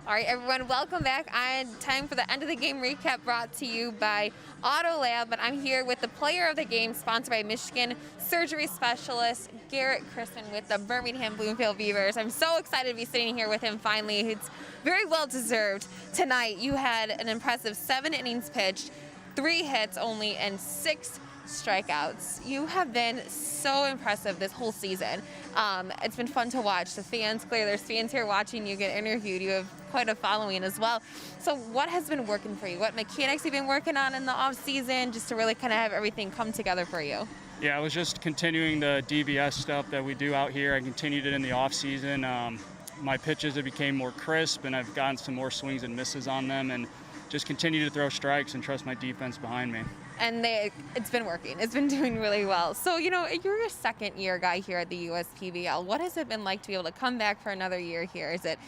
All right, everyone, welcome back. Time for the end of the game recap brought to you by Auto Lab. But I'm here with the player of the game, sponsored by Michigan surgery specialist Garrett Chrisman with the Birmingham Bloomfield Beavers. I'm so excited to be sitting here with him finally. It's very well deserved. Tonight, you had an impressive 7 innings pitched, 3 hits only, and 6 strikeouts. You have been so impressive this whole season. It's been fun to watch. The fans, clearly there's fans here watching you get interviewed. You have quite a following as well. So what has been working for you? What mechanics have you been working on in the off season just to really kind of have everything come together for you? Yeah, I was just continuing the DBS stuff that we do out here. I continued it in the off season. My pitches have became more crisp and I've gotten some more swings and misses on them and just continue to throw strikes and trust my defense behind me. And it's been working. It's been doing really well. So, you know, you're a second-year guy here at the USPBL. What has it been like to be able to come back for another year here? Is it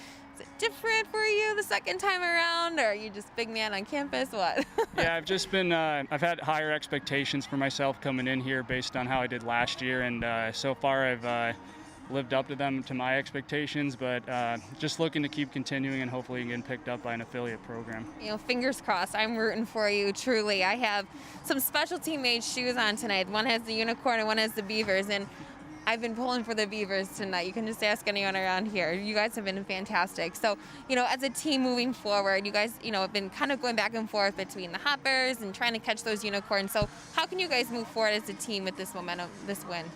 different for you the second time around, or are you just big man on campus? What? Yeah, I've just been, I've had higher expectations for myself coming in here based on how I did last year, and so far I've lived up to them, to my expectations, but just looking to keep continuing and hopefully getting picked up by an affiliate program. You know, fingers crossed. I'm rooting for you, truly. I have some special team-made shoes on tonight. One has the unicorn and one has the Beavers, and I've been pulling for the Beavers tonight. You can just ask anyone around here. You guys have been fantastic. So, you know, as a team moving forward, you guys, you know, have been kind of going back and forth between the Hoppers and trying to catch those unicorns. So how can you guys move forward as a team with this momentum, this win?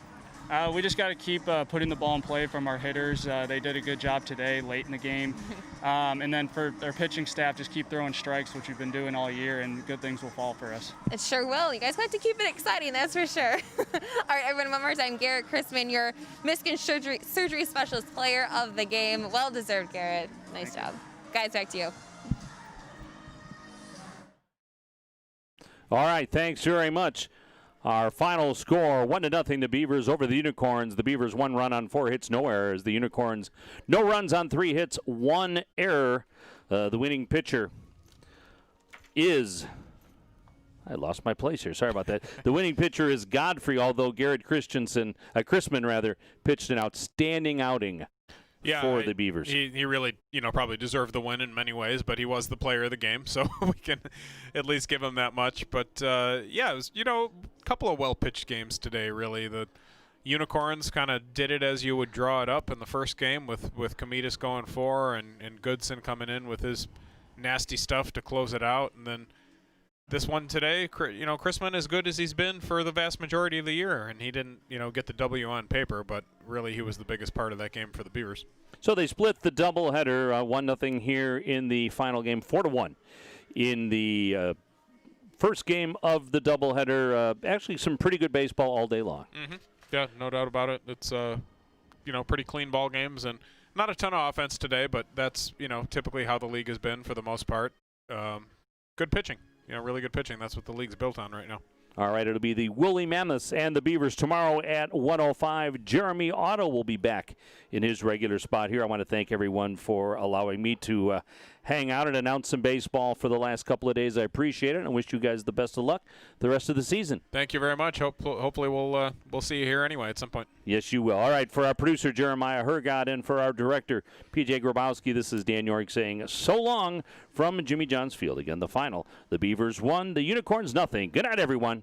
We just got to keep putting the ball in play from our hitters. They did a good job today, late in the game. And then for our pitching staff, just keep throwing strikes, which we've been doing all year, and good things will fall for us. It sure will. You guys have to keep it exciting, that's for sure. All right, everyone, one more time. Garrett Chrisman, your Michigan surgery specialist, player of the game. Well deserved, Garrett. Nice job. Guys, back to you. All right, thanks very much. Our final score, 1-0, the Beavers over the Unicorns. The Beavers 1 run on 4 hits, no errors. The Unicorns, no runs on 3 hits, 1 error. The winning pitcher is, I lost my place here. Sorry about that. The winning pitcher is Godfrey, although Garrett Chrisman pitched an outstanding outing for the Beavers. He really, probably deserved the win in many ways, but he was the player of the game, so we can at least give him that much. But, it was, a couple of well-pitched games today, really. The Unicorns kind of did it as you would draw it up in the first game with Komitas going 4 and Goodson coming in with his nasty stuff to close it out. And then this one today, Chrisman as good as he's been for the vast majority of the year, and he didn't, get the W on paper, but really he was the biggest part of that game for the Beavers. So they split the doubleheader, 1-0 here in the final game, 4-1 in the first game of the doubleheader. Actually, some pretty good baseball all day long. Mm-hmm. Yeah, no doubt about it. It's pretty clean ball games and not a ton of offense today, but that's typically how the league has been for the most part. Good pitching. Really good pitching. That's what the league's built on right now. All right, it'll be the Woolly Mammoths and the Beavers tomorrow at 1:05. Jeremy Otto will be back in his regular spot here. I want to thank everyone for allowing me to hang out and announce some baseball for the last couple of days. I appreciate it and wish you guys the best of luck the rest of the season. Thank you very much. Hopefully we'll see you here anyway at some point. Yes, you will. All right, for our producer, Jeremiah Hergod, and for our director, PJ Grabowski, this is Dan York saying so long from Jimmy John's Field. Again, the final, the Beavers 1, the Unicorns nothing. Good night, everyone.